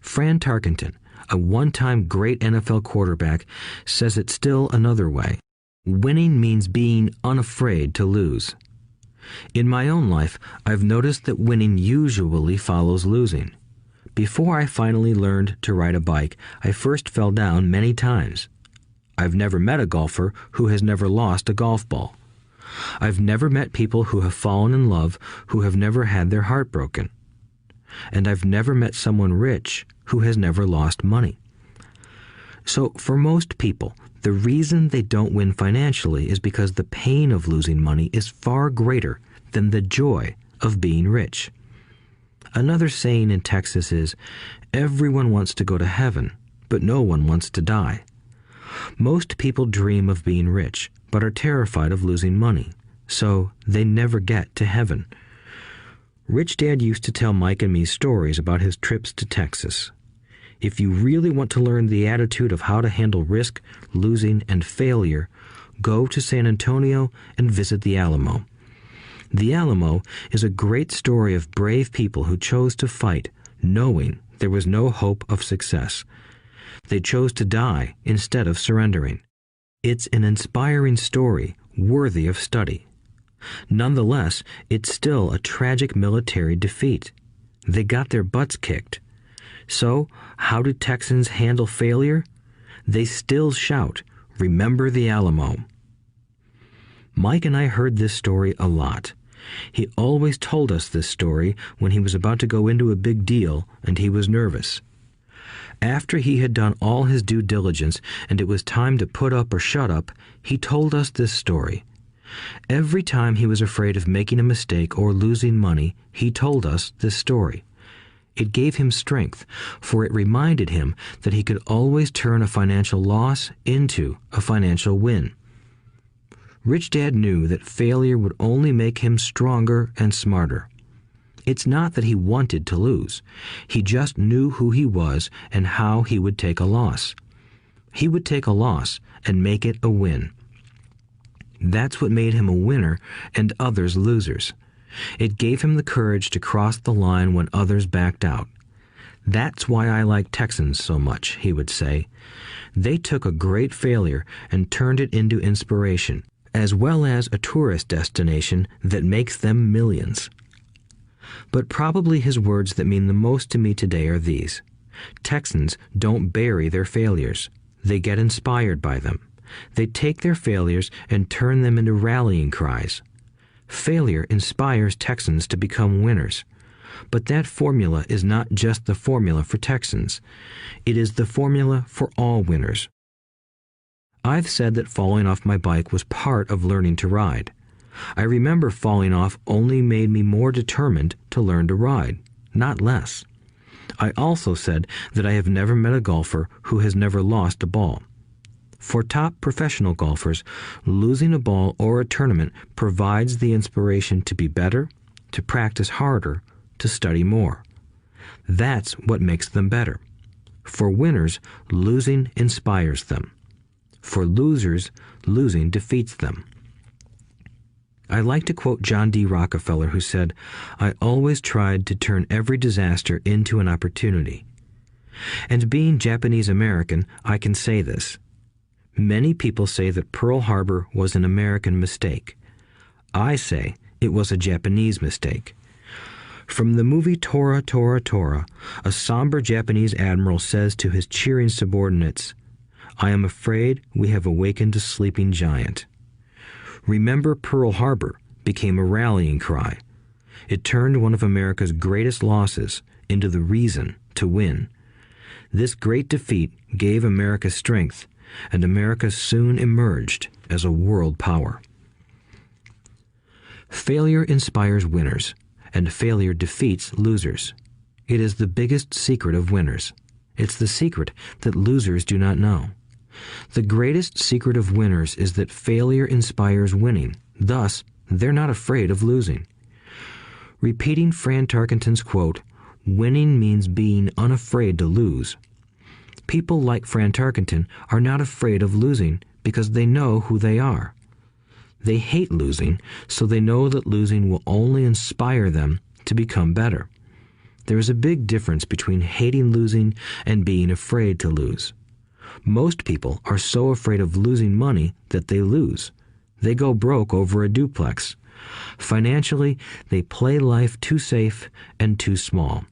Fran Tarkenton, a one-time great NFL quarterback, says it still another way. Winning means being unafraid to lose. In my own life, I've noticed that winning usually follows losing. Before I finally learned to ride a bike, I first fell down many times. I've never met a golfer who has never lost a golf ball. I've never met people who have fallen in love who have never had their heart broken. And I've never met someone rich who has never lost money. So for most people, the reason they don't win financially is because the pain of losing money is far greater than the joy of being rich. Another saying in Texas is, everyone wants to go to heaven, but no one wants to die. Most people dream of being rich, but are terrified of losing money, so they never get to heaven. Rich Dad used to tell Mike and me stories about his trips to Texas. If you really want to learn the attitude of how to handle risk, losing, and failure, go to San Antonio and visit the Alamo. The Alamo is a great story of brave people who chose to fight, knowing there was no hope of success. They chose to die instead of surrendering. It's an inspiring story worthy of study. Nonetheless, it's still a tragic military defeat. They got their butts kicked. So, how do Texans handle failure? They still shout, "Remember the Alamo." Mike and I heard this story a lot. He always told us this story when he was about to go into a big deal and he was nervous. After he had done all his due diligence and it was time to put up or shut up, he told us this story. Every time he was afraid of making a mistake or losing money, he told us this story. It gave him strength, for it reminded him that he could always turn a financial loss into a financial win. Rich Dad knew that failure would only make him stronger and smarter. It's not that he wanted to lose. He just knew who he was and how he would take a loss. He would take a loss and make it a win. That's what made him a winner and others losers. It gave him the courage to cross the line when others backed out. That's why I like Texans so much, he would say. They took a great failure and turned it into inspiration, as well as a tourist destination that makes them millions. But probably his words that mean the most to me today are these. Texans don't bury their failures. They get inspired by them. They take their failures and turn them into rallying cries. Failure inspires Texans to become winners. But that formula is not just the formula for Texans. It is the formula for all winners. I've said that falling off my bike was part of learning to ride. I remember falling off only made me more determined to learn to ride, not less. I also said that I have never met a golfer who has never lost a ball. For top professional golfers, losing a ball or a tournament provides the inspiration to be better, to practice harder, to study more. That's what makes them better. For winners, losing inspires them. For losers, losing defeats them. I like to quote John D. Rockefeller, who said, "I always tried to turn every disaster into an opportunity." And being Japanese American, I can say this. Many people say that Pearl Harbor was an American mistake. I say it was a Japanese mistake. From the movie Tora, Tora, Tora, a somber Japanese admiral says to his cheering subordinates, "I am afraid we have awakened a sleeping giant." Remember Pearl Harbor became a rallying cry. It turned one of America's greatest losses into the reason to win. This great defeat gave America strength, and America soon emerged as a world power. Failure inspires winners, and failure defeats losers. It is the biggest secret of winners. It's the secret that losers do not know. The greatest secret of winners is that failure inspires winning. Thus, they're not afraid of losing. Repeating Fran Tarkenton's quote, "Winning means being unafraid to lose." People like Fran Tarkenton are not afraid of losing because they know who they are. They hate losing, so they know that losing will only inspire them to become better. There is a big difference between hating losing and being afraid to lose. Most people are so afraid of losing money that they lose. They go broke over a duplex. Financially, they play life too safe and too small.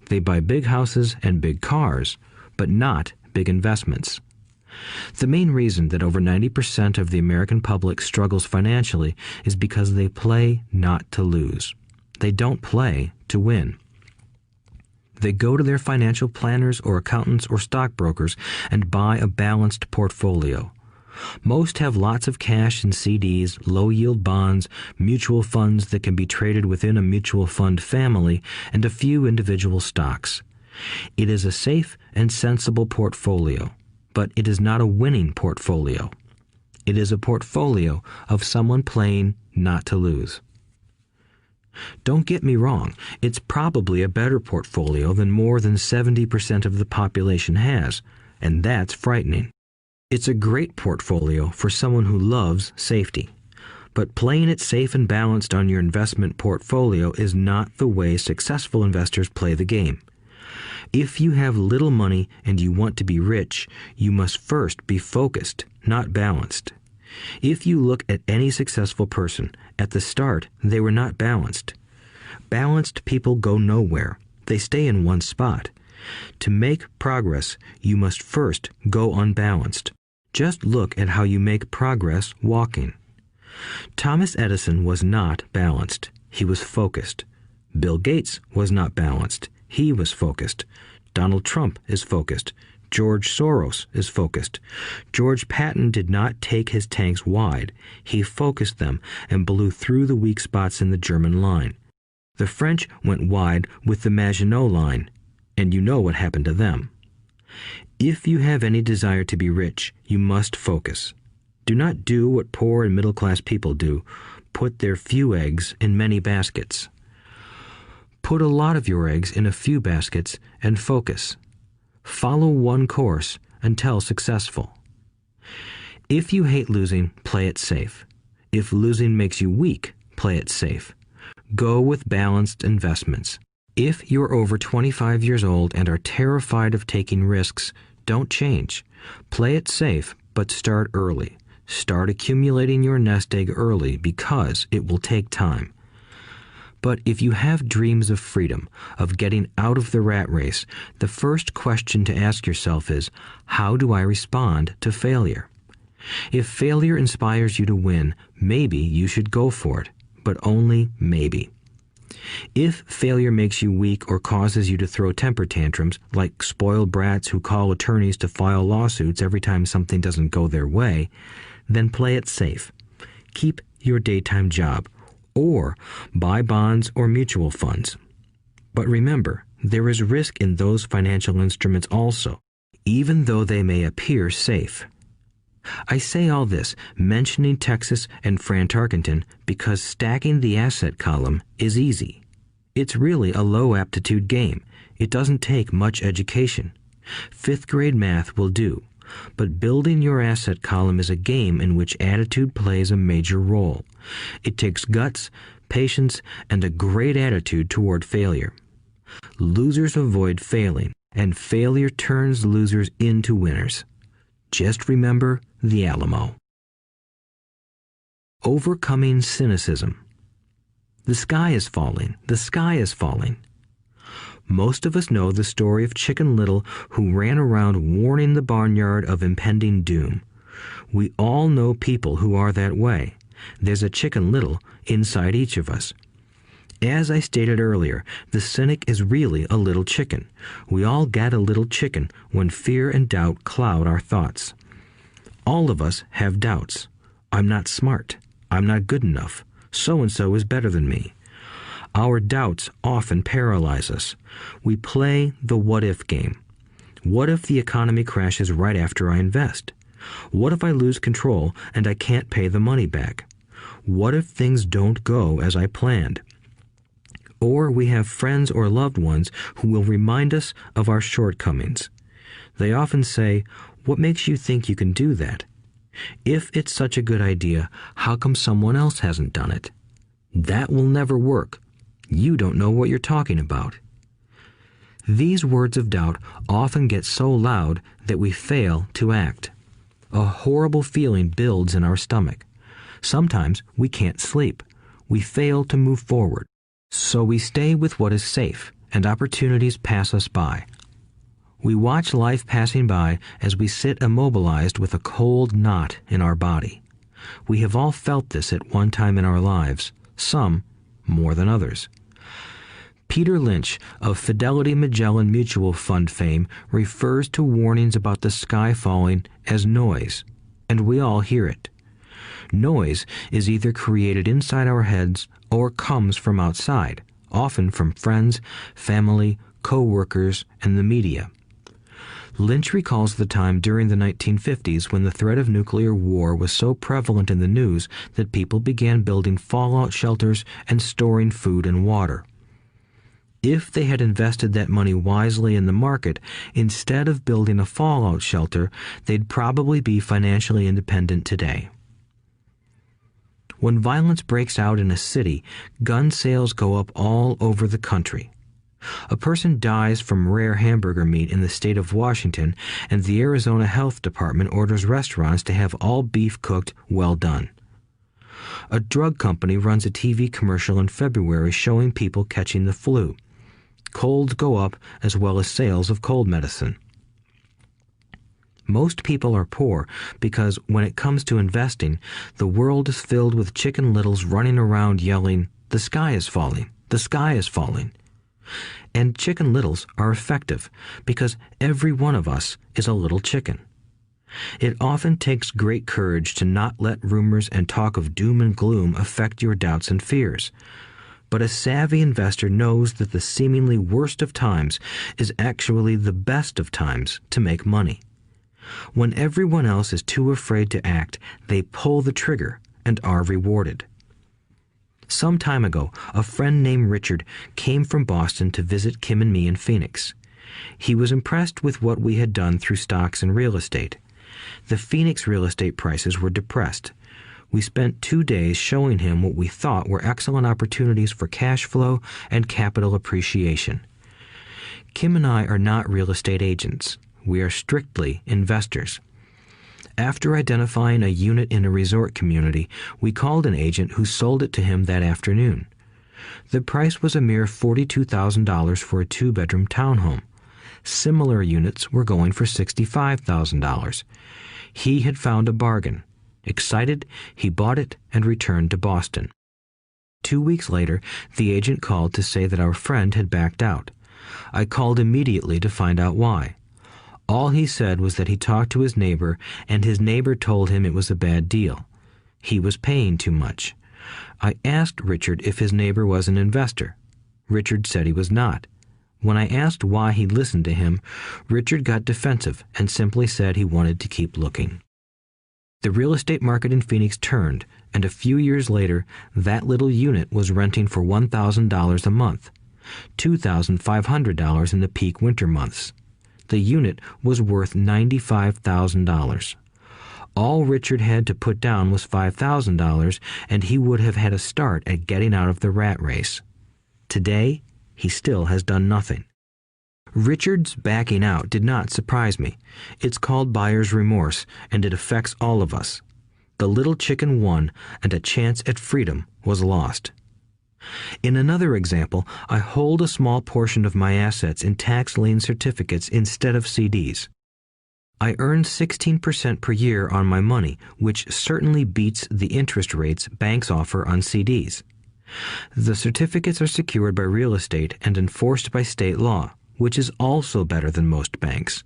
They buy big houses and big cars, but not big investments. The main reason that over 90% of the American public struggles financially is because they play not to lose. They don't play to win. They go to their financial planners or accountants or stockbrokers and buy a balanced portfolio. Most have lots of cash in CDs, low-yield bonds, mutual funds that can be traded within a mutual fund family, and a few individual stocks. It is a safe and sensible portfolio, but it is not a winning portfolio. It is a portfolio of someone playing not to lose. Don't get me wrong, it's probably a better portfolio than more than 70% of the population has, and that's frightening. It's a great portfolio for someone who loves safety. But playing it safe and balanced on your investment portfolio is not the way successful investors play the game. If you have little money and you want to be rich, you must first be focused, not balanced. If you look at any successful person, at the start, they were not balanced. Balanced people go nowhere. They stay in one spot. To make progress, you must first go unbalanced. Just look at how you make progress walking. Thomas Edison was not balanced. He was focused. Bill Gates was not balanced. He was focused. Donald Trump is focused. George Soros is focused. George Patton did not take his tanks wide. He focused them and blew through the weak spots in the German line. The French went wide with the Maginot Line, and you know what happened to them. If you have any desire to be rich, you must focus. Do not do what poor and middle-class people do, put their few eggs in many baskets. Put a lot of your eggs in a few baskets and focus. Follow one course until successful. If you hate losing, play it safe. If losing makes you weak, play it safe. Go with balanced investments. If you're over 25 years old and are terrified of taking risks, don't change. Play it safe, but start early. Start accumulating your nest egg early because it will take time. But if you have dreams of freedom, of getting out of the rat race, the first question to ask yourself is, how do I respond to failure? If failure inspires you to win, maybe you should go for it, but only maybe. If failure makes you weak or causes you to throw temper tantrums, like spoiled brats who call attorneys to file lawsuits every time something doesn't go their way, then play it safe. Keep your daytime job, or buy bonds or mutual funds. But remember, there is risk in those financial instruments also, even though they may appear safe. I say all this, mentioning Texas and Fran Tarkenton, because stacking the asset column is easy. It's really a low-aptitude game. It doesn't take much education. 5th grade math will do. But building your asset column is a game in which attitude plays a major role. It takes guts, patience, and a great attitude toward failure. Losers avoid failing, and failure turns losers into winners. Just remember the Alamo. Overcoming cynicism. The sky is falling. The sky is falling. Most of us know the story of Chicken Little, who ran around warning the barnyard of impending doom. We all know people who are that way. There's a Chicken Little inside each of us. As I stated earlier, the cynic is really a little chicken. We all get a little chicken when fear and doubt cloud our thoughts. All of us have doubts. I'm not smart. I'm not good enough. So-and-so is better than me. Our doubts often paralyze us. We play the what-if game. What if the economy crashes right after I invest? What if I lose control and I can't pay the money back? What if things don't go as I planned? Or we have friends or loved ones who will remind us of our shortcomings. They often say, "What makes you think you can do that? If it's such a good idea, how come someone else hasn't done it? That will never work. You don't know what you're talking about." These words of doubt often get so loud that we fail to act. A horrible feeling builds in our stomach. Sometimes we can't sleep. We fail to move forward. So we stay with what is safe, and opportunities pass us by. We watch life passing by as we sit immobilized with a cold knot in our body. We have all felt this at one time in our lives, some more than others. Peter Lynch of Fidelity Magellan Mutual Fund fame refers to warnings about the sky falling as noise, and we all hear it. Noise is either created inside our heads or comes from outside, often from friends, family, co-workers, and the media. Lynch recalls the time during the 1950s when the threat of nuclear war was so prevalent in the news that people began building fallout shelters and storing food and water. If they had invested that money wisely in the market, instead of building a fallout shelter, they'd probably be financially independent today. When violence breaks out in a city, gun sales go up all over the country. A person dies from rare hamburger meat in the state of Washington, and the Arizona Health Department orders restaurants to have all beef cooked well done. A drug company runs a TV commercial in February showing people catching the flu. Colds go up as well as sales of cold medicine. Most people are poor because when it comes to investing, the world is filled with Chicken Littles running around yelling, "The sky is falling, the sky is falling." And Chicken Littles are effective because every one of us is a little chicken. It often takes great courage to not let rumors and talk of doom and gloom affect your doubts and fears. But a savvy investor knows that the seemingly worst of times is actually the best of times to make money. When everyone else is too afraid to act, they pull the trigger and are rewarded. Some time ago, a friend named Richard came from Boston to visit Kim and me in Phoenix. He was impressed with what we had done through stocks and real estate. The Phoenix real estate prices were depressed. We spent 2 days showing him what we thought were excellent opportunities for cash flow and capital appreciation. Kim and I are not real estate agents. We are strictly investors. After identifying a unit in a resort community, we called an agent who sold it to him that afternoon. The price was a mere $42,000 for a 2-bedroom townhome. Similar units were going for $65,000. He had found a bargain. Excited, he bought it and returned to Boston. 2 weeks later, the agent called to say that our friend had backed out. I called immediately to find out why. All he said was that he talked to his neighbor, and his neighbor told him it was a bad deal. He was paying too much. I asked Richard if his neighbor was an investor. Richard said he was not. When I asked why he listened to him, Richard got defensive and simply said he wanted to keep looking. The real estate market in Phoenix turned, and a few years later, that little unit was renting for $1,000 a month, $2,500 in the peak winter months. The unit was worth $95,000. All Richard had to put down was $5,000, and he would have had a start at getting out of the rat race. Today, he still has done nothing. Richard's backing out did not surprise me. It's called buyer's remorse, and it affects all of us. The little chicken won, and a chance at freedom was lost. In another example, I hold a small portion of my assets in tax lien certificates instead of CDs. I earn 16% per year on my money, which certainly beats the interest rates banks offer on CDs. The certificates are secured by real estate and enforced by state law, which is also better than most banks.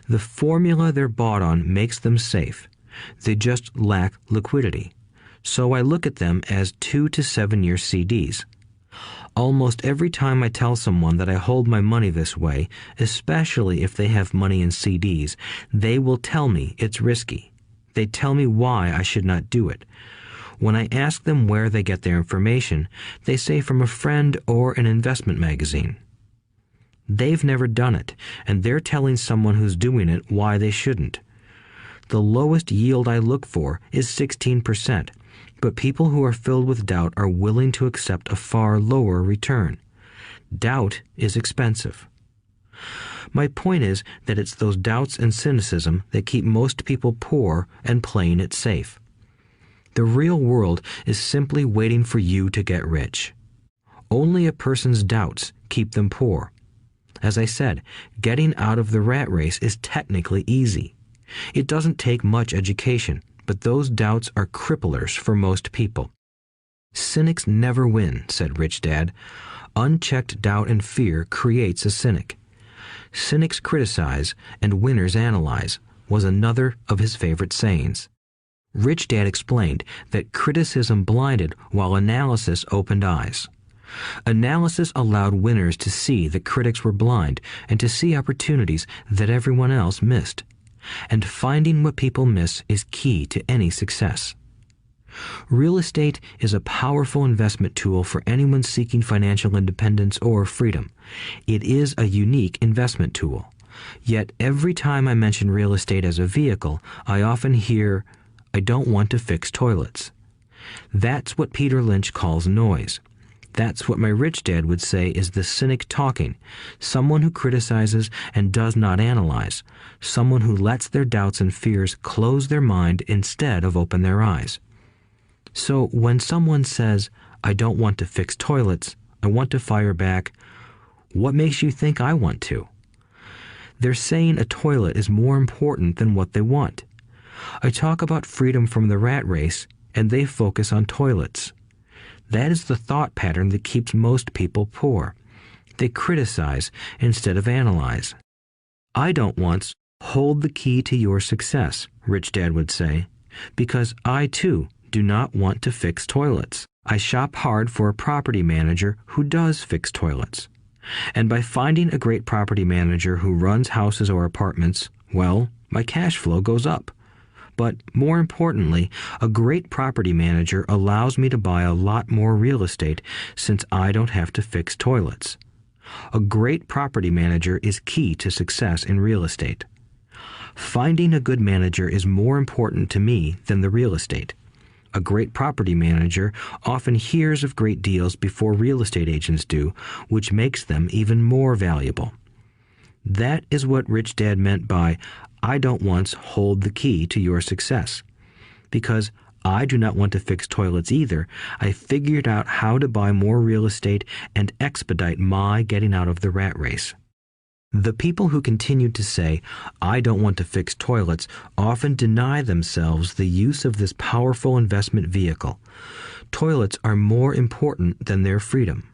The formula they're bought on makes them safe. They just lack liquidity. So I look at them as 2 to 7 year CDs. Almost every time I tell someone that I hold my money this way, especially if they have money in CDs, they will tell me it's risky. They tell me why I should not do it. When I ask them where they get their information, they say from a friend or an investment magazine. They've never done it, and they're telling someone who's doing it why they shouldn't. The lowest yield I look for is 16%, but people who are filled with doubt are willing to accept a far lower return. Doubt is expensive. My point is that it's those doubts and cynicism that keep most people poor and playing it safe. The real world is simply waiting for you to get rich. Only a person's doubts keep them poor. As I said, getting out of the rat race is technically easy. It doesn't take much education, but those doubts are cripplers for most people. Cynics never win, said Rich Dad. Unchecked doubt and fear creates a cynic. Cynics criticize and winners analyze was another of his favorite sayings. Rich Dad explained that criticism blinded while analysis opened eyes. Analysis allowed winners to see that critics were blind and to see opportunities that everyone else missed. And finding what people miss is key to any success. Real estate is a powerful investment tool for anyone seeking financial independence or freedom. It is a unique investment tool. Yet every time I mention real estate as a vehicle, I often hear, "I don't want to fix toilets." That's what Peter Lynch calls noise. That's what my rich dad would say is the cynic talking, someone who criticizes and does not analyze, someone who lets their doubts and fears close their mind instead of open their eyes. So when someone says, "I don't want to fix toilets, I want to fire back," what makes you think I want to? They're saying a toilet is more important than what they want. I talk about freedom from the rat race, and they focus on toilets. That is the thought pattern that keeps most people poor. They criticize instead of analyze. I don't once hold the key to your success, Rich Dad would say, because I too do not want to fix toilets. I shop hard for a property manager who does fix toilets. And by finding a great property manager who runs houses or apartments, well, my cash flow goes up. But more importantly, a great property manager allows me to buy a lot more real estate since I don't have to fix toilets. A great property manager is key to success in real estate. Finding a good manager is more important to me than the real estate. A great property manager often hears of great deals before real estate agents do, which makes them even more valuable. That is what Rich Dad meant by, I don't once hold the key to your success. Because I do not want to fix toilets either, I figured out how to buy more real estate and expedite my getting out of the rat race. The people who continue to say, I don't want to fix toilets, often deny themselves the use of this powerful investment vehicle. Toilets are more important than their freedom.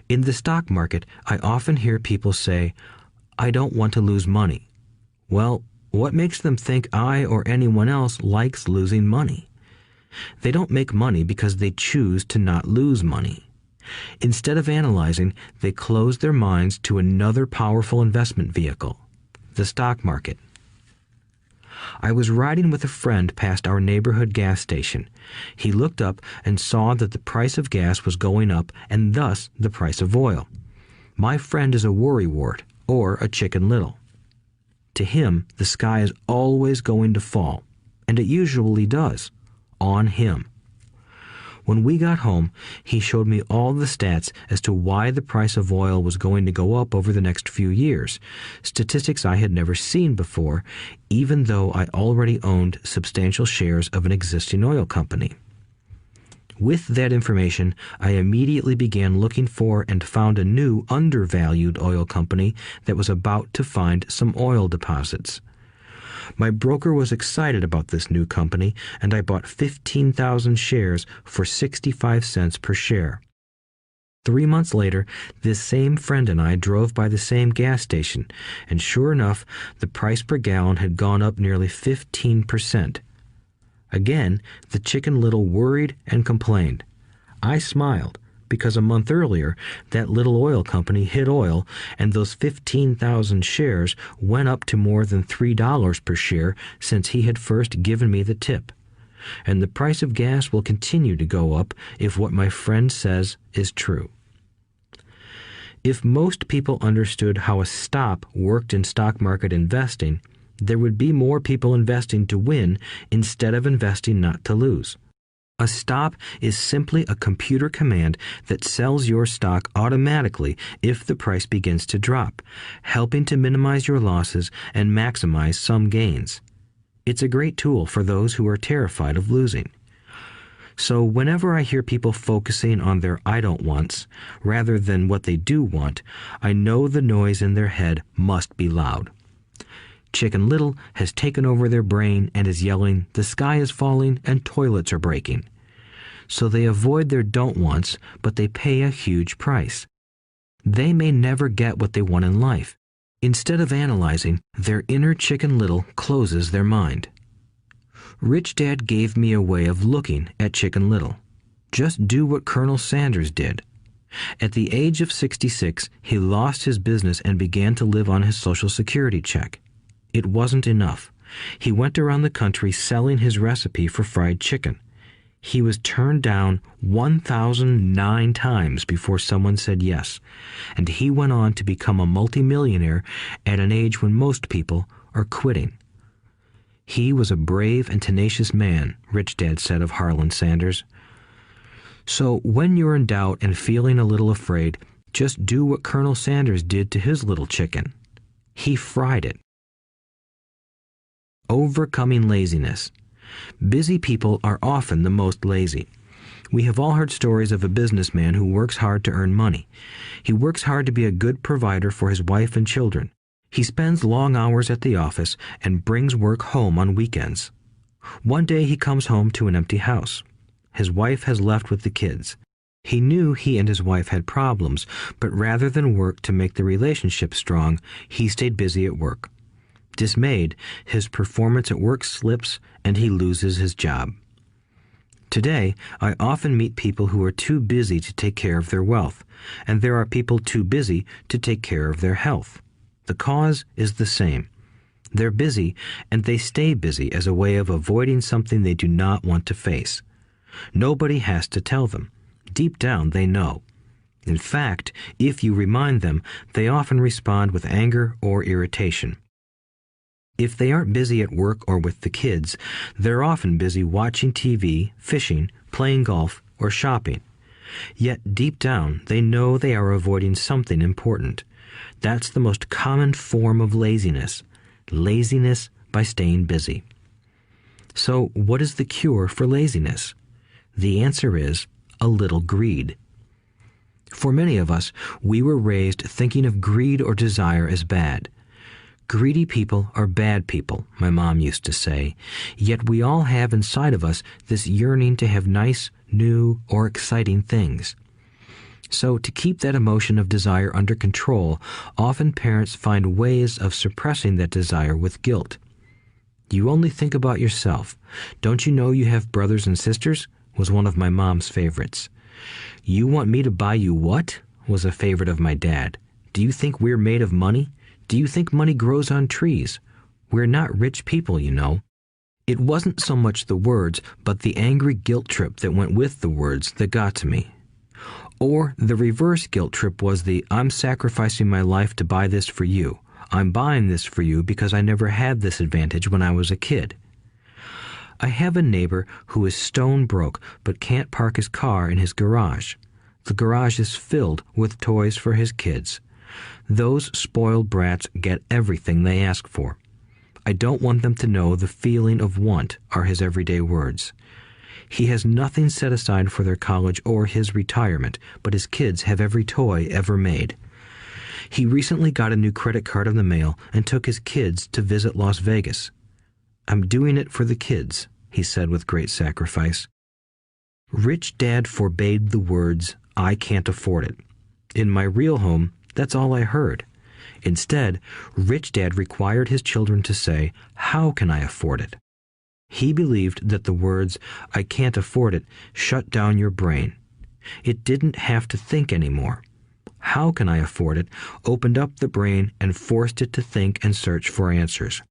In the stock market, I often hear people say, I don't want to lose money. Well, what makes them think I or anyone else likes losing money? They don't make money because they choose to not lose money. Instead of analyzing, they close their minds to another powerful investment vehicle, the stock market. I was riding with a friend past our neighborhood gas station. He looked up and saw that the price of gas was going up and thus the price of oil. My friend is a worrywart, or a Chicken Little. To him, the sky is always going to fall, and it usually does, on him. When we got home, he showed me all the stats as to why the price of oil was going to go up over the next few years, statistics I had never seen before, even though I already owned substantial shares of an existing oil company. With that information, I immediately began looking for and found a new undervalued oil company that was about to find some oil deposits. My broker was excited about this new company, and I bought 15,000 shares for 65 cents per share. 3 months later, this same friend and I drove by the same gas station, and sure enough, the price per gallon had gone up nearly 15%. Again, the Chicken Little worried and complained. I smiled, because a month earlier, that little oil company hit oil, and those 15,000 shares went up to more than $3 per share since he had first given me the tip. And the price of gas will continue to go up if what my friend says is true. If most people understood how a stop worked in stock market investing, there would be more people investing to win instead of investing not to lose. A stop is simply a computer command that sells your stock automatically if the price begins to drop, helping to minimize your losses and maximize some gains. It's a great tool for those who are terrified of losing. So whenever I hear people focusing on their I don't wants rather than what they do want, I know the noise in their head must be loud. Chicken Little has taken over their brain and is yelling, the sky is falling and toilets are breaking. So they avoid their don't wants, but they pay a huge price. They may never get what they want in life. Instead of analyzing, their inner Chicken Little closes their mind. Rich Dad gave me a way of looking at Chicken Little. Just do what Colonel Sanders did. At the age of 66, he lost his business and began to live on his Social Security check. It wasn't enough. He went around the country selling his recipe for fried chicken. He was turned down 1,009 times before someone said yes, and he went on to become a multimillionaire at an age when most people are quitting. He was a brave and tenacious man, Rich Dad said of Harlan Sanders. So when you're in doubt and feeling a little afraid, just do what Colonel Sanders did to his little chicken. He fried it. Overcoming laziness. Busy people are often the most lazy. We have all heard stories of a businessman who works hard to earn money. He works hard to be a good provider for his wife and children. He spends long hours at the office and brings work home on weekends. One day he comes home to an empty house. His wife has left with the kids. He knew he and his wife had problems, but rather than work to make the relationship strong, he stayed busy at work. Dismayed, his performance at work slips and he loses his job. Today, I often meet people who are too busy to take care of their wealth, and there are people too busy to take care of their health. The cause is the same. They're busy, and they stay busy as a way of avoiding something they do not want to face. Nobody has to tell them. Deep down, they know. In fact, if you remind them, they often respond with anger or irritation. If they aren't busy at work or with the kids, they're often busy watching TV, fishing, playing golf, or shopping. Yet deep down, they know they are avoiding something important. That's the most common form of laziness. Laziness by staying busy. So, what is the cure for laziness? The answer is a little greed. For many of us, we were raised thinking of greed or desire as bad. Greedy people are bad people, my mom used to say, yet we all have inside of us this yearning to have nice, new, or exciting things. So, to keep that emotion of desire under control, often parents find ways of suppressing that desire with guilt. You only think about yourself. Don't you know you have brothers and sisters? Was one of my mom's favorites. You want me to buy you what? Was a favorite of my dad. Do you think we're made of money? Do you think money grows on trees? We're not rich people, you know. It wasn't so much the words, but the angry guilt trip that went with the words that got to me. Or the reverse guilt trip was the I'm sacrificing my life to buy this for you. I'm buying this for you because I never had this advantage when I was a kid. I have a neighbor who is stone broke but can't park his car in his garage. The garage is filled with toys for his kids. Those spoiled brats get everything they ask for. I don't want them to know the feeling of want are his everyday words. He has nothing set aside for their college or his retirement, but his kids have every toy ever made. He recently got a new credit card in the mail and took his kids to visit Las Vegas. I'm doing it for the kids, he said with great sacrifice. Rich Dad forbade the words, I can't afford it. In my real home, that's all I heard. Instead, Rich Dad required his children to say, how can I afford it? He believed that the words, I can't afford it, shut down your brain. It didn't have to think anymore. How can I afford it opened up the brain and forced it to think and search for answers.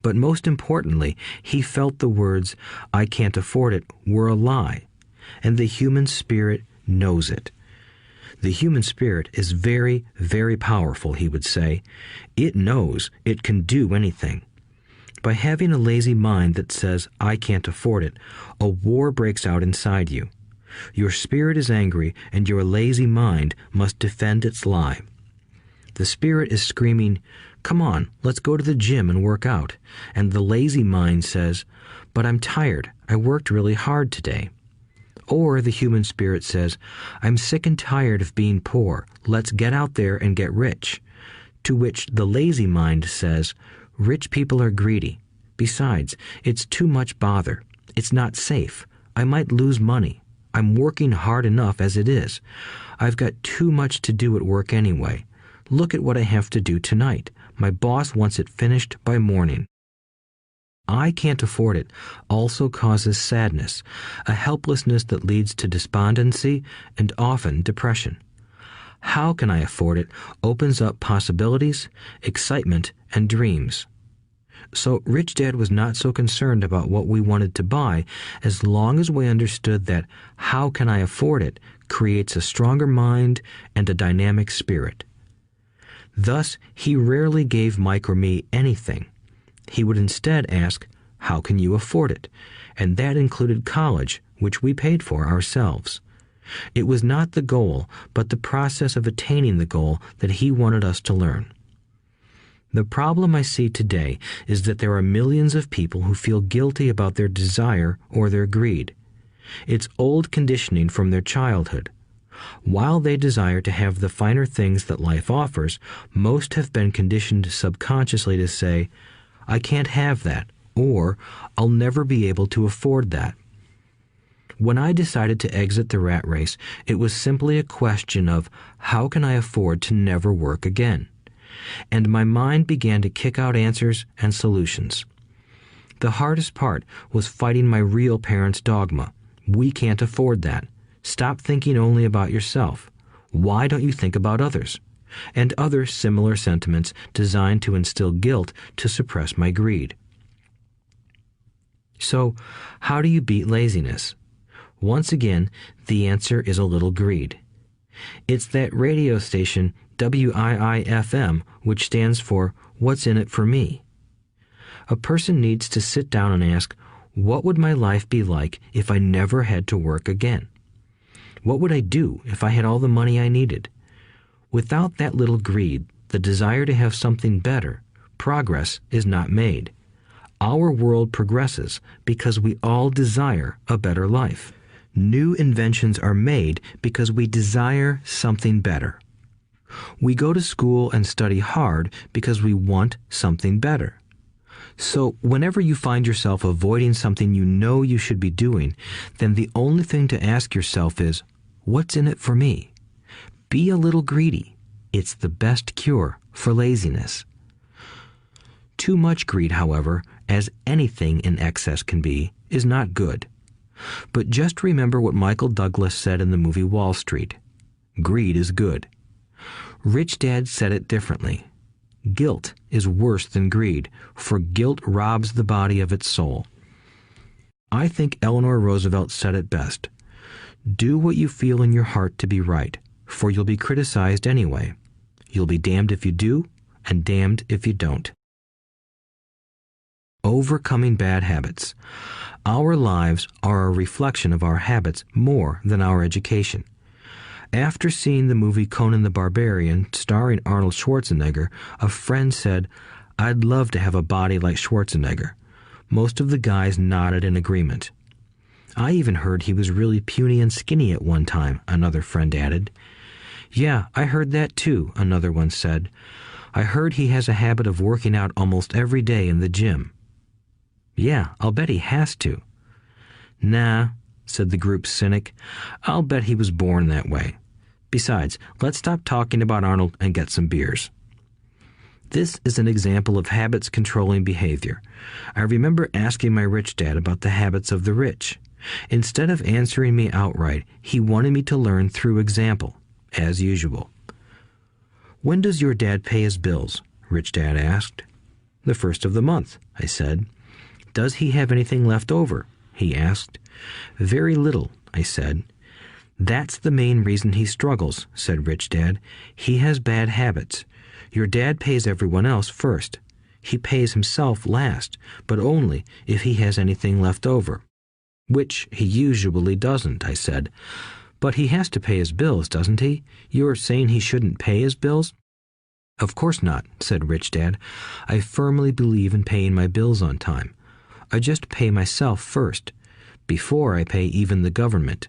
But most importantly, he felt the words, I can't afford it, were a lie, and the human spirit knows it. The human spirit is very, very powerful, he would say. It knows it can do anything. By having a lazy mind that says, I can't afford it, a war breaks out inside you. Your spirit is angry, and your lazy mind must defend its lie. The spirit is screaming, come on, let's go to the gym and work out. And the lazy mind says, but I'm tired, I worked really hard today. Or the human spirit says, I'm sick and tired of being poor, let's get out there and get rich. To which the lazy mind says, rich people are greedy. Besides, it's too much bother. It's not safe. I might lose money. I'm working hard enough as it is. I've got too much to do at work anyway. Look at what I have to do tonight. My boss wants it finished by morning. I can't afford it also causes sadness, a helplessness that leads to despondency and often depression. How can I afford it opens up possibilities, excitement, and dreams. So Rich Dad was not so concerned about what we wanted to buy as long as we understood that how can I afford it creates a stronger mind and a dynamic spirit. Thus, he rarely gave Mike or me anything. He would instead ask, how can you afford it? And that included college, which we paid for ourselves. It was not the goal, but the process of attaining the goal that he wanted us to learn. The problem I see today is that there are millions of people who feel guilty about their desire or their greed. It's old conditioning from their childhood. While they desire to have the finer things that life offers, most have been conditioned subconsciously to say, I can't have that, or I'll never be able to afford that. When I decided to exit the rat race, it was simply a question of how can I afford to never work again? And my mind began to kick out answers and solutions. The hardest part was fighting my real parents' dogma. We can't afford that. Stop thinking only about yourself. Why don't you think about others? And other similar sentiments designed to instill guilt to suppress my greed. So, how do you beat laziness? Once again, the answer is a little greed. It's that radio station WIIFM, which stands for What's in it for me? A person needs to sit down and ask, what would my life be like if I never had to work again? What would I do if I had all the money I needed? Without that little greed, the desire to have something better, progress is not made. Our world progresses because we all desire a better life. New inventions are made because we desire something better. We go to school and study hard because we want something better. So whenever you find yourself avoiding something you know you should be doing, then the only thing to ask yourself is, what's in it for me? Be a little greedy. It's the best cure for laziness. Too much greed, however, as anything in excess can be, is not good. But just remember what Michael Douglas said in the movie Wall Street. Greed is good. Rich Dad said it differently. Guilt is worse than greed, for guilt robs the body of its soul. I think Eleanor Roosevelt said it best. Do what you feel in your heart to be right, for you'll be criticized anyway. You'll be damned if you do, and damned if you don't. Overcoming bad habits. Our lives are a reflection of our habits more than our education. After seeing the movie Conan the Barbarian, starring Arnold Schwarzenegger, a friend said, "I'd love to have a body like Schwarzenegger." Most of the guys nodded in agreement. "I even heard he was really puny and skinny at one time," another friend added. "Yeah, I heard that too," another one said. "I heard he has a habit of working out almost every day in the gym." "Yeah, I'll bet he has to." "Nah," said the group's cynic. "I'll bet he was born that way. Besides, let's stop talking about Arnold and get some beers." This is an example of habits controlling behavior. I remember asking my rich dad about the habits of the rich. Instead of answering me outright, he wanted me to learn through example, as usual. "When does your dad pay his bills?" Rich Dad asked. "The first of the month," I said. "Does he have anything left over?" he asked. "Very little," I said. "That's the main reason he struggles," said Rich Dad. "He has bad habits. Your dad pays everyone else first. He pays himself last, but only if he has anything left over." "Which he usually doesn't," I said. "But he has to pay his bills, doesn't he? You're saying he shouldn't pay his bills?" "Of course not," said Rich Dad. "I firmly believe in paying my bills on time. I just pay myself first, before I pay even the government."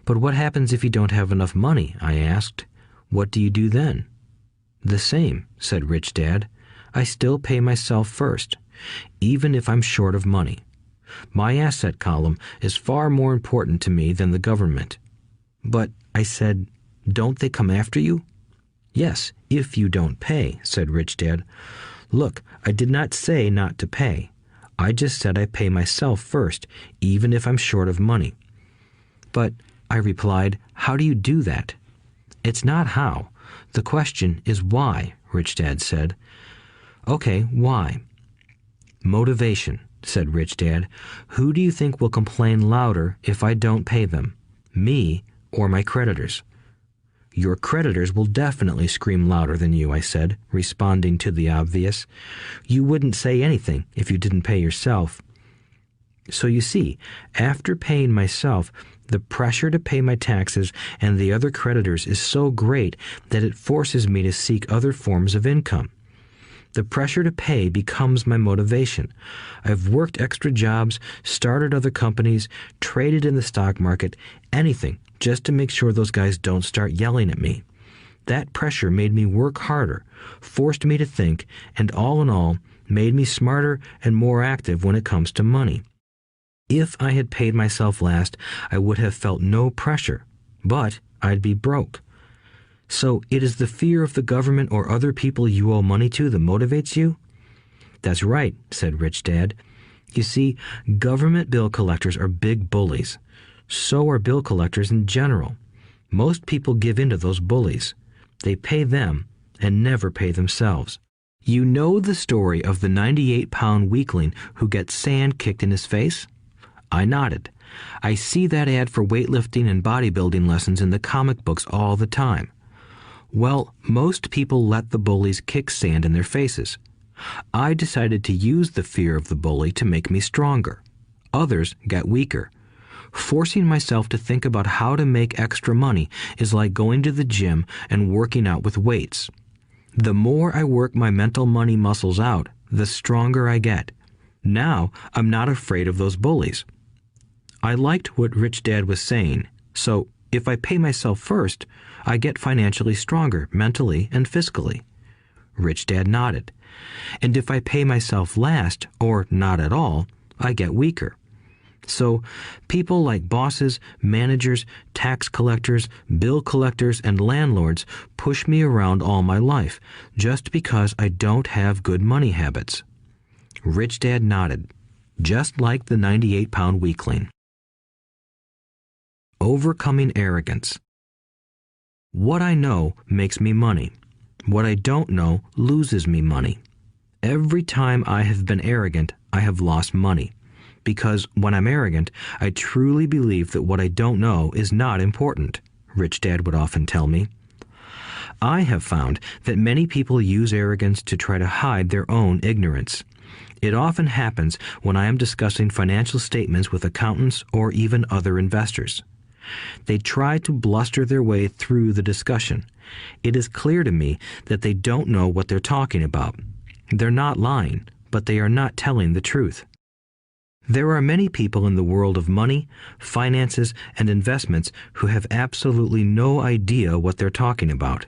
"But what happens if you don't have enough money?" I asked. "What do you do then?" "The same," said Rich Dad. "I still pay myself first, even if I'm short of money. My asset column is far more important to me than the government." "But," I said, "don't they come after you?" "Yes, if you don't pay," said Rich Dad. "Look, I did not say not to pay. I just said I pay myself first, even if I'm short of money." "But," I replied, "how do you do that?" "It's not how. The question is why," Rich Dad said. "Okay, why?" "Motivation," said Rich Dad. "Who do you think will complain louder if I don't pay them? Me or my creditors?" "Your creditors will definitely scream louder than you," I said, responding to the obvious. "You wouldn't say anything if you didn't pay yourself." So you see, after paying myself, the pressure to pay my taxes and the other creditors is so great that it forces me to seek other forms of income. The pressure to pay becomes my motivation. I've worked extra jobs, started other companies, traded in the stock market, anything, just to make sure those guys don't start yelling at me. That pressure made me work harder, forced me to think, and all in all, made me smarter and more active when it comes to money. If I had paid myself last, I would have felt no pressure, but I'd be broke. So it is the fear of the government or other people you owe money to that motivates you? "That's right," said Rich Dad. You see, government bill collectors are big bullies. So are bill collectors in general. Most people give in to those bullies. They pay them and never pay themselves. You know the story of the 98-pound weakling who gets sand kicked in his face? I nodded. I see that ad for weightlifting and bodybuilding lessons in the comic books all the time. Well, most people let the bullies kick sand in their faces. I decided to use the fear of the bully to make me stronger. Others got weaker. Forcing myself to think about how to make extra money is like going to the gym and working out with weights. The more I work my mental money muscles out, the stronger I get. Now I'm not afraid of those bullies. I liked what Rich Dad was saying, so if I pay myself first, I get financially stronger mentally and fiscally. Rich Dad nodded. And if I pay myself last, or not at all, I get weaker. So people like bosses, managers, tax collectors, bill collectors, and landlords push me around all my life just because I don't have good money habits. Rich Dad nodded, just like the 98-pound weakling. Overcoming arrogance. What I know makes me money. What I don't know loses me money. Every time I have been arrogant, I have lost money. Because when I'm arrogant, I truly believe that what I don't know is not important, Rich Dad would often tell me. I have found that many people use arrogance to try to hide their own ignorance. It often happens when I am discussing financial statements with accountants or even other investors. They try to bluster their way through the discussion. It is clear to me that they don't know what they're talking about. They're not lying, but they are not telling the truth. There are many people in the world of money, finances, and investments who have absolutely no idea what they're talking about.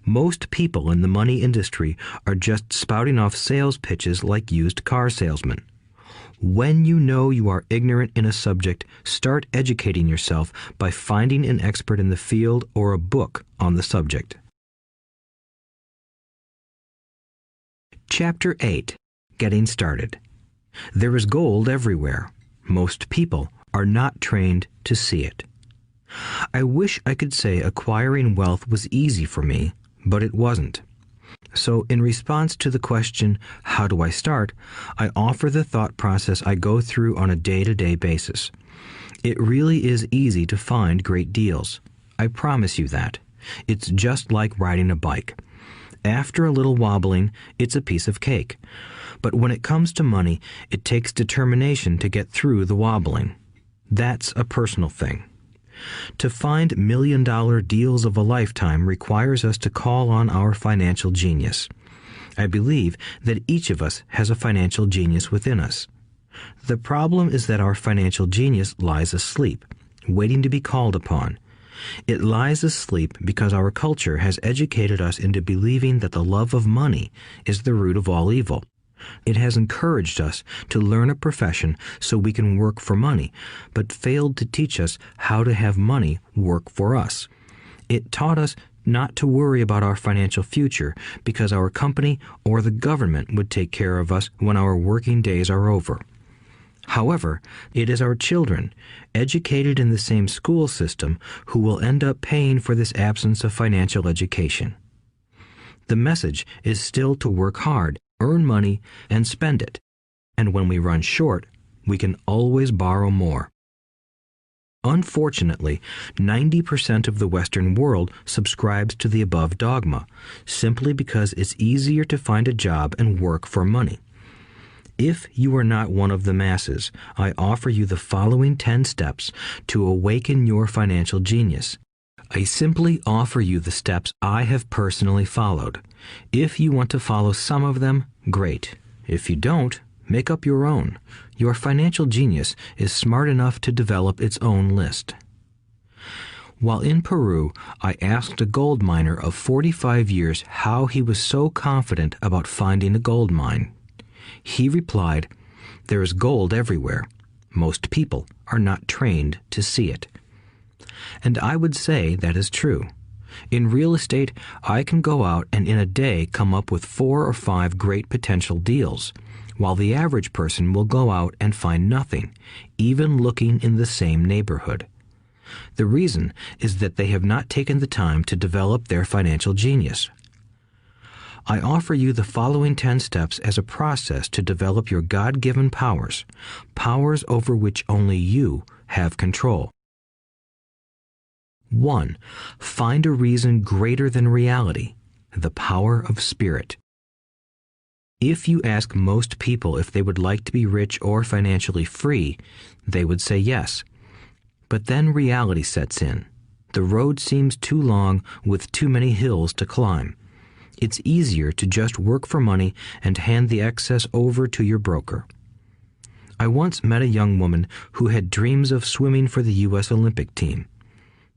Most people in the money industry are just spouting off sales pitches like used car salesmen. When you know you are ignorant in a subject, start educating yourself by finding an expert in the field or a book on the subject. Chapter 8. Getting Started. There is gold everywhere. Most people are not trained to see it. I wish I could say acquiring wealth was easy for me, but it wasn't. So in response to the question, how do I start, I offer the thought process I go through on a day-to-day basis. It really is easy to find great deals. I promise you that. It's just like riding a bike. After a little wobbling, it's a piece of cake. But when it comes to money, it takes determination to get through the wobbling. That's a personal thing. To find million-dollar deals of a lifetime requires us to call on our financial genius. I believe that each of us has a financial genius within us. The problem is that our financial genius lies asleep, waiting to be called upon. It lies asleep because our culture has educated us into believing that the love of money is the root of all evil. It has encouraged us to learn a profession so we can work for money, but failed to teach us how to have money work for us. It taught us not to worry about our financial future because our company or the government would take care of us when our working days are over. However, it is our children, educated in the same school system, who will end up paying for this absence of financial education. The message is still to work hard, earn money, and spend it. And when we run short, we can always borrow more. Unfortunately, 90% of the Western world subscribes to the above dogma, simply because it's easier to find a job and work for money. If you are not one of the masses, I offer you the following 10 steps to awaken your financial genius. I simply offer you the steps I have personally followed. If you want to follow some of them, great. If you don't, make up your own. Your financial genius is smart enough to develop its own list. While in Peru, I asked a gold miner of 45 years how he was so confident about finding a gold mine. He replied, "There is gold everywhere. Most people are not trained to see it." And I would say that is true. In real estate, I can go out and in a day come up with 4 or 5 great potential deals. while the average person will go out and find nothing, even looking in the same neighborhood. The reason is that they have not taken the time to develop their financial genius. I offer you the following 10 steps as a process to develop your God-given powers, powers over which only you have control. 1. Find a reason greater than reality, the power of spirit. If you ask most people if they would like to be rich or financially free, they would say yes. But then reality sets in. The road seems too long with too many hills to climb. It's easier to just work for money and hand the excess over to your broker. I once met a young woman who had dreams of swimming for the U.S. Olympic team.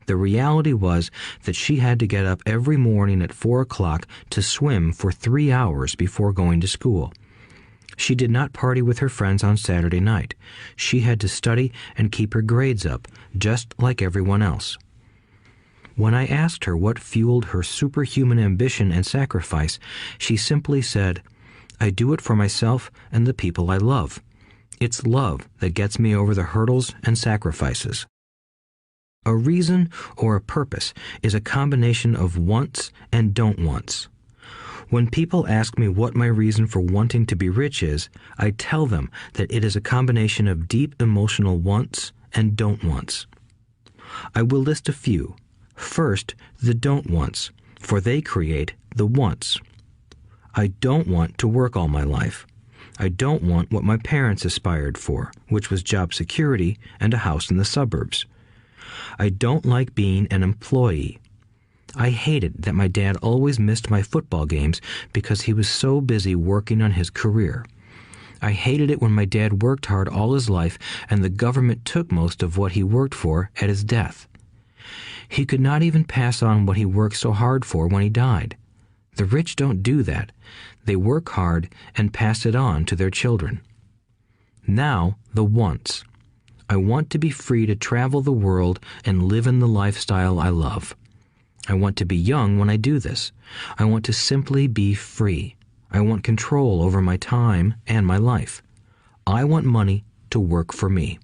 The reality was that she had to get up every morning at 4 o'clock to swim for 3 hours before going to school. She did not party with her friends on Saturday night. She had to study and keep her grades up, just like everyone else. When I asked her what fueled her superhuman ambition and sacrifice, she simply said, "I do it for myself and the people I love. It's love that gets me over the hurdles and sacrifices." A reason or a purpose is a combination of wants and don't wants. When people ask me what my reason for wanting to be rich is, I tell them that it is a combination of deep emotional wants and don't wants. I will list a few. First, the don't wants, for they create the wants. I don't want to work all my life. I don't want what my parents aspired for, which was job security and a house in the suburbs. I don't like being an employee. I hated that my dad always missed my football games because he was so busy working on his career. I hated it when my dad worked hard all his life and the government took most of what he worked for at his death. He could not even pass on what he worked so hard for when he died. The rich don't do that. They work hard and pass it on to their children. Now, the wants. I want to be free to travel the world and live in the lifestyle I love. I want to be young when I do this. I want to simply be free. I want control over my time and my life. I want money to work for me.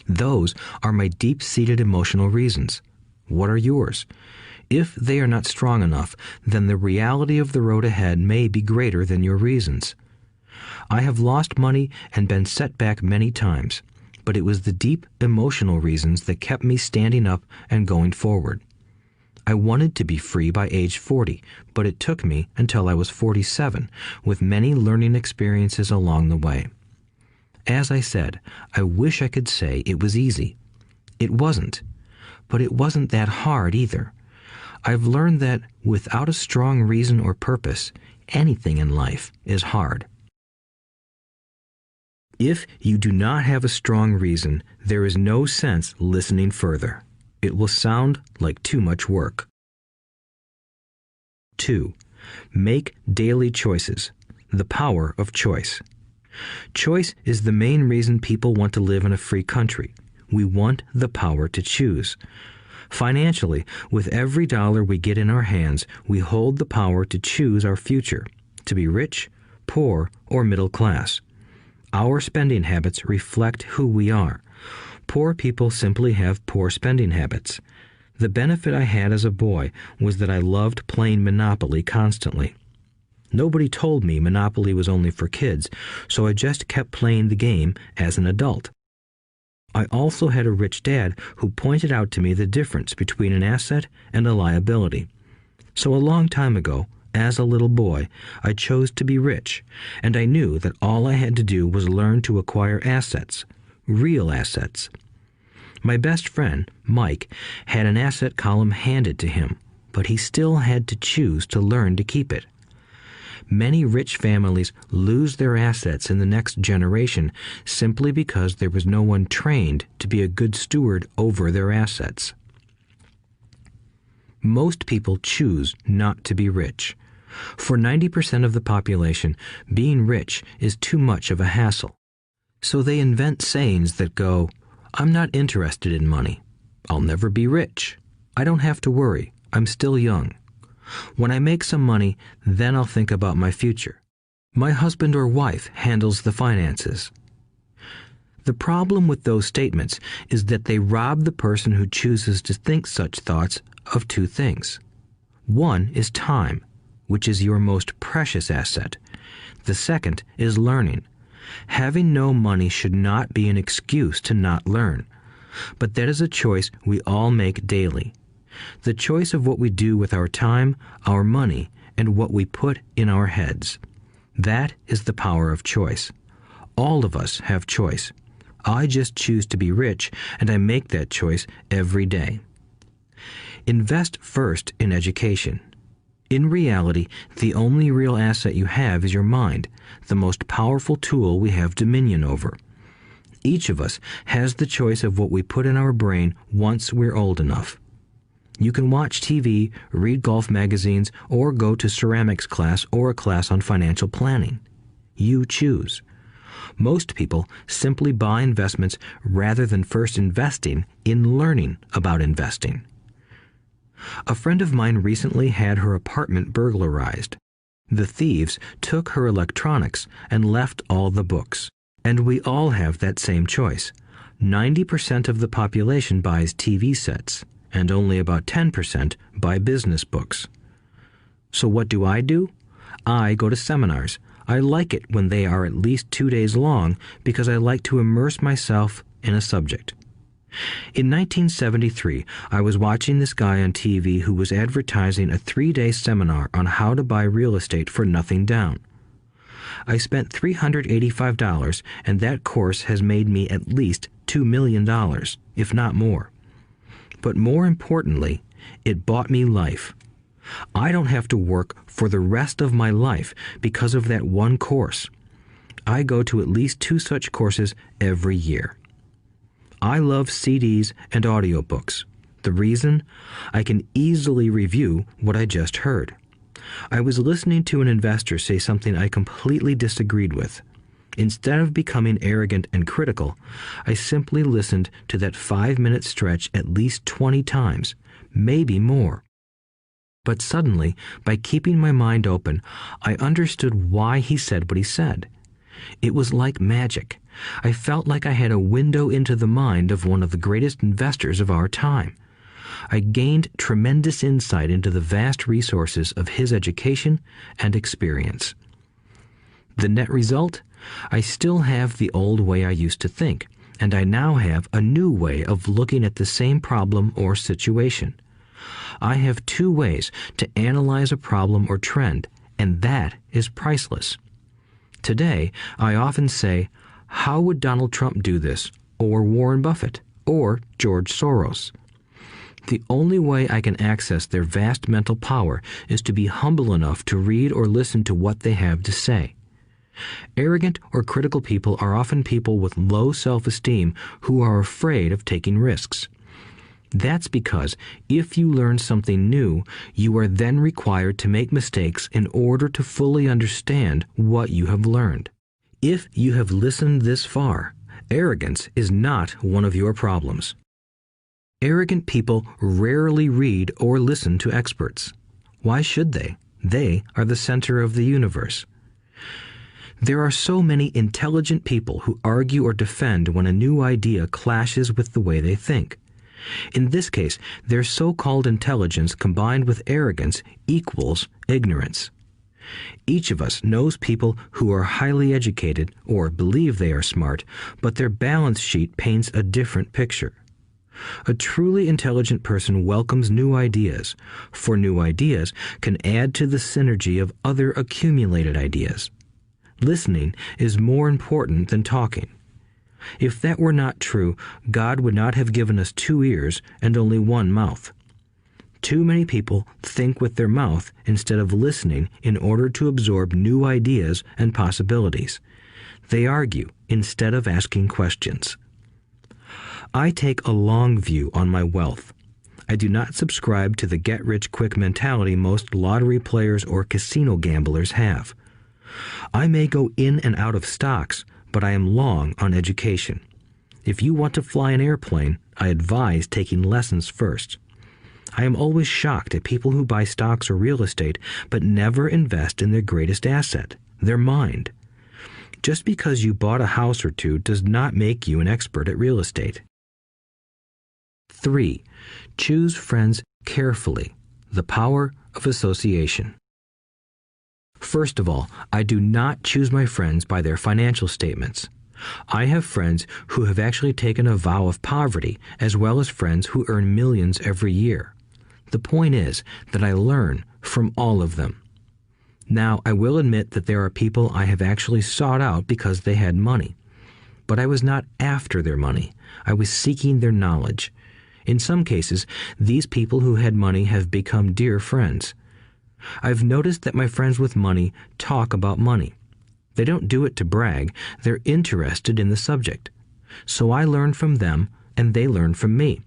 Those are my deep-seated emotional reasons. What are yours? If they are not strong enough, then the reality of the road ahead may be greater than your reasons. I have lost money and been set back many times, but it was the deep emotional reasons that kept me standing up and going forward. I wanted to be free by age 40, but it took me until I was 47, with many learning experiences along the way. As I said, I wish I could say it was easy. It wasn't, but it wasn't that hard either. I've learned that without a strong reason or purpose, anything in life is hard. If you do not have a strong reason, there is no sense listening further. It will sound like too much work. 2. Make daily choices. The power of choice. Choice is the main reason people want to live in a free country. We want the power to choose. Financially, with every dollar we get in our hands, we hold the power to choose our future, to be rich, poor, or middle class. Our spending habits reflect who we are. Poor people simply have poor spending habits. The benefit I had as a boy was that I loved playing Monopoly constantly. Nobody told me Monopoly was only for kids, so I just kept playing the game as an adult. I also had a rich dad who pointed out to me the difference between an asset and a liability. So a long time ago, as a little boy, I chose to be rich, and I knew that all I had to do was learn to acquire assets, real assets. My best friend, Mike, had an asset column handed to him, but he still had to choose to learn to keep it. Many rich families lose their assets in the next generation simply because there was no one trained to be a good steward over their assets. Most people choose not to be rich. For 90% of the population, being rich is too much of a hassle. So they invent sayings that go, "I'm not interested in money. I'll never be rich. I don't have to worry. I'm still young. When I make some money, then I'll think about my future." My husband or wife handles the finances. The problem with those statements is that they rob the person who chooses to think such thoughts of two things. One is time, which is your most precious asset. The second is learning. Having no money should not be an excuse to not learn, but that is a choice we all make daily. The choice of what we do with our time, our money, and what we put in our heads. That is the power of choice. All of us have choice. I just choose to be rich, and I make that choice every day. Invest first in education. In reality, the only real asset you have is your mind, the most powerful tool we have dominion over. Each of us has the choice of what we put in our brain once we're old enough. You can watch TV, read golf magazines, or go to ceramics class or a class on financial planning. You choose. Most people simply buy investments rather than first investing in learning about investing. A friend of mine recently had her apartment burglarized. The thieves took her electronics and left all the books. And we all have that same choice. 90% of the population buys TV sets, and only about 10% buy business books. So what do? I go to seminars. I like it when they are at least 2 days long because I like to immerse myself in a subject. In 1973, I was watching this guy on TV who was advertising a 3-day seminar on how to buy real estate for nothing down. I spent $385, and that course has made me at least $2 million, if not more. But more importantly, it bought me life. I don't have to work for the rest of my life because of that one course. I go to at least 2 such courses every year. I love CDs and audiobooks. The reason? I can easily review what I just heard. I was listening to an investor say something I completely disagreed with. Instead of becoming arrogant and critical, I simply listened to that 5-minute stretch at least 20 times, maybe more. But suddenly, by keeping my mind open, I understood why he said what he said. It was like magic. I felt like I had a window into the mind of one of the greatest investors of our time. I gained tremendous insight into the vast resources of his education and experience. The net result? I still have the old way I used to think, and I now have a new way of looking at the same problem or situation. I have 2 ways to analyze a problem or trend, and that is priceless. Today, I often say, how would Donald Trump do this, or Warren Buffett, or George Soros? The only way I can access their vast mental power is to be humble enough to read or listen to what they have to say. Arrogant or critical people are often people with low self-esteem who are afraid of taking risks. That's because if you learn something new, you are then required to make mistakes in order to fully understand what you have learned. If you have listened this far, arrogance is not one of your problems. Arrogant people rarely read or listen to experts. Why should they? They are the center of the universe. There are so many intelligent people who argue or defend when a new idea clashes with the way they think. In this case, their so-called intelligence combined with arrogance equals ignorance. Each of us knows people who are highly educated or believe they are smart, but their balance sheet paints a different picture. A truly intelligent person welcomes new ideas, for new ideas can add to the synergy of other accumulated ideas. Listening is more important than talking. If that were not true, God would not have given us 2 ears and only 1 mouth. Too many people think with their mouth instead of listening in order to absorb new ideas and possibilities. They argue instead of asking questions. I take a long view on my wealth. I do not subscribe to the get-rich-quick mentality most lottery players or casino gamblers have. I may go in and out of stocks, but I am long on education. If you want to fly an airplane, I advise taking lessons first. I am always shocked at people who buy stocks or real estate but never invest in their greatest asset, their mind. Just because you bought a house or two does not make you an expert at real estate. 3. Choose friends carefully. The power of association. First of all, I do not choose my friends by their financial statements. I have friends who have actually taken a vow of poverty, as well as friends who earn millions every year. The point is that I learn from all of them. Now, I will admit that there are people I have actually sought out because they had money. But I was not after their money. I was seeking their knowledge. In some cases, these people who had money have become dear friends. I've noticed that my friends with money talk about money. They don't do it to brag. They're interested in the subject. So I learn from them, and they learn from me.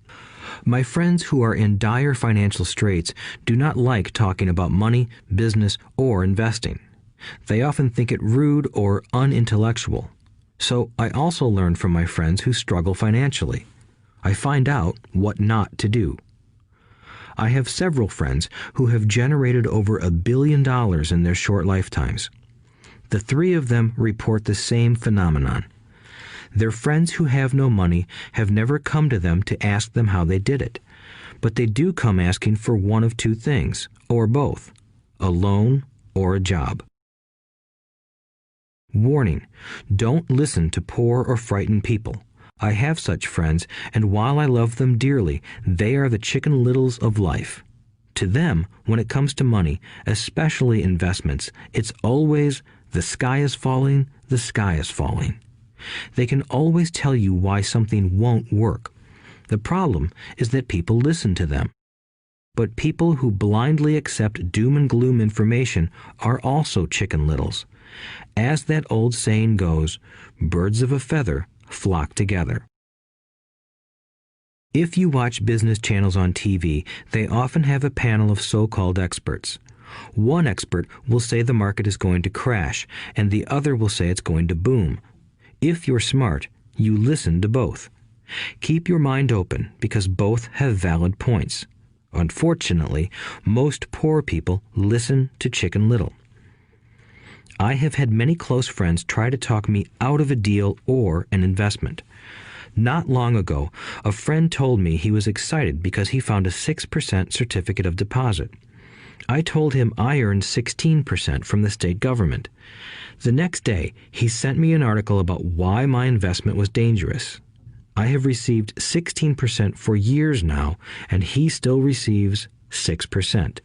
My friends who are in dire financial straits do not like talking about money, business, or investing. They often think it rude or unintellectual. So I also learn from my friends who struggle financially. I find out what not to do. I have several friends who have generated over $1 billion in their short lifetimes. The 3 of them report the same phenomenon. Their friends who have no money have never come to them to ask them how they did it, but they do come asking for one of 2 things, or both, a loan or a job. Warning: don't listen to poor or frightened people. I have such friends, and while I love them dearly, they are the Chicken Littles of life. To them, when it comes to money, especially investments, it's always, the sky is falling, the sky is falling. They can always tell you why something won't work. The problem is that people listen to them. But people who blindly accept doom and gloom information are also Chicken Littles. As that old saying goes, birds of a feather flock together. If you watch business channels on TV, they often have a panel of so-called experts. One expert will say the market is going to crash, and the other will say it's going to boom. If you're smart, you listen to both. Keep your mind open, because both have valid points. Unfortunately, most poor people listen to Chicken Little. I have had many close friends try to talk me out of a deal or an investment. Not long ago, a friend told me he was excited because he found a 6% certificate of deposit. I told him I earned 16% from the state government. The next day, he sent me an article about why my investment was dangerous. I have received 16% for years now, and he still receives 6%.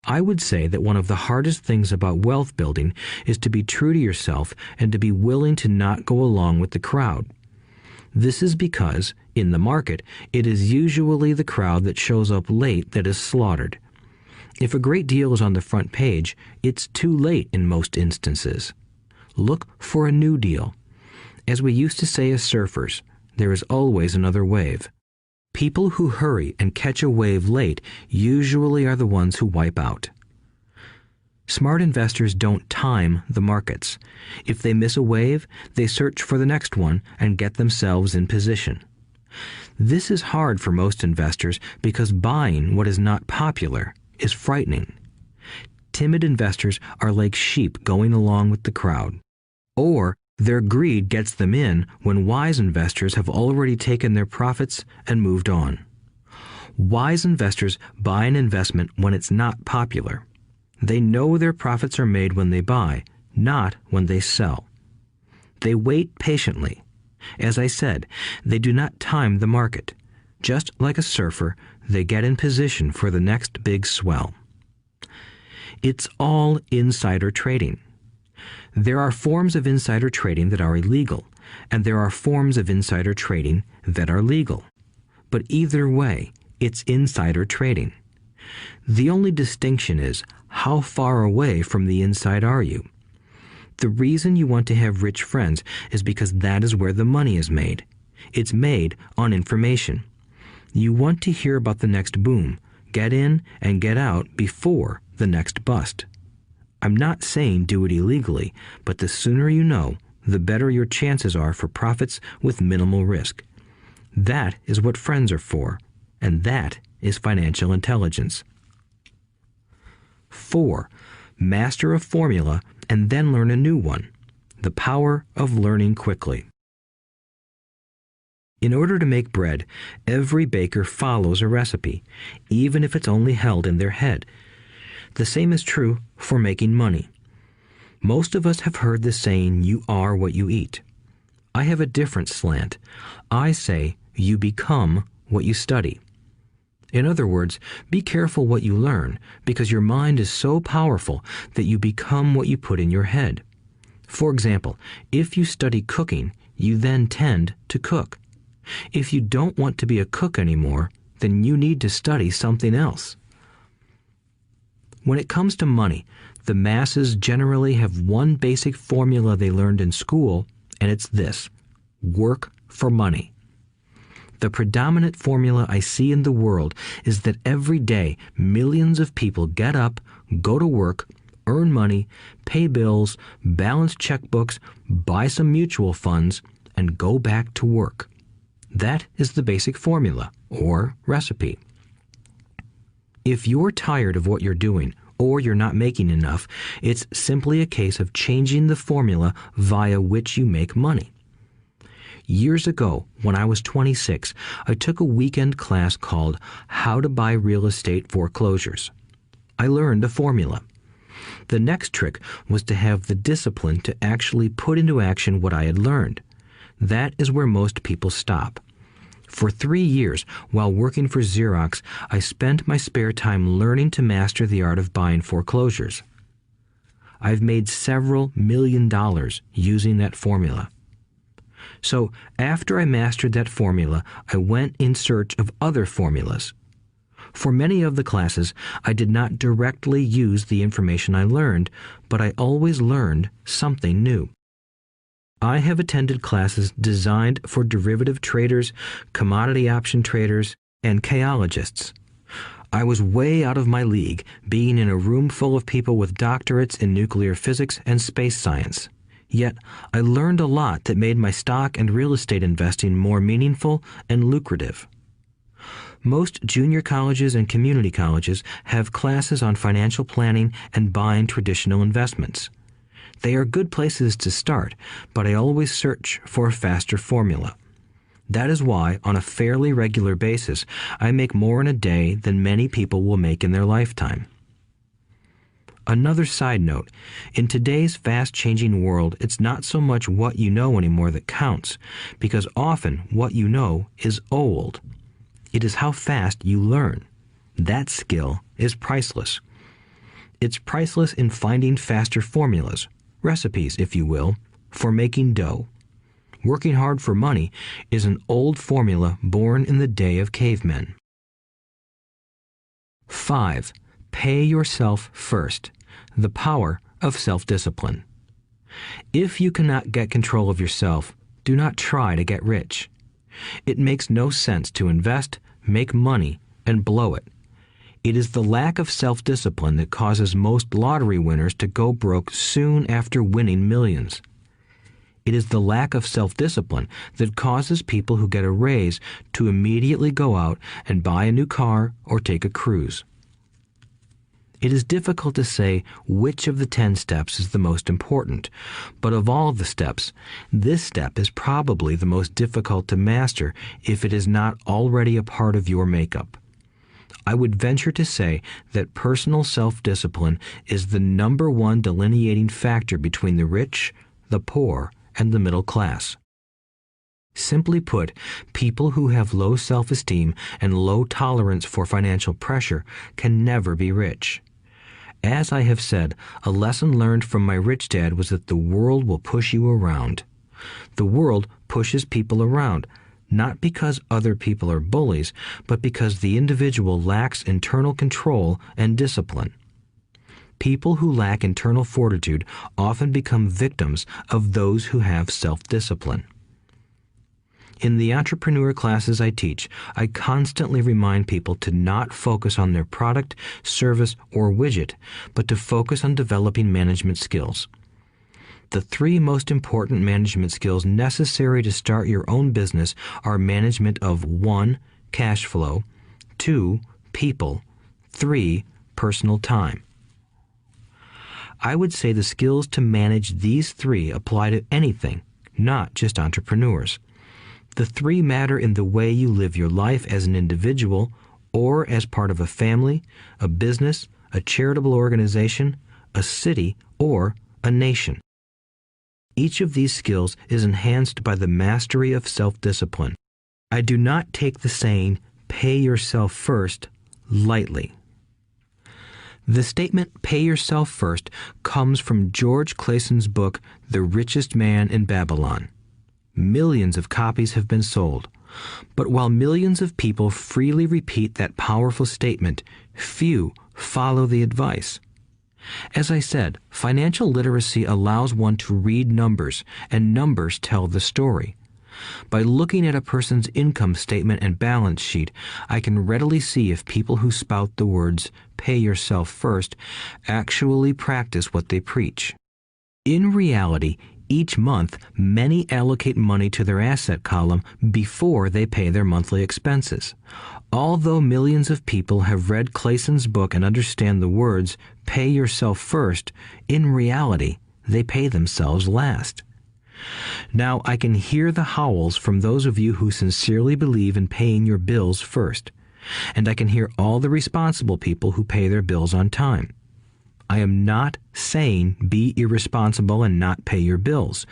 I would say that one of the hardest things about wealth building is to be true to yourself and to be willing to not go along with the crowd. This is because, in the market, it is usually the crowd that shows up late that is slaughtered. If a great deal is on the front page, it's too late in most instances. Look for a new deal. As we used to say as surfers, there is always another wave. People who hurry and catch a wave late usually are the ones who wipe out. Smart investors don't time the markets. If they miss a wave, they search for the next one and get themselves in position. This is hard for most investors because buying what is not popular is frightening. Timid investors are like sheep going along with the crowd. Or their greed gets them in when wise investors have already taken their profits and moved on. Wise investors buy an investment when it's not popular. They know their profits are made when they buy, not when they sell. They wait patiently. As I said, they do not time the market. Just like a surfer, they get in position for the next big swell. It's all insider trading. There are forms of insider trading that are illegal, and there are forms of insider trading that are legal. But either way, it's insider trading. The only distinction is, how far away from the inside are you? The reason you want to have rich friends is because that is where the money is made. It's made on information. You want to hear about the next boom, get in and get out before the next bust. I'm not saying do it illegally, but the sooner you know, the better your chances are for profits with minimal risk. That is what friends are for, and that is financial intelligence. 4. master a formula, and then learn a new one. The power of learning quickly. In order to make bread, every baker follows a recipe, even if it's only held in their head. The same is true for making money. Most of us have heard the saying, "You are what you eat." I have a different slant. I say, "You become what you study." In other words, be careful what you learn, because your mind is so powerful that you become what you put in your head. For example, if you study cooking, you then tend to cook. If you don't want to be a cook anymore, then you need to study something else. When it comes to money, the masses generally have one basic formula they learned in school, and it's this: work for money. The predominant formula I see in the world is that every day millions of people get up, go to work, earn money, pay bills, balance checkbooks, buy some mutual funds, and go back to work. That is the basic formula, or recipe. If you're tired of what you're doing, or you're not making enough, it's simply a case of changing the formula via which you make money. Years ago, when I was 26, I took a weekend class called How to Buy Real Estate Foreclosures. I learned a formula. The next trick was to have the discipline to actually put into action what I had learned. That is where most people stop. For 3 years, while working for Xerox, I spent my spare time learning to master the art of buying foreclosures. I've made several $1,000,000 using that formula. So after I mastered that formula, I went in search of other formulas. For many of the classes, I did not directly use the information I learned, but I always learned something new. I have attended classes designed for derivative traders, commodity option traders, and chaologists. I was way out of my league, being in a room full of people with doctorates in nuclear physics and space science. Yet, I learned a lot that made my stock and real estate investing more meaningful and lucrative. Most junior colleges and community colleges have classes on financial planning and buying traditional investments. They are good places to start, but I always search for a faster formula. That is why, on a fairly regular basis, I make more in a day than many people will make in their lifetime. Another side note, in today's fast-changing world, it's not so much what you know anymore that counts, because often what you know is old. It is how fast you learn. That skill is priceless. It's priceless in finding faster formulas, recipes, if you will, for making dough. Working hard for money is an old formula born in the day of cavemen. 5. Pay yourself first. The power of self-discipline. If you cannot get control of yourself, do not try to get rich. It makes no sense to invest, make money, and blow it. It is the lack of self-discipline that causes most lottery winners to go broke soon after winning millions. It is the lack of self-discipline that causes people who get a raise to immediately go out and buy a new car or take a cruise. It is difficult to say which of the 10 steps is the most important, but of all the steps, this step is probably the most difficult to master if it is not already a part of your makeup. I would venture to say that personal self-discipline is the number one delineating factor between the rich, the poor, and the middle class. Simply put, people who have low self-esteem and low tolerance for financial pressure can never be rich. As I have said, a lesson learned from my rich dad was that the world will push you around. The world pushes people around, not because other people are bullies, but because the individual lacks internal control and discipline. People who lack internal fortitude often become victims of those who have self-discipline. In the entrepreneur classes I teach, I constantly remind people to not focus on their product, service, or widget, but to focus on developing management skills. The 3 most important management skills necessary to start your own business are management of 1. Cash flow, 2. People, 3. Personal time. I would say the skills to manage these three apply to anything, not just entrepreneurs. The three matter in the way you live your life as an individual or as part of a family, a business, a charitable organization, a city, or a nation. Each of these skills is enhanced by the mastery of self-discipline. I do not take the saying, "pay yourself first," lightly. The statement, "pay yourself first," comes from George Clayson's book, The Richest Man in Babylon. Millions of copies have been sold. But while millions of people freely repeat that powerful statement, few follow the advice. As I said, financial literacy allows one to read numbers, and numbers tell the story. By looking at a person's income statement and balance sheet, I can readily see if people who spout the words, "pay yourself first," actually practice what they preach. In reality, each month, many allocate money to their asset column before they pay their monthly expenses. Although millions of people have read Clayson's book and understand the words, "pay yourself first," in reality, they pay themselves last. Now, I can hear the howls from those of you who sincerely believe in paying your bills first, and I can hear all the responsible people who pay their bills on time. I am not saying be irresponsible and not pay your bills.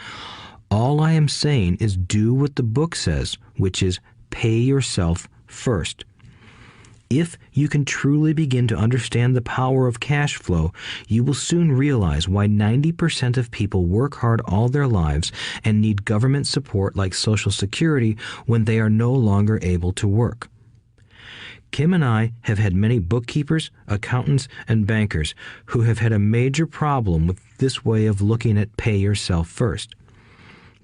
All I am saying is do what the book says, which is pay yourself first. If you can truly begin to understand the power of cash flow, you will soon realize why 90% of people work hard all their lives and need government support like Social Security when they are no longer able to work. Kim and I have had many bookkeepers, accountants, and bankers who have had a major problem with this way of looking at pay yourself first.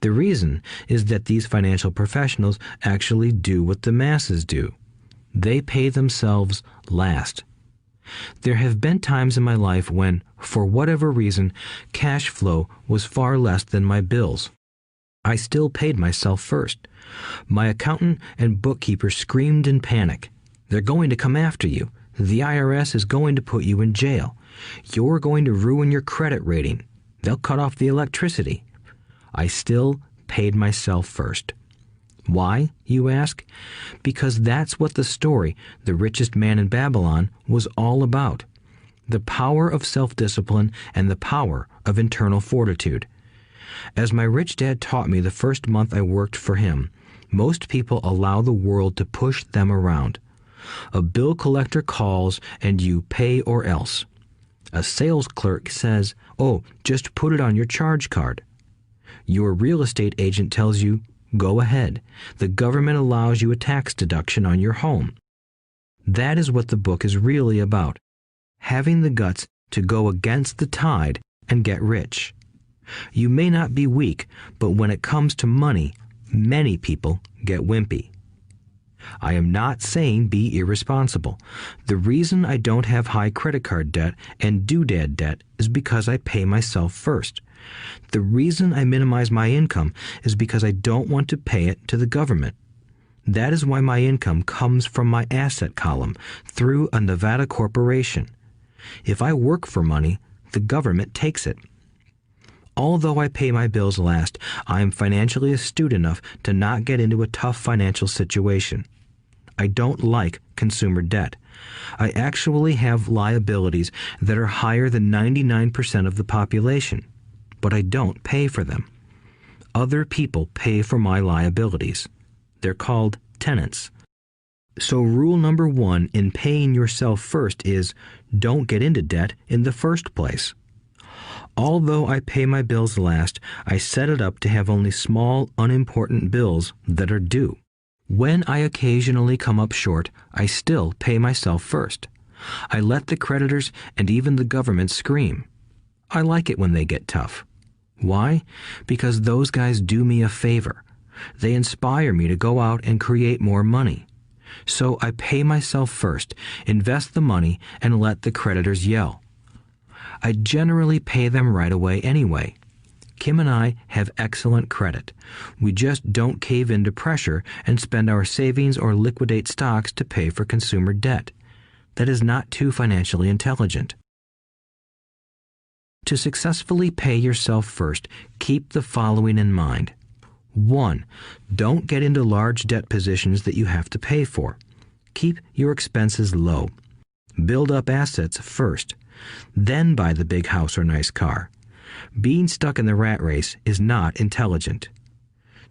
The reason is that these financial professionals actually do what the masses do. They pay themselves last. There have been times in my life when, for whatever reason, cash flow was far less than my bills. I still paid myself first. My accountant and bookkeeper screamed in panic. "They're going to come after you. The IRS is going to put you in jail. You're going to ruin your credit rating. They'll cut off the electricity." I still paid myself first. Why, you ask? Because that's what the story, The Richest Man in Babylon, was all about. The power of self-discipline and the power of internal fortitude. As my rich dad taught me the first month I worked for him, most people allow the world to push them around. A bill collector calls and you pay or else. A sales clerk says, "Oh, just put it on your charge card." Your real estate agent tells you, "Go ahead. The government allows you a tax deduction on your home." That is what the book is really about. Having the guts to go against the tide and get rich. You may not be weak, but when it comes to money, many people get wimpy. I am not saying be irresponsible. The reason I don't have high credit card debt and doodad debt is because I pay myself first. The reason I minimize my income is because I don't want to pay it to the government. That is why my income comes from my asset column through a Nevada corporation. If I work for money, the government takes it. Although I pay my bills last, I am financially astute enough to not get into a tough financial situation. I don't like consumer debt. I actually have liabilities that are higher than 99% of the population, but I don't pay for them. Other people pay for my liabilities. They're called tenants. So rule number 1 in paying yourself first is don't get into debt in the first place. Although I pay my bills last, I set it up to have only small, unimportant bills that are due. When I occasionally come up short, I still pay myself first. I let the creditors and even the government scream. I like it when they get tough. Why? Because those guys do me a favor. They inspire me to go out and create more money. So I pay myself first, invest the money, and let the creditors yell. I generally pay them right away anyway. Kim and I have excellent credit. We just don't cave into pressure and spend our savings or liquidate stocks to pay for consumer debt. That is not too financially intelligent. To successfully pay yourself first, keep the following in mind. 1. Don't get into large debt positions that you have to pay for. Keep your expenses low. Build up assets first, then buy the big house or nice car. Being stuck in the rat race is not intelligent.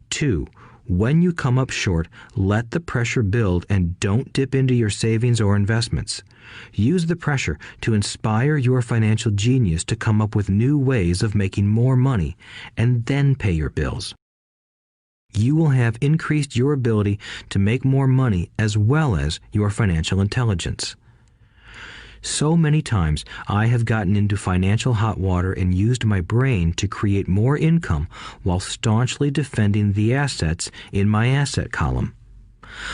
2. When you come up short, let the pressure build and don't dip into your savings or investments. Use the pressure to inspire your financial genius to come up with new ways of making more money and then pay your bills. You will have increased your ability to make more money as well as your financial intelligence. So many times I have gotten into financial hot water and used my brain to create more income while staunchly defending the assets in my asset column.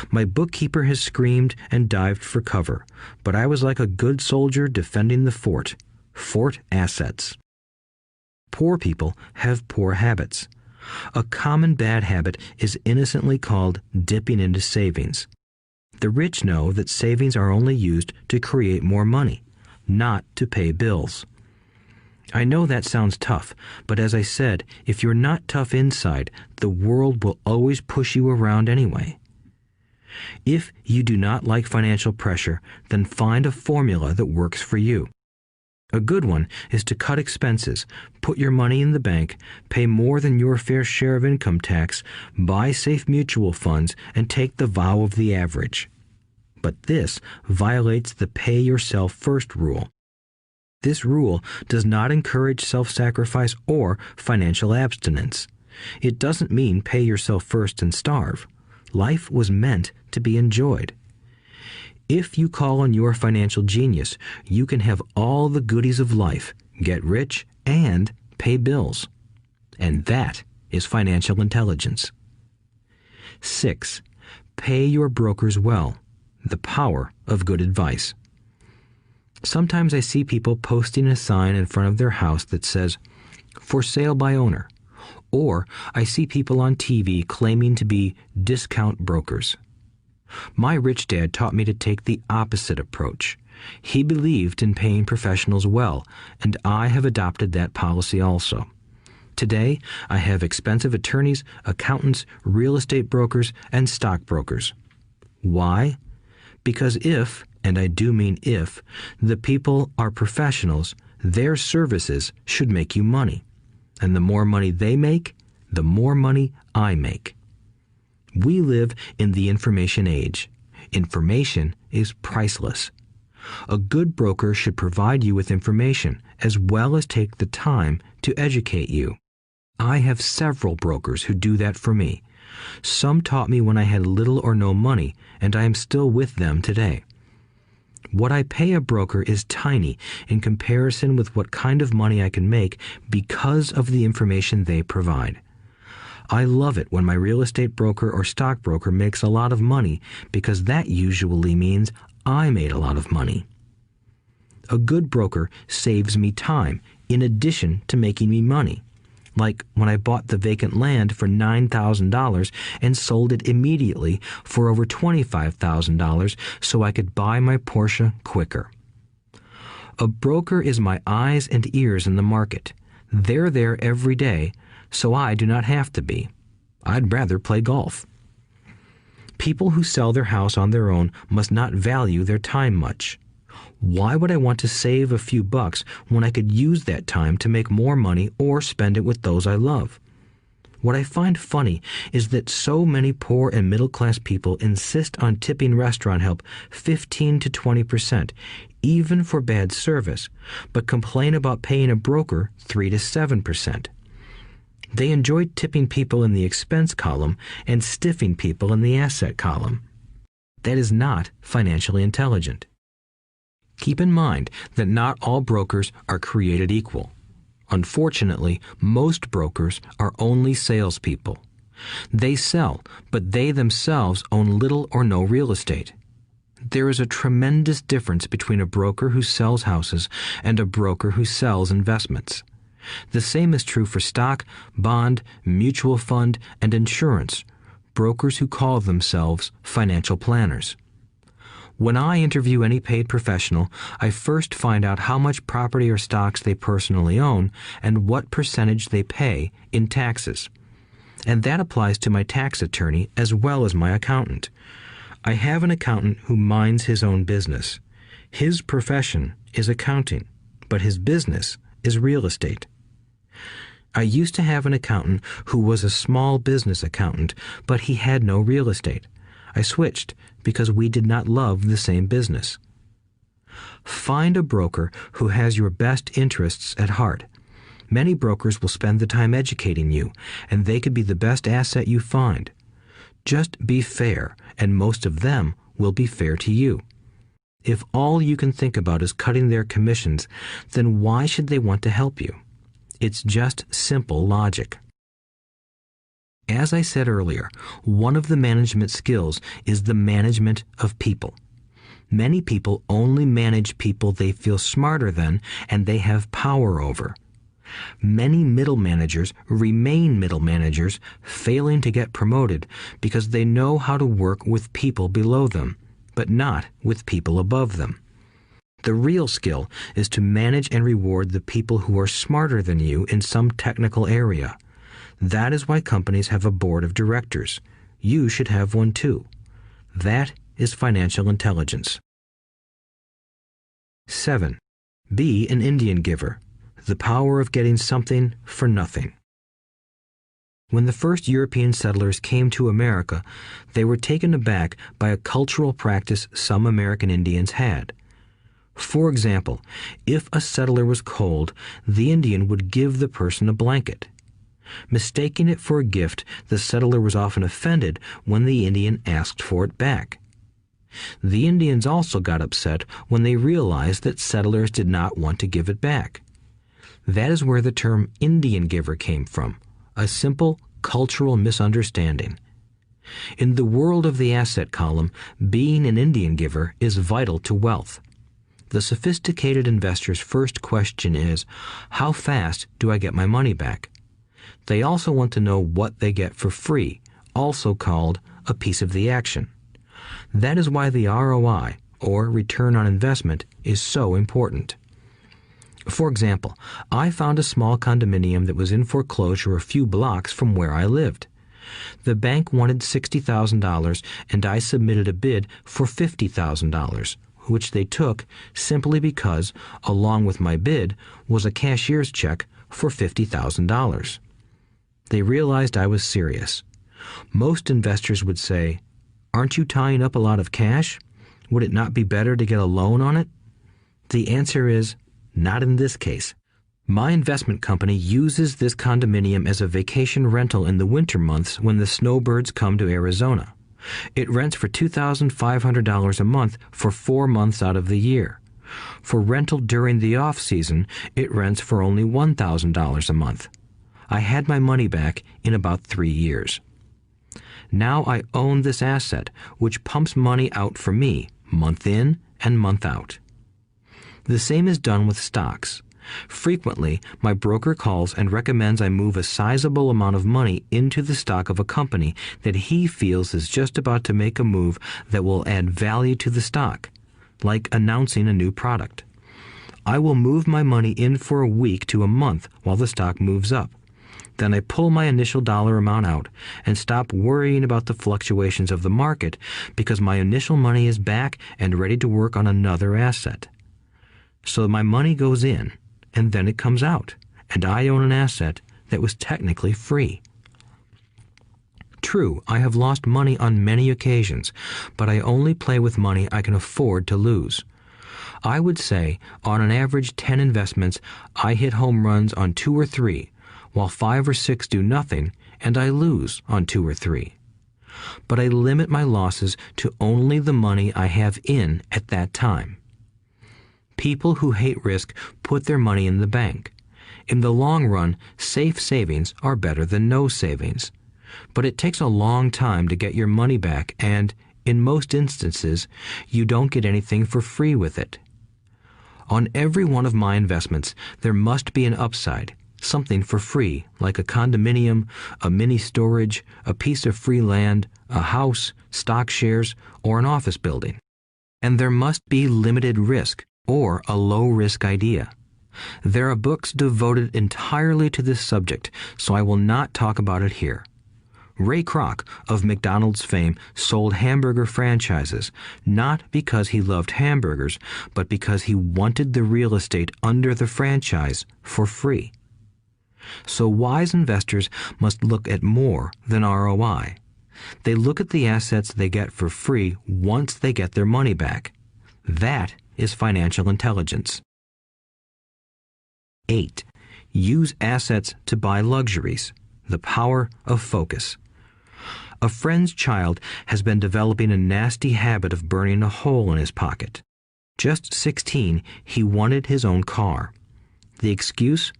My bookkeeper has screamed and dived for cover, but I was like a good soldier defending the fort. Fort assets. Poor people have poor habits. A common bad habit is innocently called dipping into savings. The rich know that savings are only used to create more money, not to pay bills. I know that sounds tough, but as I said, if you're not tough inside, the world will always push you around anyway. If you do not like financial pressure, then find a formula that works for you. A good one is to cut expenses, put your money in the bank, pay more than your fair share of income tax, buy safe mutual funds, and take the vow of the average. But this violates the pay yourself first rule. This rule does not encourage self-sacrifice or financial abstinence. It doesn't mean pay yourself first and starve. Life was meant to be enjoyed. If you call on your financial genius, you can have all the goodies of life, get rich, and pay bills. And that is financial intelligence. 6. Pay your brokers well. The power of good advice. Sometimes I see people posting a sign in front of their house that says, "For sale by owner," or I see people on TV claiming to be discount brokers. My rich dad taught me to take the opposite approach. He believed in paying professionals well, and I have adopted that policy also. Today, I have expensive attorneys, accountants, real estate brokers, and stockbrokers. Why? Because if, and I do mean if, the people are professionals, their services should make you money. And the more money they make, the more money I make. We live in the information age. Information is priceless. A good broker should provide you with information as well as take the time to educate you. I have several brokers who do that for me. Some taught me when I had little or no money, and I am still with them today. What I pay a broker is tiny in comparison with what kind of money I can make because of the information they provide. I love it when my real estate broker or stockbroker makes a lot of money because that usually means I made a lot of money. A good broker saves me time in addition to making me money. Like when I bought the vacant land for $9,000 and sold it immediately for over $25,000 so I could buy my Porsche quicker. A broker is my eyes and ears in the market. They're there every day, so I do not have to be. I'd rather play golf. People who sell their house on their own must not value their time much. Why would I want to save a few bucks when I could use that time to make more money or spend it with those I love? What I find funny is that so many poor and middle-class people insist on tipping restaurant help 15 to 20%, even for bad service, but complain about paying a broker 3 to 7%. They enjoy tipping people in the expense column and stiffing people in the asset column. That is not financially intelligent. Keep in mind that not all brokers are created equal. Unfortunately, most brokers are only salespeople. They sell, but they themselves own little or no real estate. There is a tremendous difference between a broker who sells houses and a broker who sells investments. The same is true for stock, bond, mutual fund, and insurance, brokers who call themselves financial planners. When I interview any paid professional, I first find out how much property or stocks they personally own and what percentage they pay in taxes. And that applies to my tax attorney as well as my accountant. I have an accountant who minds his own business. His profession is accounting, but his business is real estate. I used to have an accountant who was a small business accountant, but he had no real estate. I switched because we did not love the same business. Find a broker who has your best interests at heart. Many brokers will spend the time educating you, and they could be the best asset you find. Just be fair, and most of them will be fair to you. If all you can think about is cutting their commissions, then why should they want to help you? It's just simple logic. As I said earlier, one of the management skills is the management of people. Many people only manage people they feel smarter than and they have power over. Many middle managers remain middle managers, failing to get promoted because they know how to work with people below them, but not with people above them. The real skill is to manage and reward the people who are smarter than you in some technical area. That is why companies have a board of directors. You should have one too. That is financial intelligence. 7. Be an Indian giver. The power of getting something for nothing. When the first European settlers came to America, they were taken aback by a cultural practice some American Indians had. For example, if a settler was cold, the Indian would give the person a blanket. Mistaking it for a gift, the settler was often offended when the Indian asked for it back. The Indians also got upset when they realized that settlers did not want to give it back. That is where the term Indian giver came from, a simple cultural misunderstanding. In the world of the asset column, being an Indian giver is vital to wealth. The sophisticated investor's first question is, how fast do I get my money back? They also want to know what they get for free, also called a piece of the action. That is why the ROI, or return on investment, is so important. For example, I found a small condominium that was in foreclosure a few blocks from where I lived. The bank wanted $60,000 and I submitted a bid for $50,000, which they took simply because, along with my bid, was a cashier's check for $50,000. They realized I was serious. Most investors would say, "Aren't you tying up a lot of cash? Would it not be better to get a loan on it?" The answer is, not in this case. My investment company uses this condominium as a vacation rental in the winter months when the snowbirds come to Arizona. It rents for $2,500 a month for 4 months out of the year. For rental during the off-season, it rents for only $1,000 a month. I had my money back in about 3 years. Now I own this asset, which pumps money out for me, month in and month out. The same is done with stocks. Frequently, my broker calls and recommends I move a sizable amount of money into the stock of a company that he feels is just about to make a move that will add value to the stock, like announcing a new product. I will move my money in for a week to a month while the stock moves up. Then I pull my initial dollar amount out and stop worrying about the fluctuations of the market because my initial money is back and ready to work on another asset. So my money goes in, and then it comes out, and I own an asset that was technically free. True, I have lost money on many occasions, but I only play with money I can afford to lose. I would say, on an average 10 investments, I hit home runs on 2 or 3, while 5 or 6 do nothing, and I lose on 2 or 3. But I limit my losses to only the money I have in at that time. People who hate risk put their money in the bank. In the long run, safe savings are better than no savings. But it takes a long time to get your money back, and, in most instances, you don't get anything for free with it. On every one of my investments, there must be an upside, something for free, like a condominium, a mini storage, a piece of free land, a house, stock shares, or an office building. And there must be limited risk or a low-risk idea. There are books devoted entirely to this subject, so I will not talk about it here. Ray Kroc, of McDonald's fame, sold hamburger franchises, not because he loved hamburgers, but because he wanted the real estate under the franchise for free. So wise investors must look at more than ROI. They look at the assets they get for free once they get their money back. That is financial intelligence. 8. Use assets to buy luxuries. The power of focus. A friend's child has been developing a nasty habit of burning a hole in his pocket. Just 16, he wanted his own car. The excuse?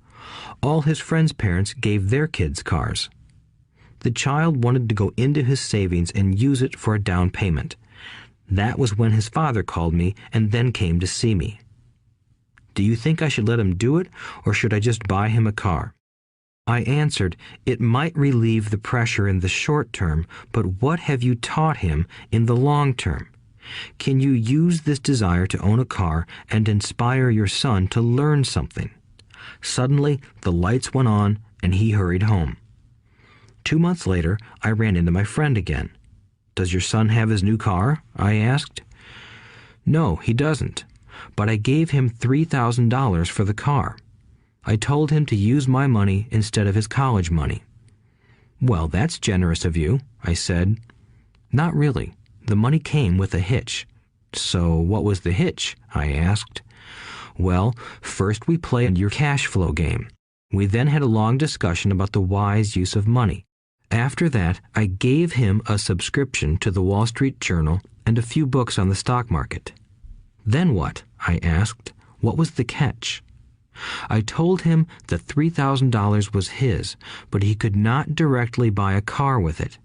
All his friends' parents gave their kids cars. The child wanted to go into his savings and use it for a down payment. That was when his father called me and then came to see me. Do you think I should let him do it, or should I just buy him a car? I answered, it might relieve the pressure in the short term, but what have you taught him in the long term? Can you use this desire to own a car and inspire your son to learn something? Suddenly, the lights went on and he hurried home. 2 months later, I ran into my friend again. Does your son have his new car? I asked. No, he doesn't, but I gave him $3,000 for the car. I told him to use my money instead of his college money. Well, that's generous of you, I said. Not really. The money came with a hitch. So what was the hitch? I asked. Well, first we played your cash flow game. We then had a long discussion about the wise use of money. After that, I gave him a subscription to the Wall Street Journal and a few books on the stock market. Then what? I asked. What was the catch? I told him that $3,000 was his, but he could not directly buy a car with it.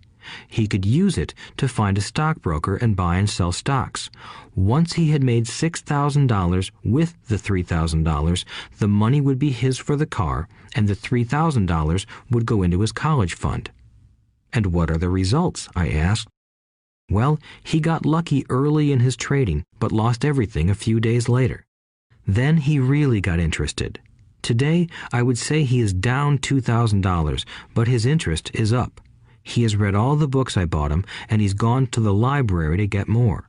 He could use it to find a stockbroker and buy and sell stocks. Once he had made $6,000 with the $3,000, the money would be his for the car, and the $3,000 would go into his college fund. And what are the results? I asked. Well, he got lucky early in his trading, but lost everything a few days later. Then he really got interested. Today, I would say he is down $2,000, but his interest is up. He has read all the books I bought him, and he's gone to the library to get more.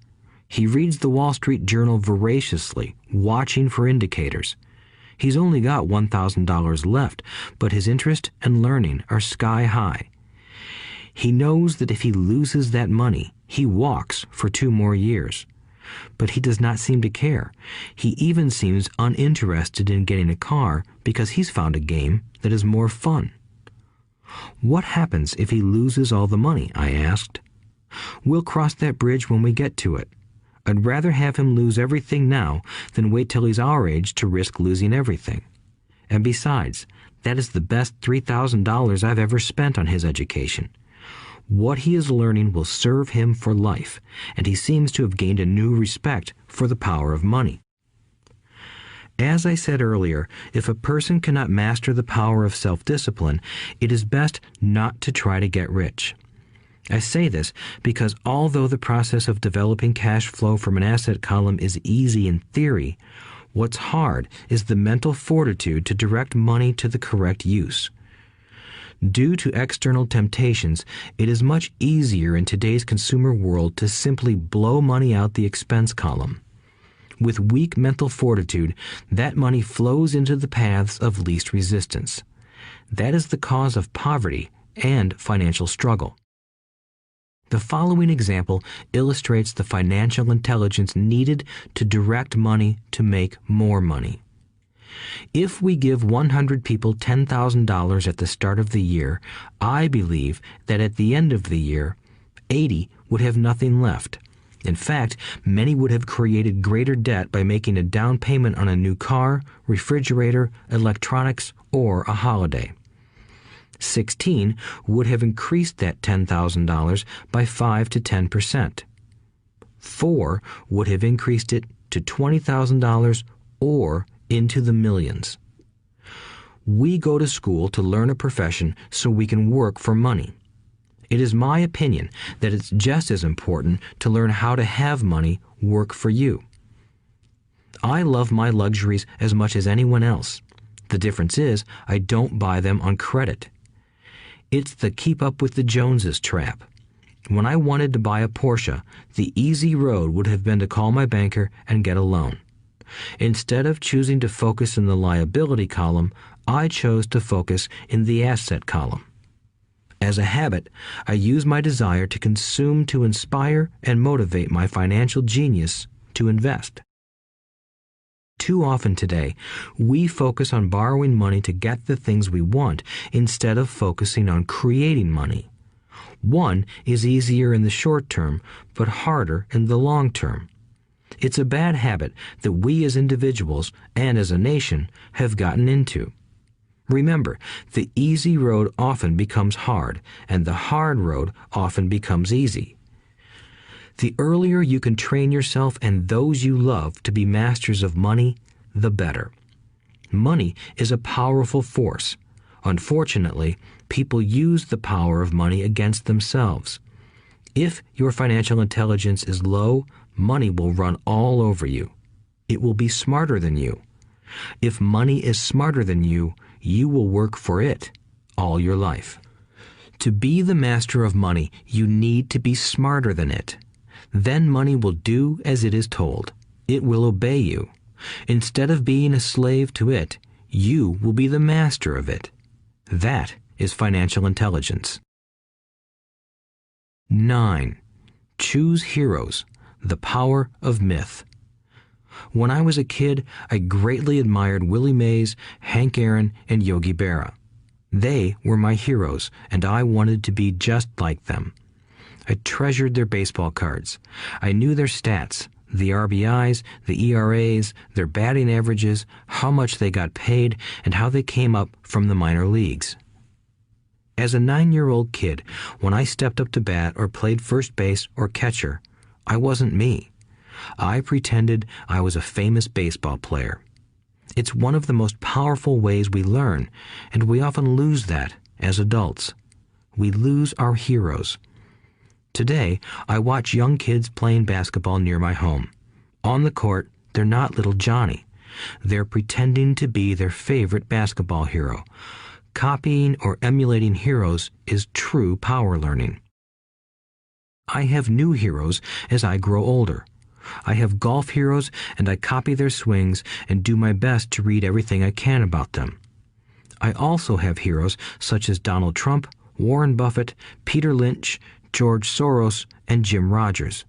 He reads the Wall Street Journal voraciously, watching for indicators. He's only got $1,000 left, but his interest and learning are sky high. He knows that if he loses that money, he walks for 2 more years. But he does not seem to care. He even seems uninterested in getting a car because he's found a game that is more fun. What happens if he loses all the money? I asked. We'll cross that bridge when we get to it. I'd rather have him lose everything now than wait till he's our age to risk losing everything. And besides, that is the best $3,000 I've ever spent on his education. What he is learning will serve him for life, and he seems to have gained a new respect for the power of money. As I said earlier, if a person cannot master the power of self-discipline, it is best not to try to get rich. I say this because although the process of developing cash flow from an asset column is easy in theory, what's hard is the mental fortitude to direct money to the correct use. Due to external temptations, it is much easier in today's consumer world to simply blow money out the expense column. With weak mental fortitude, that money flows into the paths of least resistance. That is the cause of poverty and financial struggle. The following example illustrates the financial intelligence needed to direct money to make more money. If we give 100 people $10,000 at the start of the year, I believe that at the end of the year, 80 would have nothing left. In fact, many would have created greater debt by making a down payment on a new car, refrigerator, electronics, or a holiday. 16 would have increased that $10,000 by 5 to 10%. 4 would have increased it to $20,000 or into the millions. We go to school to learn a profession so we can work for money. It is my opinion that it's just as important to learn how to have money work for you. I love my luxuries as much as anyone else. The difference is I don't buy them on credit. It's the keep up with the Joneses trap. When I wanted to buy a Porsche, the easy road would have been to call my banker and get a loan. Instead of choosing to focus in the liability column, I chose to focus in the asset column. As a habit, I use my desire to consume to inspire and motivate my financial genius to invest. Too often today, we focus on borrowing money to get the things we want instead of focusing on creating money. One is easier in the short term, but harder in the long term. It's a bad habit that we as individuals and as a nation have gotten into. Remember, the easy road often becomes hard, and the hard road often becomes easy. The earlier you can train yourself and those you love to be masters of money, the better. Money is a powerful force. Unfortunately, people use the power of money against themselves. If your financial intelligence is low, money will run all over you. It will be smarter than you. If money is smarter than you, you will work for it all your life. To be the master of money, you need to be smarter than it. Then money will do as it is told. It will obey you. Instead of being a slave to it, you will be the master of it. That is financial intelligence. 9. Choose heroes. The power of myth. When I was a kid, I greatly admired Willie Mays, Hank Aaron, and Yogi Berra. They were my heroes, and I wanted to be just like them. I treasured their baseball cards. I knew their stats, the RBIs, the ERAs, their batting averages, how much they got paid, and how they came up from the minor leagues. As a 9-year-old kid, when I stepped up to bat or played first base or catcher, I wasn't me. I pretended I was a famous baseball player. It's one of the most powerful ways we learn, and we often lose that as adults. We lose our heroes. Today, I watch young kids playing basketball near my home. On the court, they're not little Johnny. They're pretending to be their favorite basketball hero. Copying or emulating heroes is true power learning. I have new heroes as I grow older. I have golf heroes, and I copy their swings and do my best to read everything I can about them. I also have heroes such as Donald Trump, Warren Buffett, Peter Lynch, George Soros, and Jim Rogers.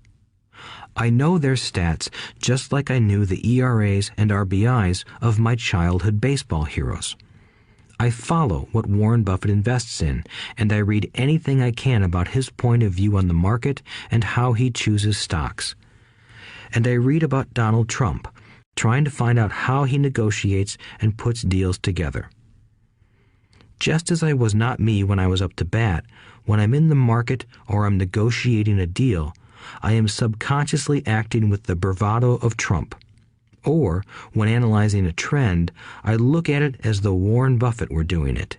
I know their stats just like I knew the ERAs and RBIs of my childhood baseball heroes. I follow what Warren Buffett invests in, and I read anything I can about his point of view on the market and how he chooses stocks. And I read about Donald Trump, trying to find out how he negotiates and puts deals together. Just as I was not me when I was up to bat, when I'm in the market or I'm negotiating a deal, I am subconsciously acting with the bravado of Trump. Or, when analyzing a trend, I look at it as though Warren Buffett were doing it.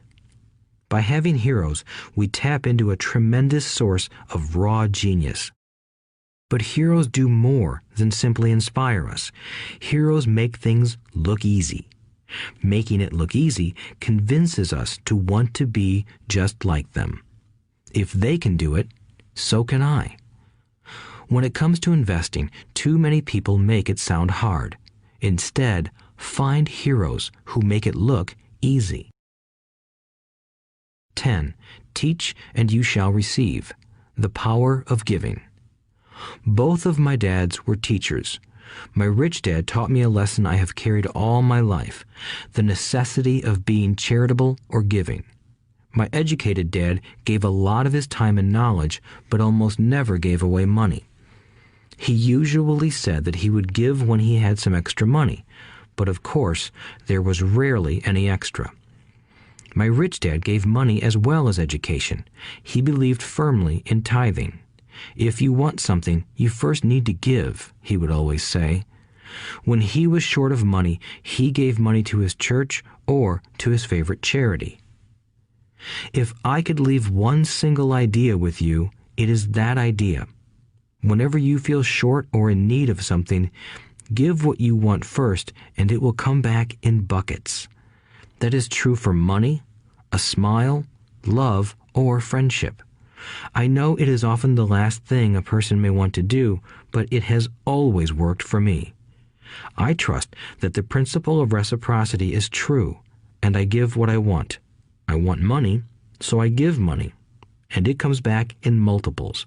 By having heroes, we tap into a tremendous source of raw genius. But heroes do more than simply inspire us. Heroes make things look easy. Making it look easy convinces us to want to be just like them. If they can do it, so can I. When it comes to investing, too many people make it sound hard. Instead, find heroes who make it look easy. 10. Teach and you shall receive. The power of giving. Both of my dads were teachers. My rich dad taught me a lesson I have carried all my life, the necessity of being charitable or giving. My educated dad gave a lot of his time and knowledge, but almost never gave away money. He usually said that he would give when he had some extra money, but of course, there was rarely any extra. My rich dad gave money as well as education. He believed firmly in tithing. If you want something, you first need to give, he would always say. When he was short of money, he gave money to his church or to his favorite charity. If I could leave one single idea with you, it is that idea. Whenever you feel short or in need of something, give what you want first, and it will come back in buckets. That is true for money, a smile, love, or friendship. I know it is often the last thing a person may want to do, but it has always worked for me. I trust that the principle of reciprocity is true, and I give what I want. I want money, so I give money, and it comes back in multiples.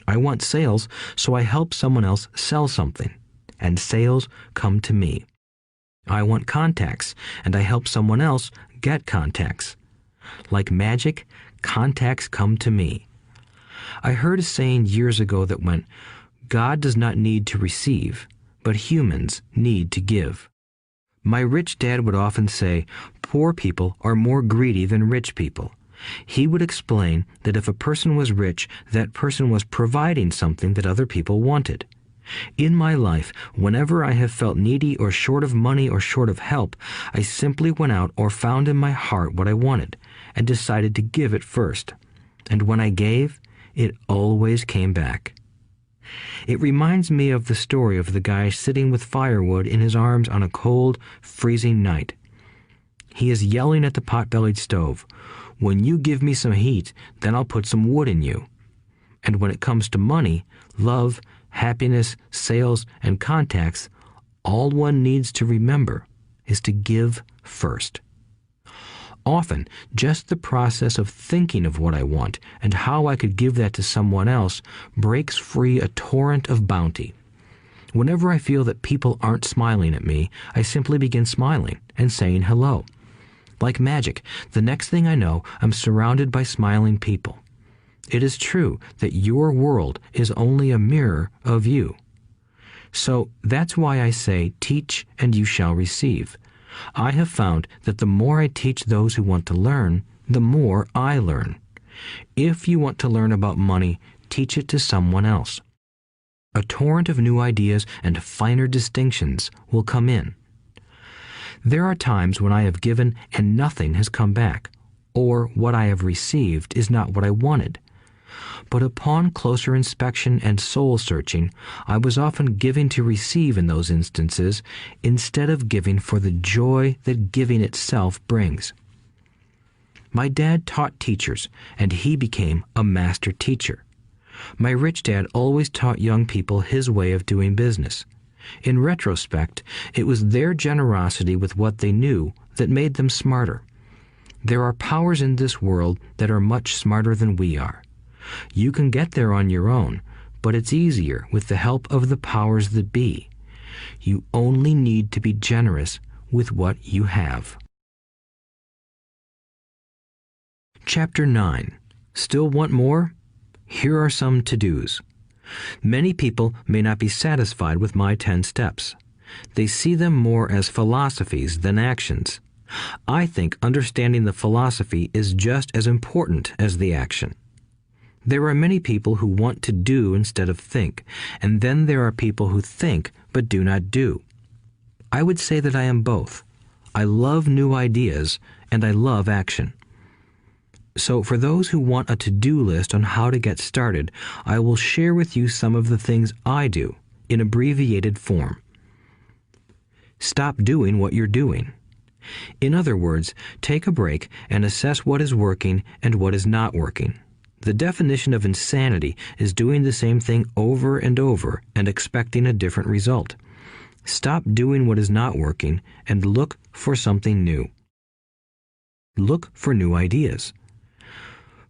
I want sales, so I help someone else sell something, and sales come to me. I want contacts, and I help someone else get contacts. Like magic, contacts come to me. I heard a saying years ago that went, "God does not need to receive, but humans need to give." My rich dad would often say, poor people are more greedy than rich people. He would explain that if a person was rich, that person was providing something that other people wanted. In my life, whenever I have felt needy or short of money or short of help, I simply went out or found in my heart what I wanted and decided to give it first. And when I gave, it always came back. It reminds me of the story of the guy sitting with firewood in his arms on a cold, freezing night. He is yelling at the pot-bellied stove, "When you give me some heat, then I'll put some wood in you." And when it comes to money, love, happiness, sales, and contacts, all one needs to remember is to give first. Often, just the process of thinking of what I want and how I could give that to someone else breaks free a torrent of bounty. Whenever I feel that people aren't smiling at me, I simply begin smiling and saying hello. Like magic, the next thing I know, I'm surrounded by smiling people. It is true that your world is only a mirror of you. So that's why I say, teach and you shall receive. I have found that the more I teach those who want to learn, the more I learn. If you want to learn about money, teach it to someone else. A torrent of new ideas and finer distinctions will come in. There are times when I have given and nothing has come back, or what I have received is not what I wanted. But upon closer inspection and soul-searching, I was often giving to receive in those instances, instead of giving for the joy that giving itself brings. My dad taught teachers, and he became a master teacher. My rich dad always taught young people his way of doing business. In retrospect, it was their generosity with what they knew that made them smarter. There are powers in this world that are much smarter than we are. You can get there on your own, but it's easier with the help of the powers that be. You only need to be generous with what you have. Chapter 9. Still want more? Here are some to-dos. Many people may not be satisfied with my 10 steps. They see them more as philosophies than actions. I think understanding the philosophy is just as important as the action. There are many people who want to do instead of think, and then there are people who think but do not do. I would say that I am both. I love new ideas, and I love action. So for those who want a to-do list on how to get started, I will share with you some of the things I do in abbreviated form. Stop doing what you're doing. In other words, take a break and assess what is working and what is not working. The definition of insanity is doing the same thing over and over and expecting a different result. Stop doing what is not working and look for something new. Look for new ideas.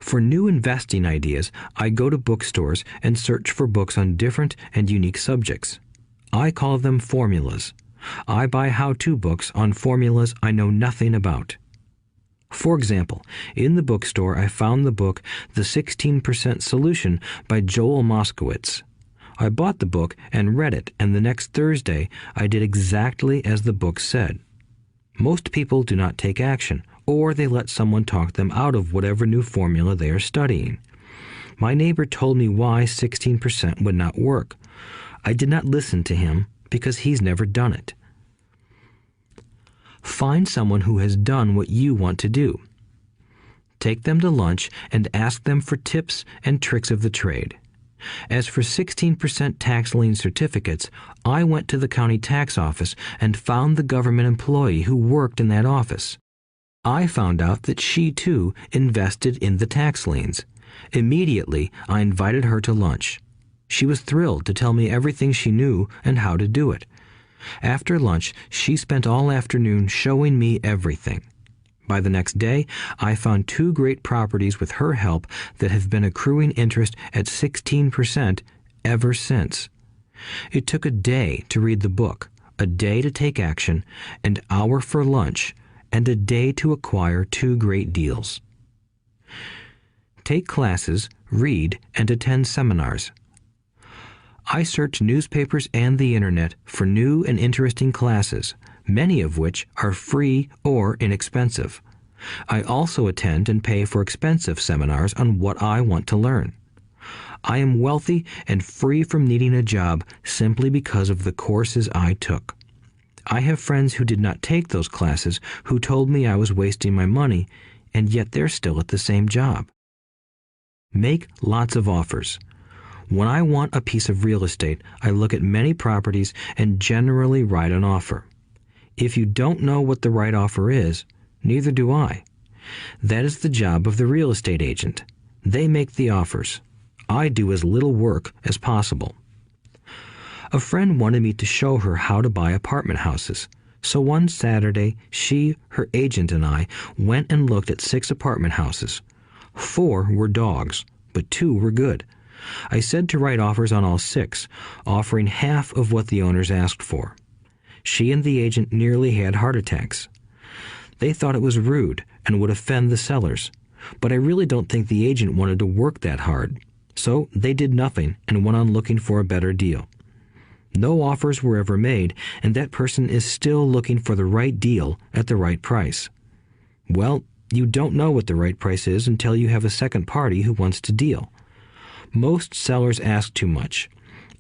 For new investing ideas, I go to bookstores and search for books on different and unique subjects. I call them formulas. I buy how-to books on formulas I know nothing about. For example, in the bookstore I found the book The 16% Solution by Joel Moskowitz. I bought the book and read it, and the next Thursday I did exactly as the book said. Most people do not take action, or they let someone talk them out of whatever new formula they are studying. My neighbor told me why 16% would not work. I did not listen to him because he's never done it. Find someone who has done what you want to do. take them to lunch, and ask them for tips and tricks of the trade. As for 16% tax lien certificates, I went to the county tax office and found the government employee who worked in that office. I found out that she, too, invested in the tax liens. Immediately, I invited her to lunch. She was thrilled to tell me everything she knew and how to do it. After lunch, she spent all afternoon showing me everything. By the next day, I found 2 great properties with her help that have been accruing interest at 16% ever since. It took a day to read the book, a day to take action, an hour for lunch, and a day to acquire 2 great deals. Take classes, read, and attend seminars. I search newspapers and the internet for new and interesting classes, many of which are free or inexpensive. I also attend and pay for expensive seminars on what I want to learn. I am wealthy and free from needing a job simply because of the courses I took. I have friends who did not take those classes who told me I was wasting my money, and yet they're still at the same job. Make lots of offers. When I want a piece of real estate, I look at many properties and generally write an offer. If you don't know what the right offer is, neither do I. That is the job of the real estate agent. They make the offers. I do as little work as possible. A friend wanted me to show her how to buy apartment houses. So one Saturday, she, her agent, and I went and looked at 6 apartment houses. 4 were dogs, but 2 were good. I said to write offers on all 6, offering half of what the owners asked for. She and the agent nearly had heart attacks. They thought it was rude and would offend the sellers, but I really don't think the agent wanted to work that hard. So they did nothing and went on looking for a better deal. No offers were ever made, and that person is still looking for the right deal at the right price. Well, you don't know what the right price is until you have a second party who wants to deal. Most sellers ask too much.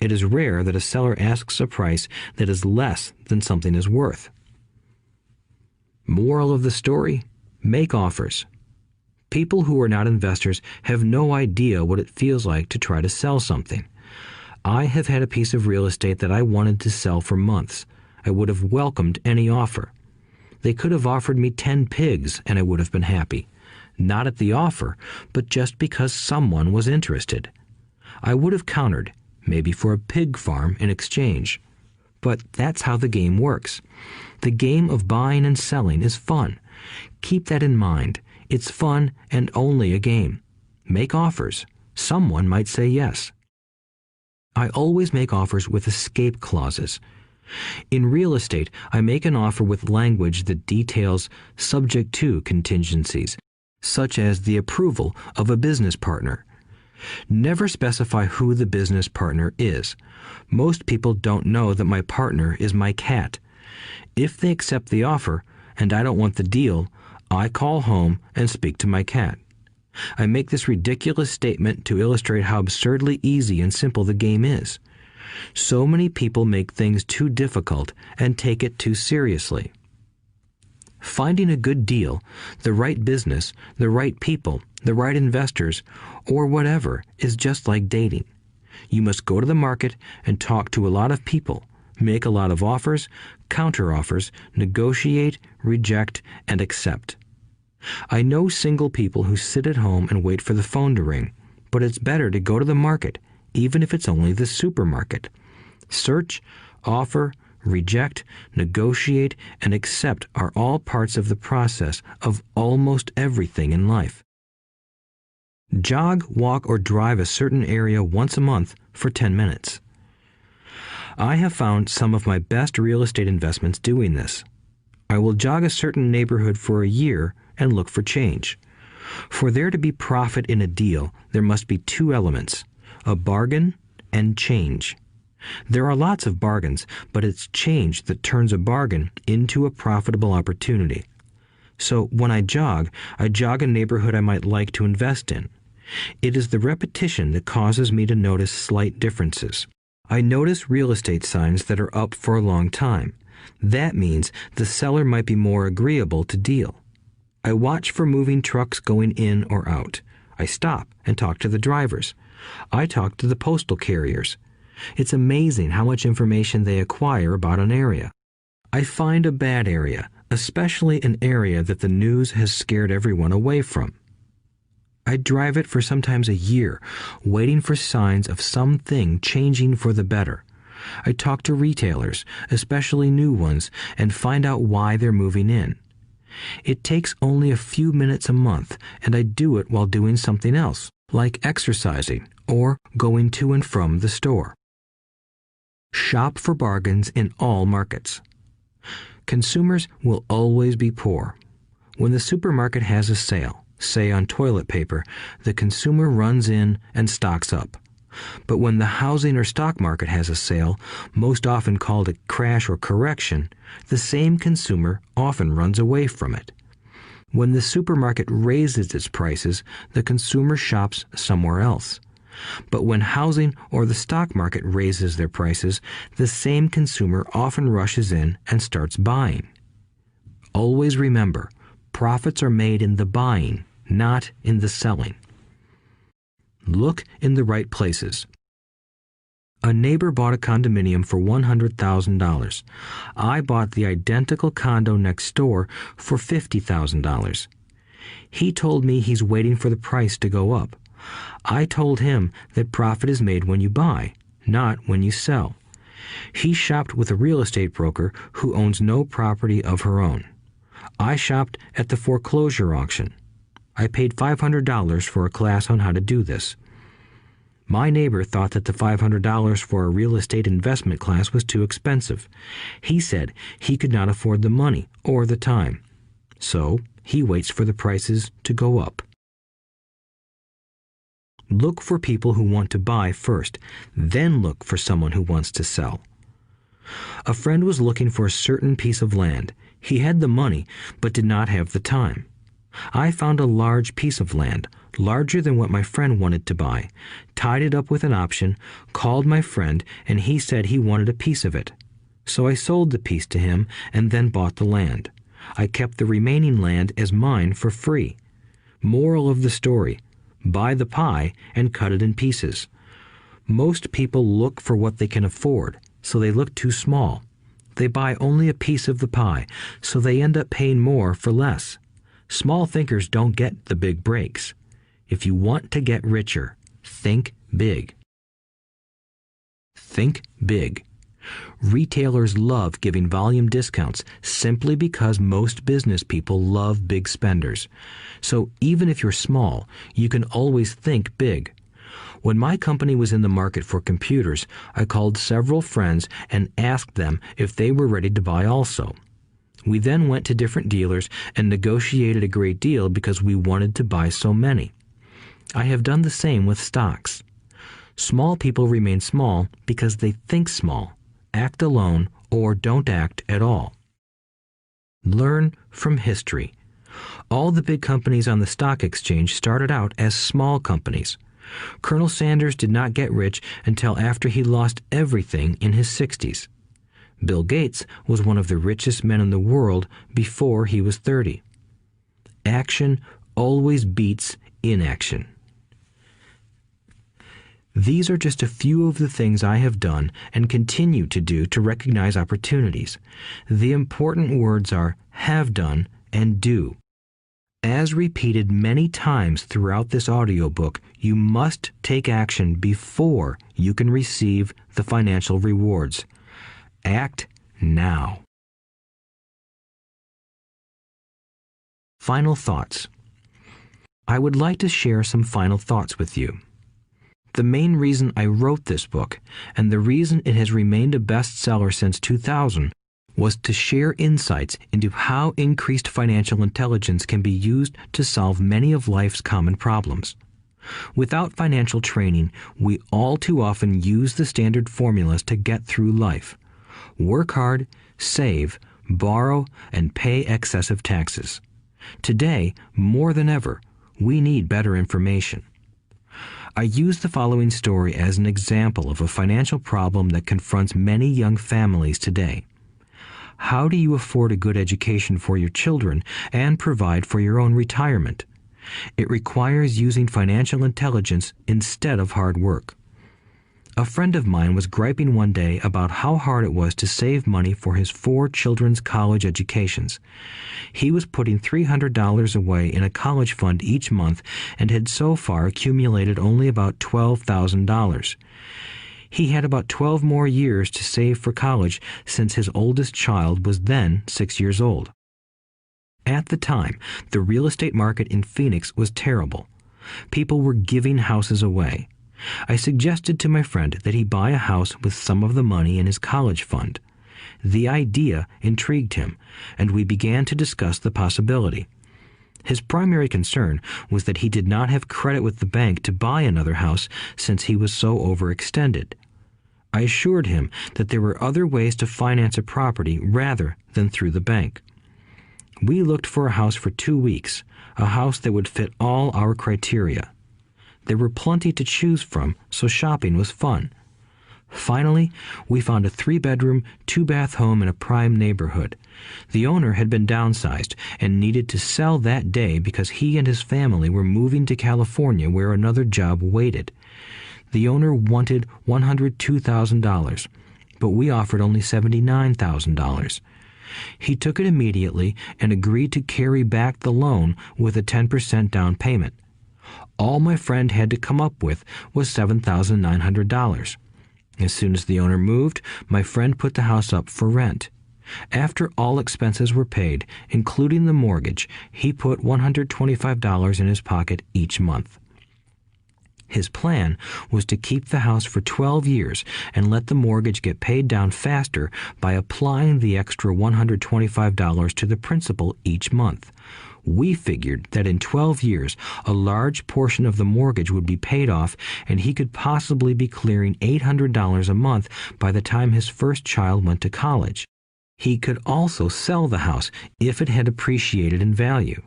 It is rare that a seller asks a price that is less than something is worth. Moral of the story: make offers. People who are not investors have no idea what it feels like to try to sell something. I have had a piece of real estate that I wanted to sell for months. I would have welcomed any offer. They could have offered me 10 pigs and I would have been happy. Not at the offer, but just because someone was interested. I would have countered, maybe for a pig farm in exchange. But that's how the game works. The game of buying and selling is fun. Keep that in mind. It's fun and only a game. Make offers. Someone might say yes. I always make offers with escape clauses. In real estate, I make an offer with language that details subject to contingencies, such as the approval of a business partner. Never specify who the business partner is. Most people don't know that my partner is my cat. If they accept the offer, and I don't want the deal, I call home and speak to my cat. I make this ridiculous statement to illustrate how absurdly easy and simple the game is. So many people make things too difficult and take it too seriously. Finding a good deal, the right business, the right people, the right investors, or whatever is just like dating. You must go to the market and talk to a lot of people, make a lot of offers, counter-offers, negotiate, reject, and accept. I know single people who sit at home and wait for the phone to ring, but it's better to go to the market, even if it's only the supermarket. Search, offer, reject, negotiate, and accept are all parts of the process of almost everything in life. Jog, walk, or drive a certain area once a month for 10 minutes. I have found some of my best real estate investments doing this. I will jog a certain neighborhood for a year and look for change. For there to be profit in a deal, there must be 2 elements, a bargain and change. There are lots of bargains, but it's change that turns a bargain into a profitable opportunity. So when I jog a neighborhood I might like to invest in. It is the repetition that causes me to notice slight differences. I notice real estate signs that are up for a long time. That means the seller might be more agreeable to deal. I watch for moving trucks going in or out. I stop and talk to the drivers. I talk to the postal carriers. It's amazing how much information they acquire about an area. I find a bad area, especially an area that the news has scared everyone away from. I drive it for sometimes a year, waiting for signs of something changing for the better. I talk to retailers, especially new ones, and find out why they're moving in. It takes only a few minutes a month, and I do it while doing something else, like exercising or going to and from the store. Shop for bargains in all markets. Consumers will always be poor. When the supermarket has a sale, say on toilet paper, the consumer runs in and stocks up. But when the housing or stock market has a sale, most often called a crash or correction, the same consumer often runs away from it. When the supermarket raises its prices, the consumer shops somewhere else. But when housing or the stock market raises their prices, the same consumer often rushes in and starts buying. Always remember, profits are made in the buying, not in the selling. Look in the right places. A neighbor bought a condominium for $100,000. I bought the identical condo next door for $50,000. He told me he's waiting for the price to go up. I told him that profit is made when you buy, not when you sell. He shopped with a real estate broker who owns no property of her own. I shopped at the foreclosure auction. I paid $500 for a class on how to do this. My neighbor thought that the $500 for a real estate investment class was too expensive. He said he could not afford the money or the time. So he waits for the prices to go up. Look for people who want to buy first, then look for someone who wants to sell. A friend was looking for a certain piece of land. He had the money, but did not have the time. I found a large piece of land, larger than what my friend wanted to buy, tied it up with an option, called my friend, and he said he wanted a piece of it. So I sold the piece to him and then bought the land. I kept the remaining land as mine for free. Moral of the story: buy the pie and cut it in pieces. Most people look for what they can afford, so they look too small. They buy only a piece of the pie, so they end up paying more for less. Small thinkers don't get the big breaks. If you want to get richer, think big. Think big. Retailers love giving volume discounts simply because most business people love big spenders. So even if you're small, you can always think big. When my company was in the market for computers, I called several friends and asked them if they were ready to buy also. We then went to different dealers and negotiated a great deal because we wanted to buy so many. I have done the same with stocks. Small people remain small because they think small, act alone, or don't act at all. Learn from history. All the big companies on the stock exchange started out as small companies. Colonel Sanders did not get rich until after he lost everything in his 60s. Bill Gates was one of the richest men in the world before he was 30. Action always beats inaction. These are just a few of the things I have done and continue to do to recognize opportunities. The important words are have done and do. As repeated many times throughout this audiobook, you must take action before you can receive the financial rewards. Act now. Final thoughts. I would like to share some final thoughts with you. The main reason I wrote this book, and the reason it has remained a bestseller since 2000, was to share insights into how increased financial intelligence can be used to solve many of life's common problems. Without financial training, we all too often use the standard formulas to get through life. Work hard, save, borrow, and pay excessive taxes. Today, more than ever, we need better information. I use the following story as an example of a financial problem that confronts many young families today. How do you afford a good education for your children and provide for your own retirement? It requires using financial intelligence instead of hard work. A friend of mine was griping one day about how hard it was to save money for his 4 children's college educations. He was putting $300 away in a college fund each month and had so far accumulated only about $12,000. He had about 12 more years to save for college since his oldest child was then 6 years old. At the time, the real estate market in Phoenix was terrible. People were giving houses away. I suggested to my friend that he buy a house with some of the money in his college fund. The idea intrigued him, and we began to discuss the possibility. His primary concern was that he did not have credit with the bank to buy another house since he was so overextended. I assured him that there were other ways to finance a property rather than through the bank. We looked for a house for 2 weeks, a house that would fit all our criteria. There were plenty to choose from, so shopping was fun. Finally, we found a 3-bedroom, 2-bath home in a prime neighborhood. The owner had been downsized and needed to sell that day because he and his family were moving to California where another job waited. The owner wanted $102,000, but we offered only $79,000. He took it immediately and agreed to carry back the loan with a 10% down payment. All my friend had to come up with was $7,900. As soon as the owner moved, my friend put the house up for rent. After all expenses were paid, including the mortgage, he put $125 in his pocket each month. His plan was to keep the house for 12 years and let the mortgage get paid down faster by applying the extra $125 to the principal each month. We figured that in 12 years, a large portion of the mortgage would be paid off and he could possibly be clearing $800 a month by the time his first child went to college. He could also sell the house if it had appreciated in value.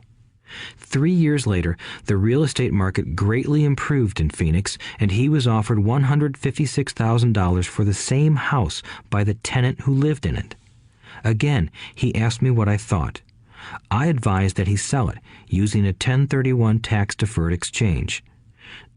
3 years later, the real estate market greatly improved in Phoenix, and he was offered $156,000 for the same house by the tenant who lived in it. Again, he asked me what I thought. I advised that he sell it, using a 1031 tax-deferred exchange.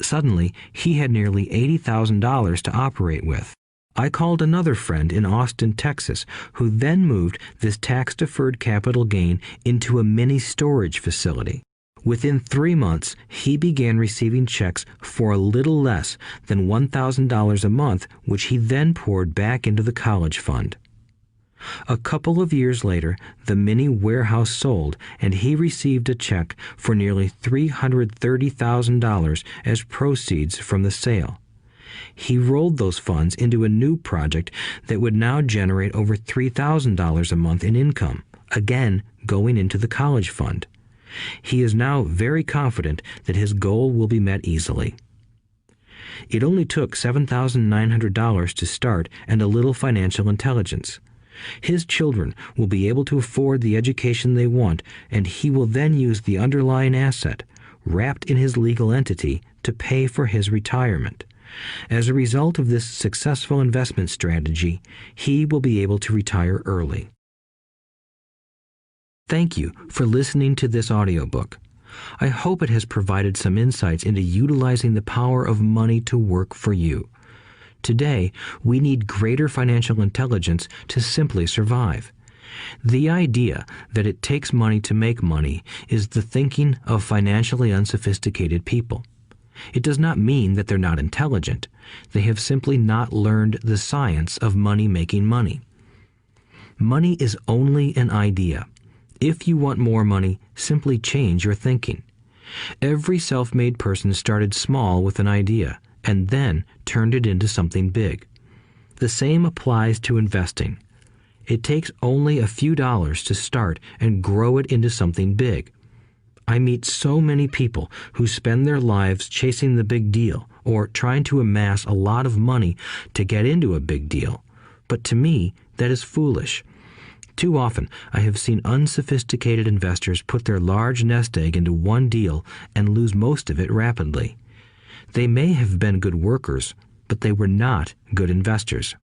Suddenly, he had nearly $80,000 to operate with. I called another friend in Austin, Texas, who then moved this tax-deferred capital gain into a mini storage facility. Within 3 months, he began receiving checks for a little less than $1,000 a month, which he then poured back into the college fund. A couple of years later, the mini warehouse sold, and he received a check for nearly $330,000 as proceeds from the sale. He rolled those funds into a new project that would now generate over $3,000 a month in income, again going into the college fund. He is now very confident that his goal will be met easily. It only took $7,900 to start and a little financial intelligence. His children will be able to afford the education they want, and he will then use the underlying asset, wrapped in his legal entity, to pay for his retirement. As a result of this successful investment strategy, he will be able to retire early. Thank you for listening to this audiobook. I hope it has provided some insights into utilizing the power of money to work for you. Today, we need greater financial intelligence to simply survive. The idea that it takes money to make money is the thinking of financially unsophisticated people. It does not mean that they're not intelligent. They have simply not learned the science of money making money. Money is only an idea. If you want more money, simply change your thinking. Every self-made person started small with an idea and then turned it into something big. The same applies to investing. It takes only a few dollars to start and grow it into something big. I meet so many people who spend their lives chasing the big deal or trying to amass a lot of money to get into a big deal. But to me, that is foolish. Too often, I have seen unsophisticated investors put their large nest egg into one deal and lose most of it rapidly. They may have been good workers, but they were not good investors.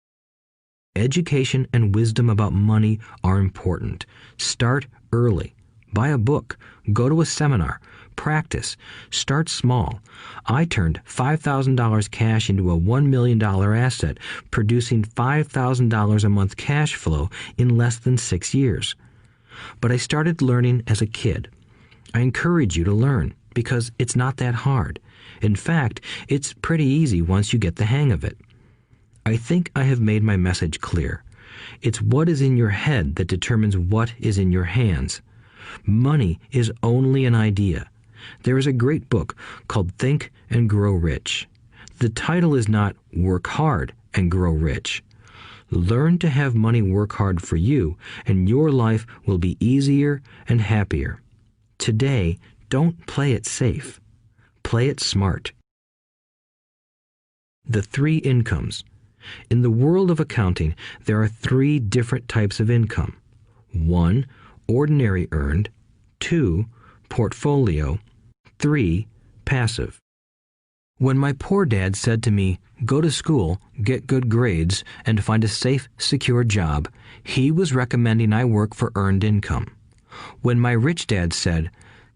Education and wisdom about money are important. Start early. Buy a book. Go to a seminar. Practice. Start small. I turned $5,000 cash into a $1 million asset, producing $5,000 a month cash flow in less than 6 years. But I started learning as a kid. I encourage you to learn because it's not that hard. In fact, it's pretty easy once you get the hang of it. I think I have made my message clear. It's what is in your head that determines what is in your hands. Money is only an idea. There is a great book called Think and Grow Rich. The title is not Work Hard and Grow Rich. Learn to have money work hard for you, and your life will be easier and happier. Today, don't play it safe. Play it smart. The 3 incomes. In the world of accounting, there are 3 different types of income. 1. Ordinary earned. 2. Portfolio. 3. Passive. When my poor dad said to me, "Go to school, get good grades, and find a safe, secure job," he was recommending I work for earned income. When my rich dad said,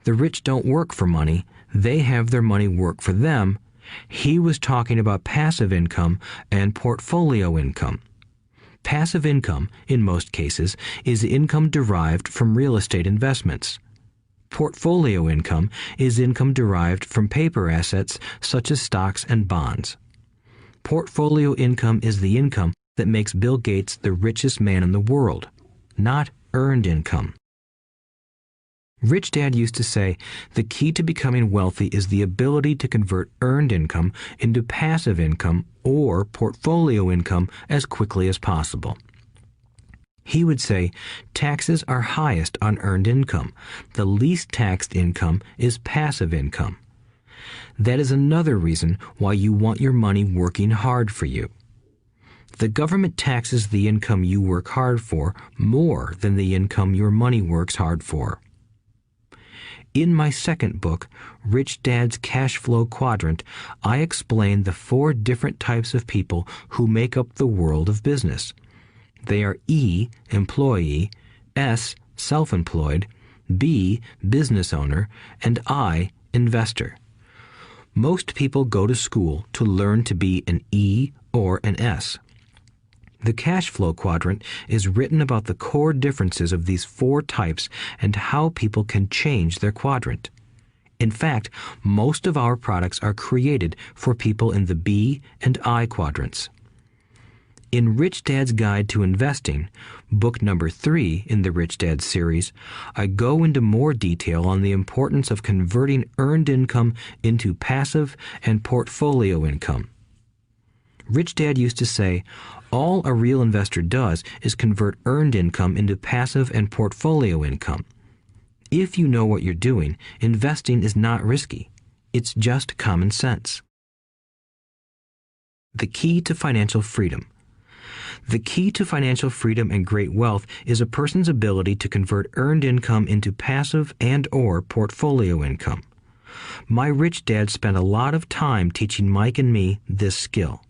"The rich don't work for money, they have their money work for them," he was talking about passive income and portfolio income. Passive income, in most cases, is income derived from real estate investments. Portfolio income is income derived from paper assets such as stocks and bonds. Portfolio income is the income that makes Bill Gates the richest man in the world, not earned income. Rich Dad used to say, the key to becoming wealthy is the ability to convert earned income into passive income or portfolio income as quickly as possible. He would say, taxes are highest on earned income. The least taxed income is passive income. That is another reason why you want your money working hard for you. The government taxes the income you work hard for more than the income your money works hard for. In my second book, Rich Dad's Cash Flow Quadrant, I explain the 4 different types of people who make up the world of business. They are E, employee, S, self-employed, B, business owner, and I, investor. Most people go to school to learn to be an E or an S. The cash flow quadrant is written about the core differences of these 4 types and how people can change their quadrant. In fact, most of our products are created for people in the B and I quadrants. In Rich Dad's Guide to Investing, book number 3 in the Rich Dad series, I go into more detail on the importance of converting earned income into passive and portfolio income. Rich Dad used to say, all a real investor does is convert earned income into passive and portfolio income. If you know what you're doing, investing is not risky. It's just common sense. The key to financial freedom. The key to financial freedom and great wealth is a person's ability to convert earned income into passive and/or portfolio income. My rich dad spent a lot of time teaching Mike and me this skill.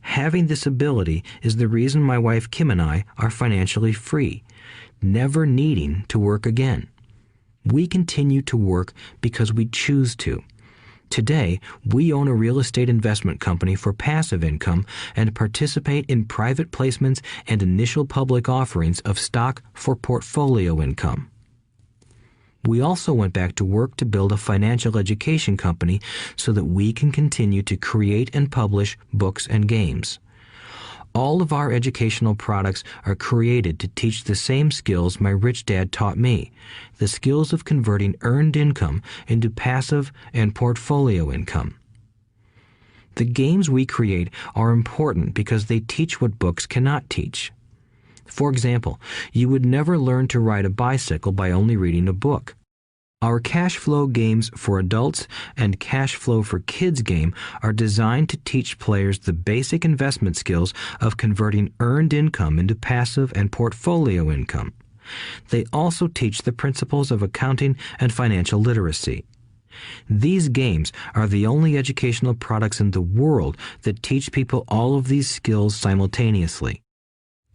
Having this ability is the reason my wife Kim and I are financially free, never needing to work again. We continue to work because we choose to. Today, we own a real estate investment company for passive income and participate in private placements and initial public offerings of stock for portfolio income. We also went back to work to build a financial education company so that we can continue to create and publish books and games. All of our educational products are created to teach the same skills my rich dad taught me, the skills of converting earned income into passive and portfolio income. The games we create are important because they teach what books cannot teach. For example, you would never learn to ride a bicycle by only reading a book. Our cash flow games for adults and cash flow for kids game are designed to teach players the basic investment skills of converting earned income into passive and portfolio income. They also teach the principles of accounting and financial literacy. These games are the only educational products in the world that teach people all of these skills simultaneously.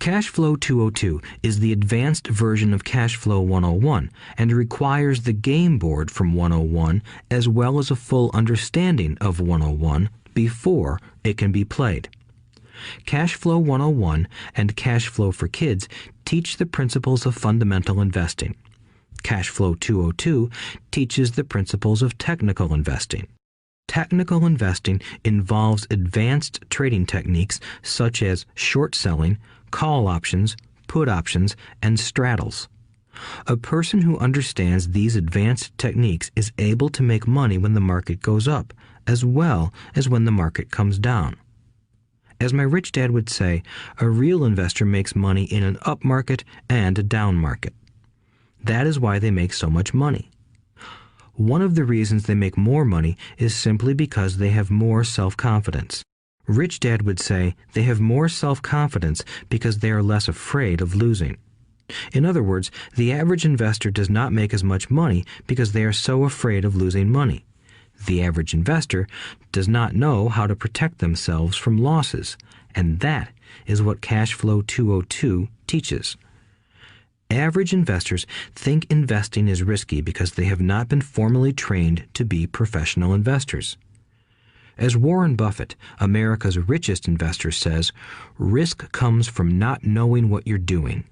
Cash Flow 202 is the advanced version of Cash Flow 101 and requires the game board from 101 as well as a full understanding of 101 before it can be played. Cash Flow 101 and Cash Flow for Kids teach the principles of fundamental investing. Cash Flow 202 teaches the principles of technical investing. Technical investing involves advanced trading techniques such as short selling, call options, put options, and straddles. A person who understands these advanced techniques is able to make money when the market goes up, as well as when the market comes down. As my rich dad would say, a real investor makes money in an up market and a down market. That is why they make so much money. One of the reasons they make more money is simply because they have more self-confidence. Rich Dad would say they have more self-confidence because they are less afraid of losing. In other words, the average investor does not make as much money because they are so afraid of losing money. The average investor does not know how to protect themselves from losses, and that is what Cash Flow 202 teaches. Average investors think investing is risky because they have not been formally trained to be professional investors. As Warren Buffett, America's richest investor, says, risk comes from not knowing what you're doing.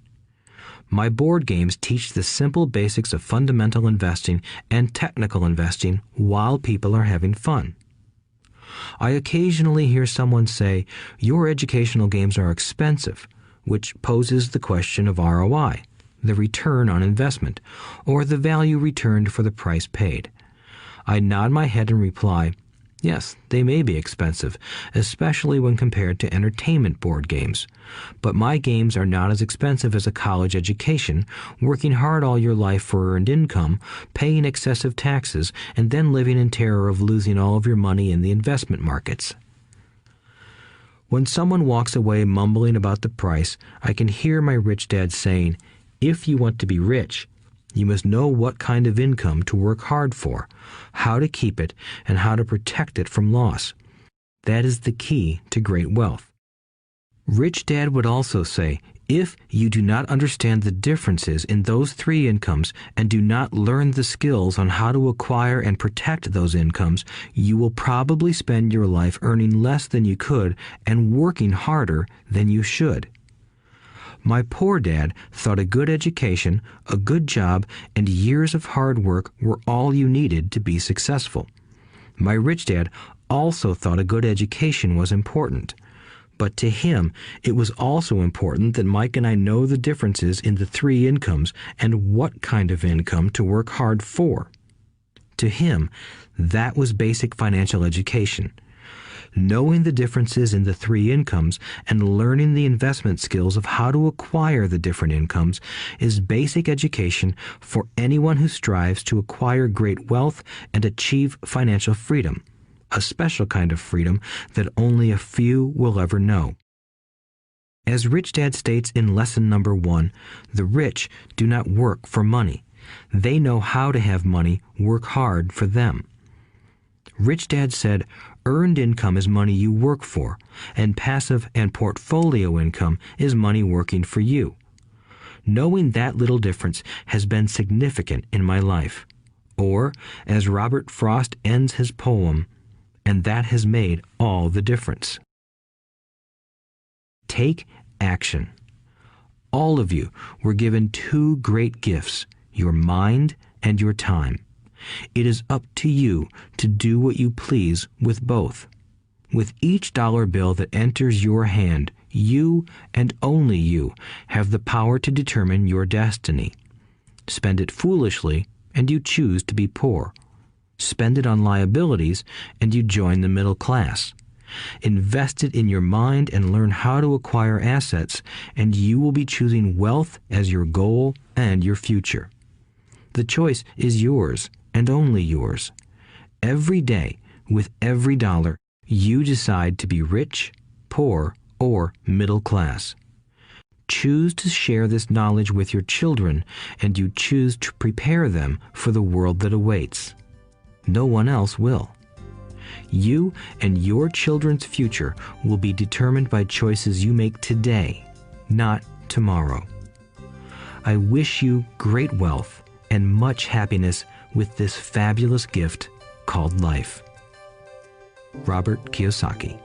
My board games teach the simple basics of fundamental investing and technical investing while people are having fun. I occasionally hear someone say, your educational games are expensive, which poses the question of ROI, the return on investment, or the value returned for the price paid. I nod my head and reply, yes, they may be expensive, especially when compared to entertainment board games. But my games are not as expensive as a college education, working hard all your life for earned income, paying excessive taxes, and then living in terror of losing all of your money in the investment markets. When someone walks away mumbling about the price, I can hear my rich dad saying, if you want to be rich, you must know what kind of income to work hard for, how to keep it, and how to protect it from loss. That is the key to great wealth. Rich Dad would also say, if you do not understand the differences in those three incomes and do not learn the skills on how to acquire and protect those incomes, you will probably spend your life earning less than you could and working harder than you should. My poor dad thought a good education, a good job, and years of hard work were all you needed to be successful. My rich dad also thought a good education was important. But to him, it was also important that Mike and I know the differences in the three incomes and what kind of income to work hard for. To him, that was basic financial education. Knowing the differences in the three incomes and learning the investment skills of how to acquire the different incomes is basic education for anyone who strives to acquire great wealth and achieve financial freedom, a special kind of freedom that only a few will ever know. As Rich Dad states in lesson number 1, the rich do not work for money. They know how to have money work hard for them. Rich Dad said, earned income is money you work for, and passive and portfolio income is money working for you. Knowing that little difference has been significant in my life. Or, as Robert Frost ends his poem, and that has made all the difference. Take action. All of you were given two great gifts, your mind and your time. It is up to you to do what you please with both. With each dollar bill that enters your hand, you and only you have the power to determine your destiny. Spend it foolishly, and you choose to be poor. Spend it on liabilities, and you join the middle class. Invest it in your mind and learn how to acquire assets, and you will be choosing wealth as your goal and your future. The choice is yours, and only yours. Every day, with every dollar, you decide to be rich, poor, or middle class. Choose to share this knowledge with your children, and you choose to prepare them for the world that awaits. No one else will. You and your children's future will be determined by choices you make today, not tomorrow. I wish you great wealth and much happiness with this fabulous gift called life. Robert Kiyosaki.